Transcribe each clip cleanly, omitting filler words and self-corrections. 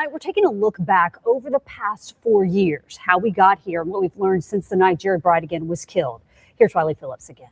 Tonight, we're taking a look back over the past 4 years, how we got here and what we've learned since the night Jared Bridegan was killed. Here's Riley Phillips again.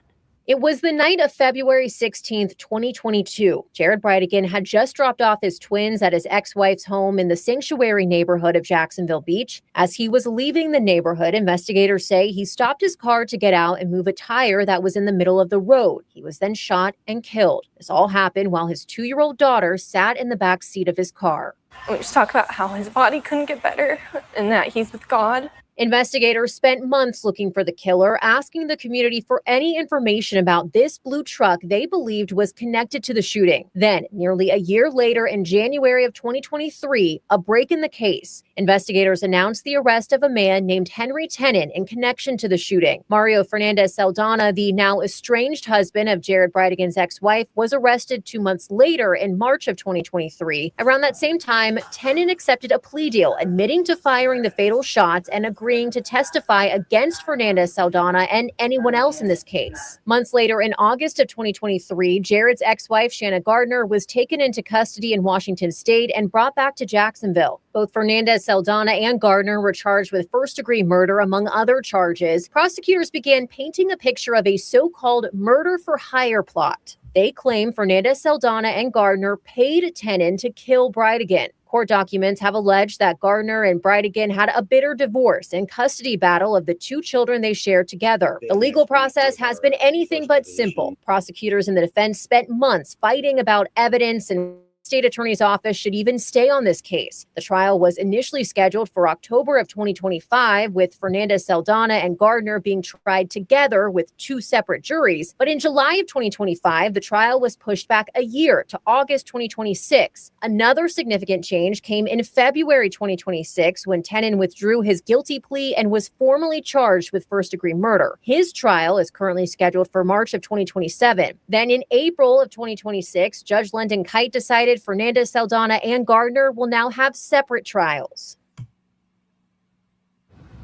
It was the night of February 16th, 2022. Jared Bridegan had just dropped off his twins at his ex-wife's home in the Sanctuary neighborhood of Jacksonville Beach. As he was leaving the neighborhood, investigators say he stopped his car to get out and move a tire that was in the middle of the road. He was then shot and killed. This all happened while his 2-year-old daughter sat in the back seat of his car. We just talk about how his body couldn't get better and that he's with God. Investigators spent months looking for the killer, asking the community for any information about this blue truck they believed was connected to the shooting. Then, nearly a year later, in January of 2023, a break in the case. Investigators announced the arrest of a man named Henry Tenen in connection to the shooting. Mario Fernandez Saldana, the now estranged husband of Jared Bridegan's ex-wife, was arrested 2 months later in March of 2023. Around that same time, Tenen accepted a plea deal, admitting to firing the fatal shots and agreeing to testify against Fernandez Saldana and anyone else in this case. Months later, in August of 2023, Jared's ex-wife, Shanna Gardner, was taken into custody in Washington State and brought back to Jacksonville. Both Fernandez Saldana and Gardner were charged with first-degree murder, among other charges. Prosecutors began painting a picture of a so-called murder-for-hire plot. They claim Fernandez Saldana and Gardner paid Tenen to kill Bridegan. Court documents have alleged that Gardner and Bridegan had a bitter divorce and custody battle of the 2 children they shared together. The legal process has been anything but simple. Prosecutors and the defense spent months fighting about evidence, and state attorney's office should even stay on this case. The trial was initially scheduled for October of 2025, with Fernandez Saldana and Gardner being tried together with 2 separate juries. But in July of 2025, the trial was pushed back a year to August 2026. Another significant change came in February 2026, when Tenen withdrew his guilty plea and was formally charged with first-degree murder. His trial is currently scheduled for March of 2027. Then in April of 2026, Judge London Kite decided Fernandez Saldana and Gardner will now have separate trials.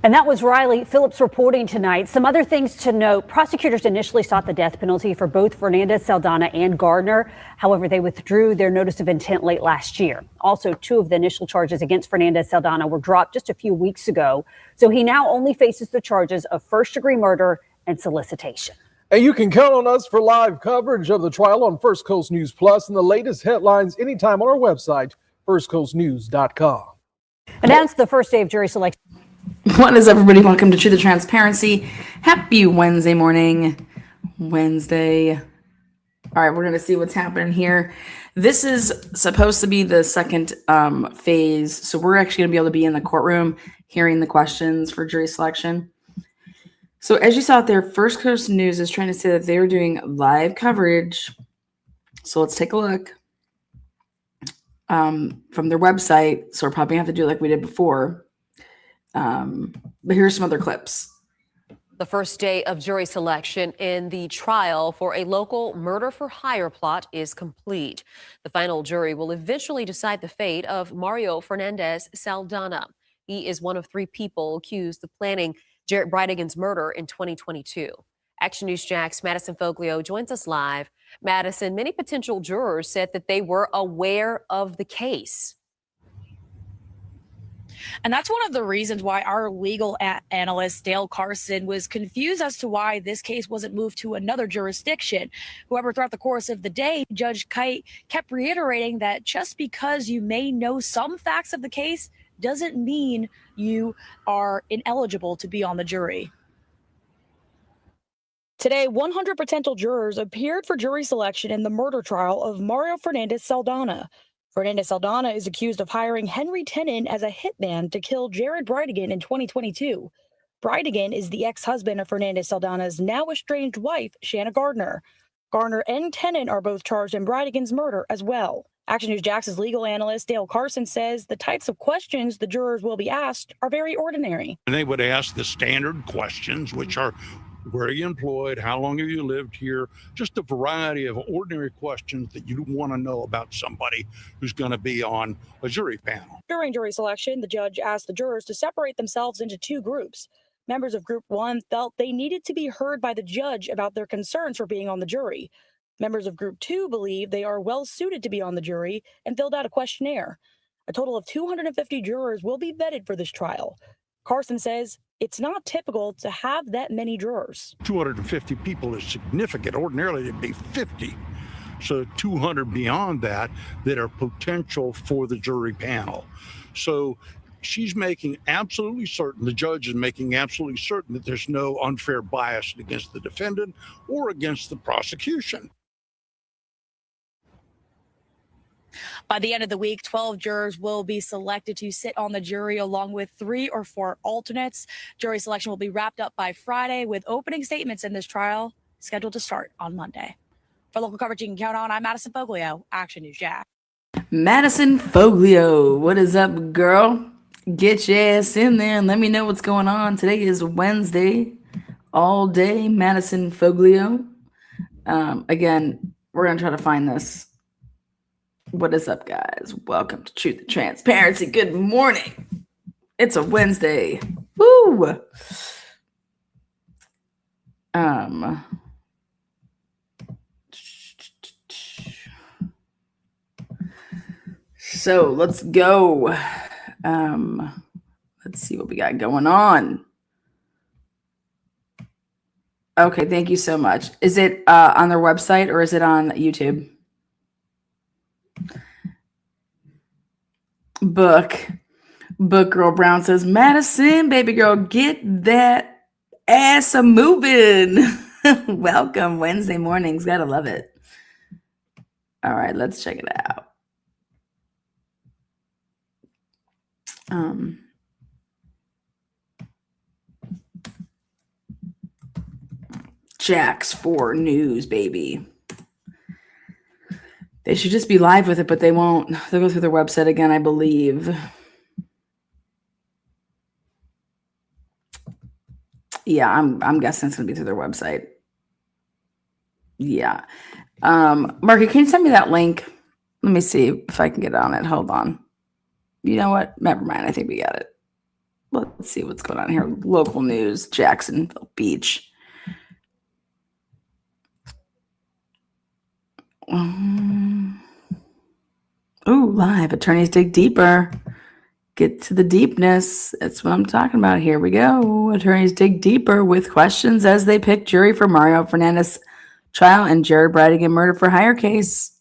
And that was Riley Phillips reporting tonight. Some other things to note. Prosecutors initially sought the death penalty for both Fernandez Saldana and Gardner. However, they withdrew their notice of intent late last year. Also, 2 of the initial charges against Fernandez Saldana were dropped just a few weeks ago. So he now only faces the charges of first-degree murder and solicitation. And you can count on us for live coverage of the trial on First Coast News Plus and the latest headlines anytime on our website, firstcoastnews.com. Announced the first day of jury selection. What is everybody? Welcome to Truth or Transparency. Happy Wednesday morning. Wednesday. All right, we're going to see what's happening here. This is supposed to be the second phase. So we're actually going to be able to be in the courtroom hearing the questions for jury selection. So as you saw out there, First Coast News is trying to say that they're doing live coverage. So let's take a look from their website. So we're probably going to have to do it like we did before. But here's some other clips. The first day of jury selection in the trial for a local murder-for-hire plot is complete. The final jury will eventually decide the fate of Mario Fernandez Saldana. He is one of 3 people accused of planning Jared Bridegan's murder in 2022. Action News Jack's Madison Foglio joins us live. Madison, many potential jurors said that they were aware of the case. And that's one of the reasons why our legal analyst, Dale Carson, was confused as to why this case wasn't moved to another jurisdiction. However, throughout the course of the day, Judge Kite kept reiterating that just because you may know some facts of the case doesn't mean you are ineligible to be on the jury. Today, 100 potential jurors appeared for jury selection in the murder trial of Mario Fernandez Saldana. Fernandez Saldana is accused of hiring Henry Tenen as a hitman to kill Jared Bridegan in 2022. Bridegan is the ex-husband of Fernandez Saldana's now estranged wife, Shanna Gardner. Gardner and Tenen are both charged in Bridegan's murder as well. Action News Jax's legal analyst, Dale Carson, says the types of questions the jurors will be asked are very ordinary. And they would ask the standard questions, which are, where are you employed? How long have you lived here? Just a variety of ordinary questions that you want to know about somebody who's going to be on a jury panel. During jury selection, the judge asked the jurors to separate themselves into 2 groups. Members of Group 1 felt they needed to be heard by the judge about their concerns for being on the jury. Members of Group 2 believe they are well suited to be on the jury and filled out a questionnaire. A total of 250 jurors will be vetted for this trial. Carson says it's not typical to have that many jurors. 250 people is significant. Ordinarily, it'd be 50. So 200 beyond that are potential for the jury panel. So she's making absolutely certain, the judge is making absolutely certain that there's no unfair bias against the defendant or against the prosecution. By the end of the week, 12 jurors will be selected to sit on the jury along with 3 or 4 alternates. Jury selection will be wrapped up by Friday with opening statements in this trial scheduled to start on Monday. For local coverage you can count on, I'm Madison Foglio, Action News Jack. Madison Foglio, what is up, girl? Get your ass in there and let me know what's going on. Today is Wednesday, all day Madison Foglio. Again, we're going to try to find this. What is up, guys? Welcome to Truth and Transparency. Good morning. It's a Wednesday. Woo! So let's go. Let's see what we got going on. Okay, thank you so much. Is it on their website or is it on YouTube? Book Girl Brown says, Madison, baby girl, get that ass a moving. Welcome Wednesday mornings. Gotta love it. All right, let's check it out. Jax 4 News, baby. They should just be live with it, but they won't. They'll go through their website again, I believe. Yeah, I'm guessing it's gonna be through their website. Yeah. Marky, can you send me that link? Let me see if I can get on it. Hold on. You know what? Never mind. I think we got it. Let's see what's going on here. Local news, Jacksonville Beach. Ooh, live. Attorneys dig deeper. Get to the deepness. That's what I'm talking about. Here we go. Attorneys dig deeper with questions as they pick jury for Mario Fernandez trial and Jared Bridegan murder for hire case.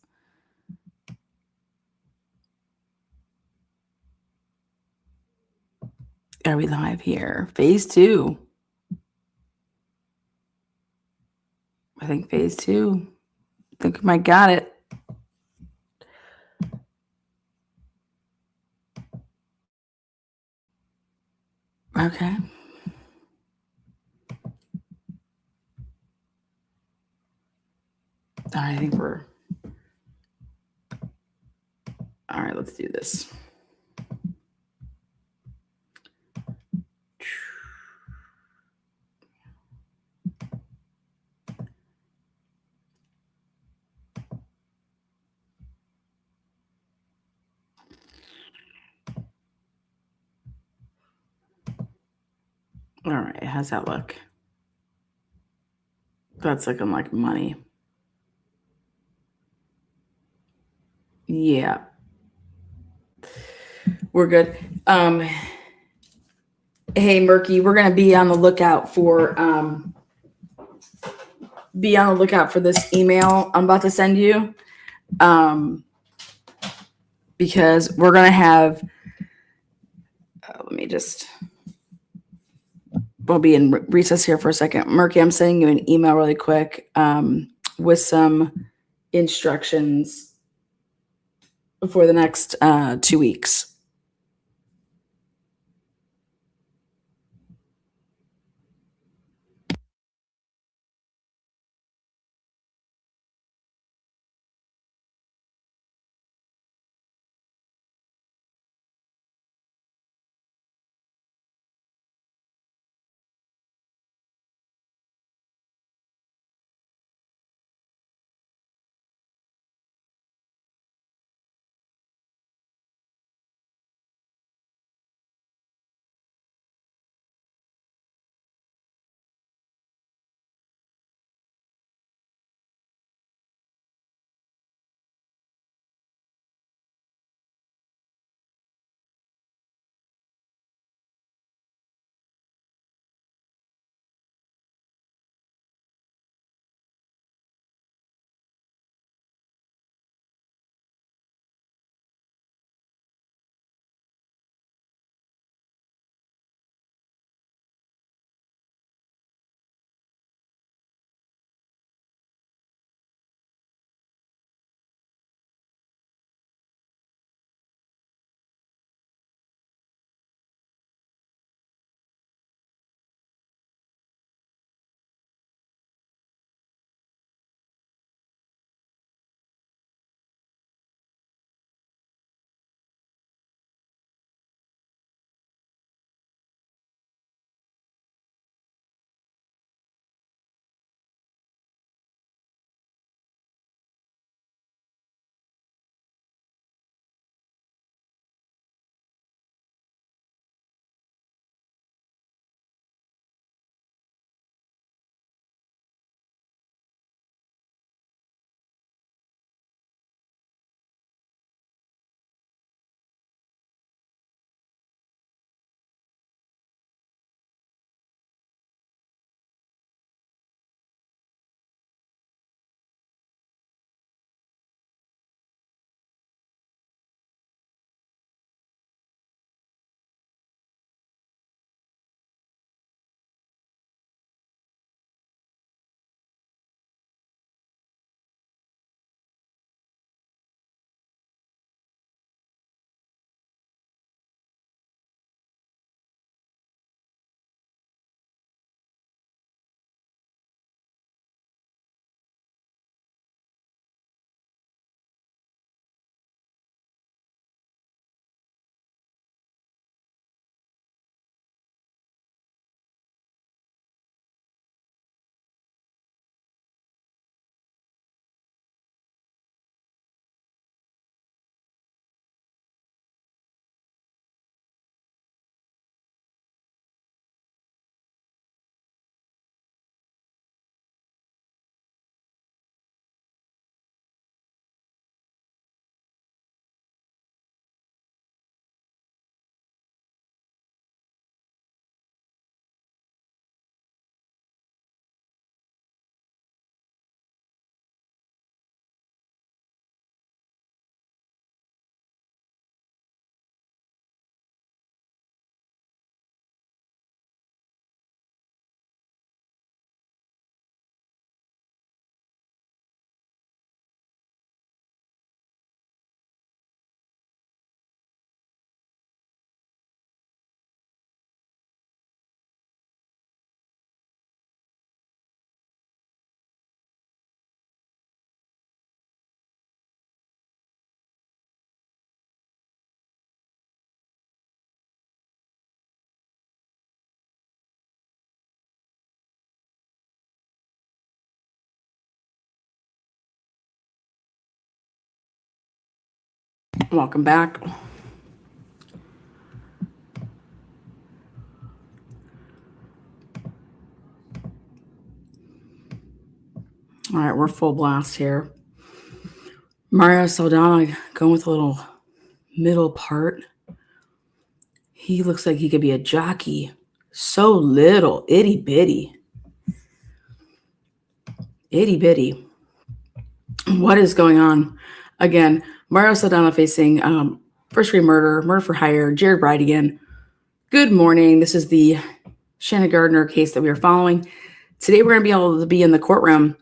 Are we live here? Phase 2. I think phase 2. I think we might got it. Okay. I think we're... All right, let's do this. All right, how's that look? That's looking like money. Yeah. We're good. Hey, Murky, we're going to be on the lookout for this email I'm about to send you. Because we're going to have, we'll be in recess here for a second. Murky, I'm sending you an email really quick with some instructions for the next 2 weeks. Welcome back. All right, we're full blast here. Mario Saldana going with a little middle part. He looks like he could be a jockey. So little, itty bitty. Itty bitty. What is going on? Again, Mario Saldana facing first-degree murder for hire, Jared Bridegan. Good morning. This is the Shanna Gardner case that we are following. Today we're going to be able to be in the courtroom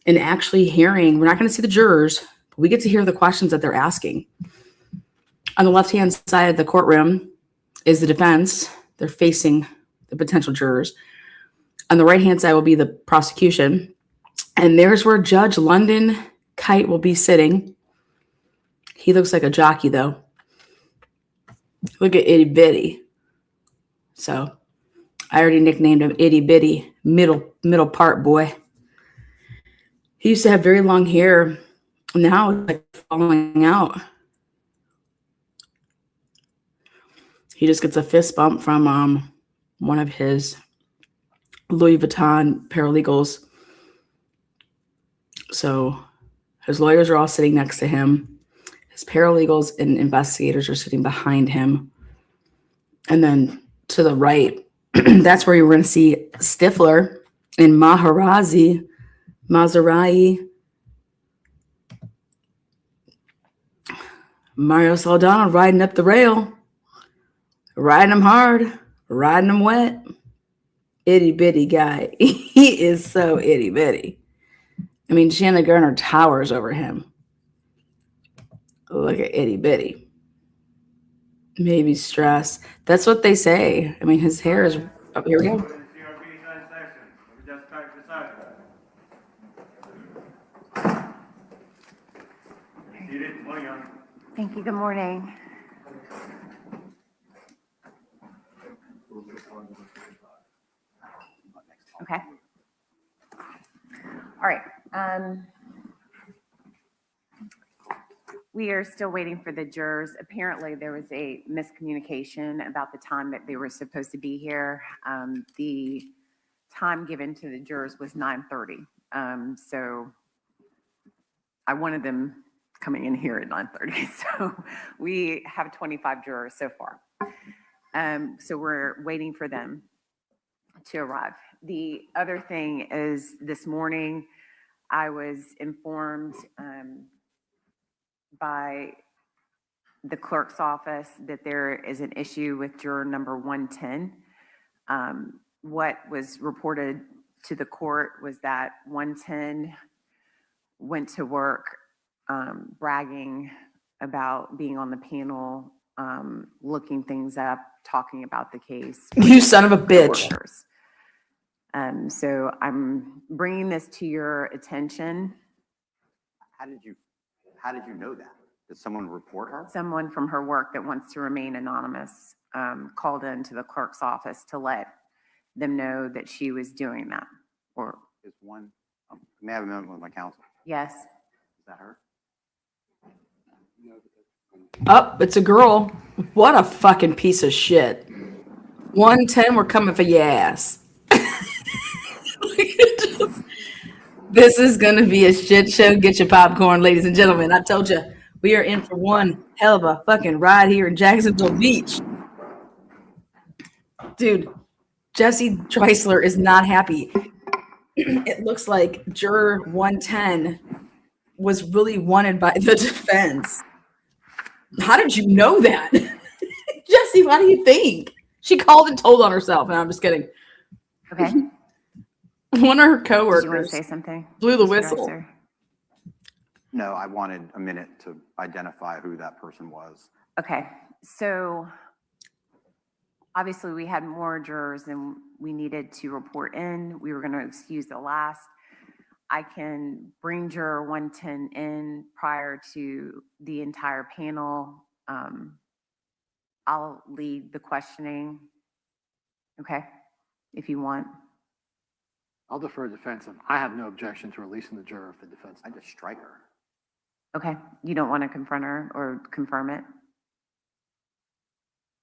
and actually hearing, we're not going to see the jurors, but we get to hear the questions that they're asking. On the left-hand side of the courtroom is the defense. They're facing the potential jurors. On the right-hand side will be the prosecution. And there's where Judge London Kite will be sitting. He looks like a jockey, though. Look at Itty Bitty. So I already nicknamed him Itty Bitty, middle part boy. He used to have very long hair. Now it's like falling out. He just gets a fist bump from one of his Louis Vuitton paralegals. So his lawyers are all sitting next to him. His paralegals and investigators are sitting behind him. And then to the right, that's where you're going to see Stifler and Maserati. Mario Saldana riding up the rail. Riding him hard. Riding him wet. Itty bitty guy. He is so itty bitty. I mean, Shanna Gardner towers over him. Look at itty bitty. Maybe stress. That's what they say. I mean, his hair is. Oh, here we go. Thank you. Good morning. Okay. All right. We are still waiting for the jurors. Apparently, there was a miscommunication about the time that they were supposed to be here. The time given to the jurors was 9:30. So I wanted them coming in here at 9:30. So we have 25 jurors so far. So we're waiting for them to arrive. The other thing is this morning, I was informed by the clerk's office that there is an issue with juror number 110. What was reported to the court was that 110 went to work bragging about being on the panel, looking things up, talking about the case. You son of a bitch. So I'm bringing this to your attention. How did you know that? Did someone report her? Someone from her work that wants to remain anonymous called into the clerk's office to let them know that she was doing that. Or Is one, may I have a moment with my counsel? yes. Is that her? Oh, it's a girl. What a fucking piece of shit. 110, we're coming for your ass. This is going to be a shit show. Get your popcorn, ladies and gentlemen. I told you, we are in for one hell of a fucking ride here in Jacksonville Beach. Dude, Jesse Dreisler is not happy. It looks like juror 110 was really wanted by the defense. How did you know that? Jesse, what do you think? She called and told on herself. And I'm just kidding. Okay. One of her Did you want to coworkers say something? blew the Mr. whistle. Dreiser? No, I wanted a minute to identify who that person was. Okay. So obviously we had more jurors than we needed to report in. We were going to excuse the last. I can bring juror 110 in prior to the entire panel. I'll lead the questioning. Okay, if you want. I'll defer defense. I have no objection to releasing the juror if the defense. I just strike her. Okay, you don't want to confront her or confirm it?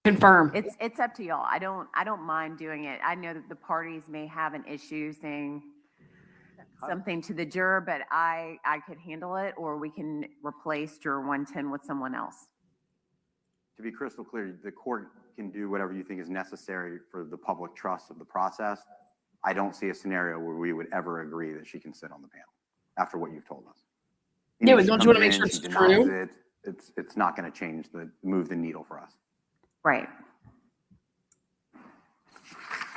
Confirm. It's up to y'all. I don't mind doing it. I know that the parties may have an issue saying something to the juror, but I could handle it, or we can replace juror 110 with someone else. To be crystal clear, the court can do whatever you think is necessary for the public trust of the process. I don't see a scenario where we would ever agree that she can sit on the panel after what you've told us. Yeah, but She don't you want to comes make sure in, it's she denies true? it's not going to move the needle for us. Right.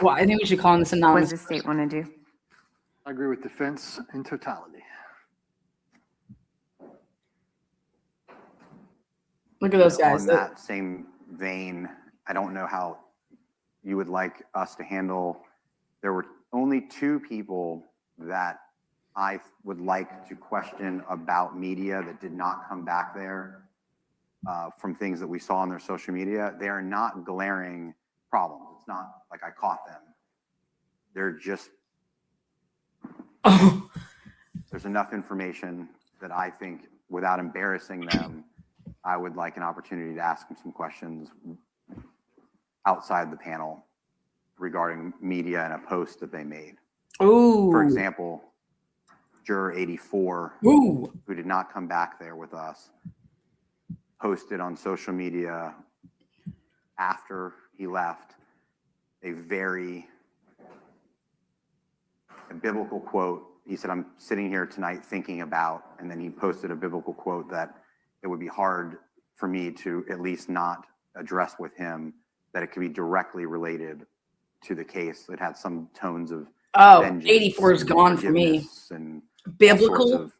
Well, I think we should call on this What anonymous. does the state want to do? I agree with defense in totality. Look at those guys. On that same vein, I don't know how you would like us to handle. There were only 2 people that I would like to question about media that did not come back there from things that we saw on their social media. They are not glaring problems. It's not like I caught them. They're just, there's enough information that I think without embarrassing them, I would like an opportunity to ask them some questions outside the panel regarding media and a post that they made. Ooh. For example, juror 84, Ooh. who did not come back there with us, posted on social media after he left a biblical quote. He said, "I'm sitting here tonight thinking about," and then he posted a biblical quote that it would be hard for me to at least not address with him, that it could be directly related to the case. It had some tones of vengeance 84 is and gone for me. forgiveness and all sorts Biblical? of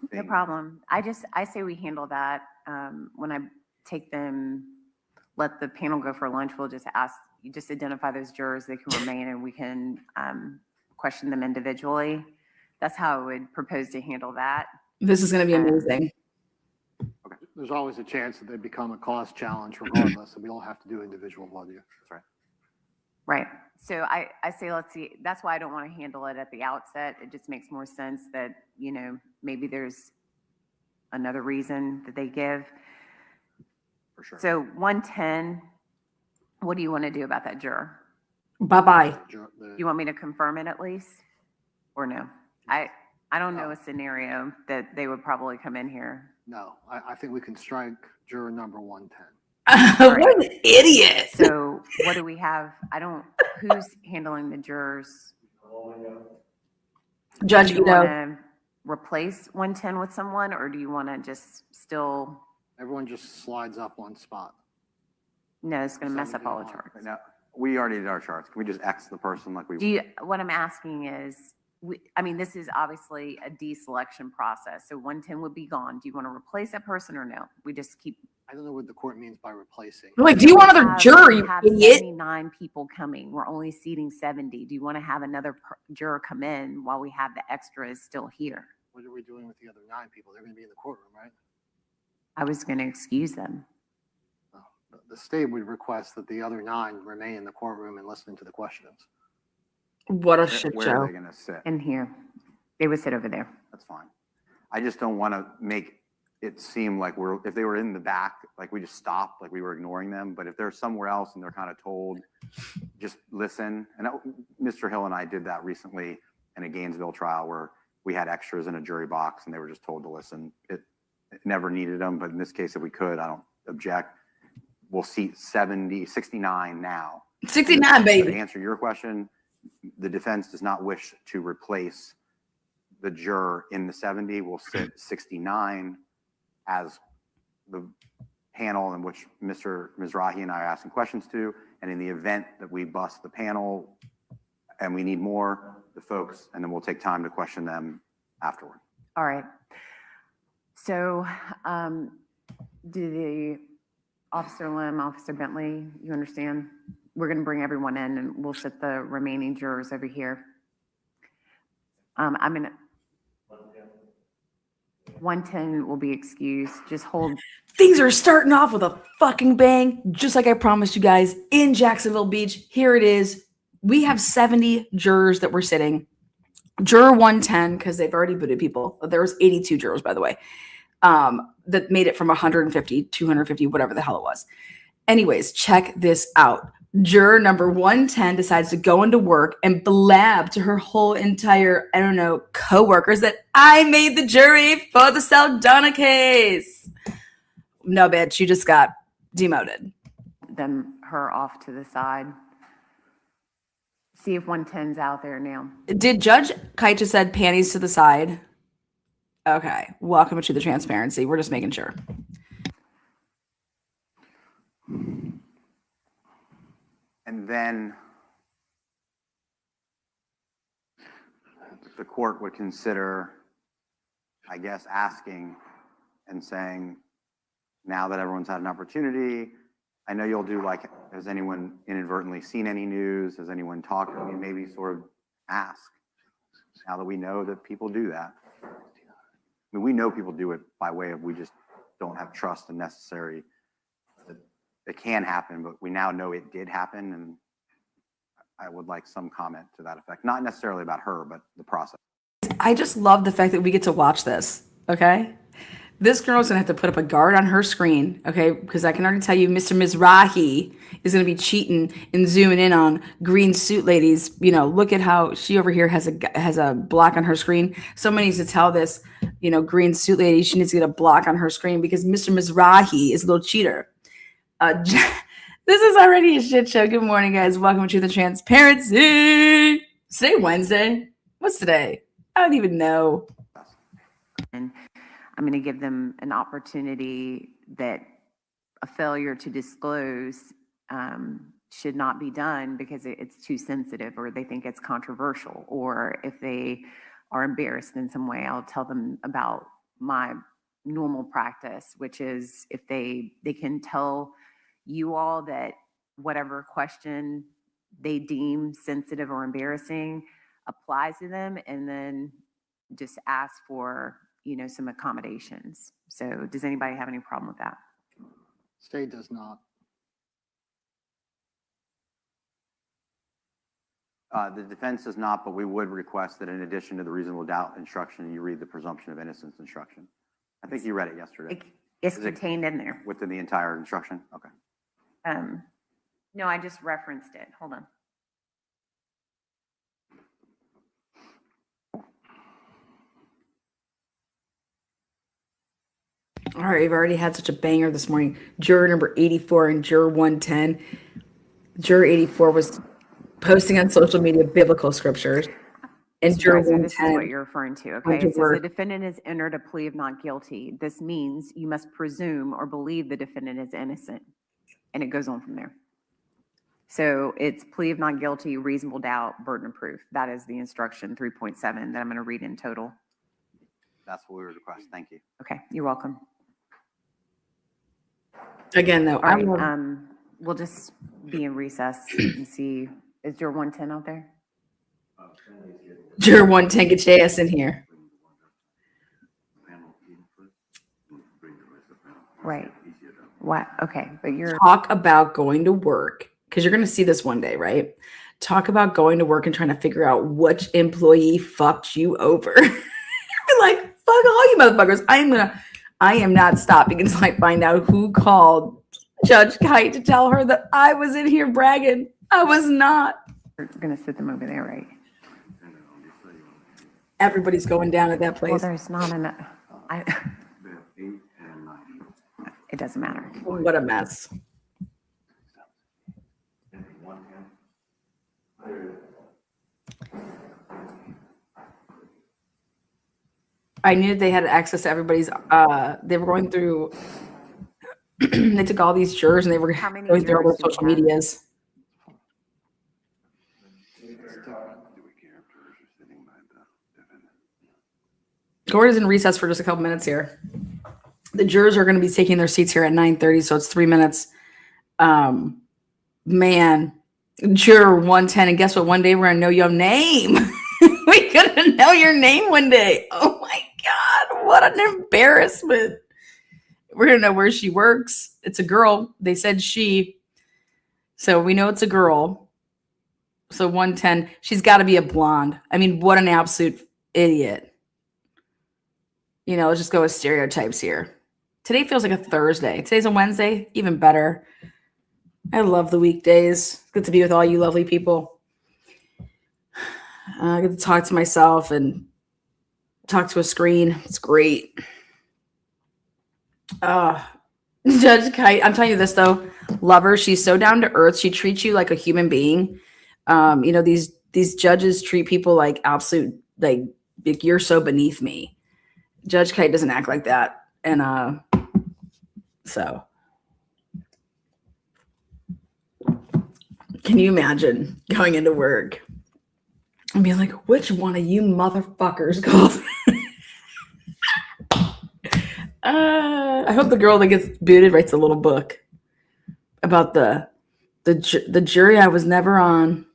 No things. problem. I say we handle that. When I take them, let the panel go for lunch, we'll just identify those jurors, they can remain, and we can question them individually. That's how I would propose to handle that. This is going to be amazing. There's always a chance that they become a cause challenge regardless, and we don't have to do individual blood use. That's right. Right. So I say, let's see, that's why I don't want to handle it at the outset. It just makes more sense that, maybe there's another reason that they give. For sure. So 110, what do you want to do about that juror? Bye-bye. You want me to confirm it at least, or no? I don't know a scenario that they would probably come in here. No, I think we can strike juror number 110. What an idiot. So what do we have? Who's handling the jurors? Judge Do you Ito. want to replace 110 with someone, or do you want to just still? Everyone just slides up one spot. No, it's going to mess up all the charts. Now, we already did our charts. Can we just X the person like we? What I'm asking is, this is obviously a deselection process. So 110 would be gone. Do you want to replace that person or no? We just keep. I don't know what the court means by replacing. Like, do you want another juror, you have idiot? 79 people coming. We're only seating 70. Do you want to have another juror come in while we have the extras still here? What are we doing with the other 9 people? They're going to be in the courtroom, right? I was going to excuse them. No. The state would request that the other 9 remain in the courtroom and listen to the questions. What a shit Where show. are they going to sit? In here. They would sit over there. That's fine. I just don't want to make it seem like if they were in the back, like we just stopped, like we were ignoring them. But if they're somewhere else and they're kind of told, just listen. And Mr. Hill and I did that recently in a Gainesville trial where we had extras in a jury box and they were just told to listen. It never needed them, but in this case, if we could, I don't object. We'll seat 69 now. 69, baby. To answer your question, the defense does not wish to replace the juror in the 70. We'll sit 69 as the panel in which Mr. Mizrahi and I are asking questions to. And in the event that we bust the panel and we need more, the folks, and then we'll take time to question them afterward. All right. So do the Officer Lim, Officer Bentley, you understand? We're going to bring everyone in and we'll sit the remaining jurors over here. 110 will be excused. Just hold. Things are starting off with a fucking bang, just like I promised you guys in Jacksonville Beach. Here it is. We have 70 jurors that were sitting. Juror 110, because they've already booted people. There was 82 jurors, by the way. that made it from 150, 250, whatever the hell it was. Anyways, check this out. Juror number 110 decides to go into work and blab to her whole entire, I don't know, coworkers that I made the jury for the Saldana case. No, bitch, you just got demoted. Her off to the side. See if 110's out there now. Did Judge Kite just said panties to the side? Okay, welcome to the transparency. We're just making sure. And then the court would consider, I guess, asking and saying, now that everyone's had an opportunity, I know you'll do like, has anyone inadvertently seen any news? Has anyone talked? I mean, maybe sort of ask, now that we know that people do that. I mean, we know people do it by way of, we just don't have trust and necessary that it can happen, but we now know it did happen, and I would like some comment to that effect. Not necessarily about her, but the process. I just love the fact that we get to watch this, okay? This girl's gonna have to put up a guard on her screen, okay? Because I can already tell you Mr. Mizrahi is gonna be cheating and zooming in on green suit ladies. You know, look at how she over here has a block on her screen. Someone needs to tell this, you know, green suit lady she needs to get a block on her screen because Mr. Mizrahi is a little cheater. This is already a shit show. Good morning, guys. Welcome to the transparency. Today Wednesday. What's today? I don't even know. And I'm going to give them an opportunity that a failure to disclose should not be done because it's too sensitive, or they think it's controversial, or if they are embarrassed in some way, I'll tell them about my normal practice, which is if they can tell you all that whatever question they deem sensitive or embarrassing applies to them, and then just ask for, you know, some accommodations. So does anybody have any problem with that? State does not. The defense does not, but we would request that in addition to the reasonable doubt instruction, you read the presumption of innocence instruction. I think you read it yesterday. It's contained in there. Within the entire instruction? Okay. No, I just referenced it. Hold on. All right, we've already had such a banger this morning. Juror number 84 and juror 110. Juror 84 was posting on social media biblical scriptures. And juror 110. This is what you're referring to, okay? It says the defendant has entered a plea of not guilty. This means you must presume or believe the defendant is innocent. And it goes on from there. So it's plea of not guilty, reasonable doubt, burden of proof. That is the instruction 3.7 that I'm going to read in total. That's what we would request. Thank you. Okay, you're welcome. Again, though, all right, we'll just be in recess and see. Is juror 110 out there? Juror 110, get your ass in here. Right. What? Okay, but you're talk about going to work, because you're going to see this one day, right? Talk about going to work and trying to figure out which employee fucked you over. Be like, fuck all you motherfuckers. I am not stopping until I find out who called Judge Kite to tell her that I was in here bragging. I was not. We're going to sit them over there, right? Everybody's going down at that place. Well, there's not enough. It doesn't matter. What a mess. I knew they had access to everybody's, they were going through, they took all these jurors and they were going through all their social medias. Court is in recess for just a couple minutes here. The jurors are going to be taking their seats here at 9:30, so it's 3 minutes. Man, juror 110, and guess what? One day we're going to know your name. We're going to know your name one day. Oh my God, what an embarrassment. We're going to know where she works. It's a girl. They said she. So we know it's a girl. So 110, she's got to be a blonde. I mean, what an absolute idiot. let's just go with stereotypes here. Today feels like a Thursday. Today's a Wednesday, even better. I love the weekdays. Good to be with all you lovely people. I get to talk to myself and talk to a screen. It's great. Judge Kite, I'm telling you this though, love her. She's so down to earth. She treats you like a human being. These judges treat people like absolute, like you're so beneath me. Judge Kite doesn't act like that. And so can you imagine going into work and being like, which one of you motherfuckers called? I hope the girl that gets booted writes a little book about the jury I was never on.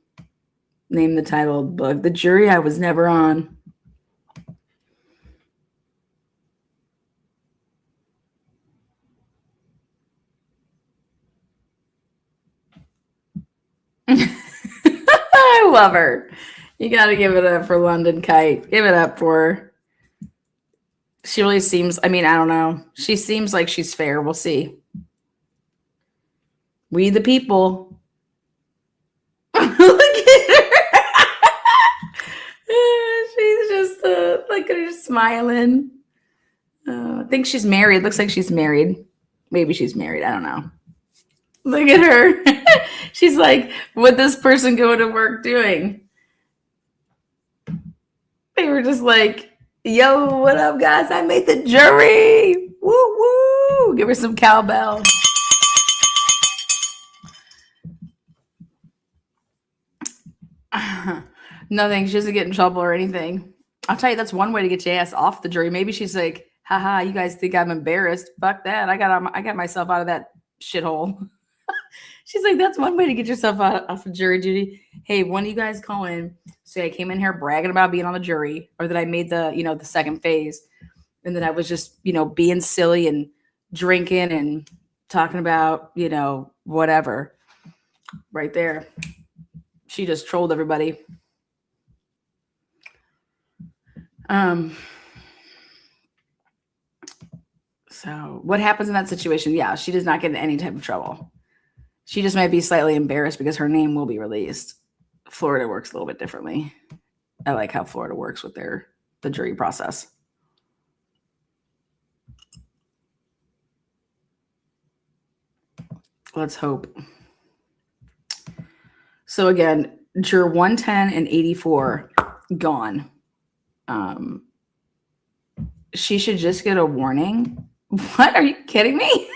Name the title of the book. The jury I was never on. I love her. You got to give it up for London Kite. Give it up for her. She really seems, I don't know. She seems like she's fair. We'll see. We the people. Look at her. She's just, look at her smiling. I think she's married. Looks like she's married. Maybe she's married. I don't know. Look at her. She's like, what this person go to work doing? They were just like, yo, what up, guys? I made the jury. Woo, woo. Give her some cowbell. Nothing. She doesn't get in trouble or anything. I'll tell you, that's one way to get your ass off the jury. Maybe she's like, haha, you guys think I'm embarrassed. Fuck that. I got myself out of that shithole. She's like, that's one way to get yourself off of jury duty. Hey, when you guys call in, say I came in here bragging about being on the jury, or that I made the second phase, and that I was just, being silly and drinking and talking about, whatever. Right there. She just trolled everybody. So what happens in that situation? Yeah, she does not get in any type of trouble. She just might be slightly embarrassed because her name will be released. Florida works a little bit differently. I like how Florida works with the jury process. Let's hope. So again, juror 110 and 84 gone. She should just get a warning. What? Are you kidding me?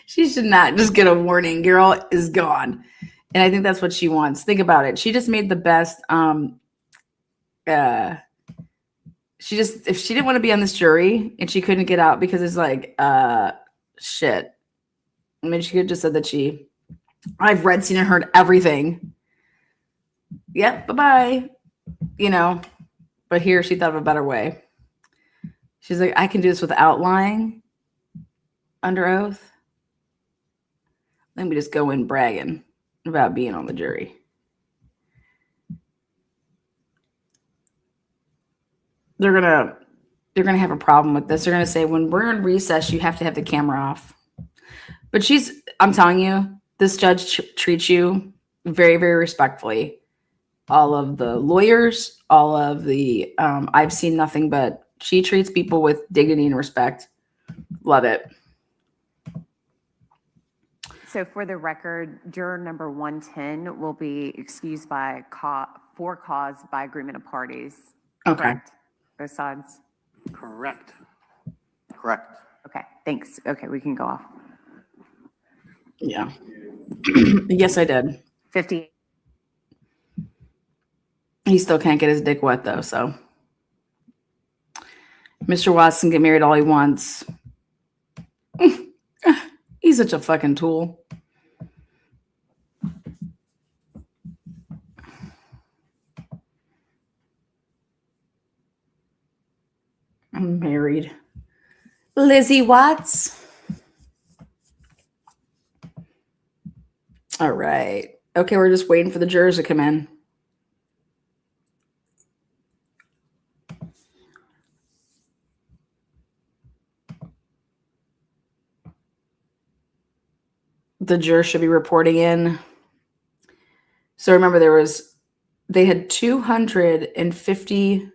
She should not just get a warning. Girl is gone. And I think that's what she wants. Think about it. She just made the best. If she didn't want to be on this jury and she couldn't get out because it's like, shit. She could have just said that I've read, seen, and heard everything. Yep, bye-bye. But here she thought of a better way. She's like, I can do this without lying under oath. Let me just go in bragging about being on the jury. They're gonna have a problem with this. They're gonna say, when we're in recess, you have to have the camera off. But I'm telling you, this judge treats you very, very respectfully. All of the lawyers, all of the, I've seen nothing but she treats people with dignity and respect. Love it. So for the record, juror number 110 will be excused for cause by agreement of parties. Okay. Correct? Both sides? Correct. Correct. Okay, thanks. Okay, we can go off. Yeah. Yes, I did. 50. He still can't get his dick wet, though, so. Mr. Watts can get married all he wants. He's such a fucking tool. I'm married. Lizzie Watts. All right. Okay, we're just waiting for the jurors to come in. the jurors should be reporting in. So remember, they had 250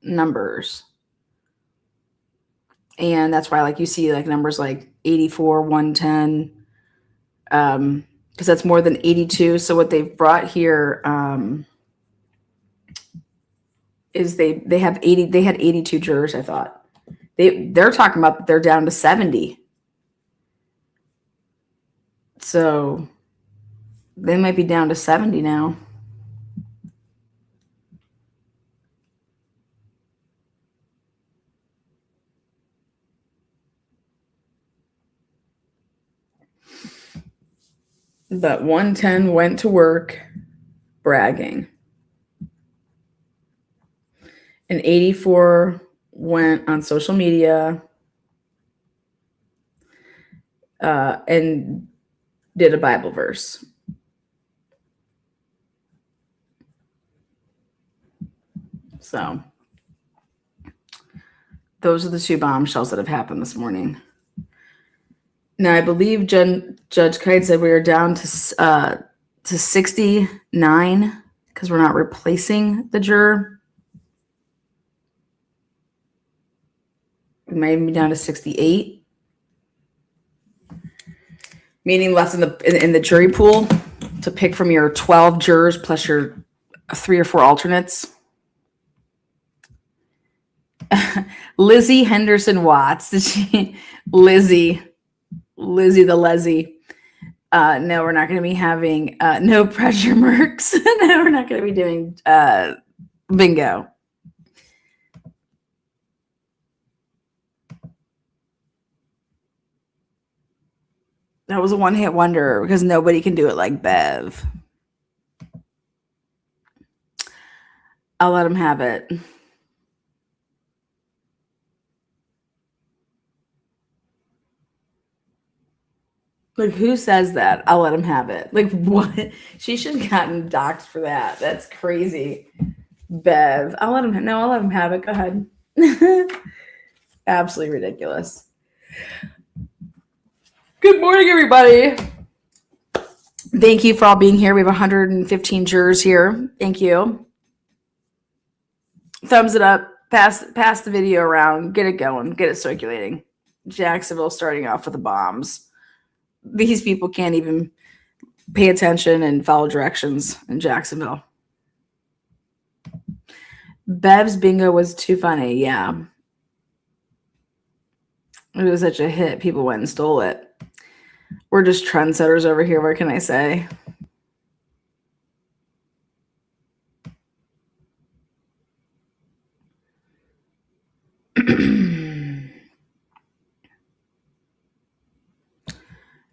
numbers. And that's why, like, you see like numbers like 84, 110, because that's more than 82. So what they've brought here is they had 82 jurors. I thought they're talking about that they're down to 70. So they might be down to 70 now. But 110 went to work bragging. And 84 went on social media and did a Bible verse. So those are the two bombshells that have happened this morning. Now, I believe Judge Kite said we are down to 69 because we're not replacing the juror. We might even be down to 68. Meaning left in the jury pool to pick from your 12 jurors plus your 3 or 4 alternates. Lizzie Henderson Watts. Lizzie the Leslie. No, we're not going to be having no pressure mercs. No, we're not going to be doing bingo. That was a one-hit wonder because nobody can do it like Bev. I'll let him have it. Like, who says that? I'll let him have it. Like, what? She should have gotten doxxed for that. That's crazy. Bev. I'll let him have it. Go ahead. Absolutely ridiculous. Good morning, everybody. Thank you for all being here. We have 115 jurors here. Thank you. Thumbs it up. Pass the video around. Get it going. Get it circulating. Jacksonville starting off with the bombs. These people can't even pay attention and follow directions in Jacksonville. Bev's bingo was too funny. Yeah. It was such a hit. People went and stole it. We're just trendsetters over here. What can I say?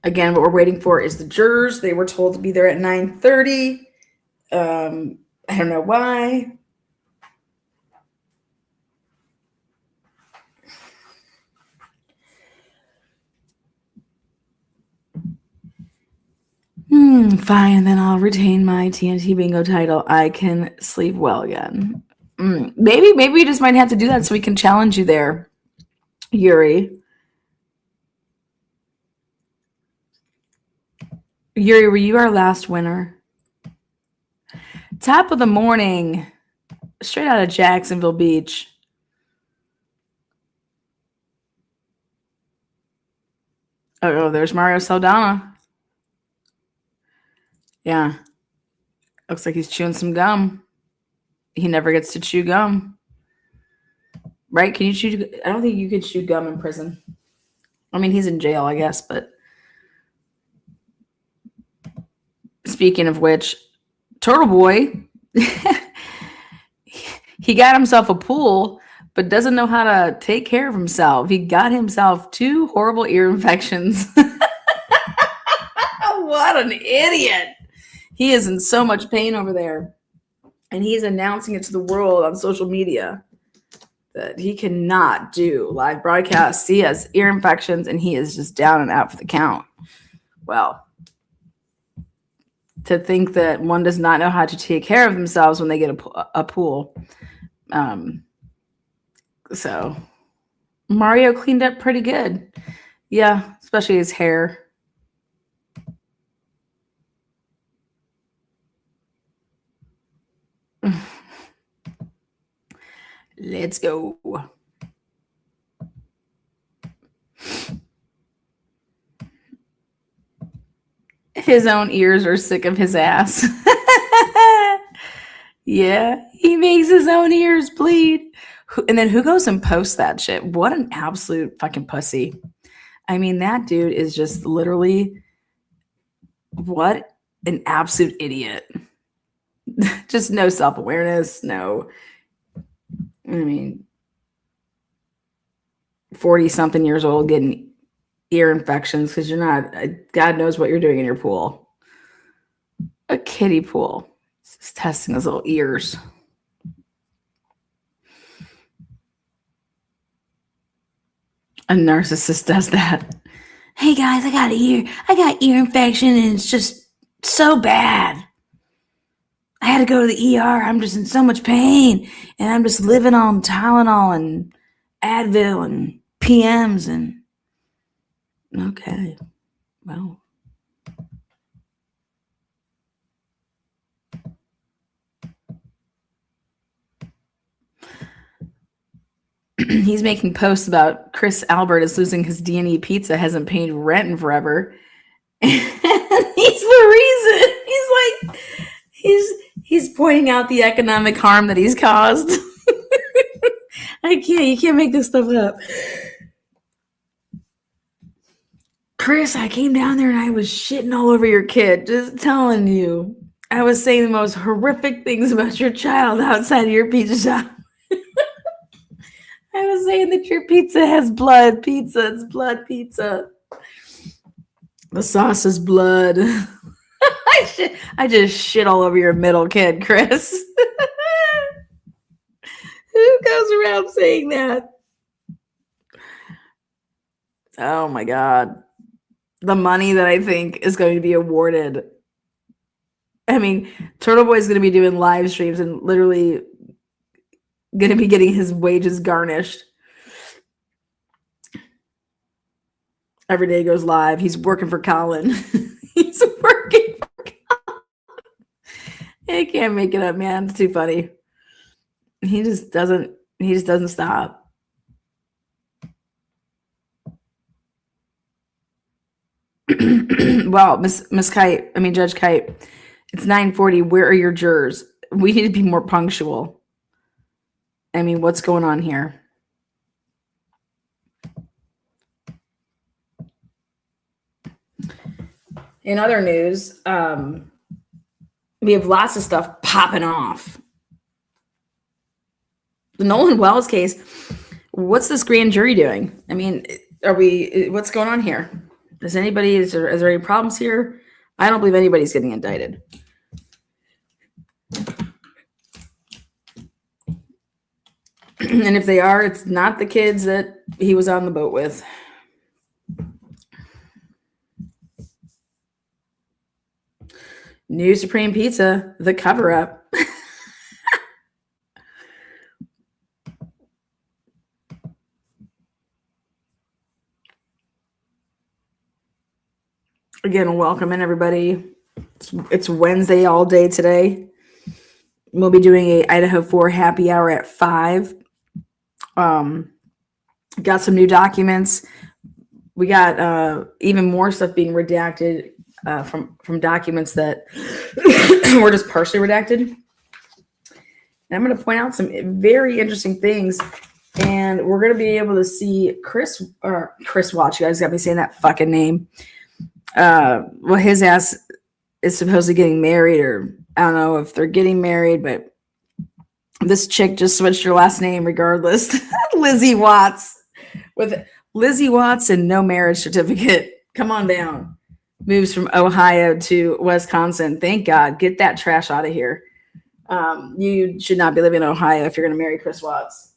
Again, what we're waiting for is the jurors. They were told to be there at 9:30. I don't know why. Fine, then I'll retain my TNT bingo title. I can sleep well again. Maybe we just might have to do that so we can challenge you there, Yuri. Yuri, were you our last winner? Top of the morning, straight out of Jacksonville Beach. Oh, there's Mario Saldana. Yeah. Looks like he's chewing some gum. He never gets to chew gum. Right? Can you chew? I don't think you could chew gum in prison. I mean, he's in jail, I guess, but speaking of which, Turtle Boy, he got himself a pool, but doesn't know how to take care of himself. He got himself 2 horrible ear infections. What an idiot. He is in so much pain over there. And he's announcing it to the world on social media that he cannot do live broadcasts. He has ear infections and he is just down and out for the count. Well, to think that one does not know how to take care of themselves when they get a pool. So Mario cleaned up pretty good. Yeah, especially his hair. Let's go. His own ears are sick of his ass. Yeah, he makes his own ears bleed. And then who goes and posts that shit? What an absolute fucking pussy. I mean, that dude is just literally, what an absolute idiot. Just no self-awareness, no. I mean, 40-something years old getting ear infections because you're not, God knows what you're doing in your pool. A kiddie pool. Just testing his little ears. A narcissist does that. Hey guys, I got ear infection and it's just so bad. I had to go to the ER. I'm just in so much pain and I'm just living on Tylenol and Advil and PMs and okay. Well. He's making posts about Chris Albert is losing his D&E pizza, hasn't paid rent in forever. And he's the reason. He's pointing out the economic harm that he's caused. You can't make this stuff up. Chris, I came down there and I was shitting all over your kid. Just telling you. I was saying the most horrific things about your child outside of your pizza shop. I was saying that your pizza has blood pizza. It's blood pizza. The sauce is blood. I just shit all over your middle kid, Chris. Who goes around saying that? Oh my God. The money that I think is going to be awarded. I mean, Turtle Boy is going to be doing live streams and literally going to be getting his wages garnished. Every day he goes live. He's working for Colin. He's working for Colin. I can't make it up, man. It's too funny. He just doesn't stop. Well, Judge Kite, it's 9:40. Where are your jurors? We need to be more punctual. I mean, what's going on here? In other news, we have lots of stuff popping off. The Nolan Wells case, what's this grand jury doing? I mean, what's going on here? Is there any problems here? I don't believe anybody's getting indicted. And if they are, it's not the kids that he was on the boat with. New Supreme Pizza, the cover-up. Again, welcome in, everybody. It's Wednesday all day today. We'll be doing a Idaho 4 happy hour at 5. Got some new documents. We got even more stuff being redacted from documents that were just partially redacted. And I'm going to point out some very interesting things. And we're going to be able to see Chris Watch. You guys got me saying that fucking name. Well, his ass is supposedly getting married, or I don't know if they're getting married, but this chick just switched her last name regardless. Lizzie Watts, with Lizzie Watts and no marriage certificate. Come on down. Moves from Ohio to Wisconsin. Thank God. Get that trash out of here. You should not be living in Ohio if you're going to marry Chris Watts.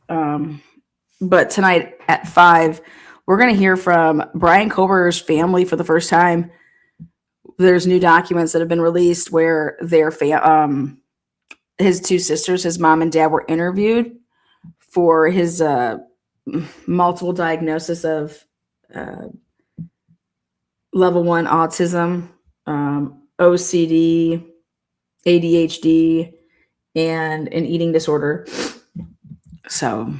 But tonight at 5, we're going to hear from Brian Kober's family for the first time. There's new documents that have been released where his two sisters, his mom and dad, were interviewed for his multiple diagnosis of level 1 autism, OCD, ADHD, and an eating disorder. So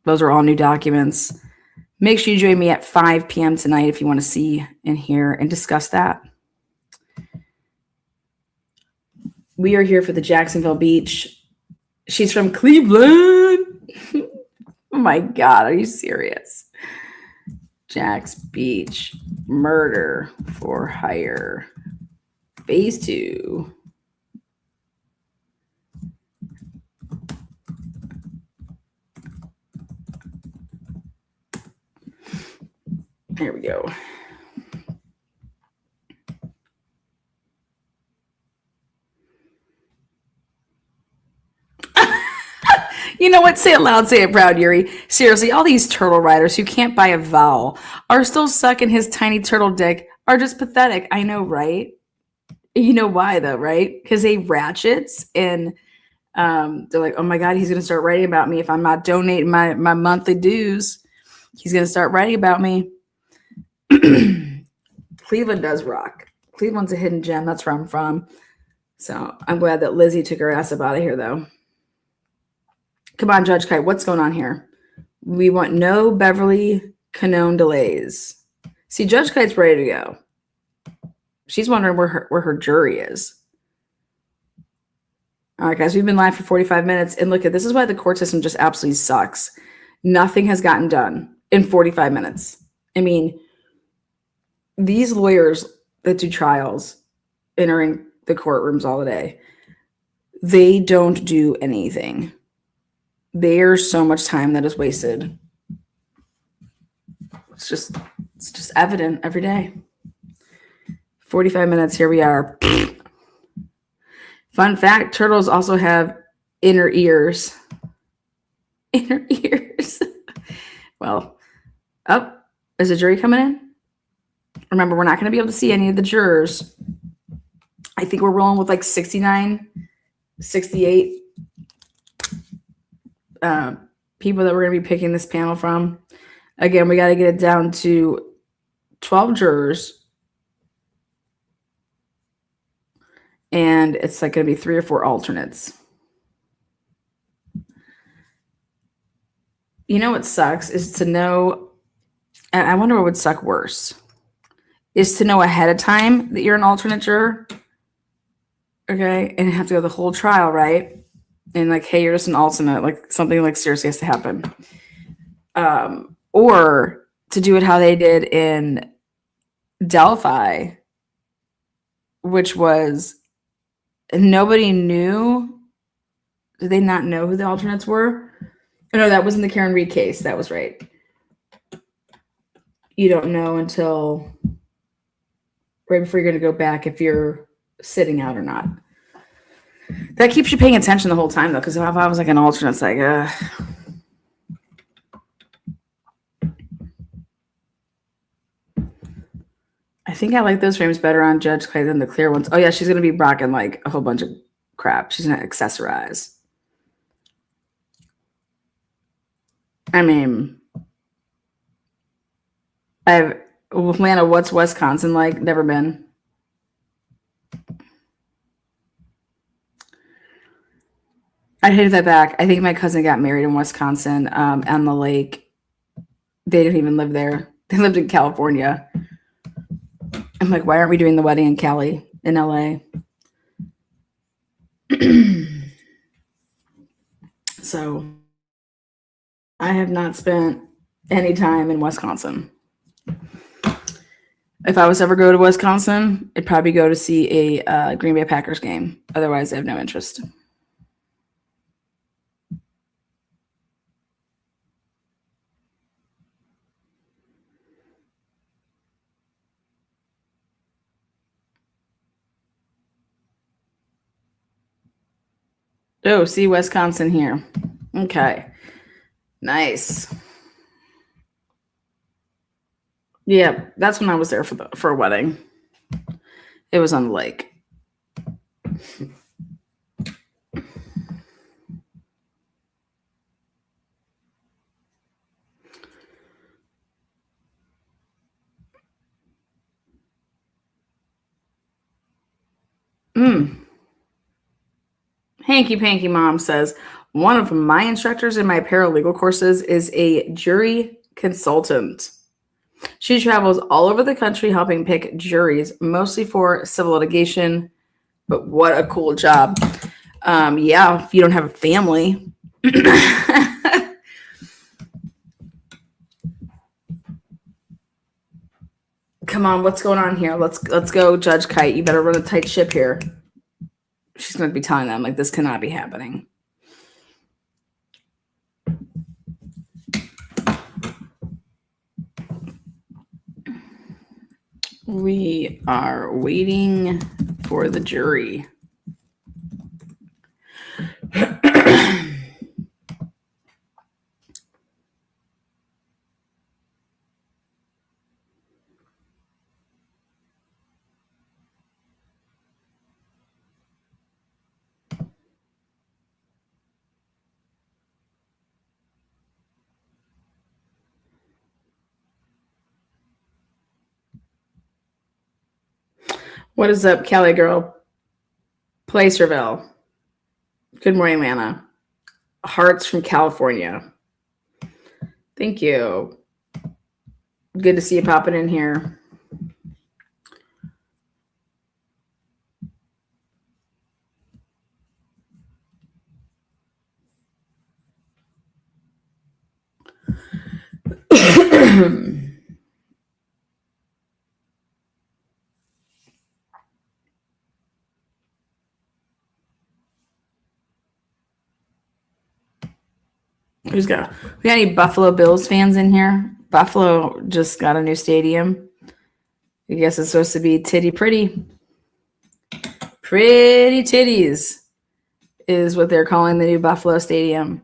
those are all new documents. Make sure you join me at 5 p.m. tonight if you want to see and hear and discuss that. We are here for the Jacksonville Beach. She's from Cleveland. Oh my God, are you serious? Jack's Beach murder for hire. Phase 2. There we go. You know what? Say it loud, say it proud, Yuri. Seriously, all these turtle riders who can't buy a vowel are still sucking his tiny turtle dick are just pathetic. I know, right? You know why, though, right? Because they ratchets and they're like, oh my God, he's going to start writing about me if I'm not donating my monthly dues. He's going to start writing about me. Cleveland does rock. Cleveland's a hidden gem. That's where I'm from. So I'm glad that Lizzie took her ass up out of here, though. Come on, Judge Kite. What's going on here? We want no Beverly Canone delays. See, Judge Kite's ready to go. She's wondering where her jury is. All right, guys, we've been live for 45 minutes. And look, this is why the court system just absolutely sucks. Nothing has gotten done in 45 minutes. I mean, these lawyers that do trials and are in the courtrooms all day, they don't do anything. There's so much time that is wasted. It's just evident every day. 45 minutes, here we are. Fun fact, turtles also have inner ears. Inner ears. Well, is a jury coming in? Remember, we're not going to be able to see any of the jurors. I think we're rolling with like 69, 68 people that we're going to be picking this panel from. Again, we got to get it down to 12 jurors. And it's like going to be 3 or 4 alternates. You know what sucks is to know, and I wonder what would suck worse, is to know ahead of time that you're an alternate juror. Okay. And have to go the whole trial, right? And like, hey, you're just an alternate, like something like seriously has to happen. Or to do it how they did in Delphi, which was nobody knew. Did they not know who the alternates were? Oh, no, that wasn't the Karen Reed case. That was right. You don't know until right before you're going to go back if you're sitting out or not. That keeps you paying attention the whole time, though, because if I was like an alternate, it's like, I think I like those frames better on Judge Clay than the clear ones. Oh, yeah, she's going to be rocking like a whole bunch of crap. She's going to accessorize. I mean, Atlanta, what's Wisconsin like? Never been. I hated that back. I think my cousin got married in Wisconsin on the lake. They didn't even live there. They lived in California. I'm like, why aren't we doing the wedding in Cali, in LA? So I have not spent any time in Wisconsin. If I was ever go to Wisconsin, I'd probably go to see a Green Bay Packers game. Otherwise, I have no interest. Oh, see Wisconsin here. Okay. Nice. Yeah, that's when I was there for a wedding. It was on the lake. Hanky Panky Mom says, one of my instructors in my paralegal courses is a jury consultant. She travels all over the country helping pick juries, mostly for civil litigation. But what a cool job. Yeah, if you don't have a family. Come on, what's going on here? Let's go, Judge Kite. You better run a tight ship here. She's going to be telling them, like, this cannot be happening. We are waiting for the jury. What is up, Kelly girl? Placerville. Good morning, Lana. Hearts from California. Thank you. Good to see you popping in here. We got any Buffalo Bills fans in here? Buffalo just got a new stadium. I guess it's supposed to be titty pretty. Pretty titties is what they're calling the new Buffalo Stadium.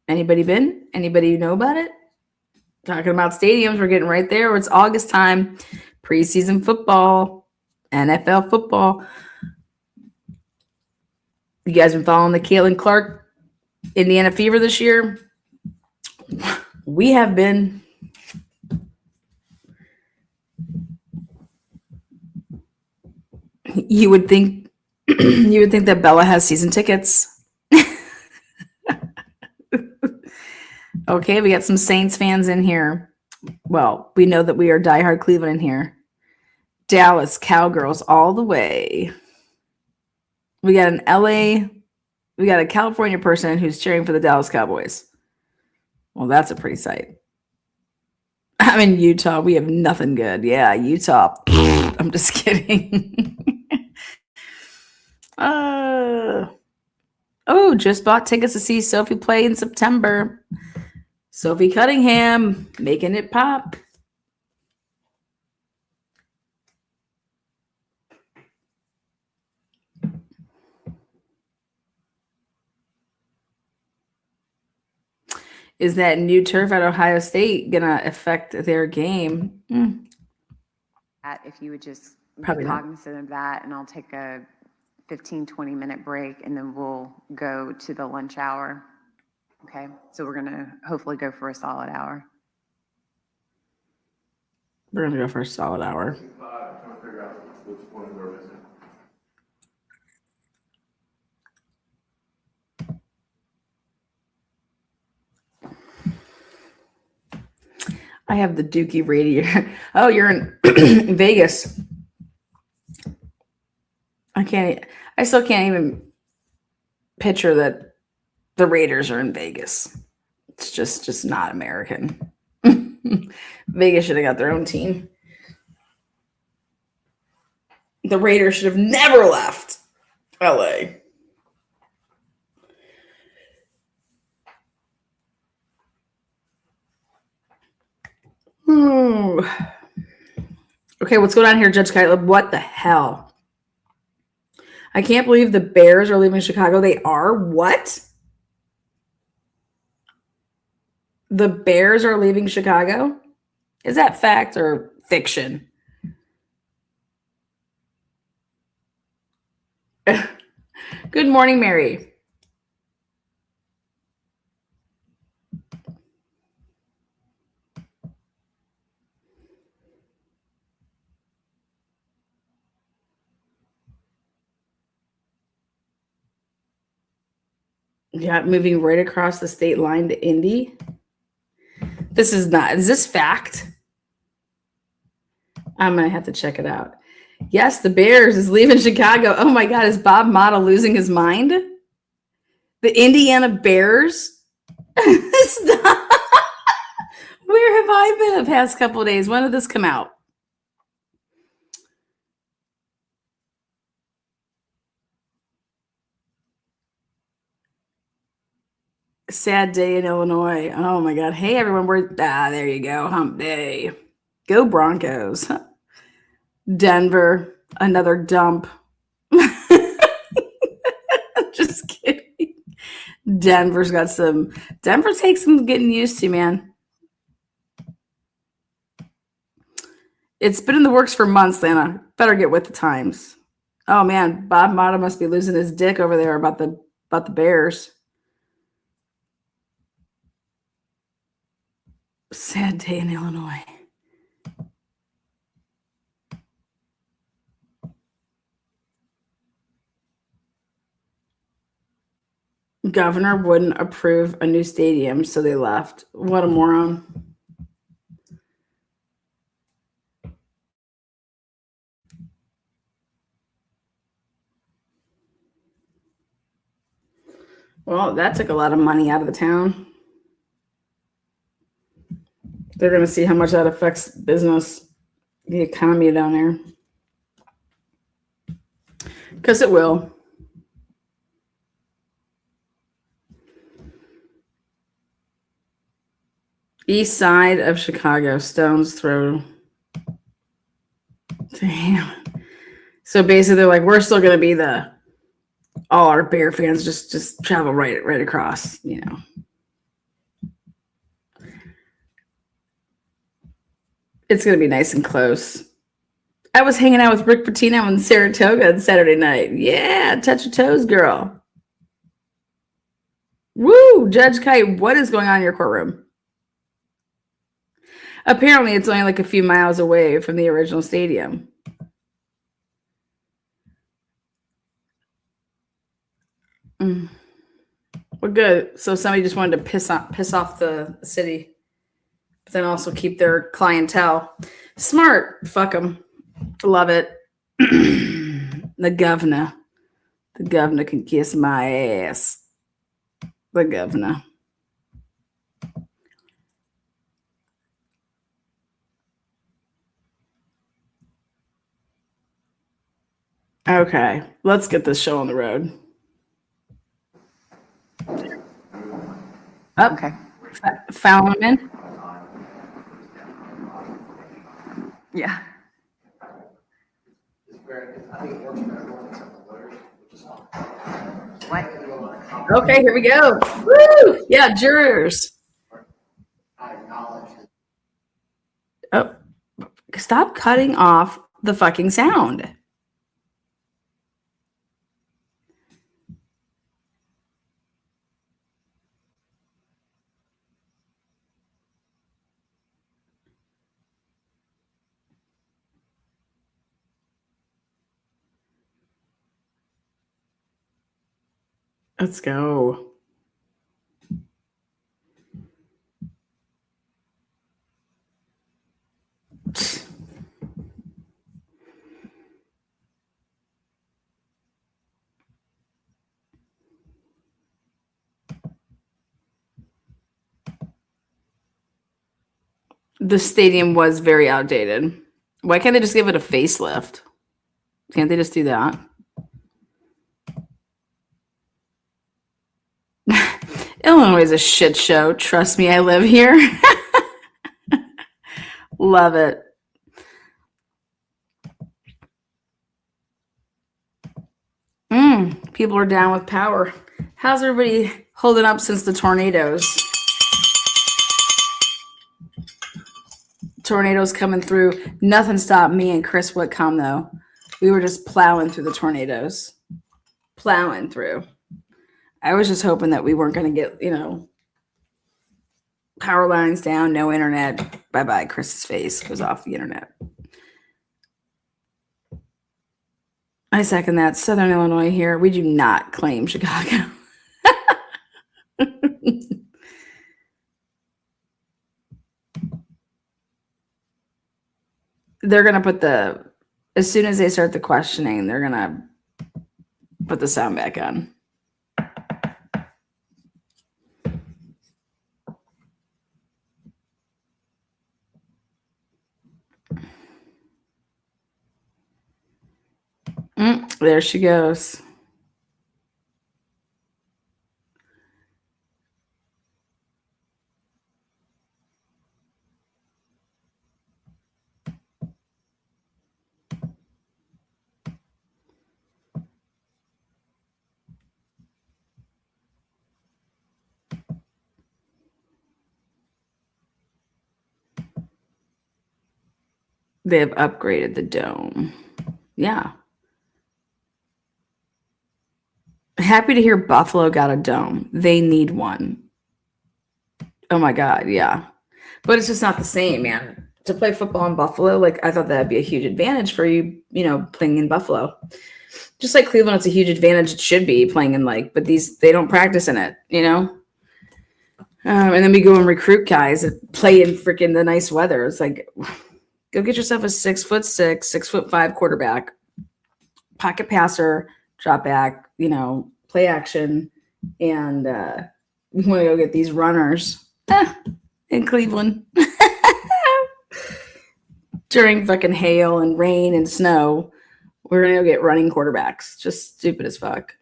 Anybody been? Anybody know about it? Talking about stadiums, we're getting right there. It's August time. Preseason football, NFL football. You guys been following the Caitlin Clark Indiana Fever this year? We have been. You would think that Bella has season tickets. Okay, we got some Saints fans in here. Well, we know that we are diehard Cleveland in here. Dallas Cowgirls all the way. We got a California person who's cheering for the Dallas Cowboys. Well, that's a pretty sight. I'm in Utah. We have nothing good. Yeah, Utah. I'm just kidding. Just bought tickets to see Sophie play in September. Sophie Cunningham making it pop. Is that new turf at Ohio State going to affect their game? If you would just Probably be not. cognizant of that, and I'll take a 15-20 minute break, and then we'll go to the lunch hour. Okay, so we're going to hopefully go for a solid hour. We're going to go for a solid hour. I have the Dookie radio. Oh, you're in Vegas. I still can't even picture that the Raiders are in Vegas. It's just not American. Vegas should have got their own team. The Raiders should have never left LA. Okay, what's going on here, Judge Kaitlib? What the hell? I can't believe the Bears are leaving Chicago. They are? What? The Bears are leaving Chicago? Is that fact or fiction? Good morning, Mary. Yeah, moving right across the state line to Indy. This is not. Is this fact? I'm going to have to check it out. Yes, the Bears is leaving Chicago. Oh my God, is Bob Motta losing his mind? The Indiana Bears? Stop. Where have I been the past couple of days? When did this come out? Sad day in Illinois. Oh my God. Hey everyone, there you go. Hump day. Go Broncos. Denver, another dump. Just kidding. Denver takes some getting used to, man. It's been in the works for months, Lana. Better get with the times. Oh man, Bob Motta must be losing his dick over there about the Bears. Sad day in Illinois. Governor wouldn't approve a new stadium, so they left. What a moron. Well, that took a lot of money out of the town. They're going to see how much that affects business, the economy down there. Because it will. East side of Chicago, stones throw. Damn. So basically, they're like, we're still going to be all our Bear fans just travel right across, you know. It's going to be nice and close. I was hanging out with Rick Pitino in Saratoga on Saturday night. Yeah, touch your toes, girl. Woo, Judge Kite, what is going on in your courtroom? Apparently, it's only like a few miles away from the original stadium. Well, good. So somebody just wanted to piss off the city, but then also keep their clientele. Smart. Fuck them. Love it. The governor can kiss my ass. The governor. Okay, let's get this show on the road. Okay. Found him in. Yeah. What? Okay, here we go. Woo! Yeah, jurors. Oh, stop cutting off the fucking sound. Let's go. The stadium was very outdated. Why can't they just give it a facelift? Can't they just do that? Illinois is a shit show. Trust me, I live here. Love it. People are down with power. How's everybody holding up since the tornadoes? Tornadoes coming through. Nothing stopped me and Chris Whitcomb, though. We were just plowing through the tornadoes. Plowing through. I was just hoping that we weren't going to get, power lines down, no internet. Bye-bye, Chris's face goes off the internet. I second that. Southern Illinois here. We do not claim Chicago. they're gonna put as soon as they start the questioning, they're gonna put the sound back on. There she goes. They have upgraded the dome. Yeah. Happy to hear Buffalo got a dome. They need one. Oh my God, yeah. But it's just not the same, man. To play football in Buffalo, like I thought that'd be a huge advantage for you, playing in Buffalo. Just like Cleveland, it's a huge advantage. It should be playing in but they don't practice in it, and then we go and recruit guys that play in freaking the nice weather. It's like, go get yourself a 6'6", 6'5" quarterback, pocket passer, drop back, play action. And we want to go get these runners in Cleveland during fucking hail and rain and snow. We're going to go get running quarterbacks. Just stupid as fuck.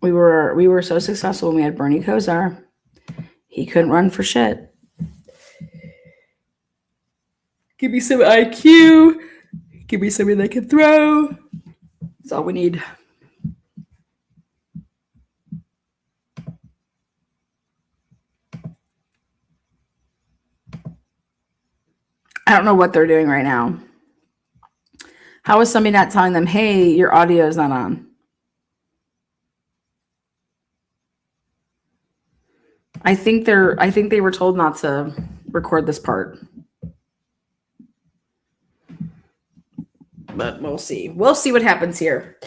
We were so successful when we had Bernie Kosar. He couldn't run for shit. Give me some IQ. Give me somebody that can throw. That's all we need. I don't know what they're doing right now. How is somebody not telling them, hey, your audio is not on? I think they were told not to record this part. But we'll see. We'll see what happens here.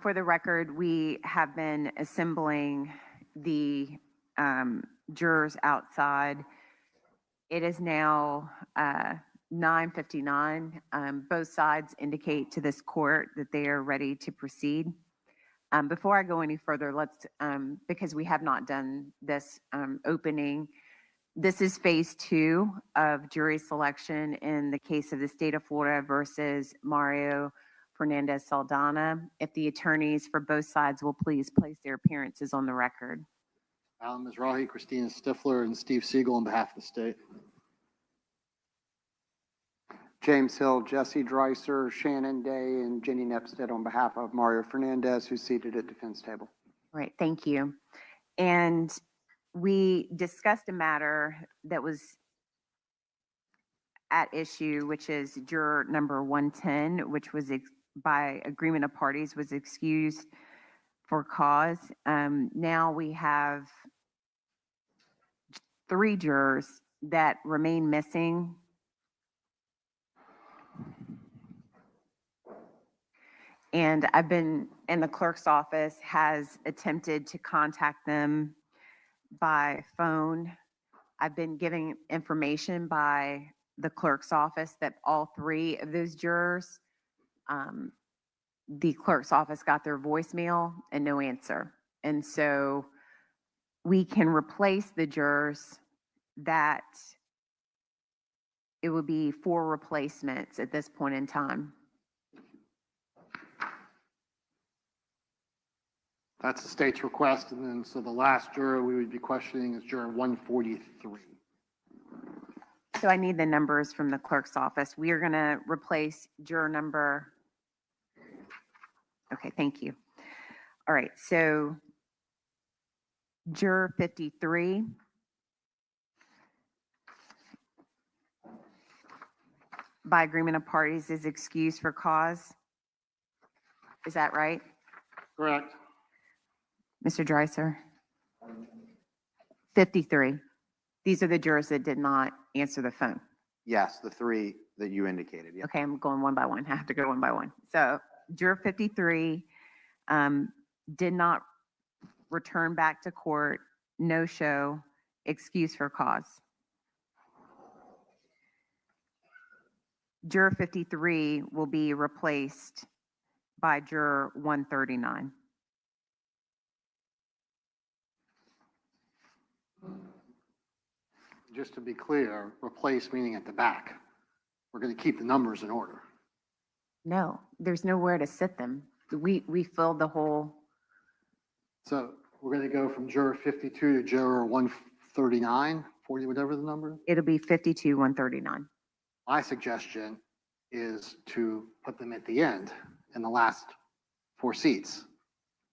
For the record, we have been assembling the jurors outside. It is now 9:59. Both sides indicate to this court that they are ready to proceed. Before I go any further, because we have not done this opening, this is phase 2 of jury selection in the case of the state of Florida versus Mario Fernandez Saldana. If the attorneys for both sides will please place their appearances on the record. Alan Mizrahi, Christina Stifler, and Steve Siegel on behalf of the state. James Hill, Jesse Dreiser, Shannon Day, and Jenny Nepstead on behalf of Mario Fernandez, who's seated at defense table. Right, thank you. And we discussed a matter that was at issue, which is juror number 110, which was by agreement of parties was excused for cause. Now we have 3 jurors that remain missing. And I've been in the clerk's office has attempted to contact them by phone. I've been giving information by the clerk's office that all 3 of those jurors, the clerk's office got their voicemail and no answer. And so we can replace the jurors that it would be 4 replacements at this point in time. That's the state's request, and then so the last juror we would be questioning is juror 143. So I need the numbers from the clerk's office. We are going to replace juror number. Okay, thank you. All right, so juror 53. By agreement of parties is excused for cause. Is that right? Correct. Mr. Dreiser? 53. These are the jurors that did not answer the phone. Yes, the three that you indicated. Yeah. Okay, I'm going one by one. I have to go one by one. So juror 53 did not return back to court, no show, excuse for cause. Juror 53 will be replaced by juror 139. Just to be clear, replace meaning at the back. We're going to keep the numbers in order. No, there's nowhere to sit them. We filled the whole, So we're going to go from juror 52 to juror 139, 40, whatever the number is. it'll be 52, 139. My suggestion is to put them at the end in the last 4 seats.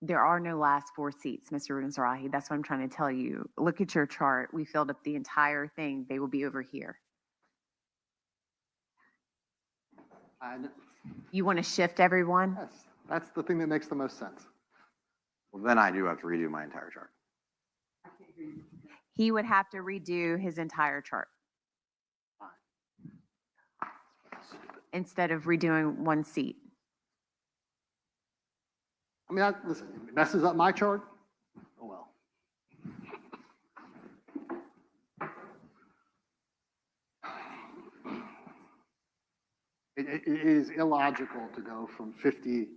There are no last 4 seats, Mr. Mizrahi. That's what I'm trying to tell you. Look at your chart. We filled up the entire thing. They will be over here. And You want to shift everyone? yes, that's the thing that makes the most sense. Well, then I do have to redo my entire chart. He would have to redo his entire chart instead of redoing one seat. I mean, listen, it messes up my chart. Oh, well. It is illogical to go from 52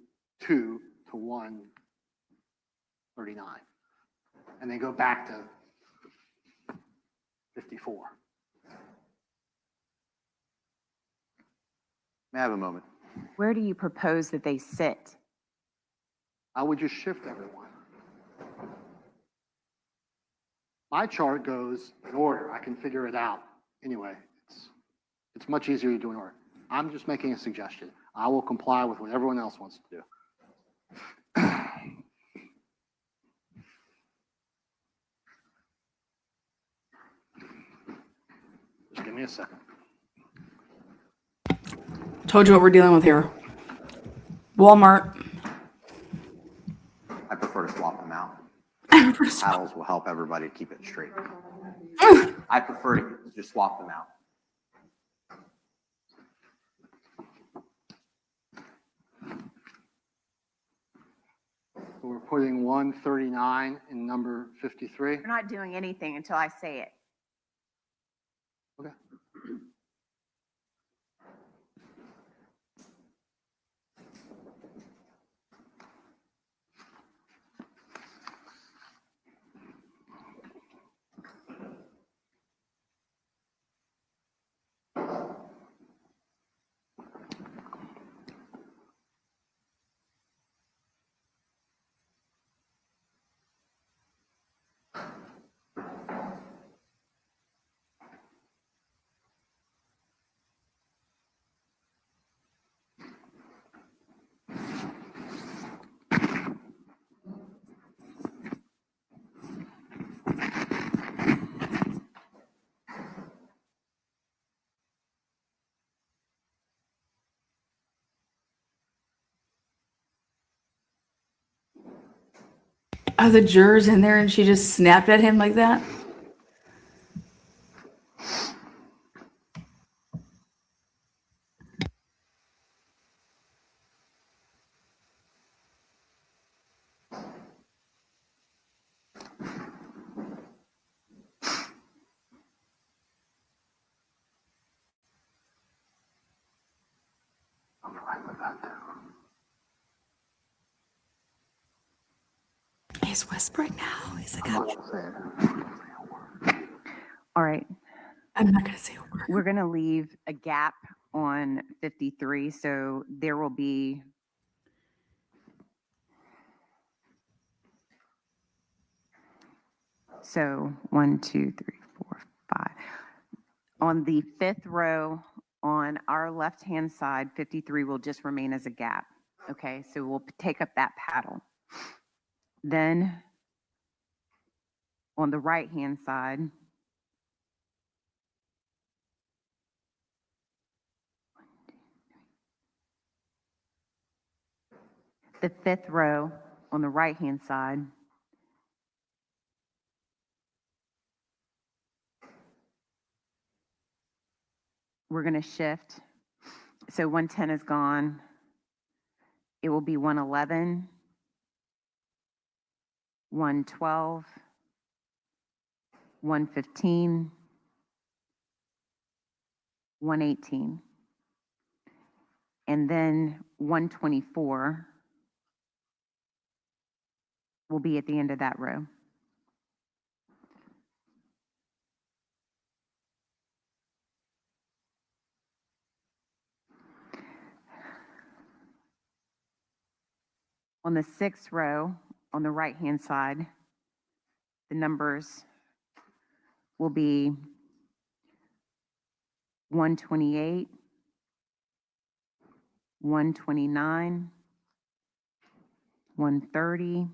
to 139 and then go back to 54. May I have a moment? Where do you propose that they sit? I would just shift everyone. My chart goes in order. I can figure it out. Anyway, it's much easier to do in order. I'm just making a suggestion. I will comply with what everyone else wants to do. Just give me a second. Told you what we're dealing with here. Walmart. I prefer to swap them out. Paddles will help everybody keep it straight. I prefer to just swap them out. So we're putting 139 in number 53. You're not doing anything until I say it. Okay. Are the jurors in there and she just snapped at him like that? I'm fine with that too. He's whispering now. He's like, I'm not gonna say it. All right. I'm not going to say a word. We're going to leave a gap on 53. So there will be so 1, 2, 3, 4, 5. On the 5th row on our left-hand side, 53 will just remain as a gap. Okay, so we'll take up that paddle. Then on the right-hand side, the fifth row on the right-hand side, we're going to shift. So 110 is gone. It will be 111, 112, 115, 118. And then 124 will be at the end of that row. On the sixth row, on the right-hand side, the numbers will be 128, 129, 130.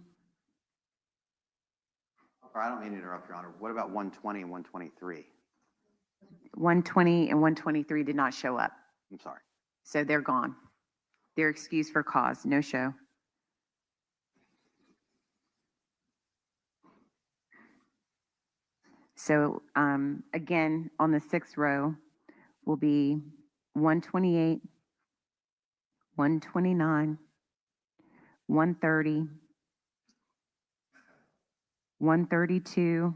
Or I don't mean to interrupt, Your Honor. What about 120 and 123? 120 and 123 did not show up, I'm sorry. so they're gone. They're excused for cause, no show. So again, on the sixth row will be 128, 129, 130, 132,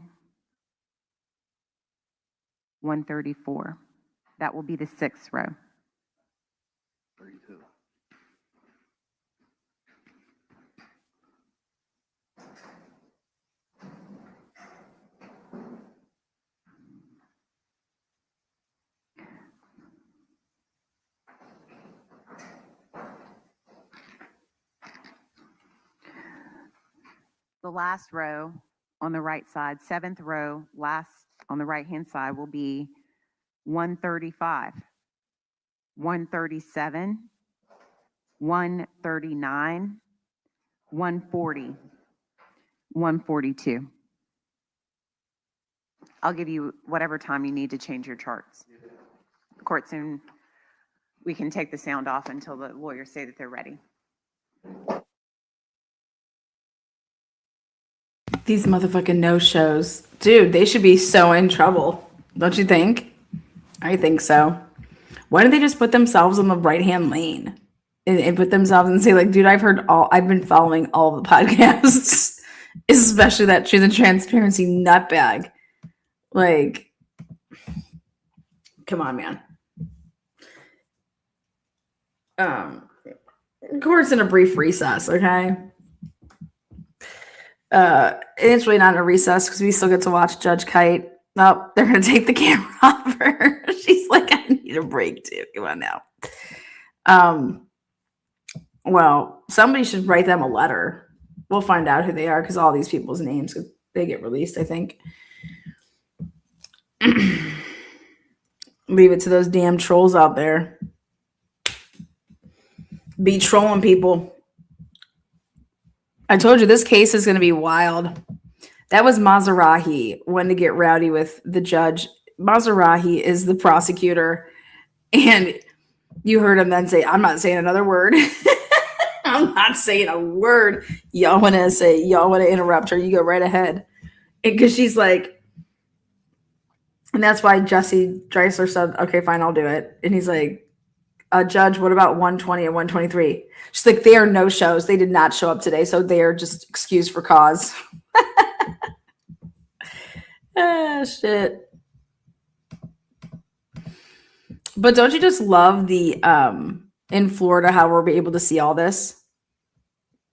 134. That will be the sixth row. 32. The last row on the right side, seventh row, last on the right-hand side will be 135, 137, 139, 140, 142. I'll give you whatever time you need to change your charts. Court soon, we can take the sound off until the lawyers say that they're ready. These motherfucking no-shows. Dude, they should be so in trouble. Don't you think? I think so. Why don't they just put themselves on the right-hand lane and put themselves and say, like, dude, I've been following all the podcasts, especially that Truth and Transparency nutbag. Like, come on, man. Court's in a brief recess, okay? It's really not a recess because we still get to watch Judge Kite. Oh, they're gonna take the camera off her. She's like, I need a break too. Come on now. Well, somebody should write them a letter. We'll find out who they are because all these people's names they get released, I think. Leave it to those damn trolls out there. Be trolling people. I told you this case is going to be wild. That was Mazarahi wanting to get rowdy with the judge. Mazarahi is the prosecutor. And you heard him then say, I'm not saying another word. I'm not saying a word. Y'all want to interrupt her. You go right ahead. Because she's like, and that's why Jesse Dreisler said, okay, fine, I'll do it. And he's like, Judge, what about 120 and 123? She's like, they are no shows. They did not show up today, so they are just excused for cause. Ah, shit. But don't you just love the in Florida how we're able to see all this?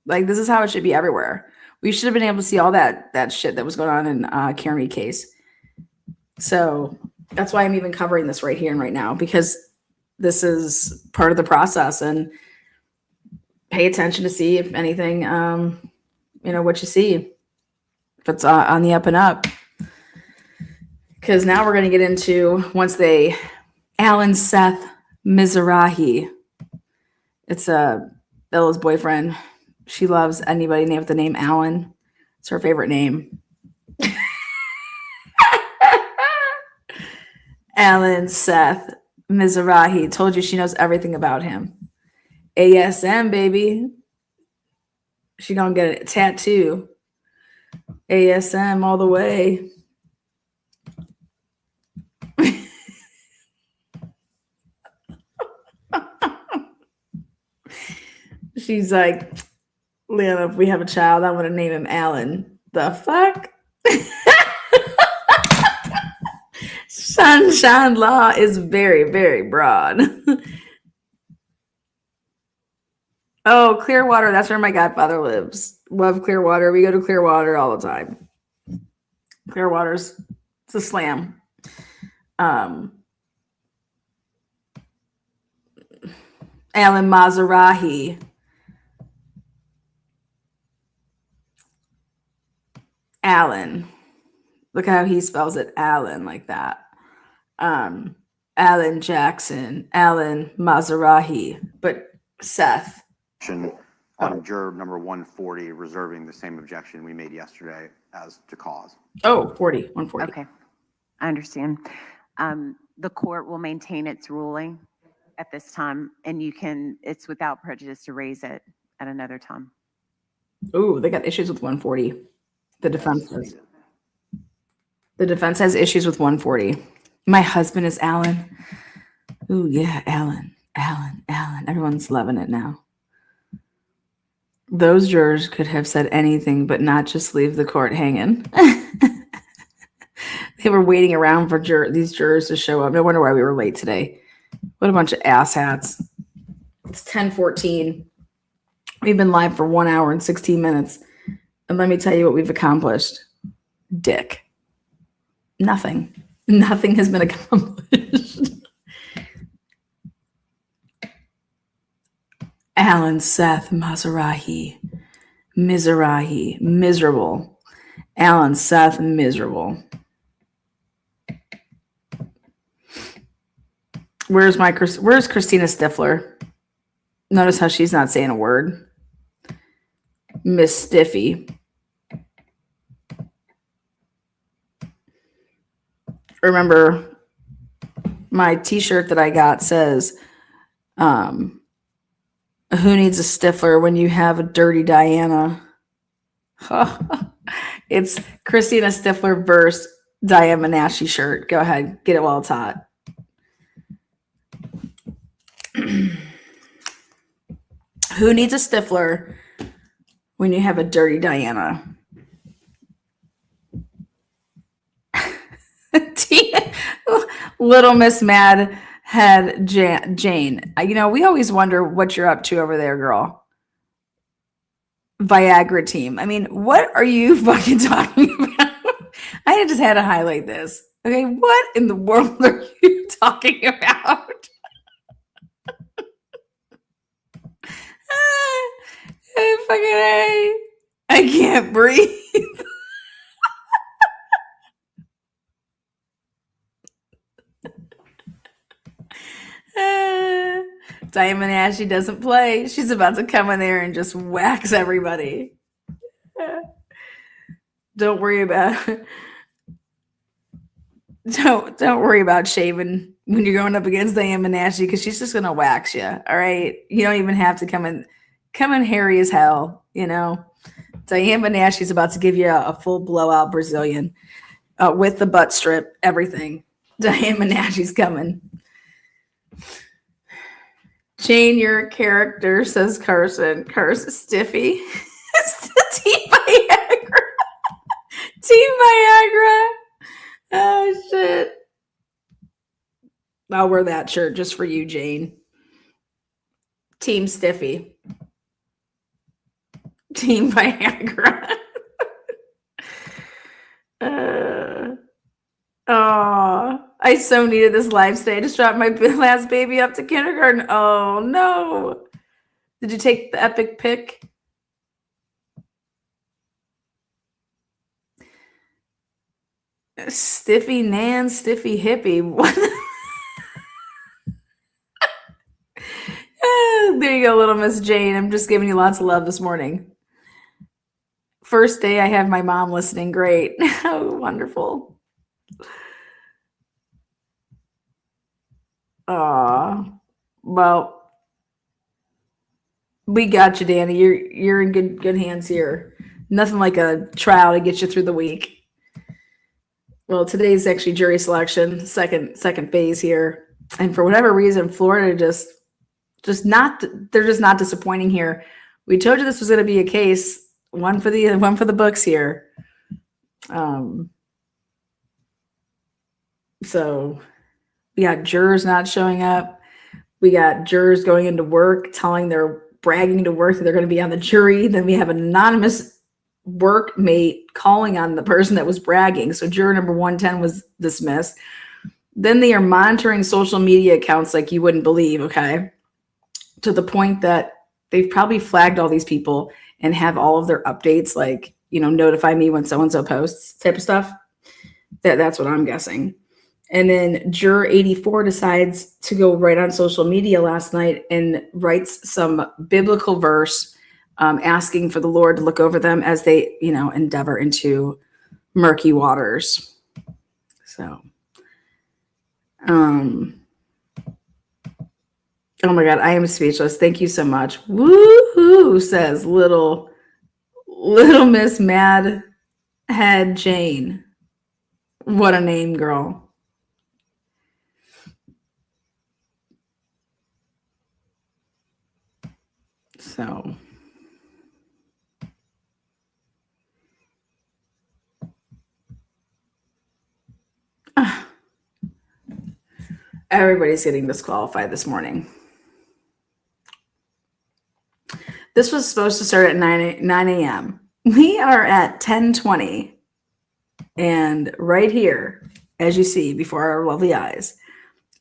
Like, this is how it should be everywhere. We should have been able to see all that shit that was going on in Karen Reed case. So that's why I'm even covering this right here and right now, because this is part of the process, and pay attention to see if anything, what you see, if it's on the up and up. Because now we're going to get into Alan Seth Mizrahi. It's Bella's boyfriend. She loves anybody named with the name Alan. It's her favorite name. Alan Seth Mizrahi. Told you she knows everything about him. ASM, baby. She gonna get a tattoo. ASM all the way. She's like, Leona, if we have a child, I want to name him Alan. The fuck? Sunshine Law is very, very broad. Oh, Clearwater. That's where my godfather lives. Love Clearwater. We go to Clearwater all the time. Clearwater's, it's a slam. Alan Mizrahi. Alan. Look how he spells it, Alan, like that. Alan Jackson, Alan Mizrahi, but Seth. On juror number 140, reserving the same objection we made yesterday as to cause. Oh, 140. Okay, I understand. The court will maintain its ruling at this time, and it's without prejudice to raise it at another time. Ooh, they got issues with 140. The defense does. The defense has issues with 140. My husband is Alan. Ooh, yeah, Alan. Everyone's loving it now. Those jurors could have said anything but not just leave the court hanging. They were waiting around for these jurors to show up. No wonder why we were late today. What a bunch of asshats. It's 10:14. We've been live for 1 hour and 16 minutes. And let me tell you what we've accomplished. Dick. Nothing. Nothing has been accomplished. Alan Seth Mizrahi. Miserable. Alan Seth miserable. Where's Christina Stifler? Notice how she's not saying a word. Miss Stiffy. Remember, my t-shirt that I got says, who needs a Stifler when you have a dirty Diana? It's Christina Stifler versus Diana Nashi shirt. Go ahead, get it while it's hot. Who needs a Stifler when you have a dirty Diana? Little Miss Mad Head Jane. We always wonder what you're up to over there, girl. Viagra team. I mean, what are you fucking talking about? I just had to highlight this. Okay, what in the world are you talking about? I can't breathe. Diamond Ashley doesn't play. She's about to come in there and just wax everybody. Don't worry about shaving when you're going up against Diamond Ashley because she's just gonna wax you. All right, you don't even have to come in hairy as hell. Diamond Ashley's about to give you a full blowout Brazilian with the butt strip, everything. Diamond Ashley's coming. Jane, your character, says Carson. Carson Stiffy. Team Viagra. Team Viagra. Oh, shit. I'll wear that shirt just for you, Jane. Team Stiffy. Team Viagra. I so needed this live stay. I just dropped my last baby up to kindergarten. Oh, no. Did you take the epic pic? Stiffy Nan, Stiffy Hippie. What? There you go, little Miss Jane. I'm just giving you lots of love this morning. First day I have my mom listening. Great. Oh, wonderful. Well, we got you, Danny. You're in good hands here. Nothing like a trial to get you through the week. Well, today's actually jury selection, second phase here. And for whatever reason, Florida they're just not disappointing here. We told you this was going to be a case, one for the books here. So we got jurors not showing up. We got jurors going into work, bragging to work that they're going to be on the jury. Then we have an anonymous workmate calling on the person that was bragging. So juror number 110 was dismissed. Then they are monitoring social media accounts like you wouldn't believe, okay? To the point that they've probably flagged all these people and have all of their updates, like, notify me when so-and-so posts type of stuff. That's what I'm guessing. And then juror 84 decides to go right on social media last night and writes some biblical verse asking for the Lord to look over them as they, endeavor into murky waters. So, oh my God, I am speechless. Thank you so much. Woohoo, says little Miss Mad Head Jane. What a name, girl. So everybody's getting disqualified this morning. This was supposed to start at 9 a.m. We are at 10:20. And right here, as you see before our lovely eyes,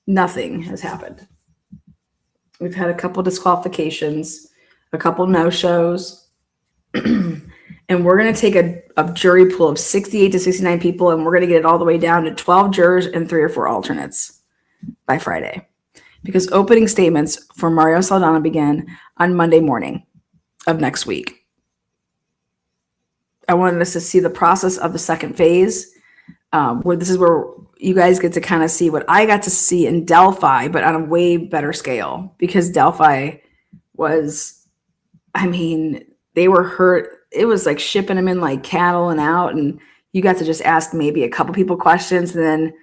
nothing has happened. We've had a couple disqualifications, a couple no-shows, and we're going to take a jury pool of 68 to 69 people, and we're going to get it all the way down to 12 jurors and 3 or 4 alternates by Friday. Because opening statements for Mario Saldana begin on Monday morning of next week. I wanted us to see the process of the second phase, where this is where you guys get to kind of see what I got to see in Delphi, but on a way better scale, because Delphi was, they were hurt. It was like shipping them in like cattle and out, and you got to just ask maybe a couple people questions, and then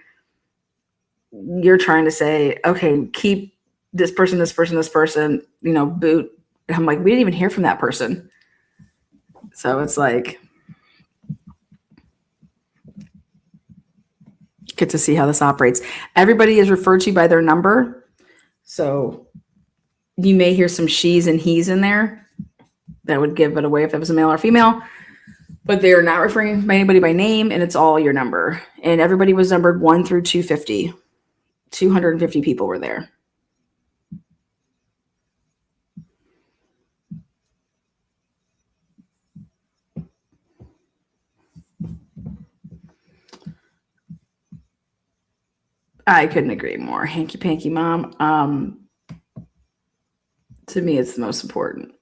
you're trying to say, okay, keep this person, boot. And I'm like, we didn't even hear from that person. So it's like, get to see how this operates. Everybody is referred to by their number. So you may hear some she's and he's in there. That would give it away if it was a male or female. But they're not referring to anybody by name, and it's all your number. And everybody was numbered 1 through 250. 250 people were there. I couldn't agree more. Hanky panky mom. To me, it's the most important.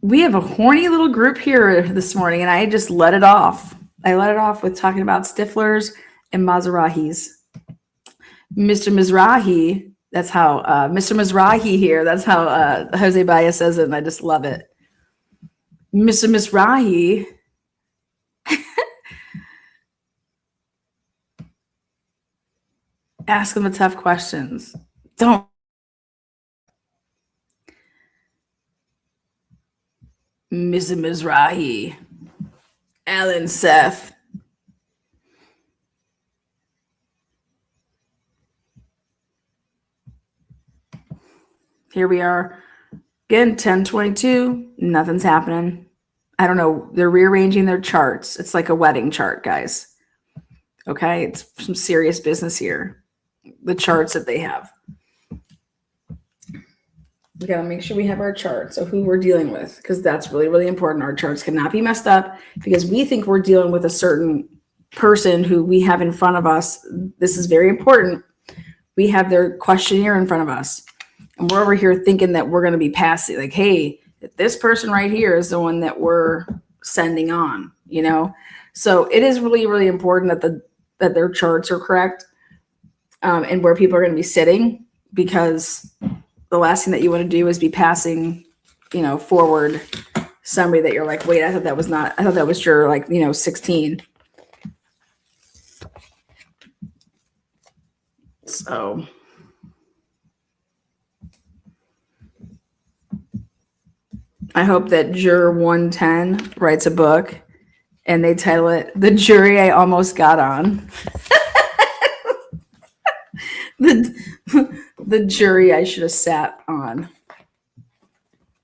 We have a horny little group here this morning, and I just let it off. I let it off with talking about Stiflers and Mizrahis. Mr. Mizrahi, that's how Mr. Mizrahi here, that's how Jose Baez says it, and I just love it. Mr. Mizrahi ask them the tough questions. Don't. Mr. Mizrahi. Alan Seth. Here we are. Again, 10:22. Nothing's happening. I don't know. They're rearranging their charts. It's like a wedding chart, guys. Okay? It's some serious business here. The charts that they have. We got to make sure we have our chart. So who we're dealing with, because that's really, really important. Our charts cannot be messed up because we think we're dealing with a certain person who we have in front of us. This is very important. We have their questionnaire in front of us. And we're over here thinking that we're going to be passing, like, hey, this person right here is the one that we're sending on, you know? So it is really, really important that their charts are correct, and where people are going to be sitting, because the last thing that you want to do is be passing, forward somebody that you're like, wait, I thought that was your 16. So I hope that Juror 110 writes a book and they title it "The Jury I Almost Got On." the jury I should have sat on.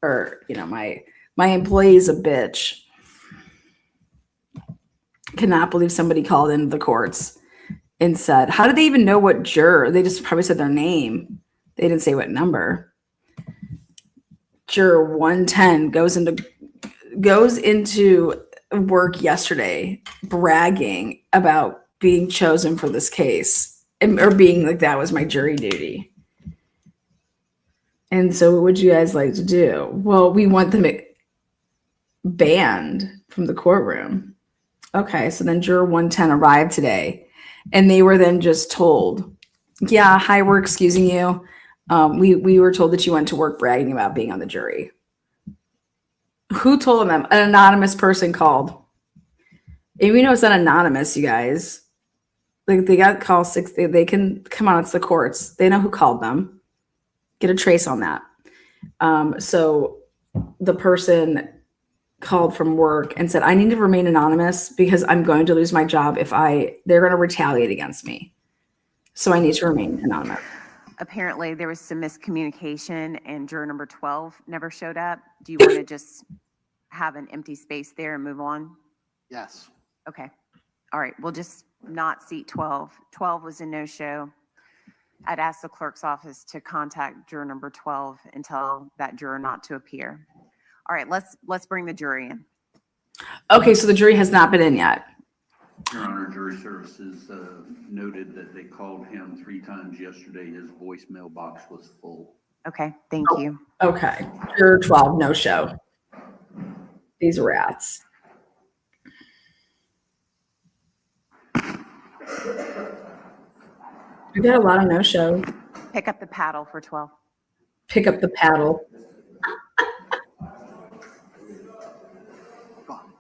Or, my employee is a bitch. Cannot believe somebody called into the courts and said, how did they even know what juror? They just probably said their name. They didn't say what number. Juror 110 goes into work yesterday bragging about being chosen for this case, or being like, that was my jury duty. And so what would you guys like to do? Well, we want them banned from the courtroom. Okay, so then Juror 110 arrived today, and they were then just told, yeah, hi, we're excusing you. We were told that you went to work bragging about being on the jury. Who told them? An anonymous person called. And we know it's not anonymous, you guys. Like, they got call 6. They can come on. It's the courts. They know who called them. Get a trace on that. So the person called from work and said, I need to remain anonymous because I'm going to lose my job they're going to retaliate against me. So I need to remain anonymous. Apparently, there was some miscommunication, and juror number 12 never showed up. Do you want to just have an empty space there and move on? Yes. Okay. All right. We'll just not seat 12. 12 was a no-show. I'd ask the clerk's office to contact juror number 12 and tell that juror not to appear. All right. Let's bring the jury in. Okay, so the jury has not been in yet. Your Honor, jury services noted that they called him 3 times yesterday. His voicemail box was full. Okay, thank you. Okay, juror 12, no show. These rats. We got a lot of no show. Pick up the paddle for 12. Pick up the paddle. Gone.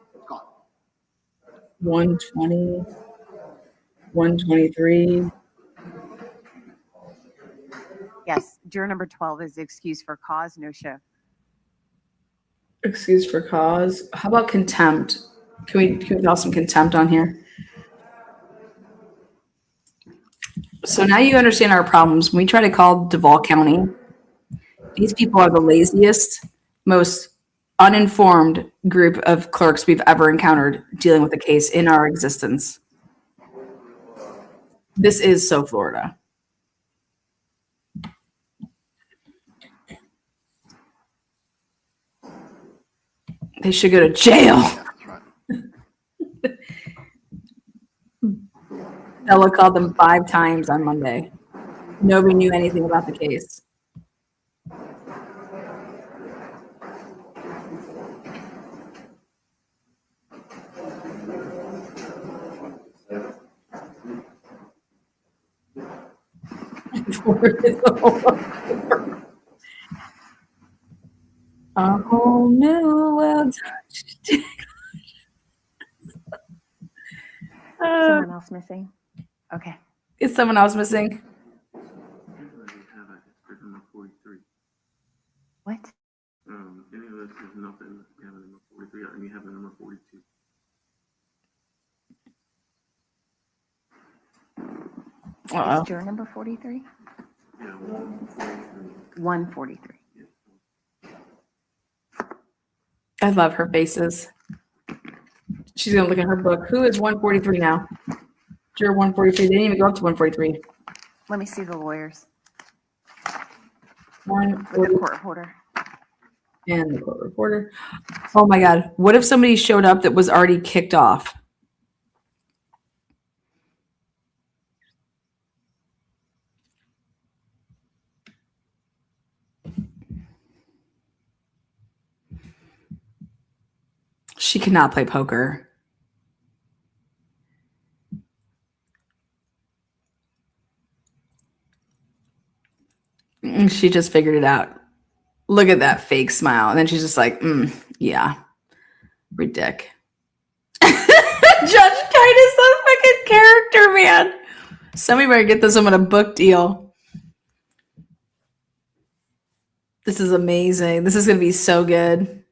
120, 123. Yes, juror number 12 is excused for cause, no show. Excused for cause. How about contempt? Can we call some contempt on here? So now you understand our problems. When we try to call Duval County, these people are the laziest, most uninformed group of clerks we've ever encountered dealing with a case in our existence. This is so Florida. They should go to jail. That's right. Ella called them 5 times on Monday. Nobody knew anything about the case. A whole new world. Someone else missing? Okay. Is someone else missing? What? Any of us has nothing. We have a number 43, and we have a number 42. Uh-oh. Is juror number 43? Yeah, 143. 143. I love her faces. She's gonna look at her book. Who is 143 now? Juror 143. They didn't even go up to 143. Let me see the lawyers. With 140 the court reporter. and the court reporter. Oh my God. What if somebody showed up that was already kicked off? She cannot play poker. She just figured it out. Look at that fake smile. And then she's just like, yeah, ridic. Judge Kite is a fucking character, man. Somebody better get this woman a book deal. This is amazing. This is going to be so good.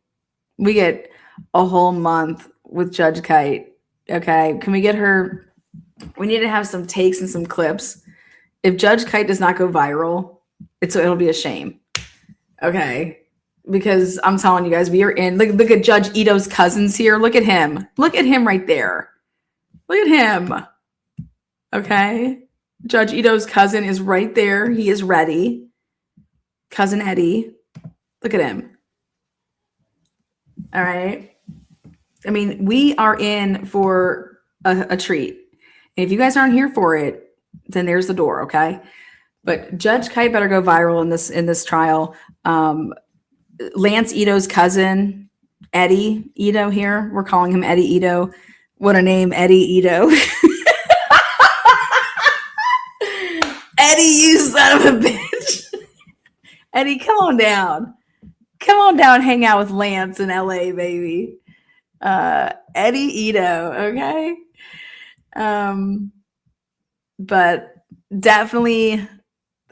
We get a whole month with Judge Kite. Okay. Can we get her? We need to have some takes and some clips. If Judge Kite does not go viral, it'll be a shame. Okay. Because I'm telling you guys, we are in. Look at Judge Ito's cousins here. Look at him. Look at him right there. Look at him. Okay. Judge Ito's cousin is right there. He is ready. Cousin Eddie. Look at him. All right. I mean, we are in for a treat. And if you guys aren't here for it, then there's the door. Okay. But Judge Kite better go viral in this trial. Lance Ito's cousin, Eddie Ito here. We're calling him Eddie Ito. What a name, Eddie Ito. Eddie, you son of a bitch. Eddie, come on down. Come on down, hang out with Lance in LA, baby. Eddie Ito, okay? But definitely,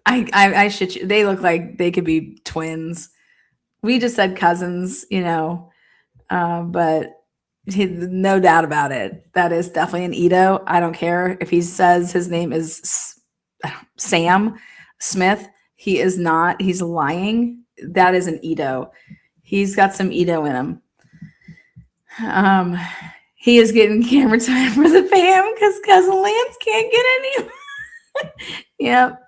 I shit you. They look like they could be twins. We just said cousins, but no doubt about it. That is definitely an Ito. I don't care if he says his name is Sam Smith. He is not. He's lying. That is an Ito. He's got some Ito in him. He is getting camera time for the fam because cousin Lance can't get any. Yep.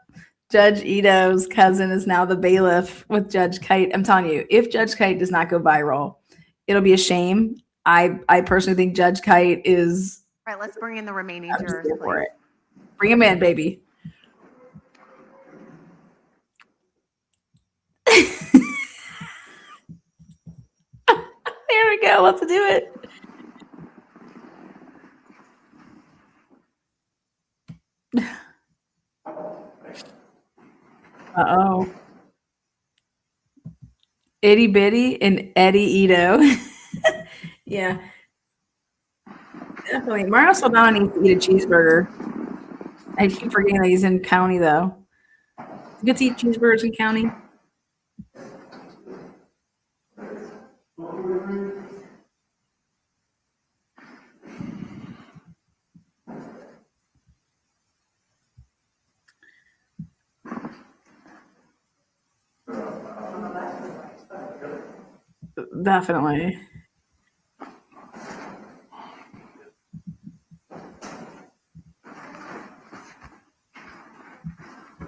Judge Ito's cousin is now the bailiff with Judge Kite. I'm telling you, if Judge Kite does not go viral, it'll be a shame. I personally think Judge Kite is. All right, let's bring in the remaining jurors, please. Bring him in, baby. There we go. Let's do it. Uh-oh. Itty Bitty and Eddie Ito. Yeah. Definitely. Mario Saldana needs to eat a cheeseburger. I keep forgetting that he's in county, though. You get to eat cheeseburgers in county? Definitely.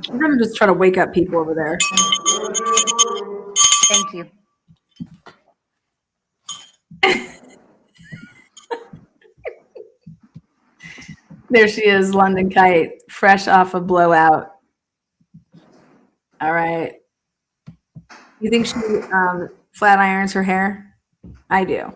We're going to just try to wake up people over there. Thank you. There she is, London Kite, fresh off a blowout. All right. You think she flat irons her hair? I do.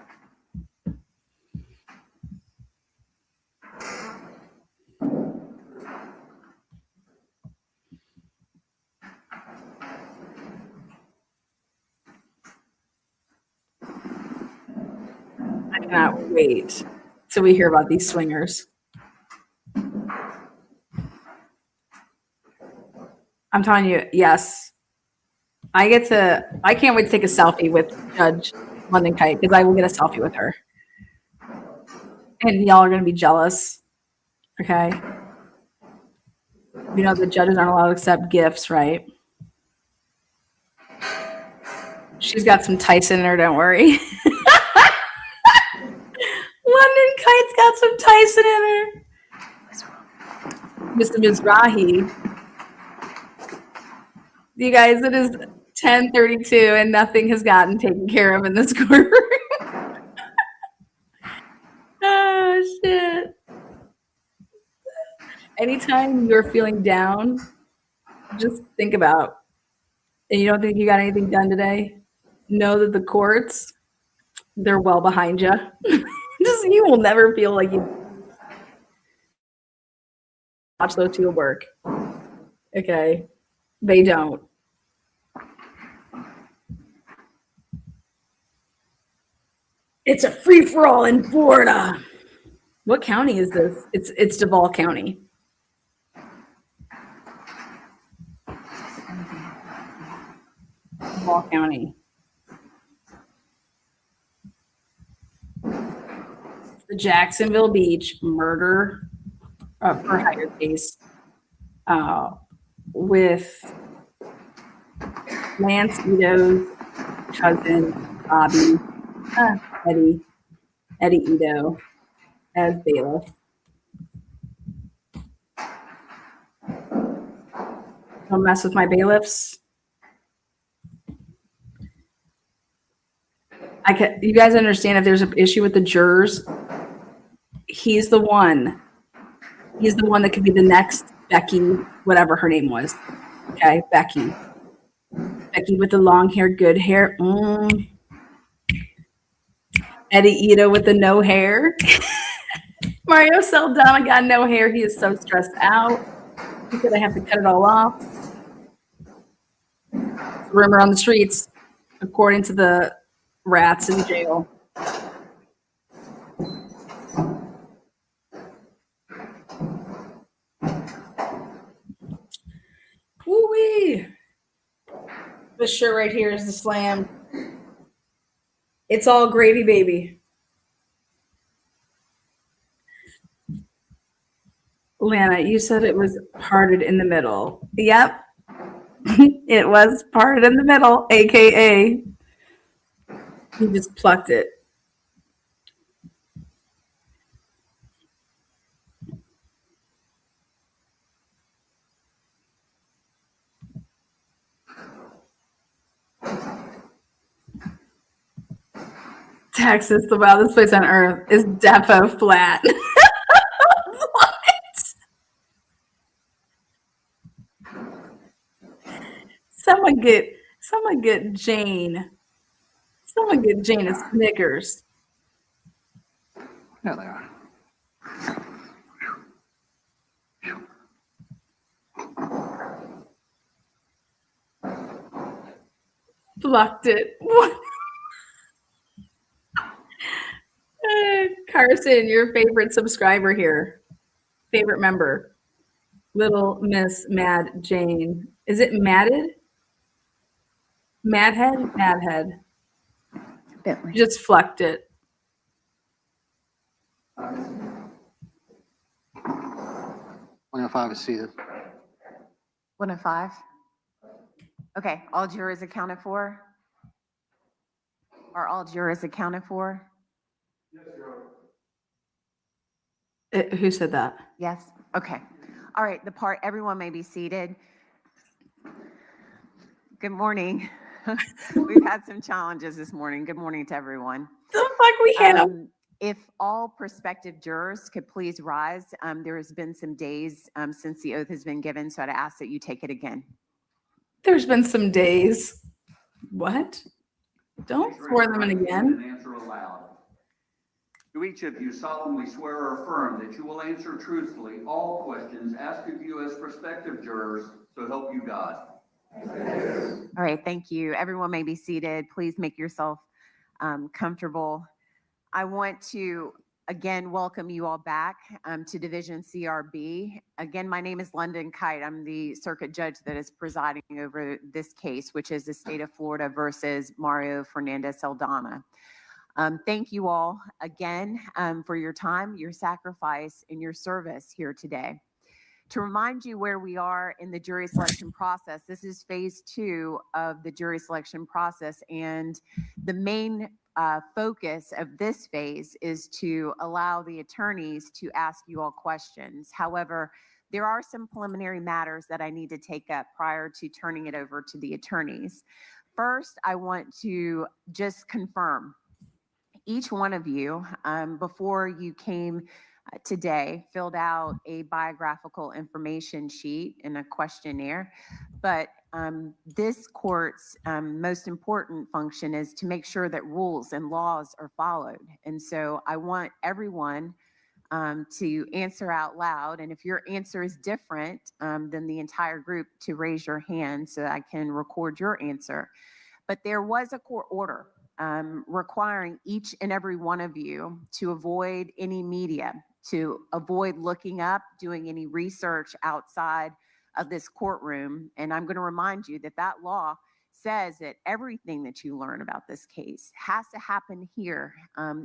I cannot wait till we hear about these swingers. I'm telling you, yes. I can't wait to take a selfie with Judge London Kite because I will get a selfie with her. And y'all are going to be jealous. Okay. You know, the judges aren't allowed to accept gifts, right? She's got some Tyson in her, don't worry. London Kite's got some Tyson in her. Mr. Mizrahi. You guys, it is 10:32 and nothing has gotten taken care of in this courtroom. Oh, shit. Anytime you're feeling down, just think about, and you don't think you got anything done today, know that the courts They're well behind you. Just you will never feel like you watch those two work. Okay, they don't. It's a free for all in Florida. What county is this? It's Duval County. Duval County. The Jacksonville Beach murder for hire case with Lance Ito's cousin Bobby Eddie Ito as bailiff. Don't mess with my bailiffs. You guys understand if there's an issue with the jurors, he's the one that could be the next Becky, whatever her name was. Okay, Becky with the long hair, good hair. Eddie Ito with the no hair. Mario Saldana got no hair. He is so stressed out. He said I have to cut it all off. Rumor on the streets, according to the rats in jail. Woo-wee. This shirt right here is the slam. It's all gravy, baby. Lana, you said it was parted in the middle. Yep. It was parted in the middle, AKA. He just plucked it. Texas, the wildest place on earth, is defo flat. What? Someone get Jane. Someone get Jane a Snickers. There they are. Plucked it. What? Carson, your favorite subscriber here. Favorite member. Little Miss Mad Jane. Is it matted? Madhead? Madhead. Bentley. Just flucked it. 105 is seated. 105. Okay, all jurors accounted for? Are all jurors accounted for? Yes, Your Honor. Who said that? Yes? Okay. All right, everyone may be seated. Good morning. We've had some challenges this morning. Good morning to everyone. The fuck we have? If all prospective jurors could please rise. There has been some days since the oath has been given, so I'd ask that you take it again. There's been some days. What? Don't swear them in again. And answer aloud. Do each of you solemnly swear or affirm that you will answer truthfully all questions asked of you as prospective jurors, so help you God? All right, thank you. Everyone may be seated. Please make yourself comfortable. I want to again welcome you all back to Division CRB. Again, my name is London Kite. I'm the circuit judge that is presiding over this case, which is the state of Florida versus Mario Fernandez Saldana. Thank you all again for your time, your sacrifice, and your service here today. To remind you where we are in the jury selection process, this is phase 2 of the jury selection process, and the main focus of this phase is to allow the attorneys to ask you all questions. However, there are some preliminary matters that I need to take up prior to turning it over to the attorneys. First, I want to just confirm each one of you, before you came today filled out a biographical information sheet and a questionnaire, but this court's most important function is to make sure that rules and laws are followed. And so I want everyone to answer out loud. And if your answer is different than the entire group, to raise your hand so I can record your answer. But there was a court order requiring each and every one of you to avoid any media, to avoid looking up, doing any research outside of this courtroom. And I'm going to remind you that that law says that everything that you learn about this case has to happen here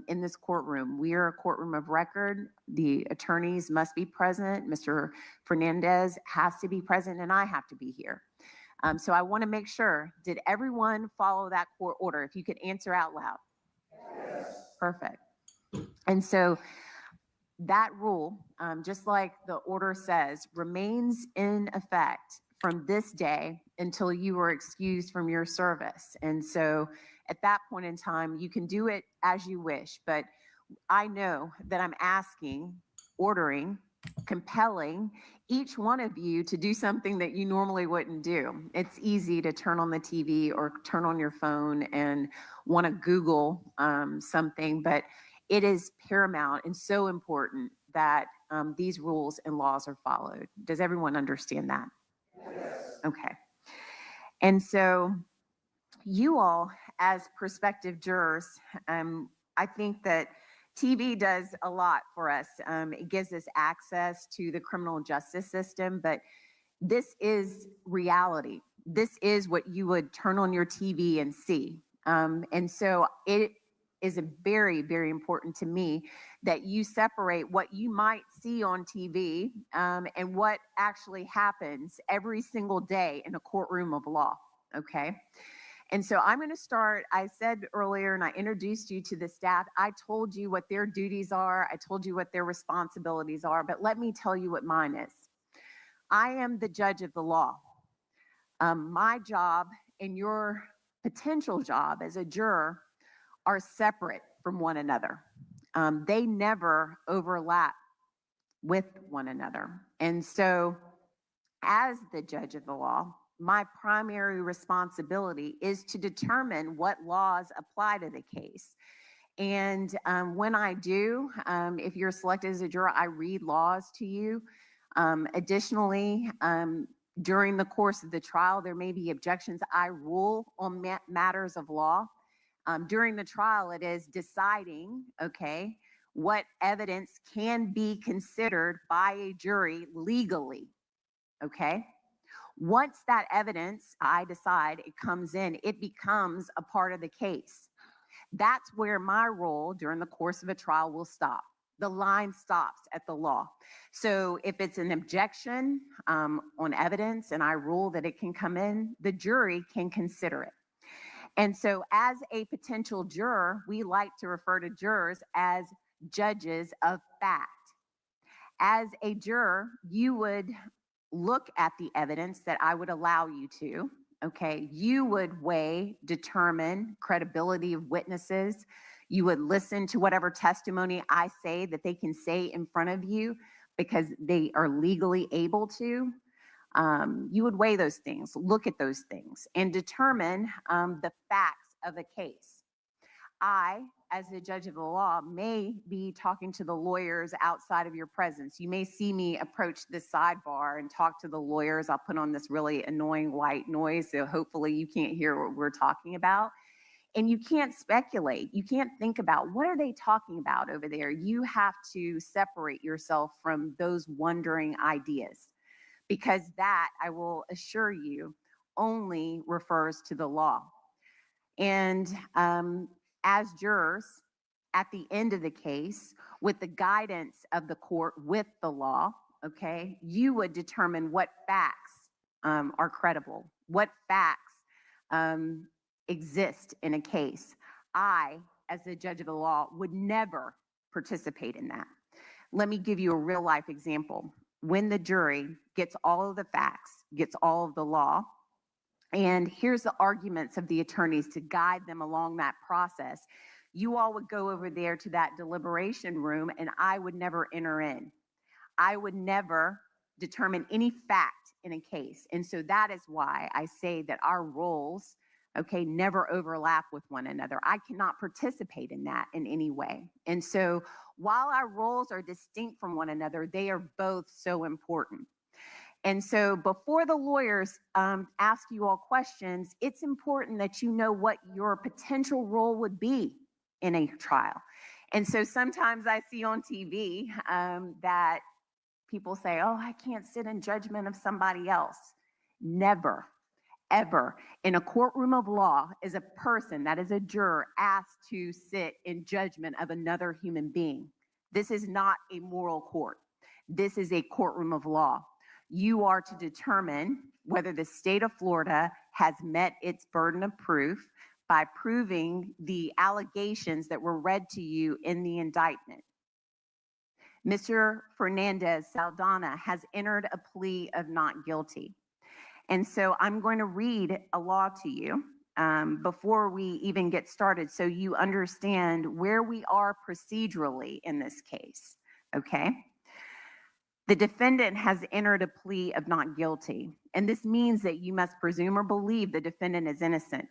in this courtroom. We are a courtroom of record. The attorneys must be present. Mr. Fernandez has to be present, and I have to be here. So I want to make sure, did everyone follow that court order? If you could answer out loud. Yes. Perfect. And so that rule, just like the order says, remains in effect from this day until you are excused from your service. And so at that point in time, you can do it as you wish. But I know that I'm asking, ordering, compelling each one of you to do something that you normally wouldn't do. It's easy to turn on the TV or turn on your phone and want to Google something, but it is paramount and so important that these rules and laws are followed. Does everyone understand that? Yes. Okay. And so you all, as prospective jurors, I think that TV does a lot for us. It gives us access to the criminal justice system, but this is reality. This is what you would turn on your TV and see. And so it is very, very important to me that you separate what you might see on TV and what actually happens every single day in a courtroom of law, okay? And so I'm going to start. I said earlier, and I introduced you to the staff, I told you what their duties are. I told you what their responsibilities are, but let me tell you what mine is. I am the judge of the law. My job and your potential job as a juror are separate from one another. They never overlap with one another. And so as the judge of the law, my primary responsibility is to determine what laws apply to the case. And when I do, if you're selected as a juror, I read laws to you. Additionally, during the course of the trial, there may be objections. I rule on matters of law. During the trial, it is deciding, okay, what evidence can be considered by a jury legally, okay? Once that evidence, I decide it comes in, it becomes a part of the case. That's where my role during the course of a trial will stop. The line stops at the law. So if it's an objection on evidence and I rule that it can come in, the jury can consider it. And so as a potential juror, we like to refer to jurors as judges of fact. As a juror, you would look at the evidence that I would allow you to, okay? You would weigh, determine credibility of witnesses. You would listen to whatever testimony I say that they can say in front of you because they are legally able to. You would weigh those things, look at those things, and determine the facts of a case. I, as the judge of the law, may be talking to the lawyers outside of your presence. You may see me approach this sidebar and talk to the lawyers. I'll put on this really annoying white noise, so hopefully you can't hear what we're talking about. And you can't speculate. You can't think about what are they talking about over there. You have to separate yourself from those wandering ideas, because that, I will assure you, only refers to the law. And as jurors, at the end of the case, with the guidance of the court with the law, okay, you would determine what facts are credible, what facts exist in a case. I, as the judge of the law, would never participate in that. Let me give you a real life example. When the jury gets all of the facts, gets all of the law, and here's the arguments of the attorneys to guide them along that process, you all would go over there to that deliberation room and I would never enter in. I would never determine any fact in a case. And so that is why I say that our roles, okay, never overlap with one another. I cannot participate in that in any way. And so while our roles are distinct from one another, they are both so important. And so before the lawyers ask you all questions, it's important that you know what your potential role would be in a trial. And so sometimes I see on TV that people say, oh, I can't sit in judgment of somebody else. Never, ever in a courtroom of law is a person, that is a juror, asked to sit in judgment of another human being. This is not a moral court. This is a courtroom of law. You are to determine whether the state of Florida has met its burden of proof by proving the allegations that were read to you in the indictment. Mr. Fernandez Saldana has entered a plea of not guilty. And so I'm going to read a law to you before we even get started so you understand where we are procedurally in this case, okay? The defendant has entered a plea of not guilty, and this means that you must presume or believe the defendant is innocent.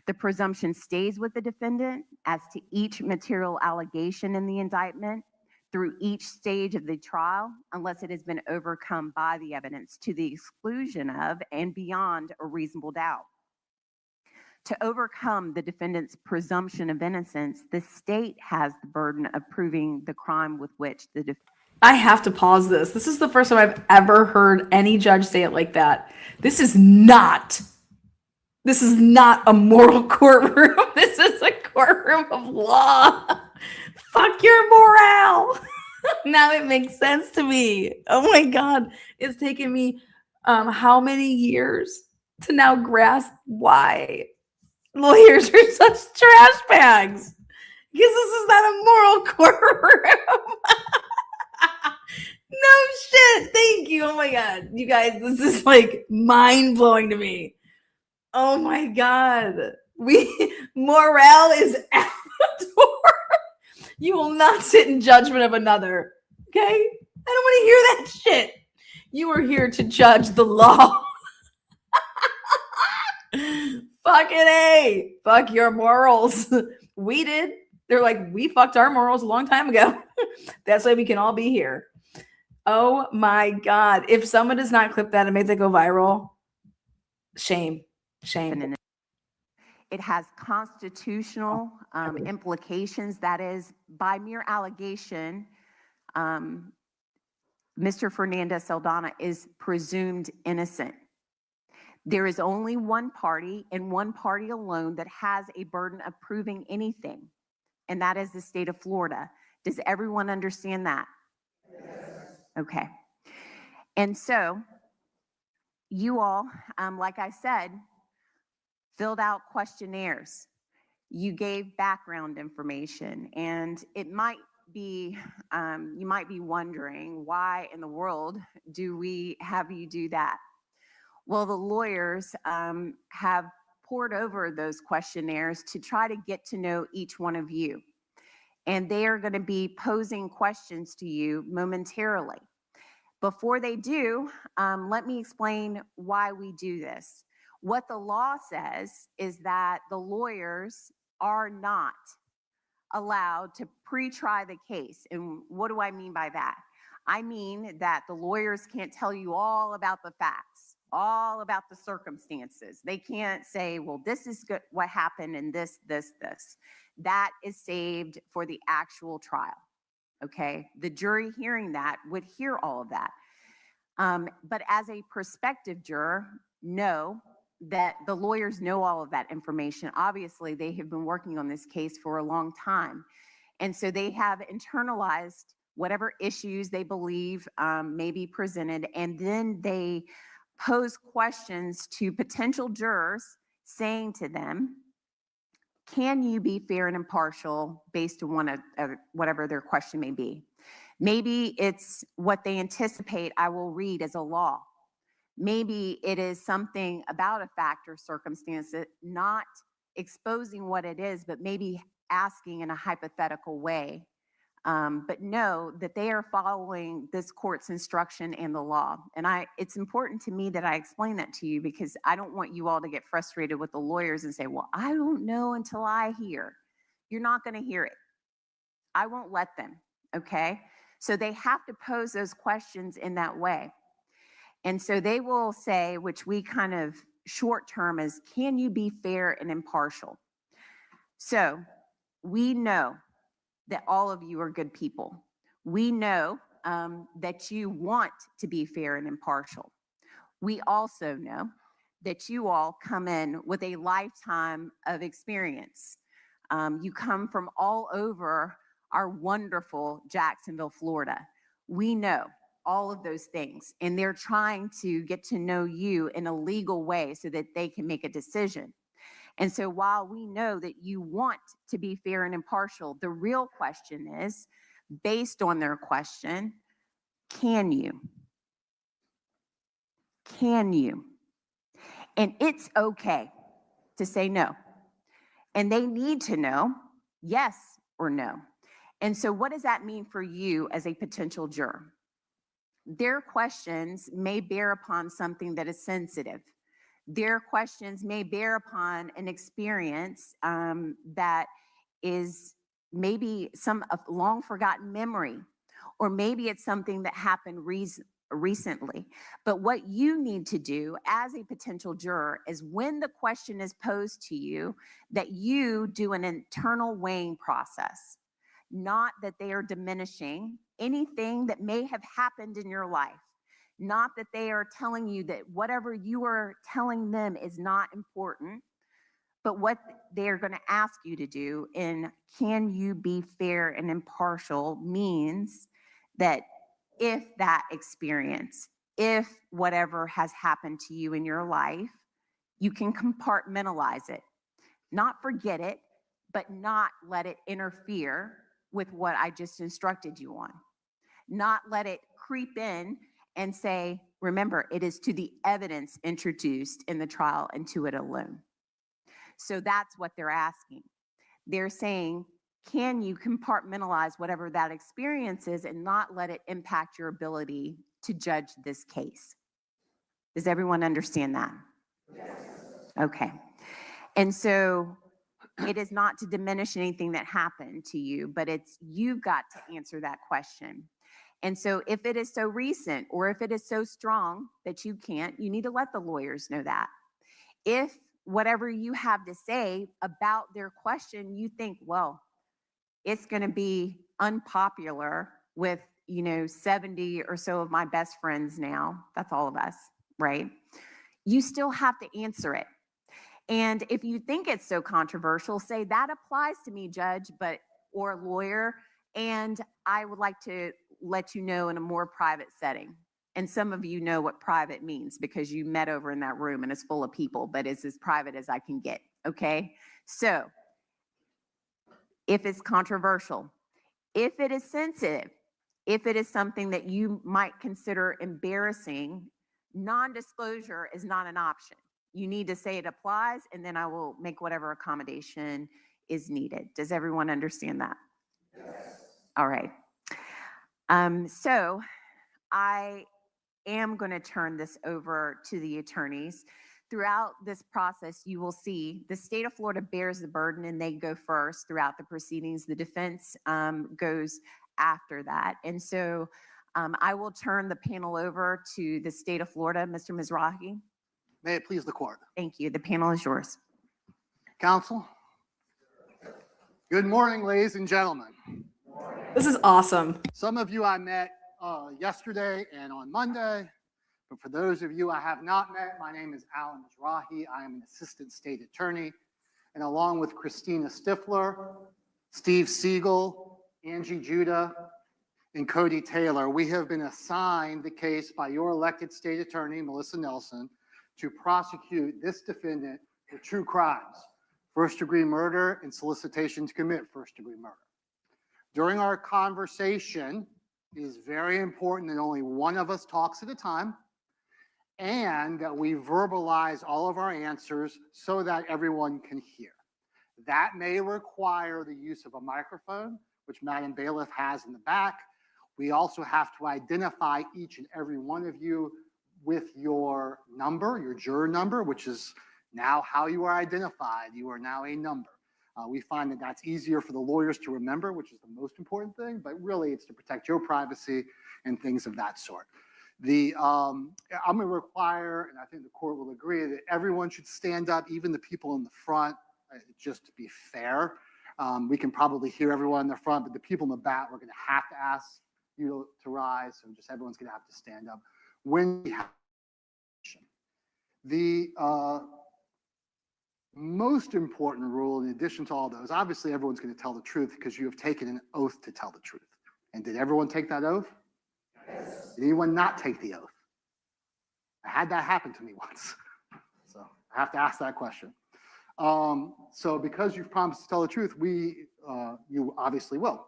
The presumption stays with the defendant as to each material allegation in the indictment through each stage of the trial, unless it has been overcome by the evidence to the exclusion of and beyond a reasonable doubt. To overcome the defendant's presumption of innocence, the state has the burden of proving the crime with which the defendant. I have to pause this. This is the first time I've ever heard any judge say it like that. This is not a moral courtroom. This is a courtroom of law. Fuck your morale. Now it makes sense to me. Oh my God. It's taken me how many years to now grasp why lawyers are such trash bags. Because this is not a moral courtroom. No shit. Thank you. Oh my God. You guys, this is like mind-blowing to me. Oh my God. Morale is out the door. You will not sit in judgment of another. Okay? I don't want to hear that shit. You are here to judge the law. Fucking A. Fuck your morals. We did. They're like, we fucked our morals a long time ago. That's why we can all be here. Oh my God. If someone does not clip that and make that go viral, shame. Shame. It has constitutional implications. That is, by mere allegation, Mr. Fernandez Saldana is presumed innocent. There is only one party and one party alone that has a burden of proving anything, and that is the state of Florida. Does everyone understand that? Yes. Okay. And so you all, like I said, filled out questionnaires. You gave background information, and it might be, you might be wondering, why in the world do we have you do that? Well, the lawyers have pored over those questionnaires to try to get to know each one of you. And they are going to be posing questions to you momentarily. Before they do, let me explain why we do this. What the law says is that the lawyers are not allowed to pre-try the case. And what do I mean by that? I mean that the lawyers can't tell you all about the facts, all about the circumstances. They can't say, well, this is good, what happened and this. That is saved for the actual trial, okay? The jury hearing that would hear all of that. But as a prospective juror, know that the lawyers know all of that information. Obviously, they have been working on this case for a long time. And so they have internalized whatever issues they believe may be presented, and then they pose questions to potential jurors saying to them, can you be fair and impartial based on whatever their question may be? Maybe it's what they anticipate I will read as a law. Maybe it is something about a fact or circumstance that not exposing what it is, but maybe asking in a hypothetical way, but know that they are following this court's instruction and the law. And it's important to me that I explain that to you, because I don't want you all to get frustrated with the lawyers and say, well, I don't know until I hear. You're not going to hear it. I won't let them, okay? So they have to pose those questions in that way. And so they will say, which we kind of short term is, can you be fair and impartial? So we know that all of you are good people. We know that you want to be fair and impartial. We also know that you all come in with a lifetime of experience. You come from all over our wonderful Jacksonville, Florida. We know all of those things, and they're trying to get to know you in a legal way so that they can make a decision. And so while we know that you want to be fair and impartial, the real question is, based on their question, can you? Can you? And it's okay to say no. And they need to know yes or no. And so what does that mean for you as a potential juror? Their questions may bear upon something that is sensitive. Their questions may bear upon an experience that is maybe a long forgotten memory, or maybe it's something that happened recently. But what you need to do as a potential juror is, when the question is posed to you, that you do an internal weighing process. Not that they are diminishing anything that may have happened in your life. Not that they are telling you that whatever you are telling them is not important, but what they're going to ask you to do in can you be fair and impartial means that if that experience, if whatever has happened to you in your life, you can compartmentalize it, not forget it, but not let it interfere with what I just instructed you on. Not let it creep in and say, remember, it is to the evidence introduced in the trial and to it alone. So that's what they're asking. They're saying, can you compartmentalize whatever that experience is and not let it impact your ability to judge this case? Does everyone understand that? Yes. Okay. And so it is not to diminish anything that happened to you, but you've got to answer that question. And so if it is so recent, or if it is so strong that you can't, you need to let the lawyers know that. If whatever you have to say about their question, you think, well, it's going to be unpopular with, 70 or so of my best friends now. That's all of us, right? You still have to answer it. And if you think it's so controversial, say that applies to me, judge, or lawyer, and I would like to let you know in a more private setting. And some of you know what private means because you met over in that room and it's full of people, but it's as private as I can get, okay? So if it's controversial, if it is sensitive, if it is something that you might consider embarrassing, non-disclosure is not an option. You need to say it applies, and then I will make whatever accommodation is needed. Does everyone understand that? Yes. All right. So I am going to turn this over to the attorneys. Throughout this process, you will see the state of Florida bears the burden, and they go first throughout the proceedings. The defense goes after that. And so I will turn the panel over to the state of Florida. Mr. Mizrahi. May it please the court. Thank you. The panel is yours. Counsel. Good morning, ladies and gentlemen. This is awesome. Some of you I met yesterday and on Monday, but for those of you I have not met, my name is Alan Mizrahi. I am an assistant state attorney, and along with Christina Stifler, Steve Siegel, Angie Judah, and Cody Taylor, we have been assigned the case by your elected state attorney, Melissa Nelson, to prosecute this defendant for 2 crimes: first-degree murder and solicitation to commit first-degree murder. During our conversation, it is very important that only one of us talks at a time, and that we verbalize all of our answers so that everyone can hear. That may require the use of a microphone, which Madam Bailiff has in the back. We also have to identify each and every one of you with your number, your juror number, which is now how you are identified. You are now a number. We find that that's easier for the lawyers to remember, which is the most important thing, but really it's to protect your privacy and things of that sort. I'm going to require, and I think the court will agree, that everyone should stand up, even the people in the front, just to be fair. We can probably hear everyone in the front, but the people in the back, we're going to have to ask you to rise, so just everyone's going to have to stand up when we have the most important rule, in addition to all those, obviously everyone's going to tell the truth because you have taken an oath to tell the truth. And did everyone take that oath? Yes. Did anyone not take the oath? I had that happen to me once, so I have to ask that question. So because you've promised to tell the truth, you obviously will.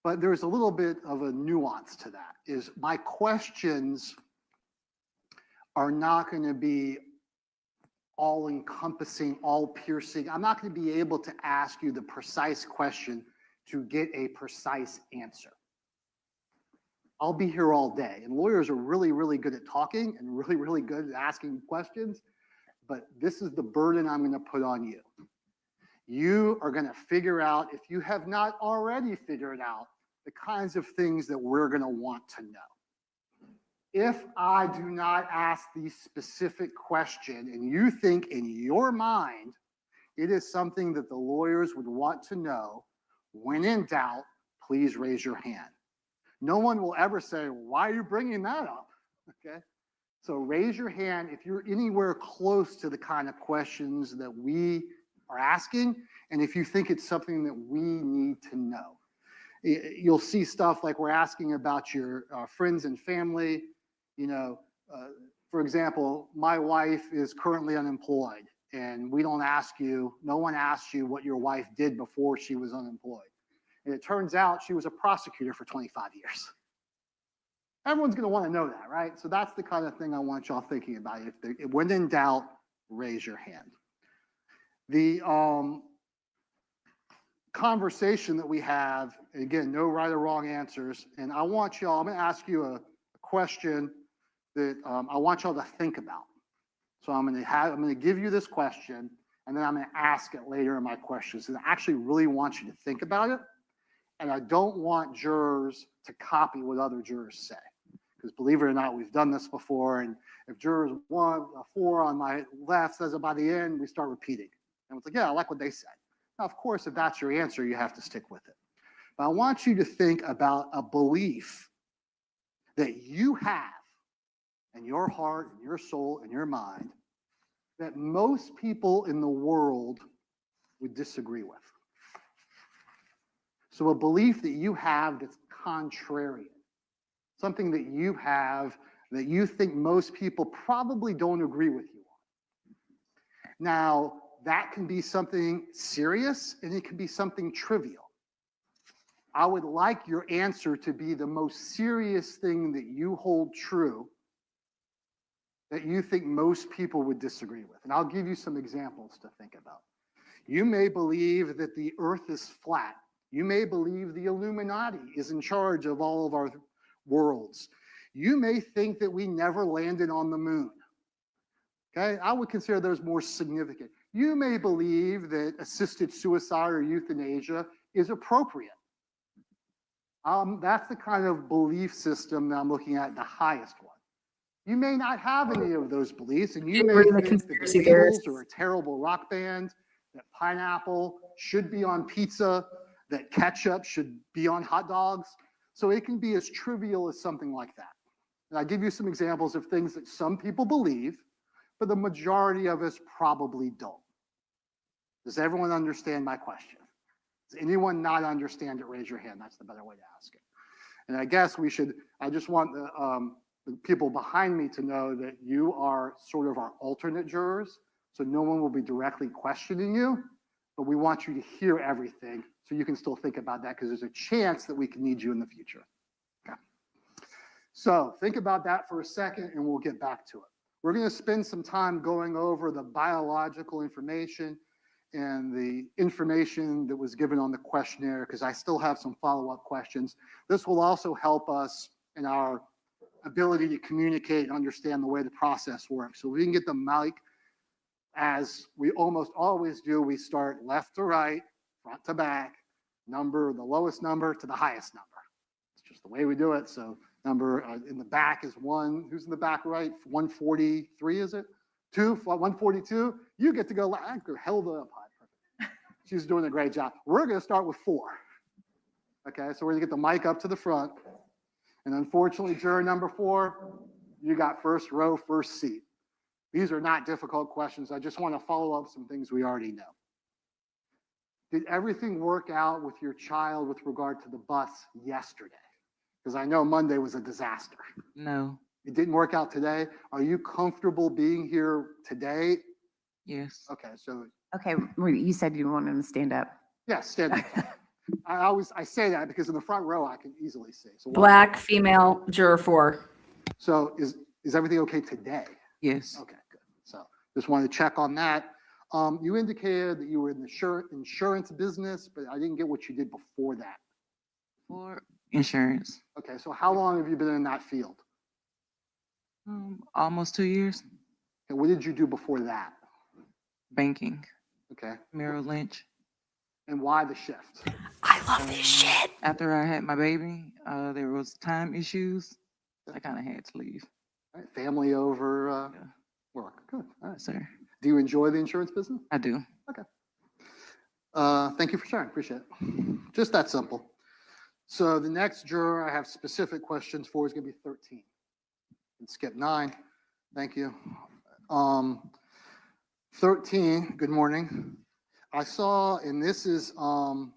But there's a little bit of a nuance to that, is my questions are not going to be all-encompassing, all-piercing. I'm not going to be able to ask you the precise question to get a precise answer. I'll be here all day, and lawyers are really, really good at talking and really, really good at asking questions, but this is the burden I'm going to put on you. You are going to figure out, if you have not already figured out, the kinds of things that we're going to want to know. If I do not ask the specific question and you think in your mind it is something that the lawyers would want to know, when in doubt, please raise your hand. No one will ever say, why are you bringing that up? Okay. So raise your hand if you're anywhere close to the kind of questions that we are asking, and if you think it's something that we need to know. You'll see stuff like we're asking about your friends and family. For example, my wife is currently unemployed, and we don't ask you, no one asks you what your wife did before she was unemployed. And it turns out she was a prosecutor for 25 years. Everyone's going to want to know that, right? So that's the kind of thing I want y'all thinking about. When in doubt, raise your hand. The conversation that we have, again, no right or wrong answers. And I want y'all, I'm going to ask you a question that I want y'all to think about. So I'm going to give you this question, and then I'm going to ask it later in my questions. And I actually really want you to think about it. And I don't want jurors to copy what other jurors say. Because believe it or not, we've done this before. And if jurors 4 on my left says it by the end, we start repeating. And it's like, yeah, I like what they said. Now, of course, if that's your answer, you have to stick with it. But I want you to think about a belief that you have in your heart, in your soul, in your mind, that most people in the world would disagree with. So a belief that you have that's contrarian, something that you have that you think most people probably don't agree with you on. Now, that can be something serious and it can be something trivial. I would like your answer to be the most serious thing that you hold true that you think most people would disagree with. And I'll give you some examples to think about. You may believe that the earth is flat. You may believe the Illuminati is in charge of all of our worlds. You may think that we never landed on the moon. Okay, I would consider those more significant. You may believe that assisted suicide or euthanasia is appropriate. That's the kind of belief system that I'm looking at, the highest one. You may not have any of those beliefs, and you may think that the Beatles are a terrible rock band, that pineapple should be on pizza, that ketchup should be on hot dogs. So it can be as trivial as something like that. And I'll give you some examples of things that some people believe, but the majority of us probably don't. Does everyone understand my question? Does anyone not understand it? Raise your hand. That's the better way to ask it. And I guess I just want the people behind me to know that you are sort of our alternate jurors. So no one will be directly questioning you, but we want you to hear everything so you can still think about that because there's a chance that we can need you in the future. Okay. So think about that for a second and we'll get back to it. We're going to spend some time going over the biological information and the information that was given on the questionnaire, because I still have some follow-up questions. This will also help us in our ability to communicate and understand the way the process works. So we can get the mic, as we almost always do, we start left to right, front to back, the lowest number to the highest number. It's just the way we do it. So number in the back is one. Who's in the back right? 143, is it? 142. You get to go. I held up high. Perfect. She's doing a great job. We're going to start with 4. Okay, so we're going to get the mic up to the front. And unfortunately, juror number 4, you got first row, first seat. These are not difficult questions. I just want to follow up some things we already know. Did everything work out with your child with regard to the bus yesterday? Because I know Monday was a disaster. No. It didn't work out today. Are you comfortable being here today? Yes. Okay, so. Okay, you said you wanted him to stand up. Yeah, stand up. I say that because in the front row I can easily see. So Black female juror 4. So is everything okay today? Yes. Okay, good. So just wanted to check on that. You indicated that you were in the insurance business, but I didn't get what you did before that. For insurance. Okay, so how long have you been in that field? Almost 2 years. And what did you do before that? Banking. Okay. Merrill Lynch. And why the shift? I love this shit. After I had my baby, there was time issues. I kind of had to leave. All right, family over work. Good. All right, sir. Do you enjoy the insurance business? I do. Okay. Thank you for sharing. Appreciate it. Just that simple. So the next juror I have specific questions for is going to be 13. And skip 9. Thank you. 13, good morning. I saw, and this is going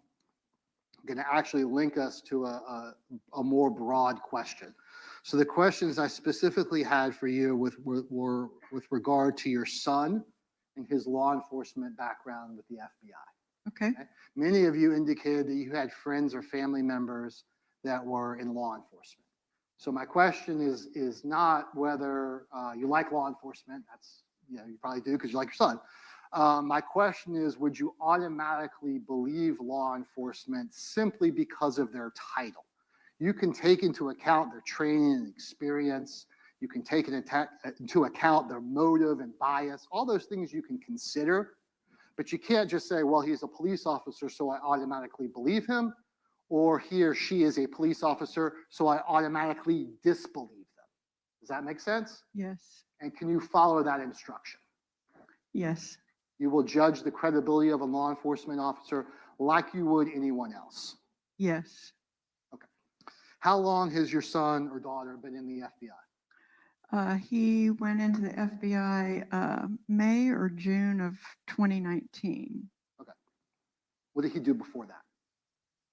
to actually link us to a more broad question. So the questions I specifically had for you were with regard to your son and his law enforcement background with the FBI. Okay. Many of you indicated that you had friends or family members that were in law enforcement. So my question is not whether you like law enforcement. That's, you probably do because you like your son. My question is, would you automatically believe law enforcement simply because of their title? You can take into account their training and experience. You can take into account their motive and bias. All those things you can consider, but you can't just say, well, he's a police officer, so I automatically believe him, or he or she is a police officer, so I automatically disbelieve them. Does that make sense? Yes. And can you follow that instruction? Yes. You will judge the credibility of a law enforcement officer like you would anyone else. Yes. Okay. How long has your son or daughter been in the FBI? He went into the FBI May or June of 2019. Okay. What did he do before that?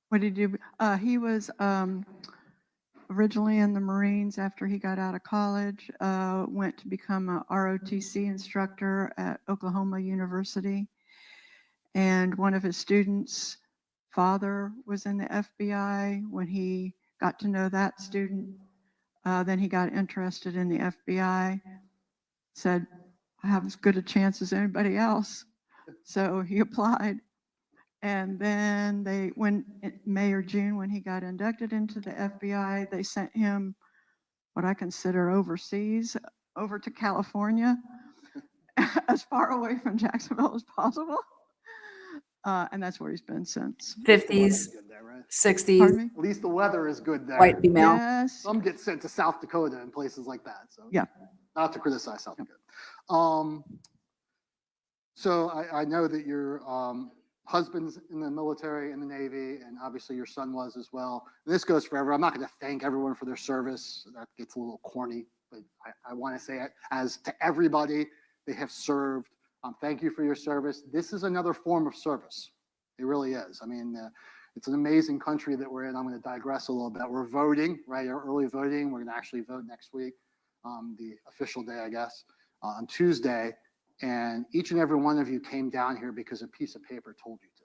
What did he do? He was originally in the Marines after he got out of college, went to become a ROTC instructor at Oklahoma University. And one of his students' father was in the FBI. When he got to know that student, then he got interested in the FBI, said, I have as good a chance as anybody else. So he applied. And then when in May or June, when he got inducted into the FBI, they sent him what I consider overseas, over to California, as far away from Jacksonville as possible. And that's where he's been since. 50s, 60s. Pardon me? At least the weather is good there. White female. Yes. Some get sent to South Dakota and places like that. So Yeah. not to criticize South Dakota. So I know that your husband's in the military, in the Navy, and obviously your son was as well. And this goes forever. I'm not going to thank everyone for their service. That gets a little corny, but I want to say it as to everybody they have served. Thank you for your service. This is another form of service. It really is. I mean, it's an amazing country that we're in. I'm going to digress a little bit. We're voting, right? Our early voting. We're going to actually vote next week, the official day, I guess, on Tuesday. And each and every one of you came down here because a piece of paper told you to.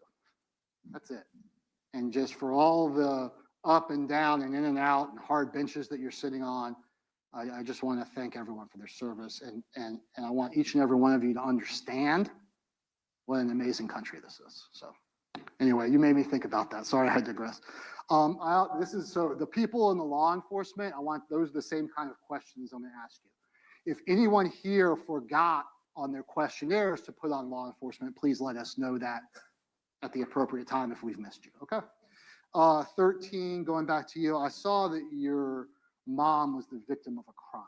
That's it. And just for all the up and down and in and out and hard benches that you're sitting on, I just want to thank everyone for their service. And I want each and every one of you to understand what an amazing country this is. So anyway, you made me think about that. Sorry, I digress. So the people in the law enforcement, I want those are the same kind of questions I'm going to ask you. If anyone here forgot on their questionnaires to put on law enforcement, please let us know that at the appropriate time if we've missed you. Okay. 13, going back to you, I saw that your mom was the victim of a crime.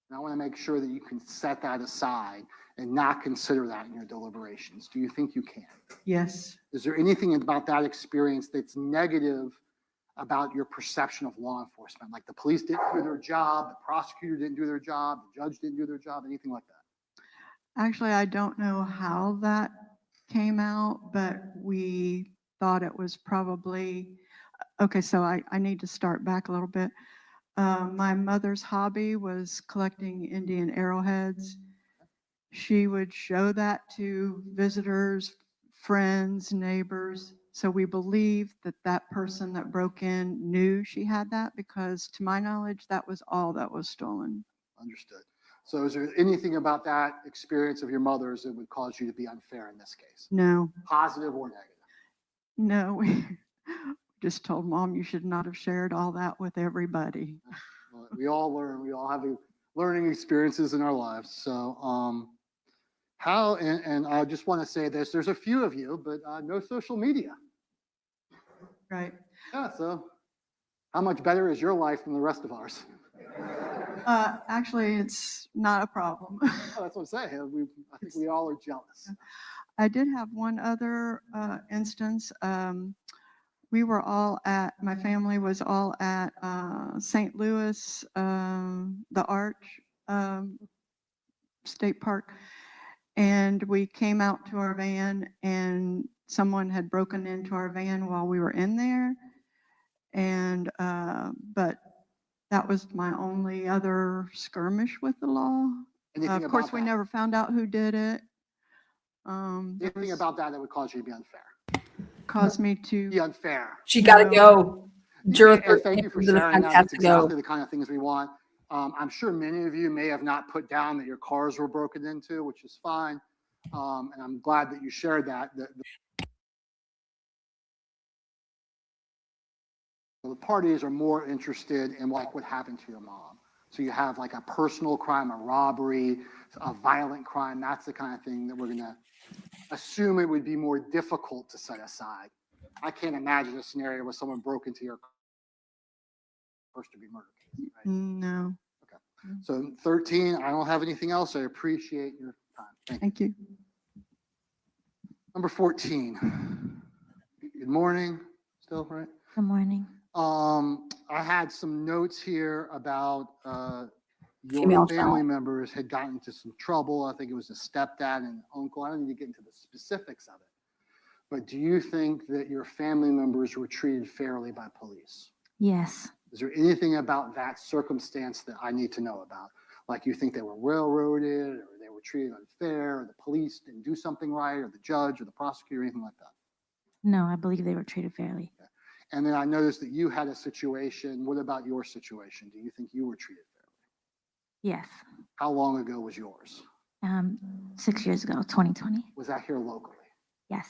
And I want to make sure that you can set that aside and not consider that in your deliberations. Do you think you can? Yes. Is there anything about that experience that's negative about your perception of law enforcement? Like the police didn't do their job, the prosecutor didn't do their job, the judge didn't do their job, anything like that? Actually, I don't know how that came out, but we thought it was probably, okay, so I need to start back a little bit. My mother's hobby was collecting Indian arrowheads. She would show that to visitors, friends, neighbors. So we believe that that person that broke in knew she had that because to my knowledge, that was all that was stolen. Understood. So is there anything about that experience of your mother's that would cause you to be unfair in this case? No. Positive or negative? No, we just told Mom you should not have shared all that with everybody. Well, we all learn. We all have learning experiences in our lives. So and I just want to say this, there's a few of you, but no social media. Right. Yeah, so how much better is your life than the rest of ours? Actually, it's not a problem. Oh, that's what I'm saying. I think we all are jealous. I did have one other instance. My family was all at St. Louis, the Arch State Park, and we came out to our van and someone had broken into our van while we were in there. And, but that was my only other skirmish with the law. Of course, we never found out who did it. Anything about that would cause you to be unfair? Caused me to be unfair. She got to go. And thank you for sharing that. That's exactly go. the kind of things we want. I'm sure many of you may have not put down that your cars were broken into, which is fine. And I'm glad that you shared that. The parties are more interested in like what happened to your mom. So you have like a personal crime, a robbery, a violent crime. That's the kind of thing that we're going to assume it would be more difficult to set aside. I can't imagine a scenario where someone broke into your first-degree murder case. Right? No. Okay. So 13, I don't have anything else. I appreciate your time. Thank you. Number 14. Good morning. Still, right? Good morning. I had some notes here about your Female family child. members had gotten into some trouble. I think it was a stepdad and uncle. I don't need to get into the specifics of it. But do you think that your family members were treated fairly by police? Yes. Is there anything about that circumstance that I need to know about? Like you think they were railroaded or they were treated unfair or the police didn't do something right or the judge or the prosecutor, anything like that? No, I believe they were treated fairly. Okay. And then I noticed that you had a situation. What about your situation? Do you think you were treated fairly? Yes. How long ago was yours? 6 years ago, 2020. Was that here locally? Yes.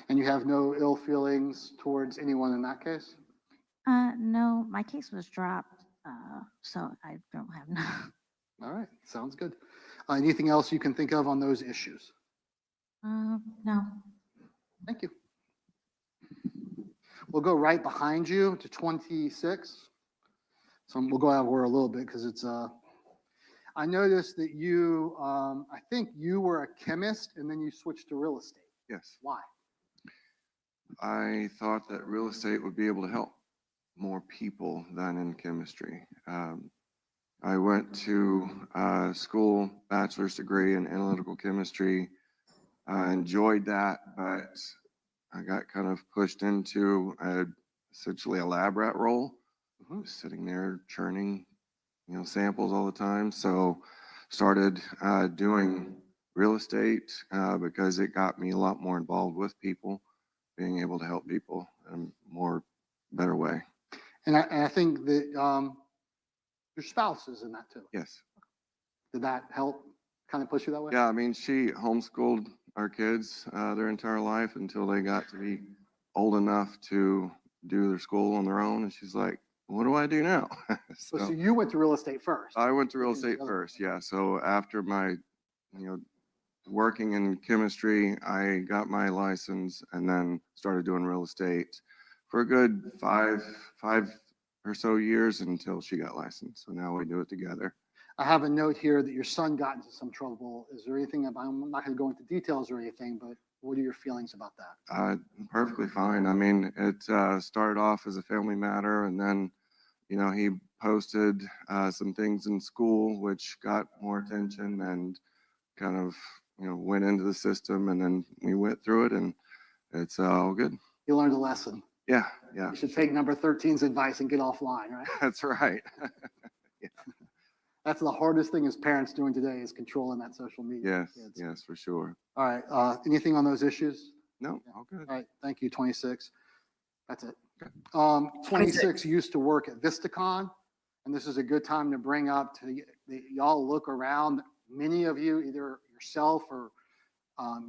And you have no ill feelings towards anyone in that case? No, my case was dropped, so I don't have no. All right, sounds good. Anything else you can think of on those issues? No. Thank you. We'll go right behind you to 26. So we'll go out of order a little bit because it's, I noticed that you, I think you were a chemist and then you switched to real estate. Yes. Why? I thought that real estate would be able to help more people than in chemistry. I went to school, bachelor's degree in analytical chemistry. I enjoyed that, but I got kind of pushed into essentially a lab rat role, just sitting there churning, samples all the time. So started doing real estate because it got me a lot more involved with people, being able to help people in a more better way. And I think that your spouse is in that too. Yes. Did that help kind of push you that way? Yeah, I mean, she homeschooled our kids their entire life until they got to be old enough to do their school on their own. And she's like, what do I do now? So you went to real estate first. I went to real estate first, yeah. So after my, working in chemistry, I got my license and then started doing real estate for a good five or so years until she got licensed. So now we do it together. I have a note here that your son got into some trouble. Is there anything, I'm not going to go into details or anything, but what are your feelings about that? Perfectly fine. I mean, it started off as a family matter, and then, he posted some things in school which got more attention and kind of, went into the system, and then we went through it, and it's all good. You learned a lesson. Yeah. You should take number 13's advice and get offline, right? That's right. That's the hardest thing as parents doing today is controlling that social media. Yes, for sure. All right. Anything on those issues? No, all good. All right. Thank you, 26. That's it. 26 used to work at Vistacon, and this is a good time to bring up to y'all look around. Many of you, either yourself or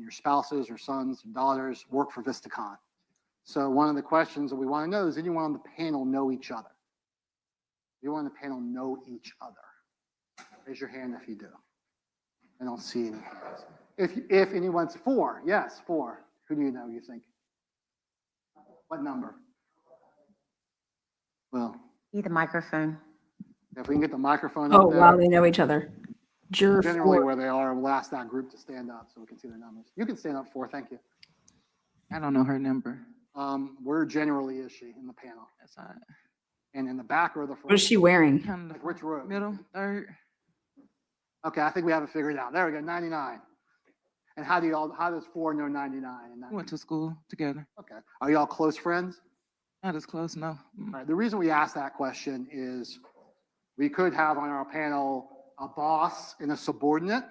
your spouses or sons or daughters, work for Vistacon. So one of the questions that we want to know is, anyone on the panel know each other? Anyone on the panel know each other? Raise your hand if you do. I don't see any hands. If anyone's 4, yes, 4. Who do you know, you think? What number? Well, Need the microphone. if we can get the microphone Oh, up there. wow, they know each other. Juror Generally 4. where they are, we'll ask that group to stand up so we can see their numbers. You can stand up 4, thank you. I don't know her number. Where generally is she in the panel? That's all right. And in the back or the front? What is she wearing? Kind of Like which row? middle, third. Okay, I think we have it figured out. There we go, 99. And how does 4 know 99? And We went to school together. Okay. Are y'all close friends? Not as close, no. All right. The reason we ask that question is we could have on our panel a boss and a subordinate.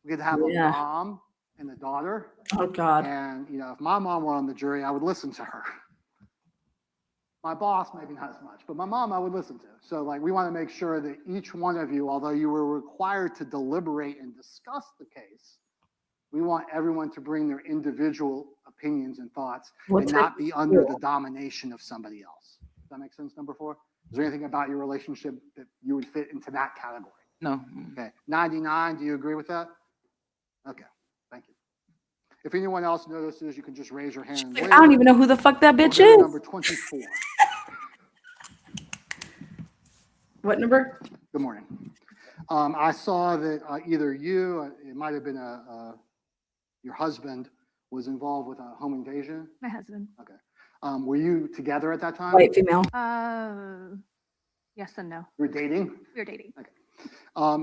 We could have a mom and a daughter. Oh, God. And, if my mom were on the jury, I would listen to her. My boss, maybe not as much, but my mom, I would listen to. So, we want to make sure that each one of you, although you were required to deliberate and discuss the case, we want everyone to bring their individual opinions and thoughts and not be under the domination of somebody else. Does that make sense, number 4? Is there anything about your relationship that you would fit into that category? No. Okay. 99, do you agree with that? Okay. Thank you. If anyone else notices, you can just raise your hand. I don't even know who the fuck that bitch is. Number 24. What number? Good morning. I saw that either you, it might have been your husband, was involved with a home invasion. My husband. Okay. Were you together at that time? White female. Yes and no. You were dating? We were dating. Okay.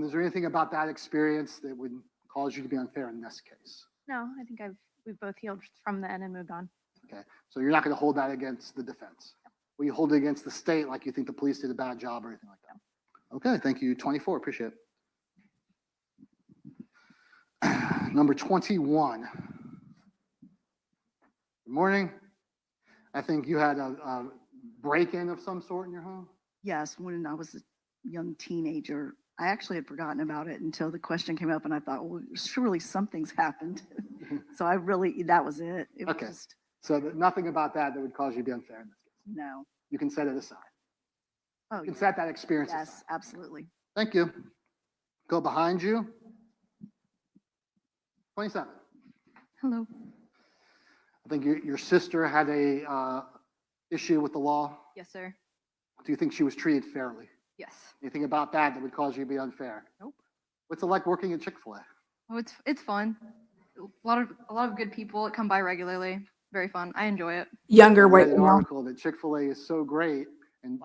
Is there anything about that experience that would cause you to be unfair in this case? No, I think we've both healed from then and moved on. Okay. So you're not going to hold that against the defense? Will you hold it against the state like you think the police did a bad job or anything like that? Okay. Thank you. 24. Appreciate it. Number 21. Good morning. I think you had a break-in of some sort in your home? Yes, when I was a young teenager. I actually had forgotten about it until the question came up, and I thought, well, surely something's happened. So that was it. It Okay. was just, So nothing about that would cause you to be unfair in this case? no. You can set it aside. Oh, You can yeah. set that experience Yes, aside. absolutely. Thank you. Go behind you. 27. Hello. I think your sister had a issue with the law. Yes, sir. Do you think she was treated fairly? Yes. Anything about that would cause you to be unfair? Nope. What's it like working at Chick-fil-A? Oh, it's fun. A lot of good people that come by regularly. Very fun. I enjoy it. Younger I white read an female. article that Chick-fil-A is so great and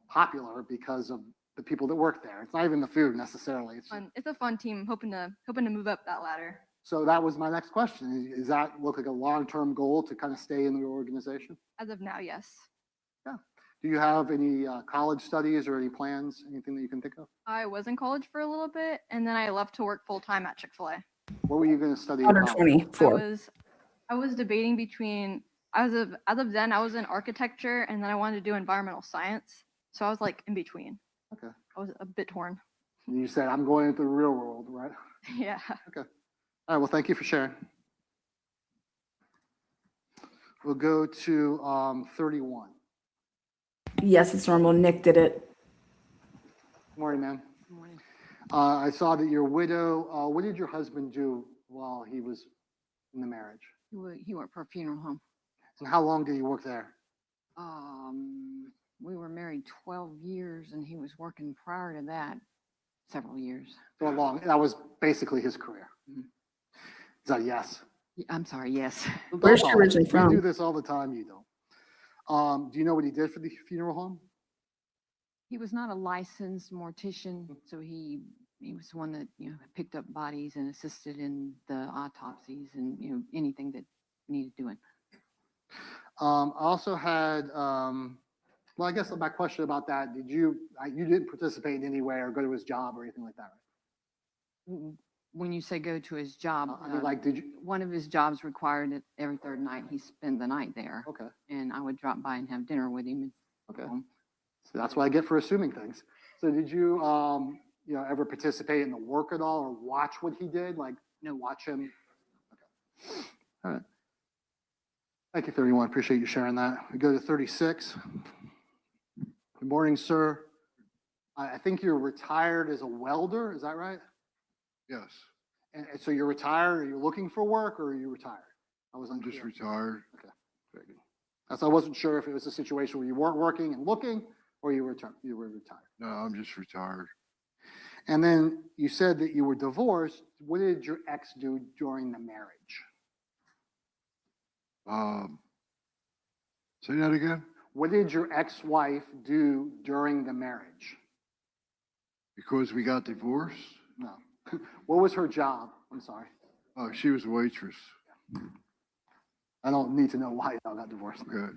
popular because of the people that work there. It's not even the food necessarily. It's a fun team. Hoping to move up that ladder. So that was my next question. Is that look like a long-term goal to kind of stay in the organization? As of now, yes. Yeah. Do you have any college studies or any plans, anything that you can think of? I was in college for a little bit, and then I left to work full time at Chick-fil-A. What were you going to study? Under in college? 24. I was debating between. As of then, I was in architecture, and then I wanted to do environmental science. So I was like in between. Okay. I was a bit torn. You said, I'm going into the real world, right? Yeah. Okay. All right, well, thank you for sharing. We'll go to 31. Yes, it's normal. Nick did it. Morning, ma'am. Good morning. I saw that you're a widow. What did your husband do while he was in the marriage? He worked for a funeral home. And how long did he work there? We were married 12 years and he was working prior to that several years. So long. That was basically his career. Is that a yes? I'm sorry, yes. Where's she originally We from? do this all the time, you don't. Do you know what he did for the funeral home? He was not a licensed mortician, so he was the one that, picked up bodies and assisted in the autopsies and, anything that needed doing. I also had, well, I guess my question about that, you didn't participate in any way or go to his job or anything like that, right? When you say go to his job, I mean, like, did you? one of his jobs required that every third night he spend the night there. Okay. And I would drop by and have dinner with him. Okay. So that's what I get for assuming things. So did you, ever participate in the work at all or watch what he did? Like, watch him? Okay. All right. Thank you, 31. Appreciate you sharing that. We go to 36. Good morning, sir. I think you're retired as a welder. Is that right? Yes, And so you're retired. Are you looking for work or are you retired? I'm just retired. Okay. Very good. So I wasn't sure if it was a situation where you weren't working and looking or you were retired. No, I'm just retired. And then you said that you were divorced. What did your ex do during the marriage? Say that again? What did your ex-wife do during the marriage? Because we got divorced? No. What was her job? I'm sorry. Oh, she was a waitress. I don't need to know why y'all got divorced. Good.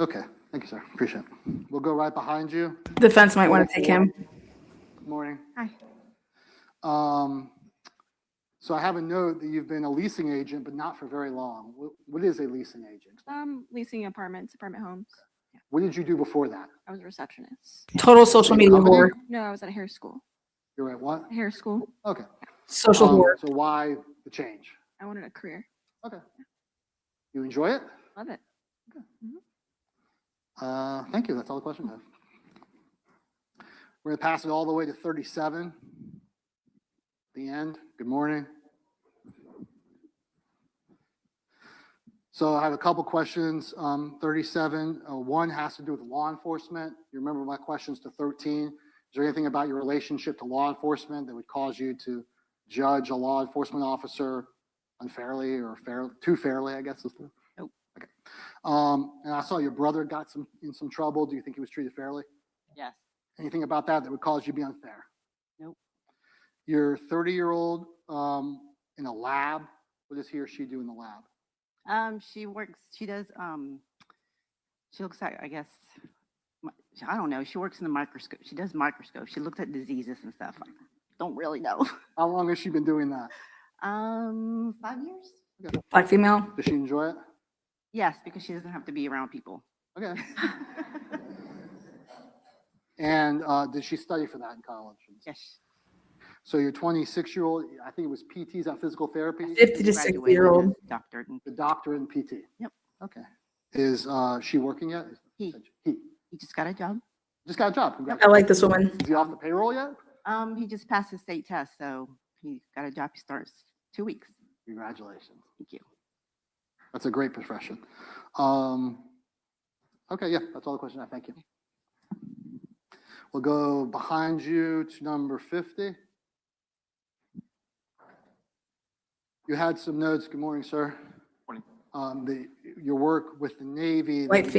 Okay. Thank you, sir. Appreciate it. We'll go right behind you. Defense might want to take him. Good morning. Hi. So I have a note that you've been a leasing agent, but not for very long. What is a leasing agent? Leasing apartment homes. What did you do before that? I was a receptionist. Total social media Company? whore. No, I was at a hair school. You're at what? Hair school. Okay. Social whore. So why the change? I wanted a career. Okay. You enjoy it? Love it. Thank you. That's all the questions I have. We're going to pass it all the way to 37. The end. Good morning. So I have a couple questions. 37. One has to do with law enforcement. You remember my questions to 13. Is there anything about your relationship to law enforcement that would cause you to judge a law enforcement officer unfairly or too fairly, I guess is the. Nope. Okay. And I saw your brother got in some trouble. Do you think he was treated fairly? Yes. Anything about that would cause you to be unfair? Nope. Your 30-year-old in a lab. What does he or she do in the lab? She looks at, I guess, I don't know. She works in the microscope. She does microscope. She looks at diseases and stuff. I don't really know. How long has she been doing that? 5 years? Okay. Black female. Does she enjoy it? Yes, because she doesn't have to be around people. Okay. And did she study for that in college? Yes. So your 26-year-old, I think it was PT's at physical therapy? 50 to 60-year-old. Doctorate. The doctorate in PT. Yep. Okay. Is she working yet? He just got a job. Just got a job. I like this woman. Is he off the payroll yet? He just passed his state test, so he got a job. He starts 2 weeks. Congratulations. Thank you. That's a great profession. Okay, yeah, that's all the questions I have. Thank you. We'll go behind you to number 50. You had some notes. Good morning, sir. Morning. Your work with the Navy, Wait, you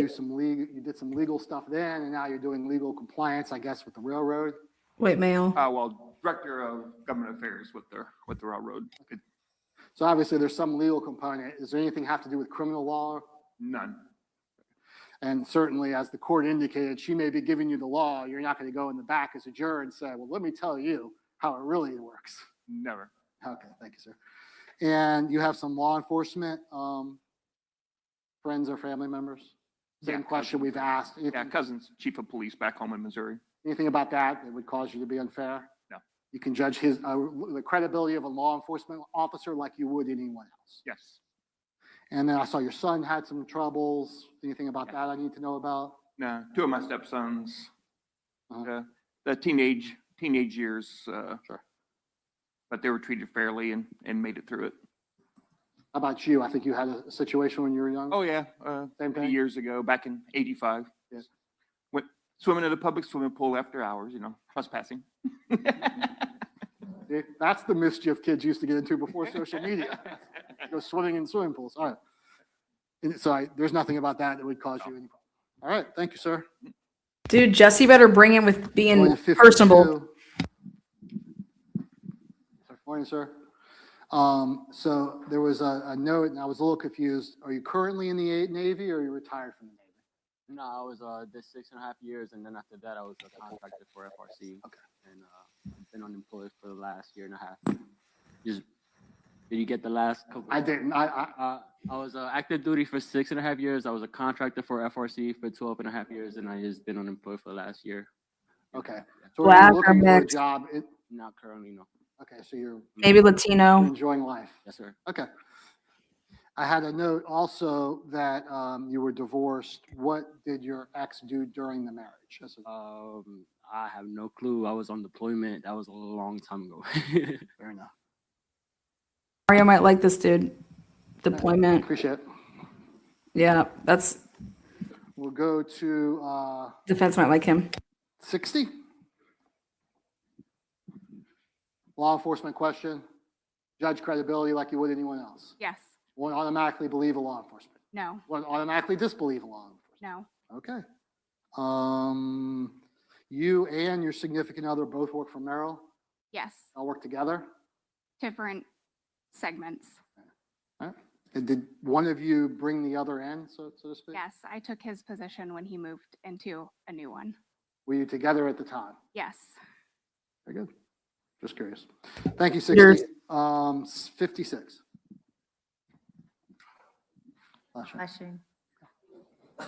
did some legal stuff then, and now you're doing legal compliance, I guess, with the railroad. White male. Well, Director of Government Affairs with the railroad. So obviously there's some legal component. Is there anything have to do with criminal law? None. And certainly, as the court indicated, she may be giving you the law. You're not going to go in the back as a juror and say, well, let me tell you how it really works. Never. Okay, thank you, sir. And you have some law enforcement friends or family members? Same question we've asked. Yeah, cousin's chief of police back home in Missouri. Anything about that that would cause you to be unfair? No. You can judge the credibility of a law enforcement officer like you would anyone else. Yes. And then I saw your son had some troubles. Anything about that I need to know about? No, two of my stepsons, Uh-huh. the teenage years, sure. But they were treated fairly and made it through it. How about you? I think you had a situation when you were young. Oh yeah, Same many thing? years ago, back in '85. Yes. Went swimming in a public swimming pool after hours, trespassing. That's the mischief kids used to get into before social media. Go swimming in swimming pools. All right. And so there's nothing about that would cause you any problem. All right. Thank you, sir. Dude, Jesse better bring it with Going being to 52. personable. Morning, sir. So there was a note, and I was a little confused. Are you currently in the Navy, or are you retired from the Navy? No, I was did 6.5 years, and then after that, I was contracted for FRC. Okay. And I've been unemployed for the last year and a half. Did you get the last couple? I didn't. I was active duty for 6.5 years. I was a contractor for FRC for 12.5 years, and I just been unemployed for the last year. Okay. So Black are or you looking for a mixed? job? Not currently, no. Okay, so you're Maybe Latino. enjoying life. Yes, sir. Okay. I had a note also that you were divorced. What did your ex do during the marriage? I have no clue. I was on deployment. That was a long time ago. Fair enough. Mario might like this dude. Deployment. Appreciate it. Yeah, that's We'll go to defense might like him. 60. Law enforcement question. Judge credibility like you would anyone else. Yes. Won't automatically believe a law enforcement. No. Won't automatically disbelieve a law enforcement. No. Okay. You and your significant other both work for Merrill. Yes. All work together. Different segments. All right. And did one of you bring the other in, so to speak? Yes. I took his position when he moved into a new one. Were you together at the time? Yes. Very good. Just curious. Thank you, Yours. 60. 56. Flashing. Good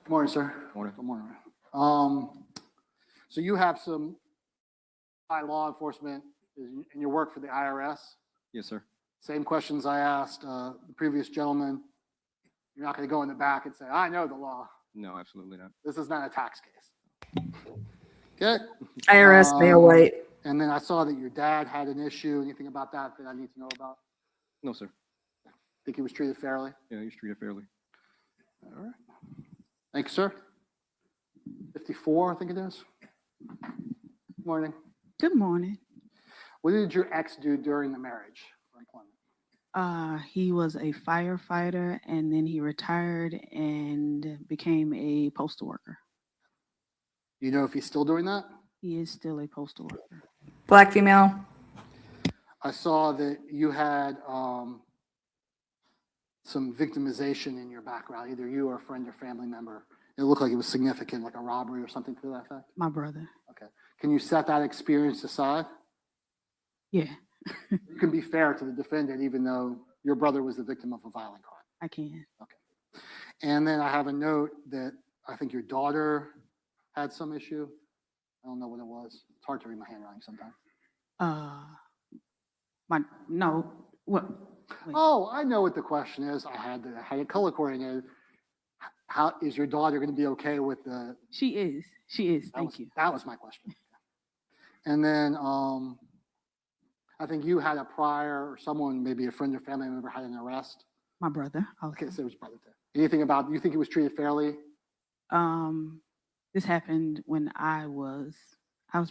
morning, sir. Morning. Good morning. So you have some high law enforcement in your work for the IRS. Yes, sir. Same questions I asked the previous gentleman. You're not going to go in the back and say, I know the law. No, absolutely not. This is not a tax case. Okay. IRS, male white. And then I saw that your dad had an issue. Anything about that I need to know about? No, sir. Think he was treated fairly? Yeah, you treated fairly. All right. Thank you, sir. 54, I think it is. Good morning. Good morning. What did your ex do during the marriage for employment? He was a firefighter, and then he retired and became a postal worker. Do you know if he's still doing that? He is still a postal worker. Black female. I saw that you had some victimization in your background, either you or a friend or family member. It looked like it was significant, like a robbery or something to that effect. My brother. Okay. Can you set that experience aside? Yeah, You can be fair to the defendant, even though your brother was the victim of a violent crime. I can. Okay. And then I have a note that I think your daughter had some issue. I don't know what it was. It's hard to read my handwriting sometimes. No. What? Wait. Oh, I know what the question is. I had it color coordinated. How is your daughter going to be okay with the? She is. She is. Thank you. That was my question. And then I think you had a prior, or someone, maybe a friend or family member, had an arrest. My brother. Okay, so it was brother too. Anything about? You think he was treated fairly? This happened when I was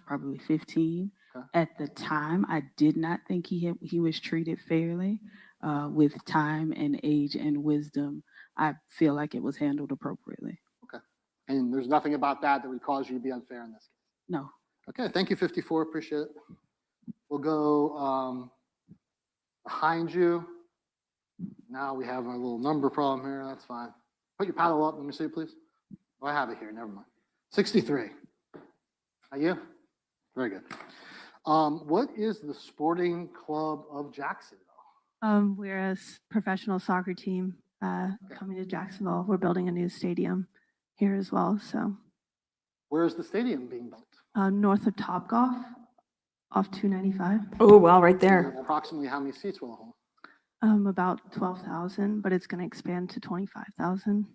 probably 15. Okay. At the time, I did not think he was treated fairly. With time and age and wisdom, I feel like it was handled appropriately. Okay. And there's nothing about that that would cause you to be unfair in this case? No. Okay, thank you, 54, appreciate it. We'll go behind you. Now we have a little number problem here, that's fine. Put your paddle up, let me see it, please. Oh, I have it here, never mind. 63. Are you? Very good. What is the Sporting Club of Jacksonville? We're a professional soccer team. coming to Jacksonville. We're building a new stadium here as well. So Where is the stadium being built? north of Topgolf, off 295. Oh, well, right there. Approximately how many seats will it hold? About 12,000, but it's going to expand to 25,000.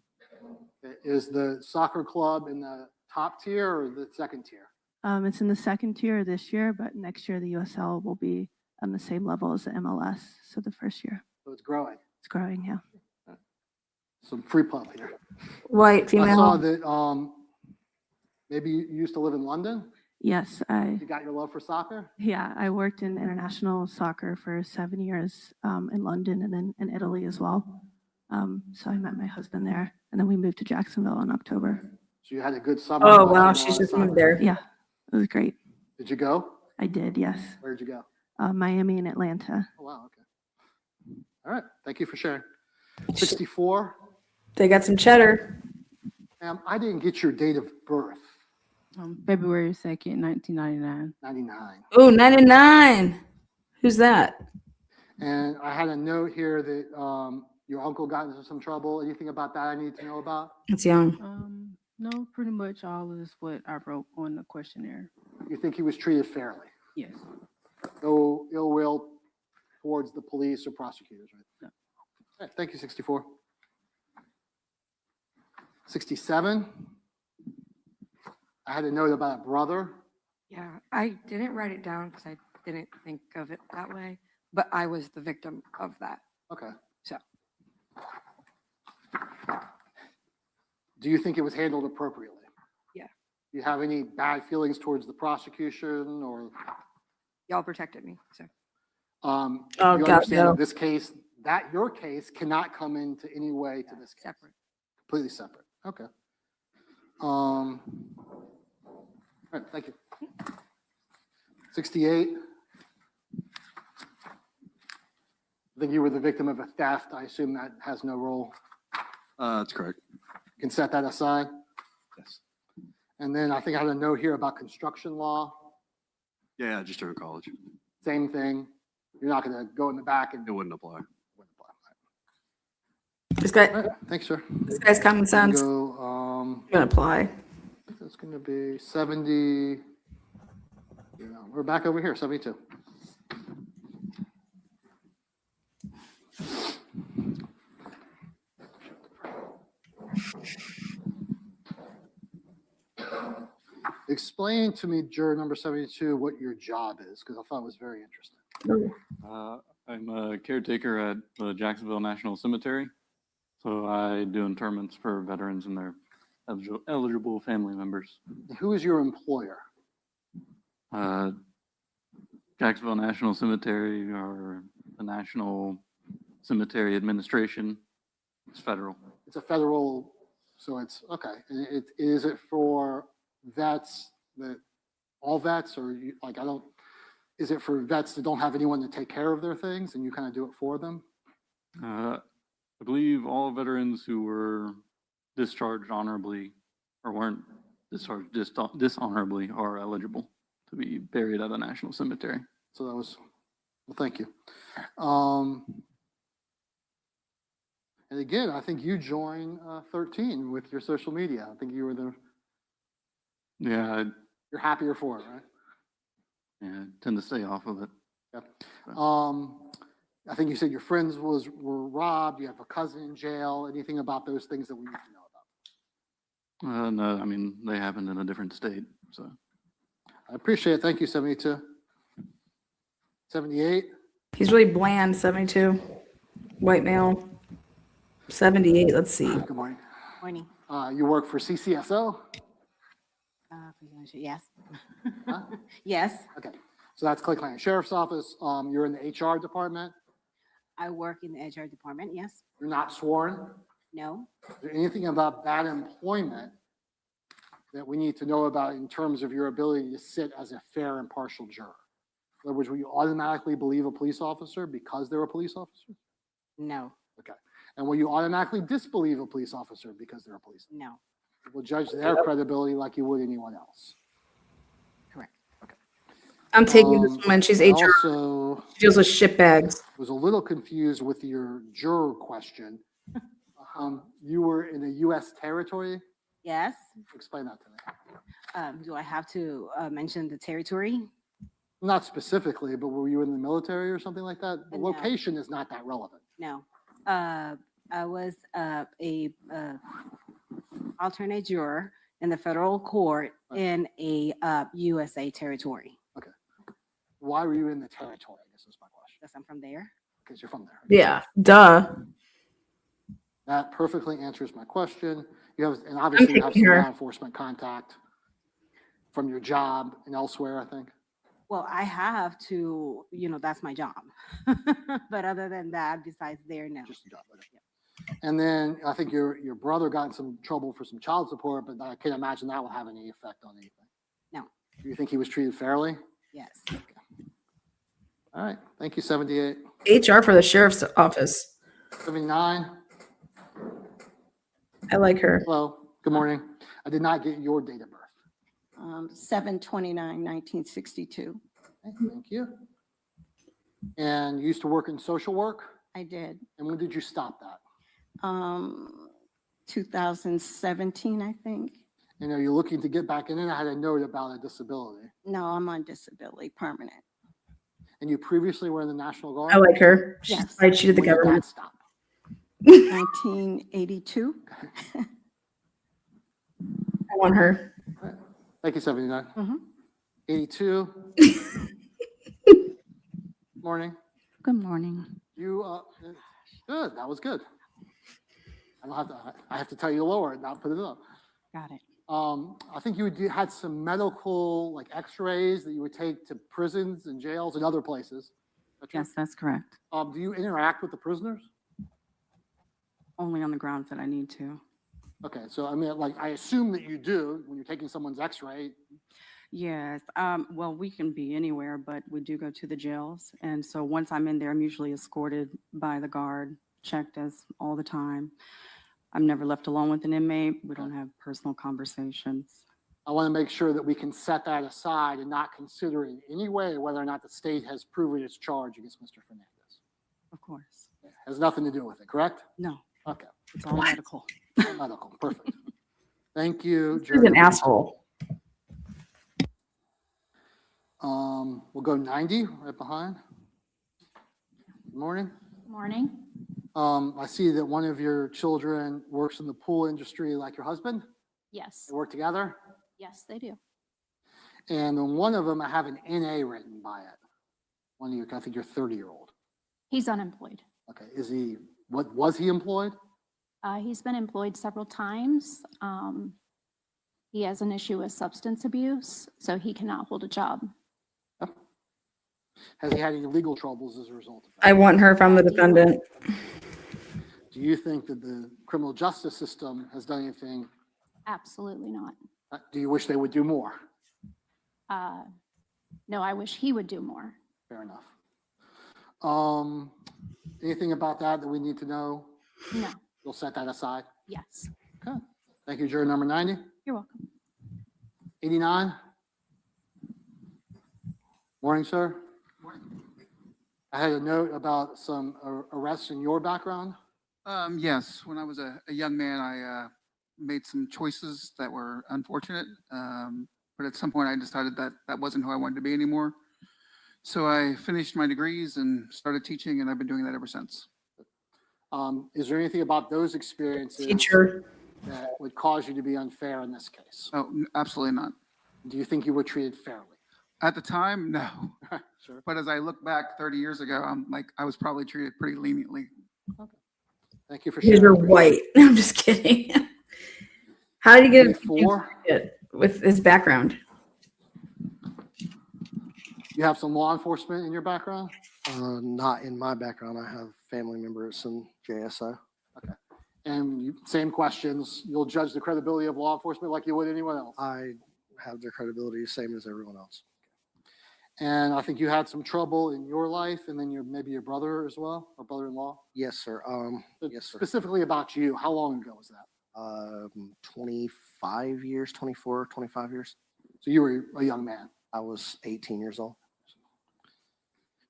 Is the soccer club in the top tier or the second tier? It's in the second tier this year, but next year the USL will be on the same level as the MLS. So the first year. So it's growing. It's growing, yeah. Some free pub here. White, female. I saw that maybe you used to live in London. Yes, You got your love for soccer? I worked in international soccer for 7 years in London and then in Italy as well. So I met my husband there, and then we moved to Jacksonville in October. So you had a good summer. Oh, watching wow. a She's lot of just soccer. moved there. Yeah, it was great. Did you go? I did, yes. Where'd you go? Miami and Atlanta. Oh, wow. Okay. All right. Thank you for sharing. 64. They got some cheddar. I didn't get your date of birth. February 2nd, 1999. 99. Oh, 99. Who's that? And I had a note here that your uncle got into some trouble. Anything about that I need to know about? It's young. No, pretty much all is what I wrote on the questionnaire. You think he was treated fairly? Yes. No ill will towards the police or prosecutors, right? No. All right, thank you, 64. 67. I had a note about a brother. Yeah, I didn't write it down because I didn't think of it that way, but I was the victim of that. Okay. So, Do you think it was handled appropriately? yeah, Do you have any bad feelings towards the prosecution or? y'all protected me. So, Oh, You God, understand no. that this case, that your case cannot come into any way to this case? separate. Completely separate. Okay. All right, thank you. 68. I think you were the victim of a theft. I assume that has no role. That's correct. You can set that aside. Yes. And then I think I had a note here about construction law. Yeah, just over college. Same thing. You're not going to go in the back and. It wouldn't apply. This guy. All right, thanks, sir. This guy's common sense. Go, Gonna apply. That's going to be 70. Yeah, we're back over here, 72. Explain to me, juror number 72, what your job is, because I thought it was very interesting. I'm a caretaker at the Jacksonville National Cemetery. So I do interments for veterans and their eligible family members. Who is your employer? Jacksonville National Cemetery or the National Cemetery Administration. It's federal. It's a federal, so it's, okay. And is it for vets, that all vets, or you, like, I don't, is it for vets that don't have anyone to take care of their things and you kind of do it for them? I believe all veterans who were discharged honorably or weren't discharged dishonorably are eligible to be buried at a national cemetery. So that was, well, thank you. And again, I think you joined 13 with your social media. I think you were the, Yeah, you're happier for it, right? I tend to stay off of it. Yep. I think you said your friends were robbed. You have a cousin in jail. Anything about those things that we need to know about? No, I mean, they happened in a different state, so. I appreciate it. Thank you, 72. 78. He's really bland. 72. White male. 78. Let's see. Good morning. Morning. You work for CCSO? Yes. Huh? Yes. Okay. So that's Clay County Sheriff's Office. You're in the HR department. I work in the HR department. Yes. You're not sworn. No. Is there anything about that employment that we need to know about in terms of your ability to sit as a fair and partial juror? In other words, will you automatically believe a police officer because they're a police officer? No. Okay. And will you automatically disbelieve a police officer because they're a police officer? No. We'll judge their credibility like you would anyone else. Correct. I'm taking this woman. She's I HR. also She deals with shit bags. was a little confused with your juror question. You were in a U.S. territory? Yes. Explain that to me. Do I have to mention the territory? Not specifically, but were you in the military or something like that? The No. location is not that relevant. No. I was a alternate juror in the federal court in a USA territory. Okay. Why were you in the territory? I guess is my question. Because I'm from there. Because you're from there. Yeah, duh. That perfectly answers my question. You have, and obviously you have some taking her. law enforcement contact from your job and elsewhere, I think. Well, I have to, that's my job. But other than that, besides there, no. Just a job. Okay. And then I think your brother got in some trouble for some child support, but I can't imagine that would have any effect on anything. No. Do you think he was treated fairly? Yes. All right. Thank you, 78. HR for the sheriff's office. 79. I like her. Hello. Good morning. I did not get your date of birth. 7/29/1962. Okay, thank you. And you used to work in social work? I did. And when did you stop that? 2017, I think. And are you looking to get back in it? I had a note about a disability. No, I'm on disability, permanent. And you previously were in the National Guard? I like her. Yes. Right, she did the When did government. that stop? 1982. I want her. Thank you, 79. Mhm. 82. Morning. Good morning. You, good, that was good. I have to tell you to lower it, not put it up. Got it. I think you had some medical, like x-rays that you would take to prisons and jails and other places. That's true? Yes, that's correct. Do you interact with the prisoners? Only on the grounds that I need to. Okay, so I mean, like, I assume that you do when you're taking someone's x-ray. Yes. Well, we can be anywhere, but we do go to the jails. And so once I'm in there, I'm usually escorted by the guard, checked as all the time. I'm never left alone with an inmate. We don't have personal conversations. I want to make sure that we can set that aside and not consider in any way whether or not the state has proven its charge against Mr. Fernandez. Of course. Has nothing to do with it, correct? No, Okay. it's all medical. All medical, perfect. Thank you. She's an asshole. We'll go 90 right behind. Good morning. Morning. I see that one of your children works in the pool industry like your husband. Yes. They work together. Yes, they do. And then one of them, I have an NA written by it. One of your, I think your 30-year-old. He's unemployed. Okay, what was he employed? He's been employed several times. He has an issue with substance abuse, so he cannot hold a job. Has he had any legal troubles as a result of that? I want her from the defendant. Do you think that the criminal justice system has done anything? Absolutely not. Do you wish they would do more? No, I wish he would do more. Fair enough. Anything about that we need to know? No. We'll set that aside. Yes. Okay. Thank you, juror number 90. You're welcome. 89. Morning, sir. I had a note about some arrests in your background. Yes, when I was a young man, I made some choices that were unfortunate. But at some point I decided that that wasn't who I wanted to be anymore. So I finished my degrees and started teaching, and I've been doing that ever since. Is there anything about those experiences Teacher. that would cause you to be unfair in this case? Oh, absolutely not. Do you think you were treated fairly? At the time, no. Sure. But as I look back 30 years ago, I'm like, I was probably treated pretty leniently. Thank you for Because sharing. you're white. I'm just kidding. How did he get Before? with his background? You have some law enforcement in your background? Not in my background. I have family members in JSO. Okay. And same questions. You'll judge the credibility of law enforcement like you would anyone else. I have their credibility same as everyone else. And I think you had some trouble in your life, and then maybe your brother as well, or brother-in-law. Yes, sir. Yes, sir. Specifically about you, how long ago was that? 25 years, 24, 25 years. So you were a young man. I was 18 years old.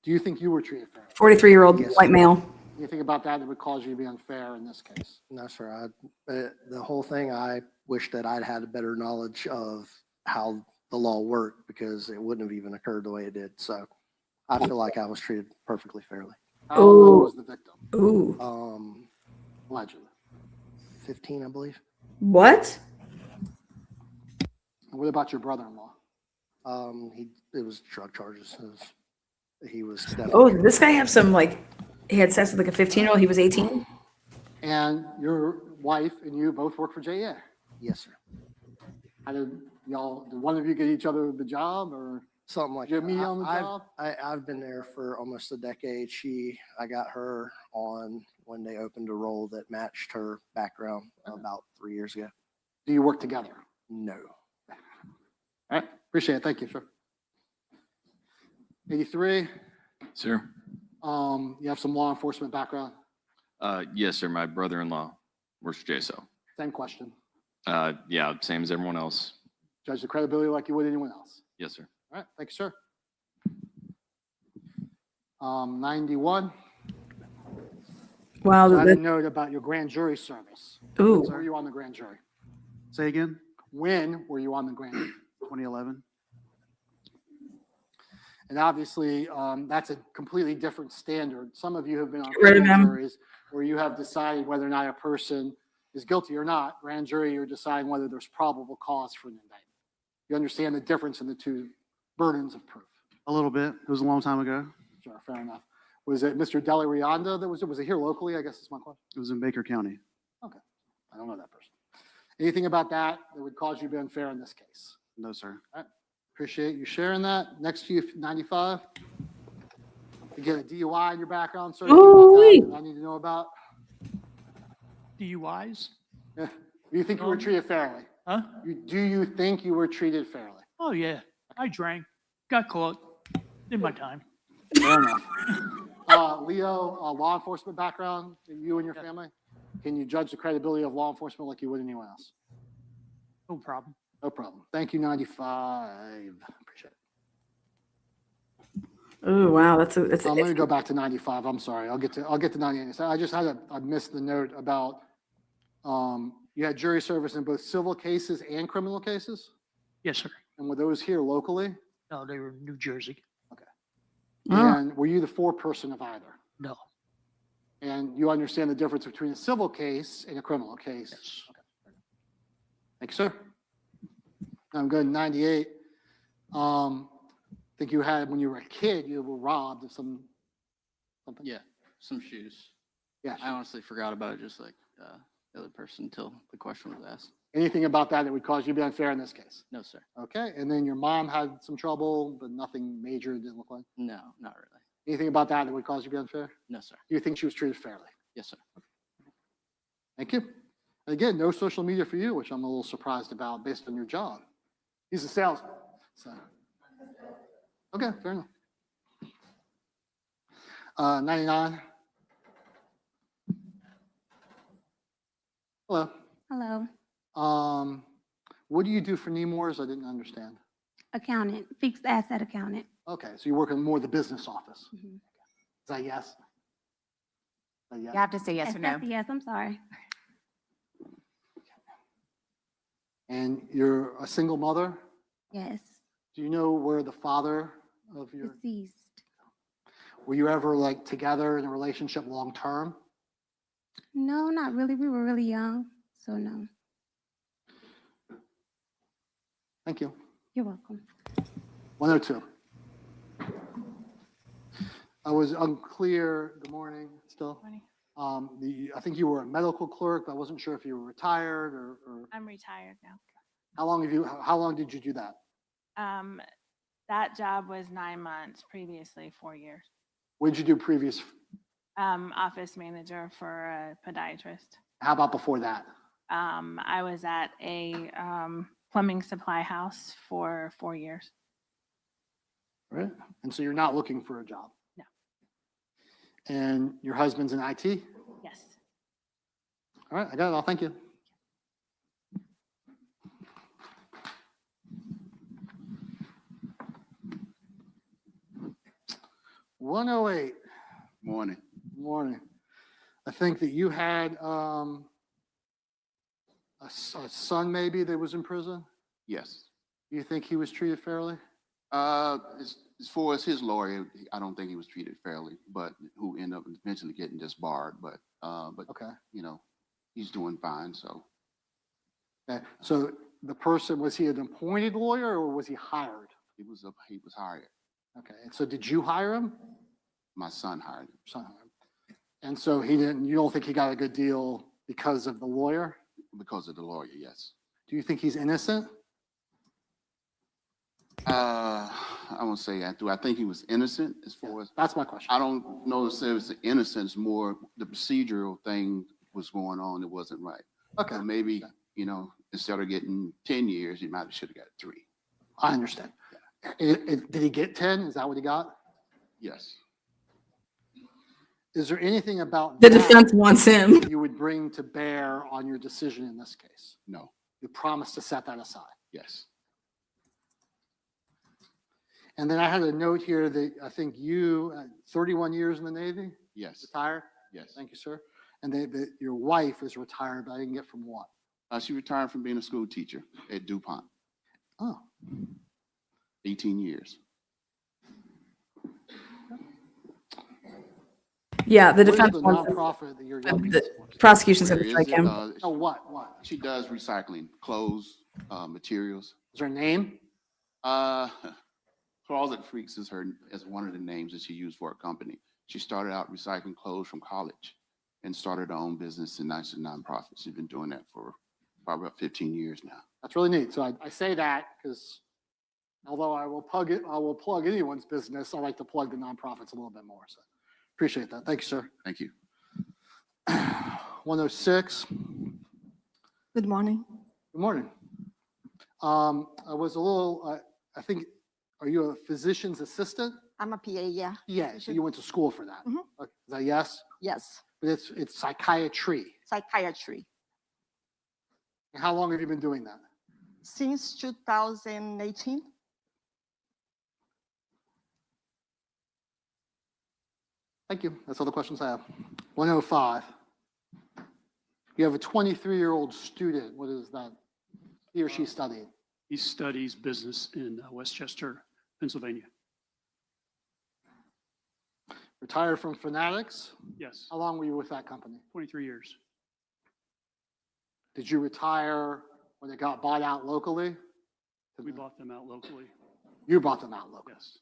Do you think you were treated fairly? 43-year-old Yes, white sir. male. Anything about that that would cause you to be unfair in this case? No, sir. The whole thing, I wish that I'd had a better knowledge of how the law worked because it wouldn't have even occurred the way it did. So I feel like I was treated perfectly fairly. How old was the victim? Ooh. Allegedly. 15, I believe. What? And what about your brother-in-law? It was drug charges. He was Oh, definitely. did this guy have some like, he had sex with like a 15-year-old, he was 18? And your wife and you both work for JA. Yes, sir. How did one of you get each other the job or Something like did you that. meet on the job? I've been there for almost a decade. I got her on when they opened a role that matched her background about 3 years ago. Do you work together? No. All right. Appreciate it. Thank you, sir. 83. Sir? You have some law enforcement background? Yes, sir. My brother-in-law works for JSO. Same question. Yeah, same as everyone else. Judge the credibility like you would anyone else. Yes, sir. All right. Thank you, sir. 91. Wow. So I didn't know about your grand jury service. Ooh. When were you on the grand jury? Say again? When were you on the grand jury? 2011. And obviously, that's a completely different standard. Some of you have been on Get rid of criminal him. juries where you have decided whether or not a person is guilty or not. Grand jury, you're deciding whether there's probable cause for an indictment. You understand the difference in the two burdens of proof. A little bit. It was a long time ago. Sure, fair enough. Was it Mr. Deli Rionda that was it here locally? I guess is my question. It was in Baker County. Okay, I don't know that person. Anything about that that would cause you to be unfair in this case? No, sir. All right. Appreciate you sharing that. Next to you, 95. You get a DUI in your background, sir. Ooh-wee. I need to know about. DUIs? Yeah. Do you think you were treated fairly? Huh? Do you think you were treated fairly? Oh, yeah. I drank, got caught, did my time. Fair enough. Leo, law enforcement background, you and your family? Can you judge the credibility of law enforcement like you would anyone else? No problem. No problem. Thank you, 95. Appreciate it. Oh, wow. Let me go back to 95. I'm sorry. I'll get to 98. So I missed the note about you had jury service in both civil cases and criminal cases? Yes, sir. And were those here locally? No, they were in New Jersey. And were you the foreperson of either? No. And you understand the difference between a civil case and a criminal case? Yes. Okay. Thank you, sir. I'm going to 98. I think you had, when you were a kid, you were robbed of something. Yeah, some shoes. Yeah. I honestly forgot about it, just like the other person, until the question was asked. Anything about that that would cause you to be unfair in this case? No, sir. Okay. And then your mom had some trouble, but nothing major, it didn't look like? No, not really. Anything about that that would cause you to be unfair? No, sir. Do you think she was treated fairly? Yes, sir. Thank you. And again, no social media for you, which I'm a little surprised about based on your job. He's a salesman. So. Okay, fair enough. 99. Hello. Hello, What do you do for Nemours? I didn't understand. accountant, fixed asset accountant. Okay, so you work in more the business office. Mhm. Is that yes? Is that yes? You have to say yes or no. That's a yes, I'm sorry. And you're a single mother? Yes, Do you know where the father of your, deceased. were you ever like together in a relationship long term? No, not really. We were really young, so no. Thank you. You're welcome. 102. I was unclear, good morning, still. I think you were a medical clerk, but I wasn't sure if you were retired or I'm retired now. how long did you do that? That job was 9 months, previously 4 years. What did you do previous? Office manager for a podiatrist. How about before that? I was at a plumbing supply house for 4 years. Right. And so you're not looking for a job? No. And your husband's in IT? Yes. All right, I got it all. Thank you. $108. Morning. Morning. I think that you had a son maybe that was in prison. Yes. Do you think he was treated fairly? As far as his lawyer, I don't think he was treated fairly, but who ended up eventually getting disbarred. But Okay. you know, he's doing fine. So Okay. So the person, was he an appointed lawyer or was he hired? he was hired. Okay. And so did you hire him? My son hired him Son hired him. And so he didn't, you don't think he got a good deal because of the lawyer? because of the lawyer. Yes. Do you think he's innocent? I won't say that. Do I think he was innocent as far as? That's my question. I don't know if it was the innocence, more the procedural thing was going on. It wasn't right. Okay. So maybe, you know, instead of getting 10 years, he might should have got 3. I understand. Did he get 10? Is that what he got? Yes. Is there anything about The that defense wants him. you would bring to bear on your decision in this case? No. You promise to set that aside. Yes. And then I had a note here that I think you, 31 years in the Navy, Yes. retired? Yes. Thank you, sir. And that your wife is retired, but I didn't get from what? She retired from being a school teacher at DuPont. Oh. 18 years. Yeah, the What is defense the wants him. nonprofit that you're But going the to? prosecution's Where going to is strike it? him. Oh, what? She does recycling, clothes, materials. Is there a name? Closet Freaks is one of the names that she used for her company. She started out recycling clothes from college and started her own business and that's a nonprofit. She's been doing that for probably about 15 years now. That's really neat. So I say that because although I will plug anyone's business, I like to plug the nonprofits a little bit more. So appreciate that. Thank you, sir. Thank you. 106. Good morning. Good morning. I was a little, I think, are you a physician's assistant? I'm a PA, yeah. Yeah, so you went to school for that. Mhm. Is that yes? Yes, But it's psychiatry. psychiatry. And how long have you been doing that? Since 2018, Thank you. That's all the questions I have. 105. You have a 23-year-old student. What is that? He or she studying? He studies business in Westchester, Pennsylvania. Retired from Fanatics? Yes, How long were you with that company? 23 years. Did you retire when it got bought out locally? We bought them out locally. You bought them out locally. Yes.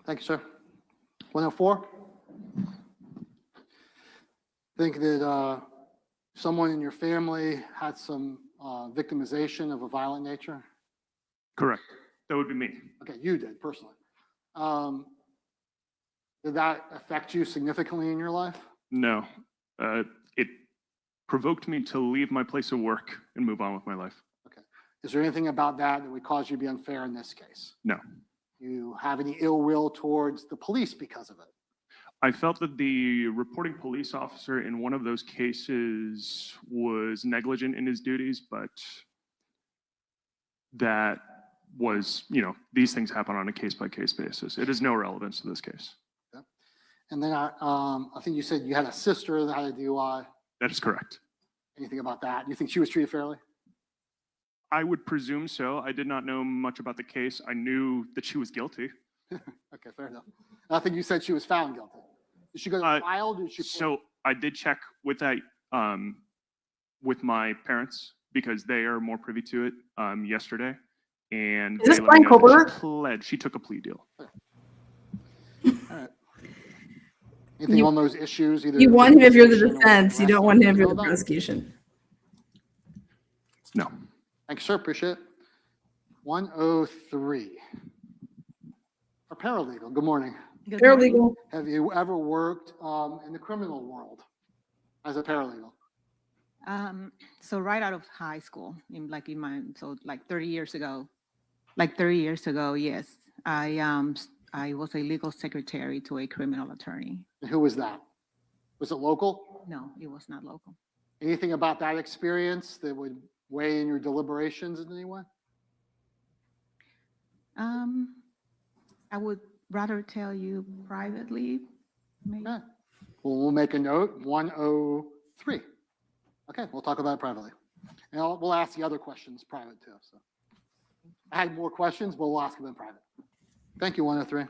Thank you, sir. 104. Think that someone in your family had some victimization of a violent nature? Correct. That would be me. Okay, you did personally. Did that affect you significantly in your life? No. It provoked me to leave my place of work and move on with my life. Is there anything about that that would cause you to be unfair in this case? No. You have any ill will towards the police because of it? I felt that the reporting police officer in one of those cases was negligent in his duties, but that was, these things happen on a case-by-case basis. It is no relevance to this case. Okay. And then I think you said you had a sister that had a DUI. That is correct. Anything about that? Do you think she was treated fairly? I would presume so. I did not know much about the case. I knew that she was guilty. Okay, fair enough. I think you said she was found guilty. Did she go to trial? Did she? So I did check with that with my parents because they are more privy to it yesterday, and Is this they let Brian me know that Colbert? she took a plea deal. All right. Anything on those issues? Either You want him if you're the victimization or defense. You don't want him if you're the arrest? prosecution. No. Thank you, sir. Appreciate it. 103. Our paralegal. Good morning. Paralegal. Have you ever worked in the criminal world as a paralegal? So right out of high school, like 30 years ago, yes, I was a legal secretary to a criminal attorney. And who was that? Was it local? No, it was not local. Anything about that experience that would weigh in your deliberations in any way? I would rather tell you privately. Maybe. Okay. Well, we'll make a note, 103. Okay, we'll talk about it privately. And we'll ask the other questions private too. So I had more questions, but we'll ask them in private. Thank you, 103.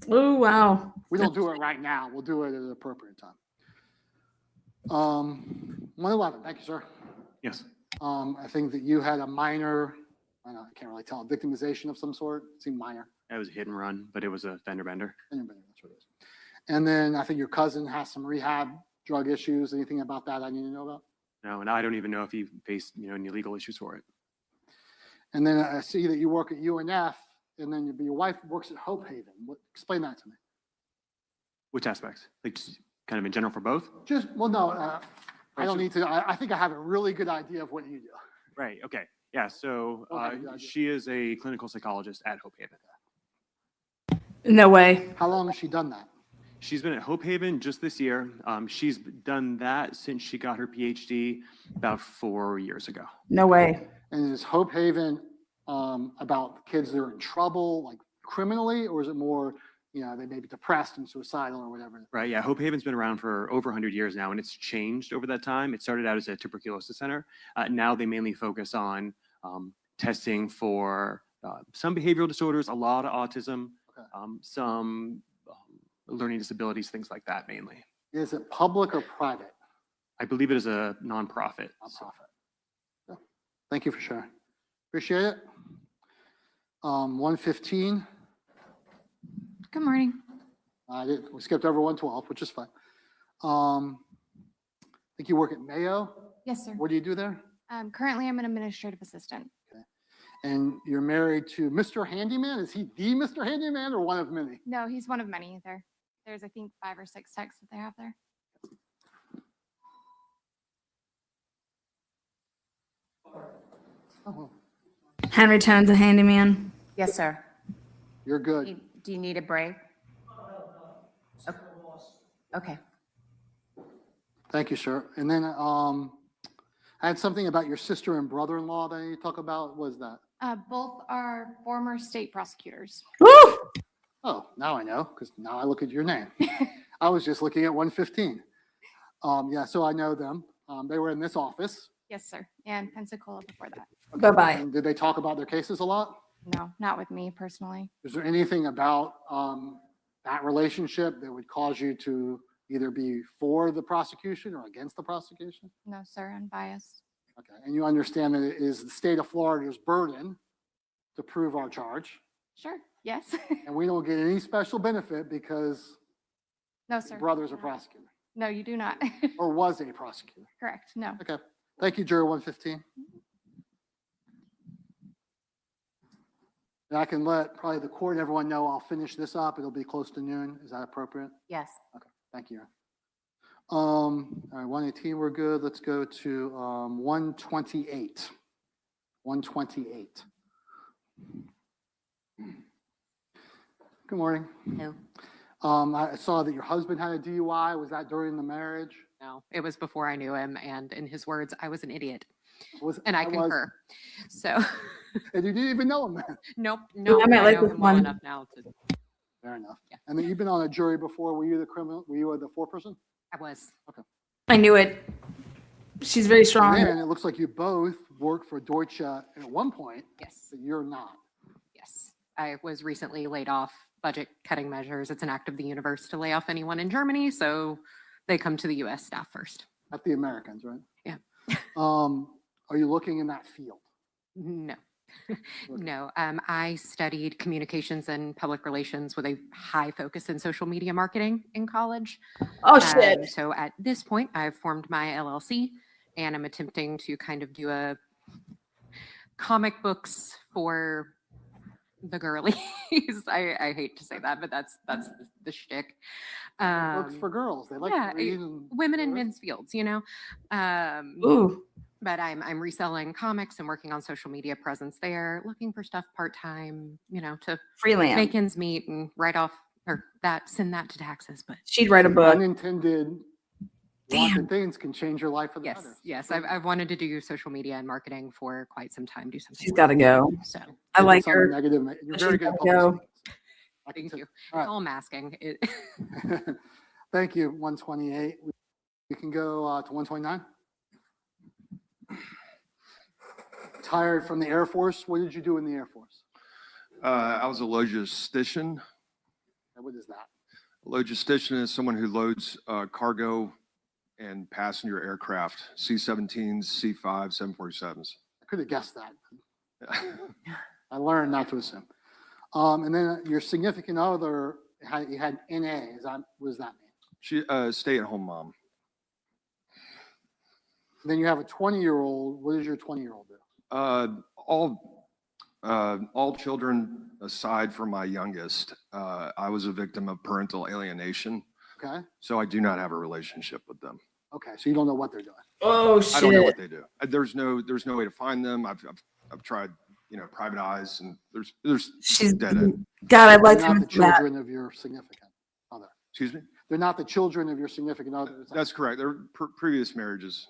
Oh, wow. We don't do it right now. We'll do it at an appropriate time. 111, thank you, sir. Yes. I think that you had a minor, I can't really tell, victimization of some sort. It seemed minor. It was a hit and run, but it was a fender bender. That's what it is. And then I think your cousin has some rehab drug issues. Anything about that I need to know about? No, and I don't even know if he faced, any legal issues for it. And then I see that you work at UNF, and then your wife works at Hope Haven. Explain that to me. Which aspects? Like just kind of in general for both? I don't need to. I think I have a really good idea of what you do. Right. Okay. Yeah. So she is a clinical psychologist at Hope Haven. No way. How long has she done that? She's been at Hope Haven just this year. She's done that since she got her PhD about 4 years ago. No way. And is Hope Haven about kids that are in trouble, like criminally, or is it more, they may be depressed and suicidal or whatever? Right. Yeah. Hope Haven's been around for over 100 years now, and it's changed over that time. It started out as a tuberculosis center. Now they mainly focus on testing for some behavioral disorders, a lot of autism, some learning disabilities, things like that mainly. Is it public or private? I believe it is a nonprofit. Yeah. Thank you for sharing. Appreciate it. 115. Good morning. We skipped over 112, which is fine. I think you work at Mayo. Yes, sir. What do you do there? Currently, I'm an administrative assistant. And you're married to Mr. Handyman? Is he the Mr. Handyman or one of many? No, he's one of many there. There's, I think, 5 or 6 techs that they have there. Henry Tone's a handyman. Yes, sir. You're good. Do you need a break? Okay. Thank you, sir. And then I had something about your sister and brother-in-law that I need to talk about. What is that? Both are former state prosecutors. Woo! Oh, now I know, because now I look at your name. I was just looking at 115. Yeah, so I know them. They were in this office. Yes, sir. And Pensacola before that. Bye-bye. And did they talk about their cases a lot? No, not with me personally. Is there anything about that relationship that would cause you to either be for the prosecution or against the prosecution? No, sir. Unbiased. Okay, and you understand that it is the state of Florida's burden to prove our charge. Sure. Yes. And we don't get any special benefit because No, sir. your brother's a prosecutor No, you do not. or was a prosecutor. Correct. No. Okay, thank you, Jury 115. And I can let probably the court and everyone know I'll finish this up. It'll be close to noon. Is that appropriate? Yes. Okay, thank you. All right, 118, we're good. Let's go to 128. 128. Good morning. No. I saw that your husband had a DUI. Was that during the marriage? No, it was before I knew him, and in his words, I was an idiot. And I concur. So, and you didn't even know him then? nope, no, I might like know this him well one. enough now to. Fair enough. Yeah. And then you've been on a jury before. Were you the criminal? Were you the foreperson? I was. Okay. I knew it. She's very strong. And it looks like you both worked for Deutsche at one point. Yes. But you're not. Yes, I was recently laid off. Budget cutting measures. It's an act of the universe to lay off anyone in Germany, so they come to the U.S. staff first. Not the Americans, right? Yeah. Are you looking in that field? No. No, I studied communications and public relations with a high focus in social media marketing in college. Oh, shit. So at this point, I've formed my LLC, and I'm attempting to kind of do a comic books for the girlies. I hate to say that, but that's the shtick. Books for girls. They like to read. Women in men's fields, you know. Ooh. But I'm reselling comics and working on social media presence there, looking for stuff part-time, you know, to Freelance. make ends meet and write off or send that to taxes. But She'd write a book. Unintended wanted things can change your life for the better. yes, I've wanted to do social media and marketing for quite some time. Do something. She's got to go. So I like Some her. Negative. You're She's very good at gotta public go. speaking. Thank you. All right. It's all masking. It, Thank you, 128. We can go to 129. Retired from the Air Force. What did you do in the Air Force? I was a logistician. What is that? A logistician is someone who loads cargo and passenger aircraft, C-17s, C-5, 747s. I could have guessed that. I learned not to assume. And then your significant other, you had NA. What does that mean? She stay-at-home mom. Then you have a 20-year-old. What does your 20-year-old do? All children aside from my youngest, I was a victim of parental alienation. Okay. So I do not have a relationship with them. Okay, so you don't know what they're doing. Oh shit! I don't know what they do. There's no way to find them. I've tried, private eyes, and there's She's dead end. God, I'd like They're to not the mention that. children of your significant other. Excuse me? They're not the children of your significant other. That's correct. They're previous marriages.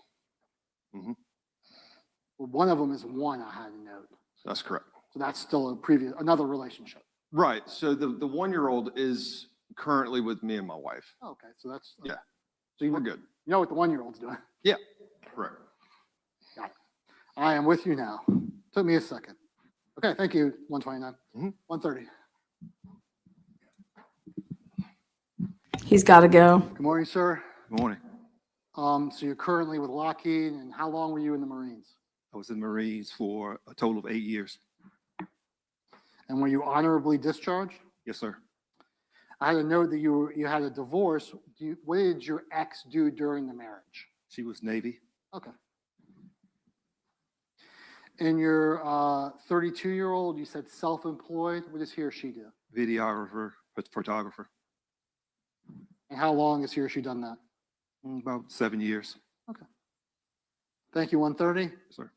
Well, one of them is one I had a note. That's correct. So that's still another relationship. Right. So the 1-year-old is currently with me and my wife. Okay, so that's Yeah. So We're good. You know what the 1-year-old's doing. Yeah. Correct. Got it. I am with you now. Took me a second. Okay, thank you. 129. 130. He's got to go. Good morning, sir. Good morning. So you're currently with Lockheed, and how long were you in the Marines? I was in the Marines for a total of 8 years. And were you honorably discharged? Yes, sir. I had a note that you had a divorce. What did your ex do during the marriage? She was Navy. Okay. And your 32-year-old, you said self-employed. What does he or she do? Videographer, photographer. And how long has he or she done that? About 7 years. Okay. Thank you. 130. Yes, sir.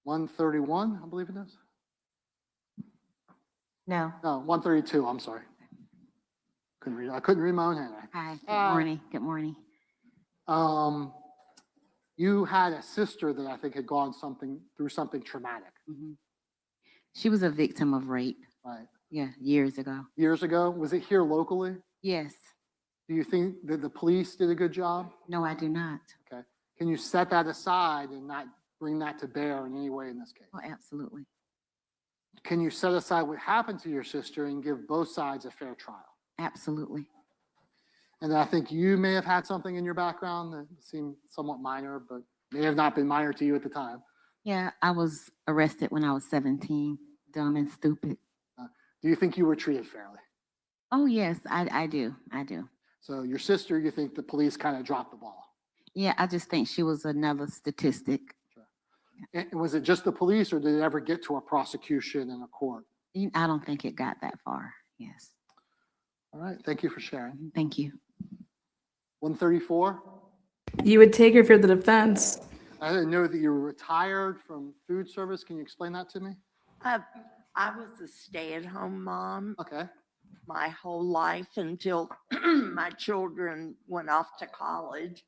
131, I believe it is. No. No, 132. I'm sorry. I couldn't read my own handwriting. Hi, good morning. Good morning. You had a sister that I think had gone through something traumatic. She was a victim of rape. Right. Yeah, years ago. Years ago. Was it here locally? Yes. Do you think that the police did a good job? No, I do not. Okay. Can you set that aside and not bring that to bear in any way in this case? Oh, absolutely. Can you set aside what happened to your sister and give both sides a fair trial? Absolutely. And I think you may have had something in your background that seemed somewhat minor, but may have not been minor to you at the time. Yeah, I was arrested when I was 17, dumb and stupid. Do you think you were treated fairly? Oh, yes, I do. I do. So your sister, you think the police kind of dropped the ball? Yeah, I just think she was another statistic. And was it just the police, or did it ever get to a prosecution and a court? I don't think it got that far. Yes. All right. Thank you for sharing. Thank you. 134. You would take her for the defense. I didn't know that you were retired from food service. Can you explain that to me? I was a stay-at-home mom. Okay. My whole life until my children went off to college.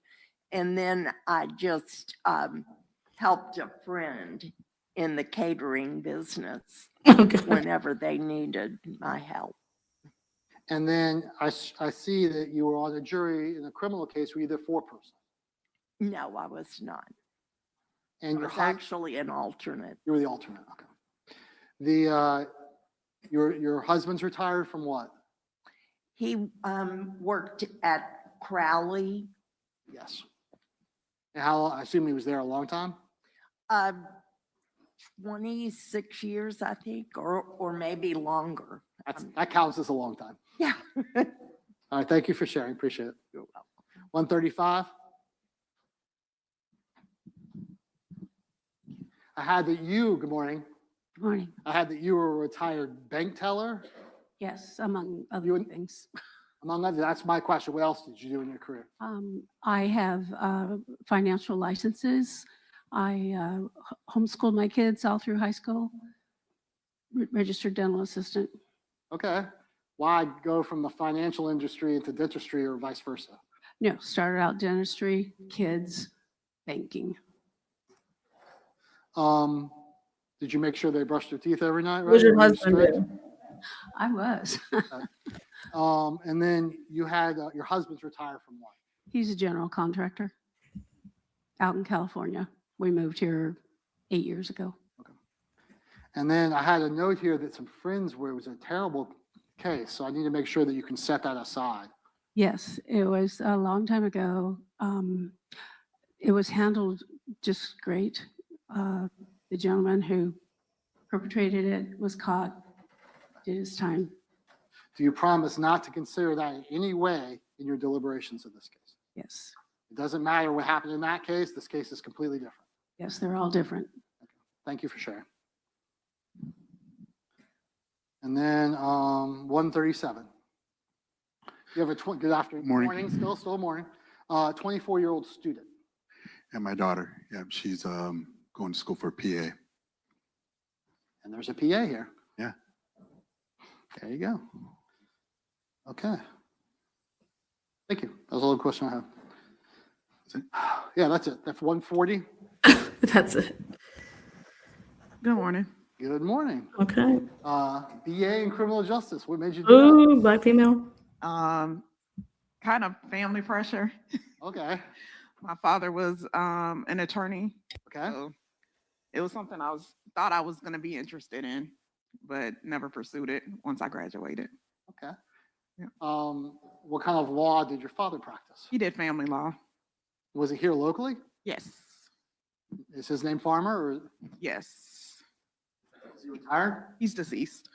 And then I just helped a friend in the catering business whenever they needed my help. And then I see that you were on a jury in a criminal case. Were you the foreperson? No, I was not. And I your was actually an alternate. You were the alternate. Okay. Your husband's retired from what? He worked at Crowley. Yes. And how? I assume he was there a long time. 26 years, I think, or maybe longer. That counts as a long time. Yeah. All right. Thank you for sharing. Appreciate it. You're welcome. 135. I had that you, good morning. Good morning. I had that you were a retired bank teller. Yes, among other things. Among others, that's my question. What else did you do in your career? I have financial licenses. I homeschooled my kids all through high school. Registered dental assistant. Okay. Why go from the financial industry into dentistry or vice versa? No, started out dentistry, kids, banking. Did you make sure they brushed their teeth every night? What does your Were you husband strict? do? I was. And then you had your husband's retired from what? He's a general contractor out in California. We moved here 8 years ago. And then I had a note here that some friends were, it was a terrible case. So I need to make sure that you can set that aside. Yes, it was a long time ago. It was handled just great. The gentleman who perpetrated it was caught, did his time. Do you promise not to consider that in any way in your deliberations of this case? Yes, It doesn't matter what happened in that case. This case is completely different. yes, they're all different. Thank you for sharing. And then 137. You have a good afternoon, Morning. still morning. 24-year-old student. And my daughter, yeah, she's going to school for PA. And there's a PA here. Yeah. There you go. Okay. Thank you. That was all the question I have. Yeah, that's it. That's 140. That's it. Good morning. Good morning. Okay. BA in criminal justice. What made you do that? Ooh, black female. Kind of family pressure. Okay. My father was an attorney. Okay. So it was something thought I was going to be interested in, but never pursued it once I graduated. Okay. Yeah. What kind of law did your father practice? He did family law. Was it here locally? Yes. Is his name Farmer or Yes. is he retired? He's deceased.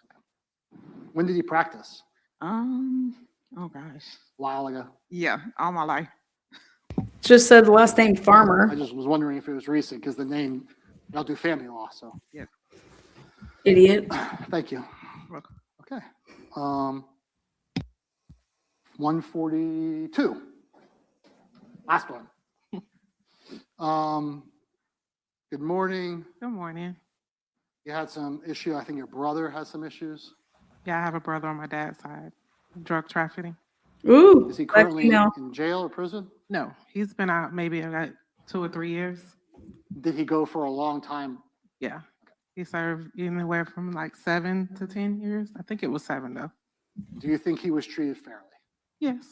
When did he practice? Oh gosh. A while ago. Yeah, all my life. Just said the last name I Farmer. just was wondering if it was recent because the name, I'll do family law, so. Yeah. Idiot. Thank you. Welcome. Okay. 142. Last one. Good morning. Good morning. You had some issue. I think your brother has some issues. Yeah, I have a brother on my dad's side. Drug trafficking. Ooh. Is he black currently female. in jail or prison? No, he's been out maybe about 2 or 3 years. Did he go for a long time? Yeah. He served anywhere from like 7 to 10 years. I think it was 7 though. Do you think he was treated fairly? Yes.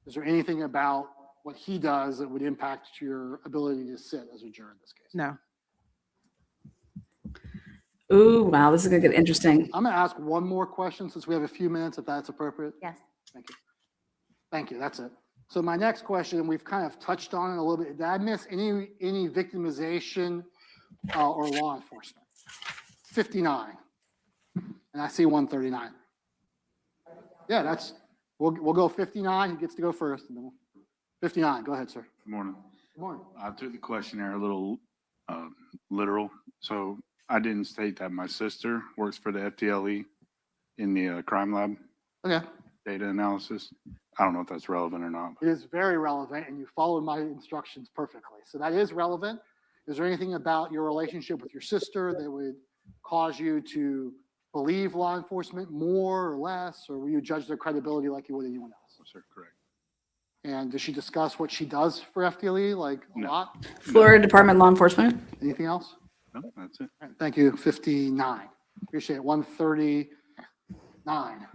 Is there anything about what he does that would impact your ability to sit as a juror in this case? No. Ooh, wow, this is gonna get interesting. I'm gonna ask one more question since we have a few minutes, if that's appropriate. Yes. Thank you. Thank you, that's it. So my next question, we've kind of touched on it a little bit. Did I miss any victimization or law enforcement? 59. And I see 139. Yeah, we'll go 59. He gets to go first. And then 59, go ahead, sir. Good morning. Good morning. I took the questionnaire a little literal. So I didn't state that my sister works for the FDLE in the crime lab. Okay. Data analysis. I don't know if that's relevant or not. It is very relevant, and you followed my instructions perfectly. So that is relevant. Is there anything about your relationship with your sister that would cause you to believe law enforcement more or less, or will you judge their credibility like you would anyone else? Yes, sir, correct. And does she discuss what she does for FDLE, like a lot? Florida Department of Law Enforcement. Anything else? No, that's it. All right, thank you. 59. Appreciate it. 139.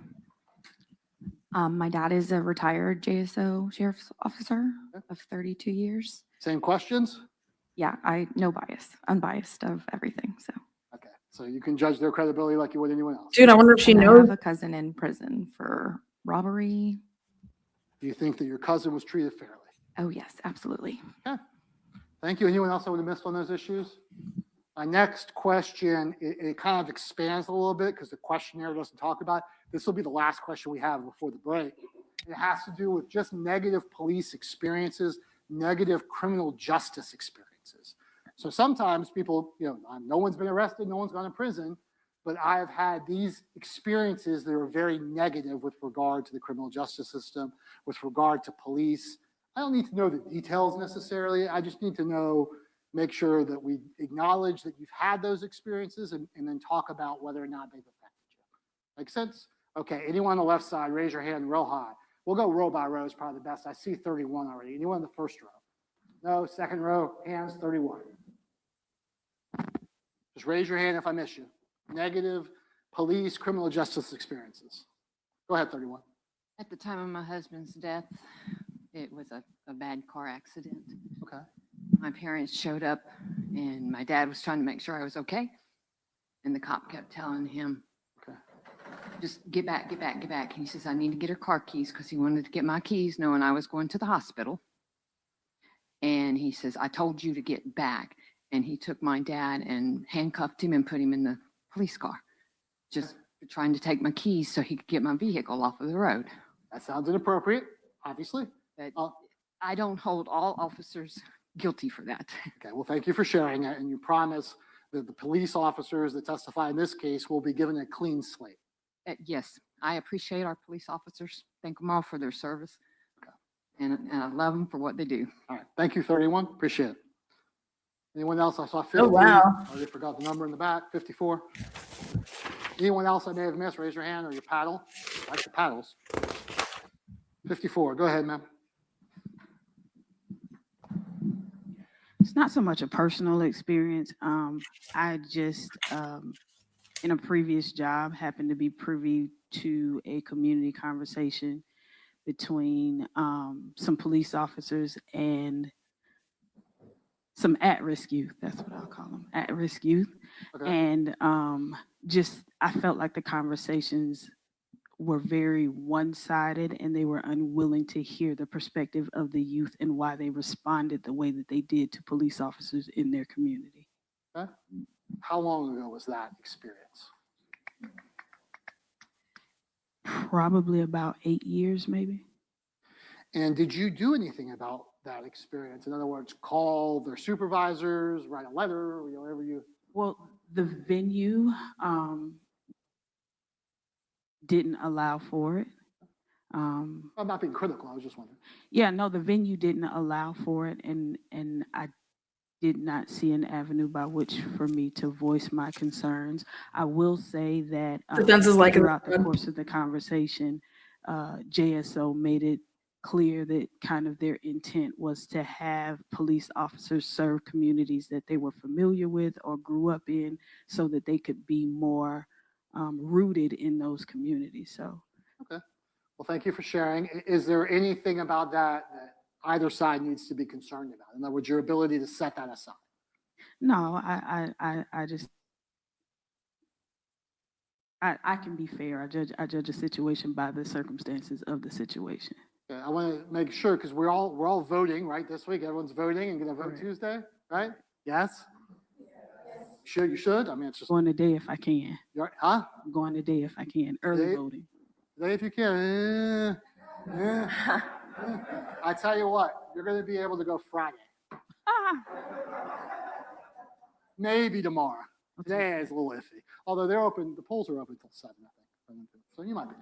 My dad is a retired JSO sheriff's officer of 32 years. Same questions? Yeah, no bias, unbiased of everything. So. Okay, so you can judge their credibility like you would anyone else. Dude, I wonder if she And I knows. have a cousin in prison for robbery. Do you think that your cousin was treated fairly? Oh yes, absolutely. Okay. Thank you. Anyone else I would have missed on those issues? My next question, it kind of expands a little bit because the questionnaire doesn't talk about it. This will be the last question we have before the break. It has to do with just negative police experiences, negative criminal justice experiences. So sometimes people, no one's been arrested, no one's gone to prison, but I have had these experiences that are very negative with regard to the criminal justice system, with regard to police. I don't need to know the details necessarily. I just need to know, make sure that we acknowledge that you've had those experiences and then talk about whether or not they've affected you. Make sense? Okay, anyone on the left side, raise your hand real high. We'll go row by row is probably the best. I see 31 already. Anyone in the first row? No, second row, hands 31. Just raise your hand if I miss you. Negative police, criminal justice experiences. Go ahead, 31. At the time of my husband's death, it was a bad car accident. Okay. My parents showed up and my dad was trying to make sure I was okay. And the cop kept telling him, Okay. just get back, get back, get back. And he says, I need to get her car keys because he wanted to get my keys knowing I was going to the hospital. And he says, I told you to get back. And he took my dad and handcuffed him and put him in the police car, just trying to take my keys so he could get my vehicle off of the road. That sounds inappropriate, obviously. But I don't hold all officers guilty for that. Okay, well, thank you for sharing it, and you promise that the police officers that testify in this case will be given a clean slate. Yes, I appreciate our police officers. Thank them all for their service. And I love them for what they do. All right, thank you, 31. Appreciate it. Anyone else? I saw 50. Oh, wow. I already forgot the number in the back, 54. Anyone else I may have missed? Raise your hand or your paddle. I like the paddles. 54. Go ahead, ma'am. It's not so much a personal experience. I just, in a previous job, happened to be privy to a community conversation between some police officers and some at-risk youth. That's what I'll call them, at-risk youth. Okay. And just, I felt like the conversations were very one-sided and they were unwilling to hear the perspective of the youth and why they responded the way that they did to police officers in their community. Okay. How long ago was that experience? Probably about 8 years, maybe. And did you do anything about that experience? In other words, call their supervisors, write a letter, or whatever you. Well, the venue didn't allow for it. I'm not being critical. I was just wondering. Yeah, no, the venue didn't allow for it, and I did not see an avenue by which for me to voice my concerns. I will say that Defense is like throughout the course of the conversation, JSO made it clear that kind of their intent was to have police officers serve communities that they were familiar with or grew up in so that they could be more rooted in those communities. So, Okay. Well, thank you for sharing. Is there anything about that either side needs to be concerned about? In other words, your ability to set that aside? no, I just, I can be fair. I judge a situation by the circumstances of the situation. Okay, I want to make sure because we're all voting, right? This week, everyone's voting and going to vote Correct. Tuesday, right? Yes? You should. I mean, it's just. Going today if I can. Huh? I'm going today if I can. Early Today? voting. Today, if you can. I tell you what, you're going to be able to go Friday. Maybe tomorrow. Today is a little iffy. Although they're open, the polls are open until 7, I think. So you might be.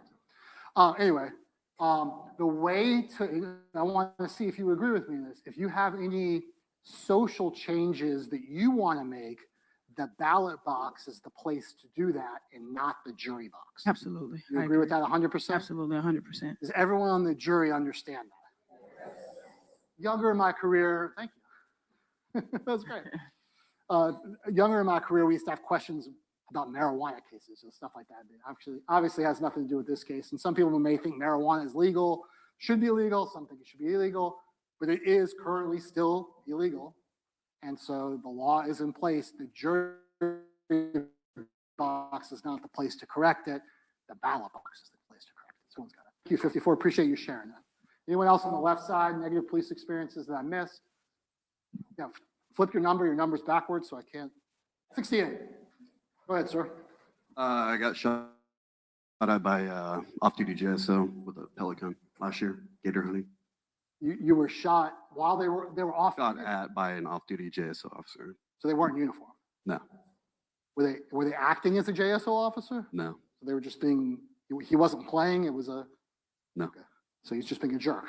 Anyway, the way to, I want to see if you agree with me on this. If you have any social changes that you want to make, the ballot box is the place to do that and not the jury box. Absolutely. You I agree with that 100%? Absolutely, 100%. Does everyone on the jury understand that? Younger in my career, thank you. That's great. Younger in my career, we used to have questions about marijuana cases and stuff like that. It obviously has nothing to do with this case. And some people may think marijuana is legal, should be illegal. Some think it should be illegal, but it is currently still illegal. And so the law is in place. The jury box is not the place to correct it. The ballot box is the place to correct it. Someone's got it. Thank you, 54. Appreciate you sharing that. Anyone else on the left side, negative police experiences that I missed? Yeah, flip your number's backwards, so I can't. 68. Go ahead, sir. I got shot at by off-duty JSO with a Pelican last year, gator hunting. You were shot while they were off. Shot at by an off-duty JSO officer. So they weren't in uniform. No, Were they acting as a JSO officer? no, So they were just being. He wasn't playing. It was a. no. Okay. So he's just being a jerk.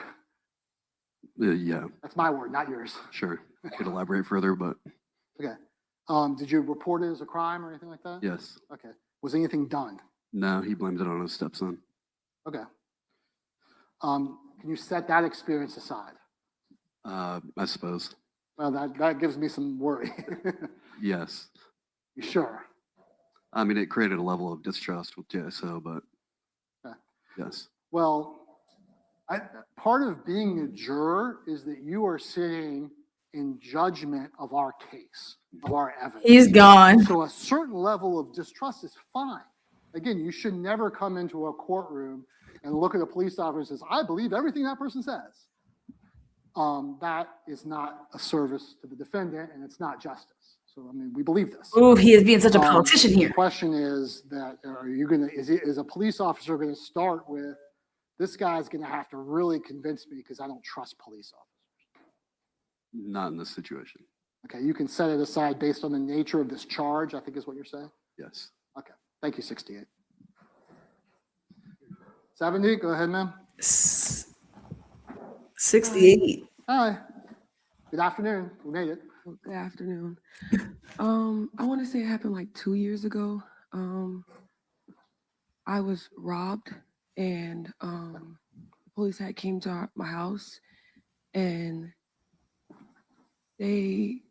Yeah, That's my word, not yours. sure. I could elaborate further, but Okay. Did you report it as a crime or anything like that? yes. Okay. Was anything done? No, he blamed it on his stepson. Okay. Can you set that experience aside? I suppose. Well, that gives me some worry. Yes. You sure? I mean, it created a level of distrust with JSO, but Okay. yes. Well, part of being a juror is that you are sitting in judgment of our case, of our evidence. He's gone. So a certain level of distrust is fine. Again, you should never come into a courtroom and look at a police officer and says, I believe everything that person says. That is not a service to the defendant, and it's not justice. So, I mean, we believe this. Oh, he is being such a politician The here. question is that, are you gonna, is a police officer gonna start with, this guy's gonna have to really convince me because I don't trust police officers? Not in this situation. Okay, you can set it aside based on the nature of this charge, I think is what you're saying? Yes. Okay, thank you, 68. 70, go ahead, ma'am. 68. Hi, good afternoon, we made it. Good afternoon. I want to say it happened like 2 years ago. I was robbed and police had came to my house and they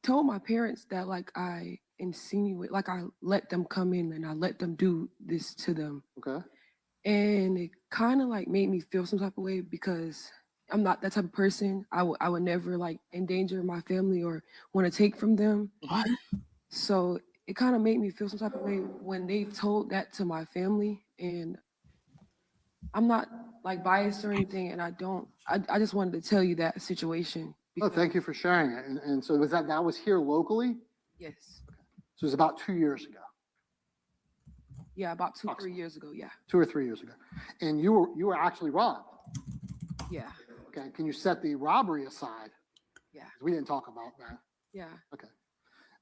told my parents that like I insinuate, like I let them come in and I let them do this to them. Okay. And it kind of like made me feel some type of way because I'm not that type of person. I would never like endanger my family or want to take from them. What? So it kind of made me feel some type of way when they told that to my family. And I'm not like biased or anything. And I just wanted to tell you that situation. Oh, thank you for sharing it. And so was that was here locally? Yes. So it was about 2 years ago, Yeah, about 3 years ago. Yeah. 2 or 3 years ago. And you were actually robbed. Yeah. Okay, can you set the robbery aside? Yeah. 'Cause we didn't talk about that. Yeah. Okay.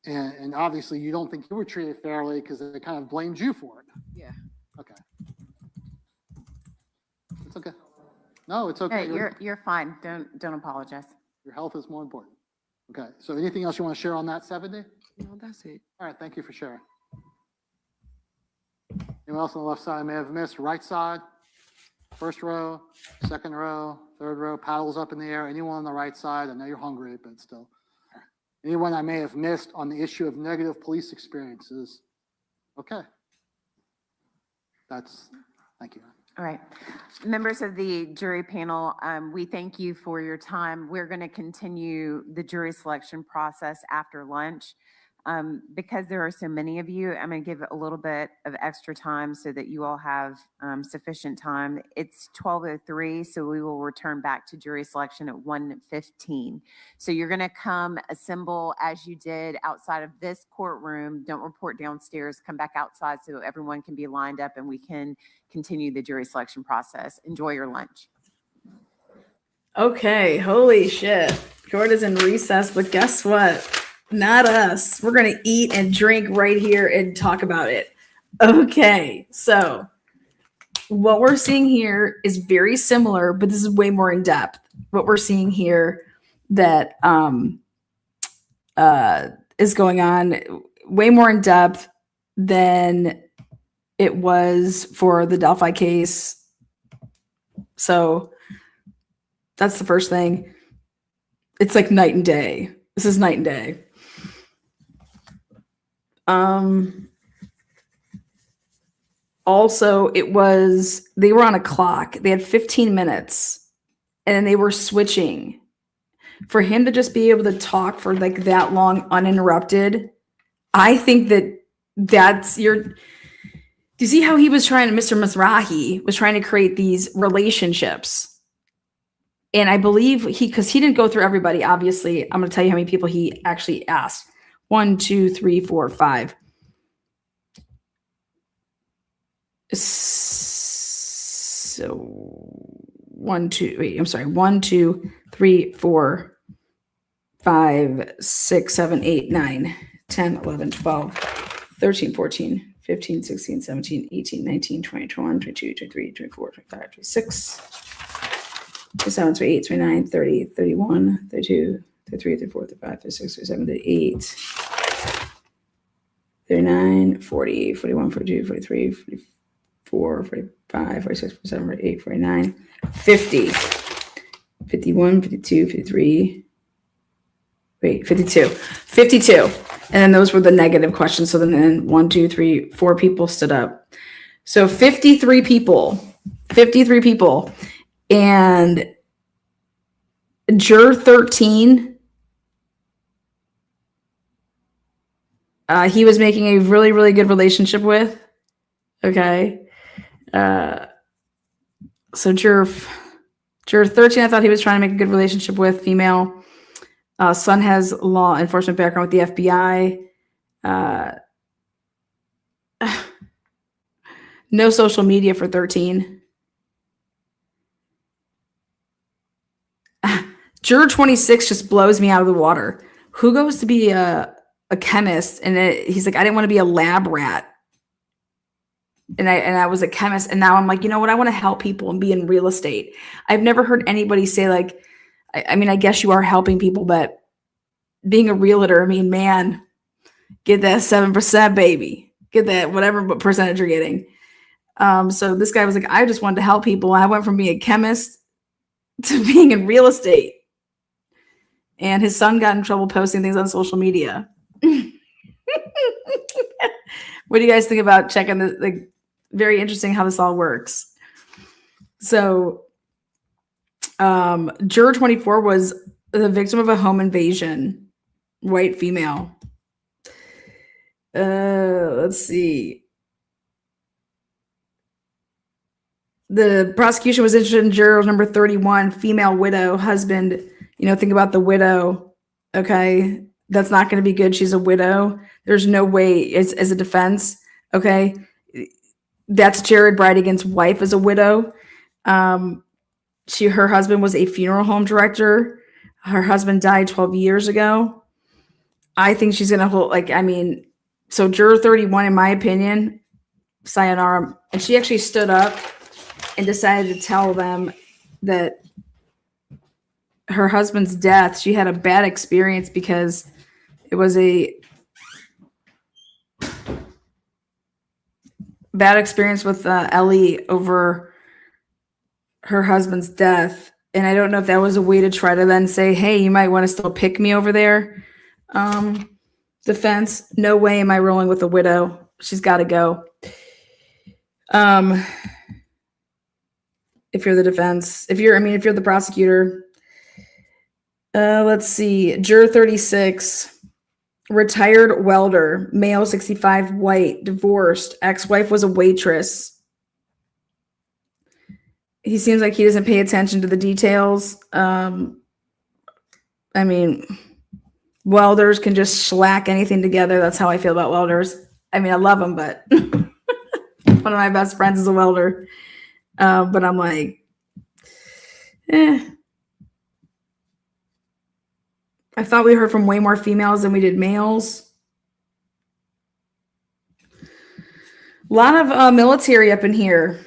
And obviously you don't think you were treated fairly because they kind of blamed you for it. Yeah. Okay. It's okay. No, it's okay. Hey, you're fine. Don't apologize. Your health is more important. Okay, so anything else you want to share on that, 70? No, that's it. All right, thank you for sharing. Anyone else on the left side I may have missed? Right side, first row, second row, third row, paddles up in the air. Anyone on the right side? I know you're hungry, but still. Anyone I may have missed on the issue of negative police experiences? Okay. Thank you. All right. Members of the jury panel, we thank you for your time. We're going to continue the jury selection process after lunch. Because there are so many of you, I'm going to give a little bit of extra time so that you all have sufficient time. It's 12:03, so we will return back to jury selection at 1:15. So you're going to come assemble as you did outside of this courtroom. Don't report downstairs. Come back outside so everyone can be lined up and we can continue the jury selection process. Enjoy your lunch. Okay, holy shit. Court is in recess, but guess what? Not us. We're going to eat and drink right here and talk about it. Okay, so what we're seeing here is very similar, but this is way more in depth. What we're seeing here that is going on way more in depth than it was for the Delphi case. So that's the first thing. It's like night and day. This is night and day. Also, they were on a clock. They had 15 minutes and then they were switching. For him to just be able to talk for like that long uninterrupted, I think that's do you see how he was trying to, Mr. Mizrahi was trying to create these relationships? And I believe because he didn't go through everybody, obviously. I'm going to tell you how many people he actually asked. 1, 2, 3, 4, 5. So 1, 2, 3, 4, 5, 6, 7, 8, 9, 10, 11, 12, 13, 14, 15, 16, 17, 18, 19, 20, 21, 22, 23, 24, 25, 26, 27, 28, 29, 30, 31, 32, 33, 34, 35, 36, 37, 38, 39, 40, 41, 42, 43, 44, 45, 46, 47, 48, 49, 50, 51, 52, 53, 52. And then those were the negative questions. So then 1, 2, 3, 4 people stood up. So 53 people. And juror 13, he was making a really, really good relationship with. Okay. So juror 13, I thought he was trying to make a good relationship with, female. Son has law enforcement background with the FBI. No social media for 13. Juror 26 just blows me out of the water. Who goes to be a chemist? And he's like, I didn't want to be a lab rat. And I was a chemist. And now I'm like, you know what? I want to help people and be in real estate. I've never heard anybody say like, I mean, I guess you are helping people, but being a realtor, I mean, man, get that 7%, baby. Get that whatever percentage you're getting. So this guy was like, I just wanted to help people. I went from being a chemist to being in real estate. And his son got in trouble posting things on social media. What do you guys think about checking the very interesting how this all works? So juror 24 was the victim of a home invasion, white female. Let's see. The prosecution was interested in juror number 31, female widow, husband. Think about the widow. Okay. That's not going to be good. She's a widow. There's no way as a defense. Okay. That's Jared Bridigan's wife as a widow. Her husband was a funeral home director. Her husband died 12 years ago. I think she's going to hold, so juror 31, in my opinion, sayonara. And she actually stood up and decided to tell them that her husband's death, she had a bad experience because it was a bad experience with Ellie over her husband's death. And I don't know if that was a way to try to then say, hey, you might want to still pick me over there. Defense, no way am I rolling with a widow. She's got to go. If you're the defense, if you're the prosecutor. Let's see. Juror 36, retired welder, male, 65, white, divorced, ex-wife was a waitress. He seems like he doesn't pay attention to the details. Welders can just slack anything together. That's how I feel about welders. I love them, but one of my best friends is a welder. But I'm like, I thought we heard from way more females than we did males. A lot of military up in here.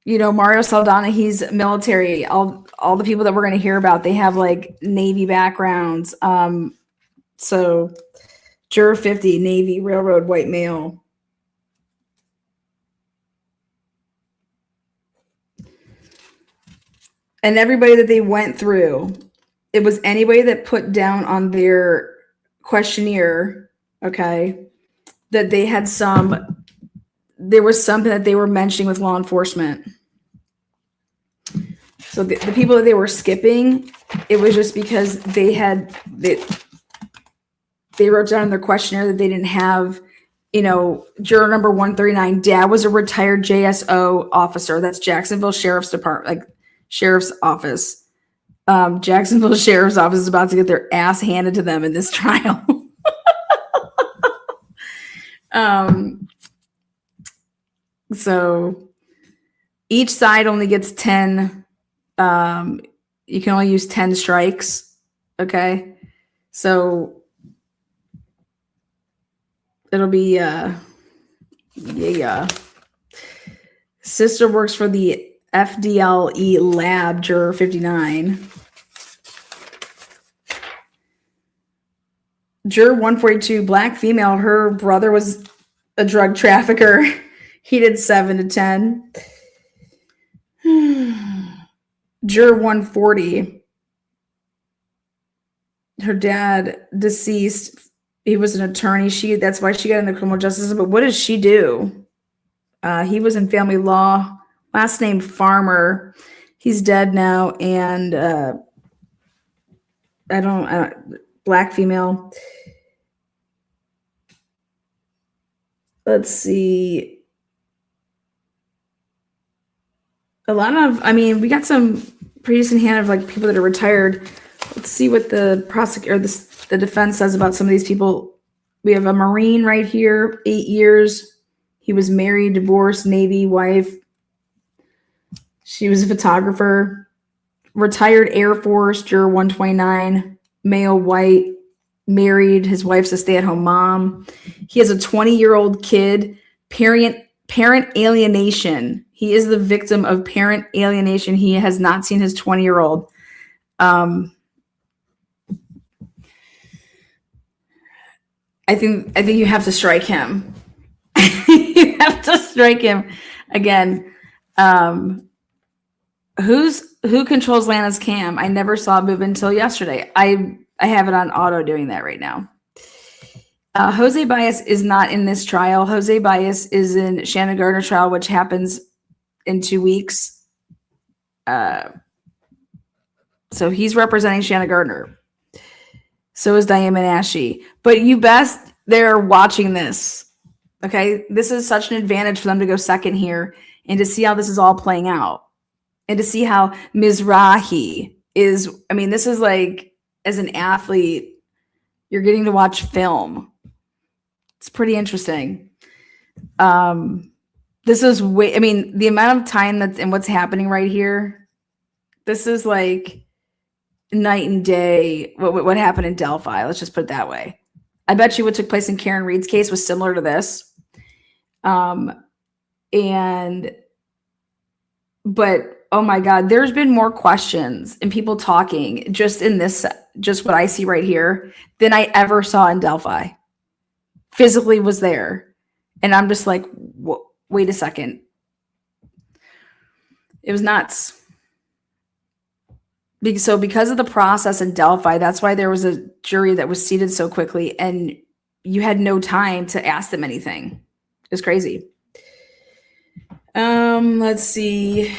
Mario Saldana, he's military. All the people that we're going to hear about, they have like Navy backgrounds. So juror 50, Navy, railroad, white male. And everybody that they went through, it was anybody that put down on their questionnaire, okay, that they had there was something that they were mentioning with law enforcement. So the people that they were skipping, it was just because they wrote down in their questionnaire that they didn't have, juror number 139, dad was a retired JSO officer. That's Jacksonville Sheriff's Department, like Sheriff's Office. Jacksonville Sheriff's Office is about to get their ass handed to them in this trial. So each side only gets 10. You can only use 10 strikes. Okay. So it'll be, Sister works for the FDLE lab, juror 59. Juror 142, black female. Her brother was a drug trafficker. He did 7 to 10. Juror 140. Her dad, deceased, He was an attorney. That's why she got in the criminal justice system. But what does she do? He was in family law. Last name Farmer. He's dead now, and I don't black female. Let's see. A lot of, I mean, we got some pretty decent hand of like people that are retired. Let's see what the prosecutor, the defense says about some of these people. We have a Marine right here, 8 years. He was married, divorced, Navy wife. She was a photographer. Retired Air Force, juror 129, male, white, married. His wife's a stay-at-home mom. He has a 20-year-old kid. Parent alienation. He is the victim of parent alienation. He has not seen his 20-year-old. I think you have to strike him. You have to strike him again. Who controls Lana's cam? I never saw it move until yesterday. I have it on auto doing that right now. Jose Baez is not in this trial. Jose Baez is in Shannon Gardner trial, which happens in 2 weeks. So he's representing Shannon Gardner. So is Diane Menashe. But you best they're watching this. Okay. This is such an advantage for them to go second here and to see how this is all playing out. And to see how Mizrahi is, I mean, this is like, as an athlete, you're getting to watch film. It's pretty interesting. This is way, I mean, the amount of time that's in what's happening right here, this is like night and day what happened in Delphi. Let's just put it that way. I bet you what took place in Karen Reed's case was similar to this. But oh my God, there's been more questions and people talking just in this, just what I see right here than I ever saw in Delphi. Physically was there. And I'm just like, wait a second. It was nuts. So because of the process in Delphi, that's why there was a jury that was seated so quickly and you had no time to ask them anything. It was crazy. Let's see.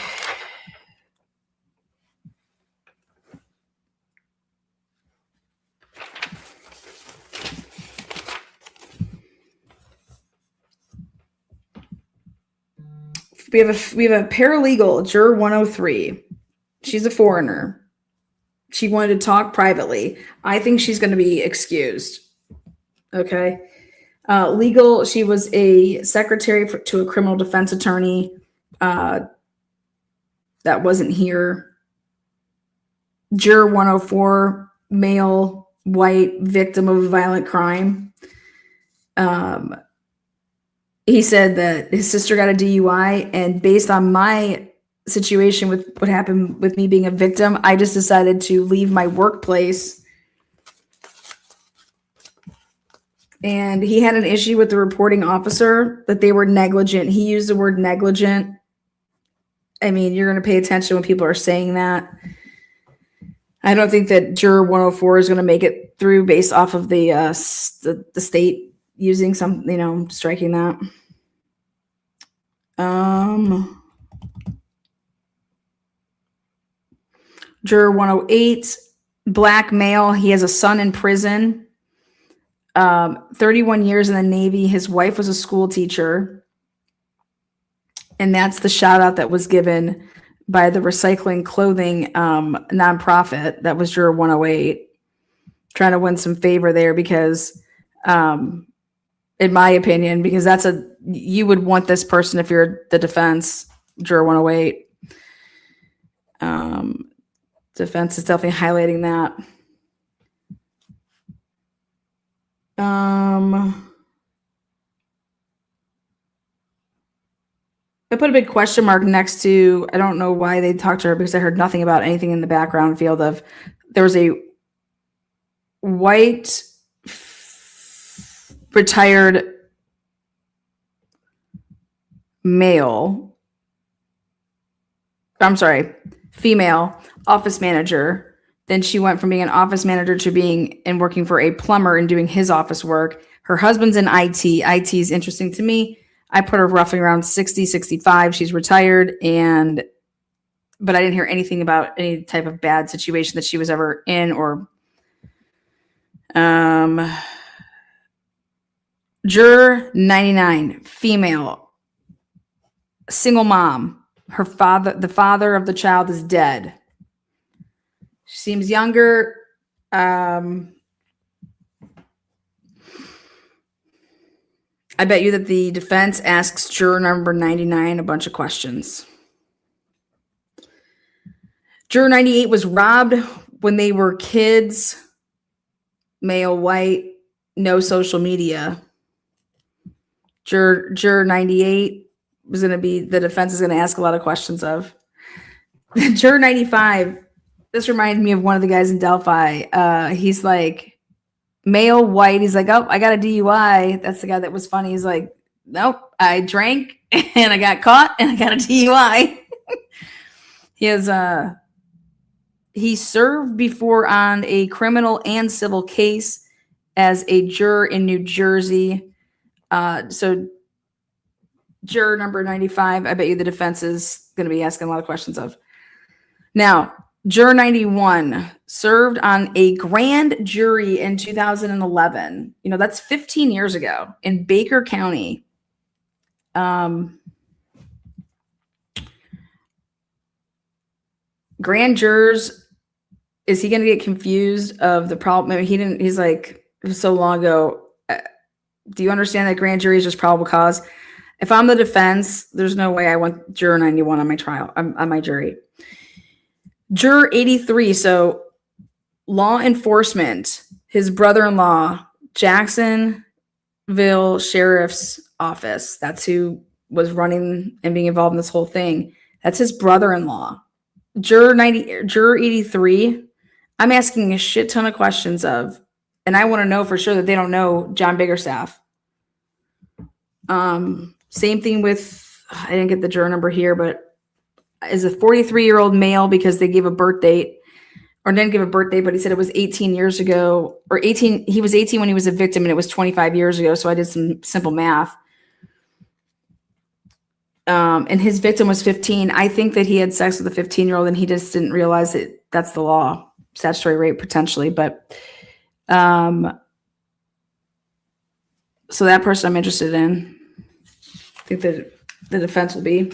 We have a paralegal, juror 103. She's a foreigner. She wanted to talk privately. I think she's going to be excused. Okay. Legal, she was a secretary to a criminal defense attorney. That wasn't here. Juror 104, male, white, victim of a violent crime. He said that his sister got a DUI, and based on my situation with what happened with me being a victim, I just decided to leave my workplace. And he had an issue with the reporting officer that they were negligent. He used the word negligent. I mean, you're going to pay attention when people are saying that. I don't think that juror 104 is going to make it through based off of the state using some, striking that. Juror 108, black male. He has a son in prison. 31 years in the Navy. His wife was a school teacher. And that's the shout out that was given by the recycling clothing nonprofit. That was juror 108. Trying to win some favor there because, in my opinion, because you would want this person if you're the defense, juror 108. Defense is definitely highlighting that. I put a big question mark next to, I don't know why they talked to her because I heard nothing about anything in the background field of, there was a white retired female office manager Then she went from being an office manager to being and working for a plumber and doing his office work. Her husband's in IT. IT is interesting to me. I put her roughly around 60, 65. She's retired, but I didn't hear anything about any type of bad situation that she was ever in or Juror 99, female, single mom. The father of the child is dead. She seems younger. I bet you that the defense asks juror number 99 a bunch of questions. Juror 98 was robbed when they were kids, male, white, no social media. Juror 98 was going to be, the defense is going to ask a lot of questions of. Juror 95, this reminded me of one of the guys in Delphi. He's like, male, white. He's like, oh, I got a DUI. That's the guy that was funny. He's like, nope, I drank and I got caught and I got a DUI. He served before on a criminal and civil case as a juror in New Jersey. So juror number 95, I bet you the defense is going to be asking a lot of questions of. Now, juror 91 served on a grand jury in 2011. You know, that's 15 years ago in Baker County. Grand jurors, is he going to get confused of the problem? I mean, he's like, it was so long ago. Do you understand that grand jury is just probable cause? If I'm the defense, there's no way I want juror 91 on my trial, on my jury. Juror 83, so law enforcement, his brother-in-law, Jacksonville Sheriff's Office. That's who was running and being involved in this whole thing. That's his brother-in-law. Juror 83, I'm asking a shit ton of questions of, and I want to know for sure that they don't know John Biggerstaff. Same thing with, I didn't get the juror number here, but is a 43-year-old male because they gave a birth date, or didn't give a birth date, but he said it was 18 years ago, or 18, he was 18 when he was a victim and it was 25 years ago. So I did some simple math. And his victim was 15. I think that he had sex with a 15-year-old and he just didn't realize that that's the law, statutory rape potentially. But so that person I'm interested in. I think that the defense will be.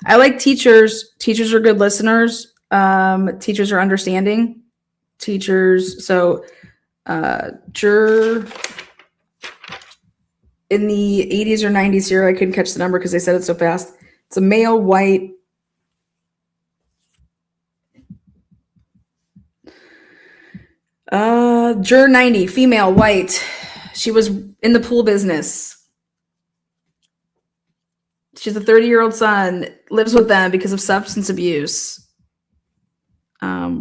I like teachers. Teachers are good listeners. Teachers are understanding. Teachers. So juror in the 80s or 90s here, I couldn't catch the number because they said it so fast. It's a male, white. Juror 90, female, white. She was in the pool business. She's a 30-year-old son, lives with them because of substance abuse. I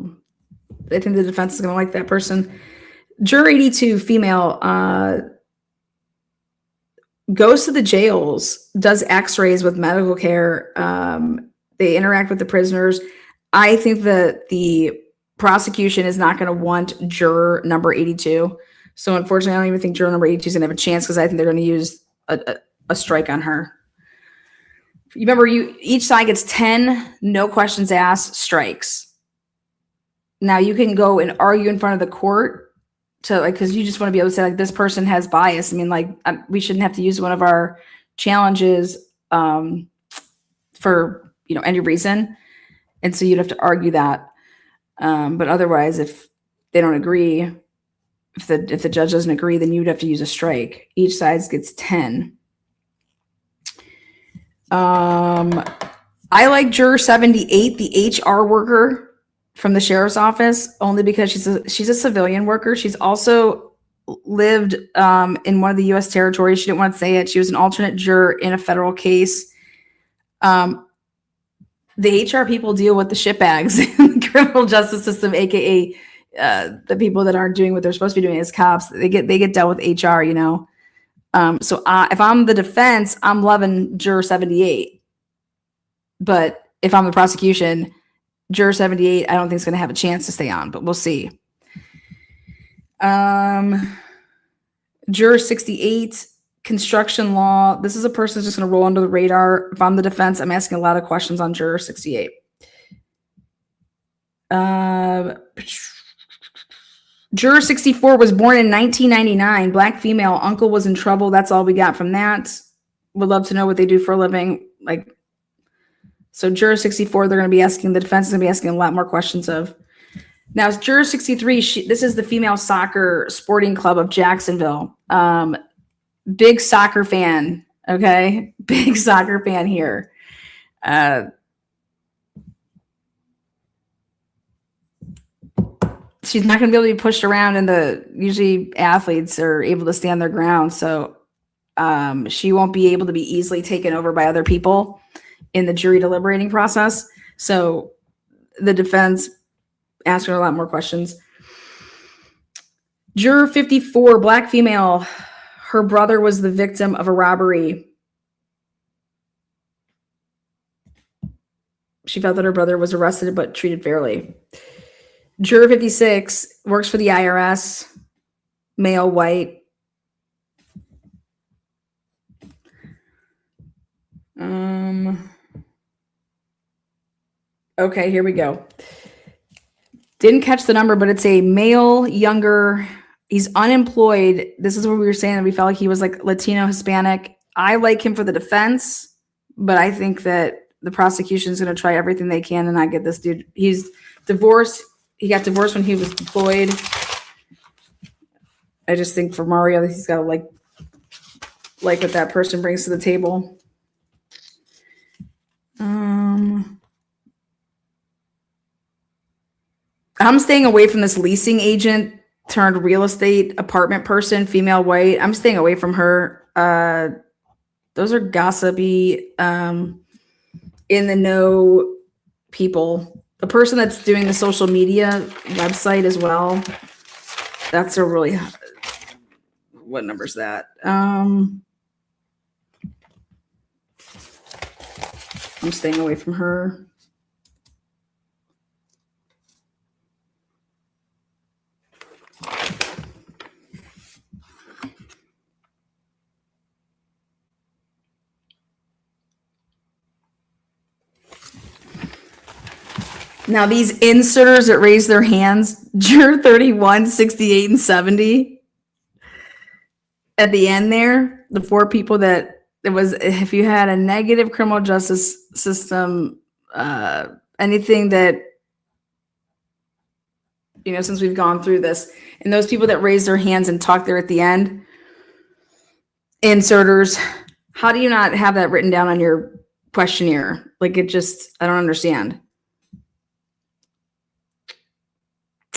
think the defense is going to like that person. Juror 82, female, goes to the jails, does x-rays with medical care. They interact with the prisoners. I think that the prosecution is not going to want juror number 82. So unfortunately, I don't even think juror number 82 is going to have a chance because I think they're going to use a strike on her. You remember, each side gets 10 no questions asked strikes. Now you can go and argue in front of the court to because you just want to be able to say this person has bias. I mean, we shouldn't have to use one of our challenges for any reason, and so you'd have to argue that. But otherwise, if they don't agree, if the judge doesn't agree, then you'd have to use a strike. Each side gets 10. I like juror 78, the HR worker from the sheriff's office, only because she's a civilian worker. She's also lived in one of the U.S. territories. She didn't want to say it. She was an alternate juror in a federal case. The HR people deal with the shitbags in the criminal justice system, aka the people that aren't doing what they're supposed to be doing as cops. They get dealt with HR, If I'm the defense, I'm loving juror 78. But if I'm the prosecution, juror 78, I don't think is going to have a chance to stay on, but we'll see. Juror 68, construction law. This is a person who's just going to roll under the radar. If I'm the defense, I'm asking a lot of questions on juror 68. Juror 64 was born in 1999. Black female. Uncle was in trouble. That's all we got from that. Would love to know what they do for a living. So juror 64, they're going to be asking, the defense is going to be asking a lot more questions of. Now, juror 63, this is the female soccer sporting club of Jacksonville. Big soccer fan, okay? Big soccer fan here. She's not going to be able to be pushed around, and usually athletes are able to stand their ground. So she won't be able to be easily taken over by other people in the jury deliberating process. So the defense asked her a lot more questions. Juror 54, Black female. Her brother was the victim of a robbery. She felt that her brother was arrested but treated fairly. Juror 56 works for the IRS, male, white. Okay, here we go. Didn't catch the number, but it's a male, younger. He's unemployed. This is what we were saying, that we felt like he was like Latino, Hispanic. I like him for the defense, but I think that the prosecution is going to try everything they can to not get this dude. He's divorced. He got divorced when he was deployed. I just think for Mario, he's got to like what that person brings to the table. I'm staying away from this leasing agent turned real estate apartment person, female, white. I'm staying away from her. Those are gossipy, in the know people. The person that's doing the social media website as well. That's a really, what number is that? I'm staying away from her. Now, these inserters that raise their hands, juror 31, 68, and 70. At the end there, the four people that it was, if you had a negative criminal justice system, anything that, since we've gone through this, and those people that raise their hands and talk there at the end, inserters, how do you not have that written down on your questionnaire? I don't understand.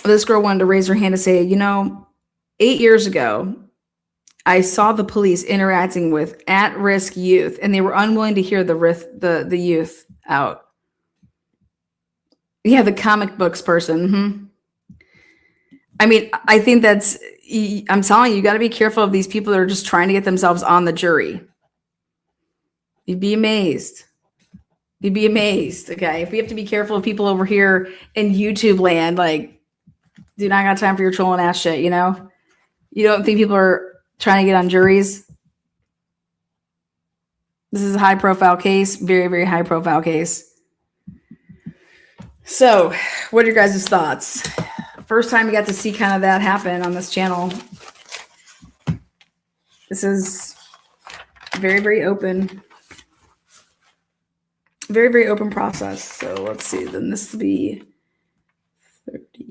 This girl wanted to raise her hand to say, 8 years ago, I saw the police interacting with at-risk youth, and they were unwilling to hear the youth out. Yeah, the comic books person. I mean, I think I'm telling you, you got to be careful of these people that are just trying to get themselves on the jury. You'd be amazed. Okay, if we have to be careful of people over here in YouTube land, do not got time for your trolling ass shit, You don't think people are trying to get on juries? This is a high profile case, very, very high profile case. So, what are your guys' thoughts? First time you got to see kind of that happen on this channel. This is very, very open. Very, very open process. So let's see, then this will be 30.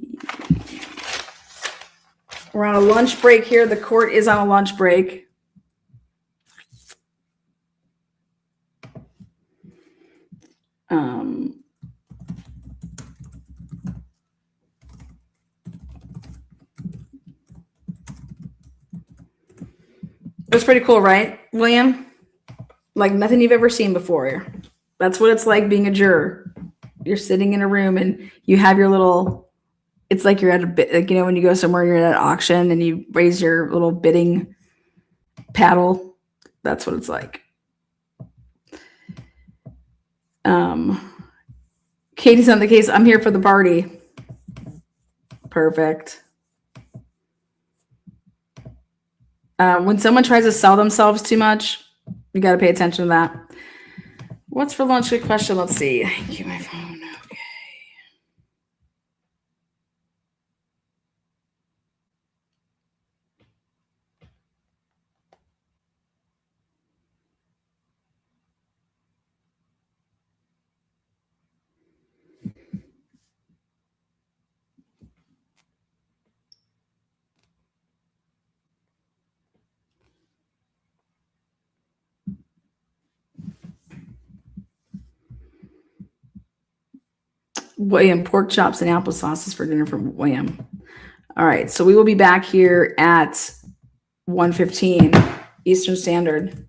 We're on a lunch break here. The court is on a lunch break. It's pretty cool, right, William? Like nothing you've ever seen before. That's what it's like being a juror. You're sitting in a room and you have your little, it's like you're at a bit, when you go somewhere, you're at an auction and you raise your little bidding paddle. That's what it's like. Katie's on the case. I'm here for the party. Perfect. When someone tries to sell themselves too much, you got to pay attention to that. What's for lunch? Good question. Let's see. Keep my phone. Okay. William, pork chops and applesauce is for dinner from William. All right, so we will be back here at 1:15 Eastern Standard.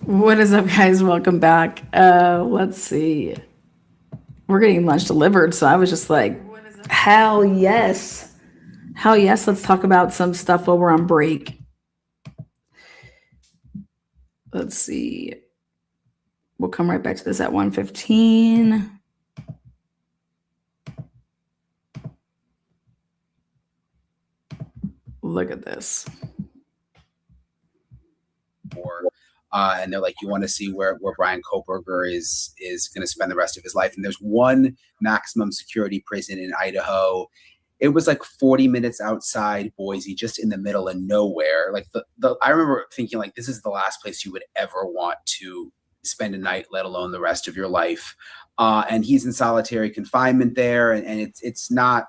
What is up, guys? Welcome back. Let's see. We're getting lunch delivered, so I was just like, hell yes. Hell yes, let's talk about some stuff while we're on break. Let's see. We'll come right back to this at 1:15. Look at this. And they're like, you want to see where Brian Koberger is going to spend the rest of his life. And there's one maximum security prison in Idaho. It was like 40 minutes outside Boise, just in the middle of nowhere. Like I remember thinking, like, this is the last place you would ever want to spend a night, let alone the rest of your life. And he's in solitary confinement there, and it's not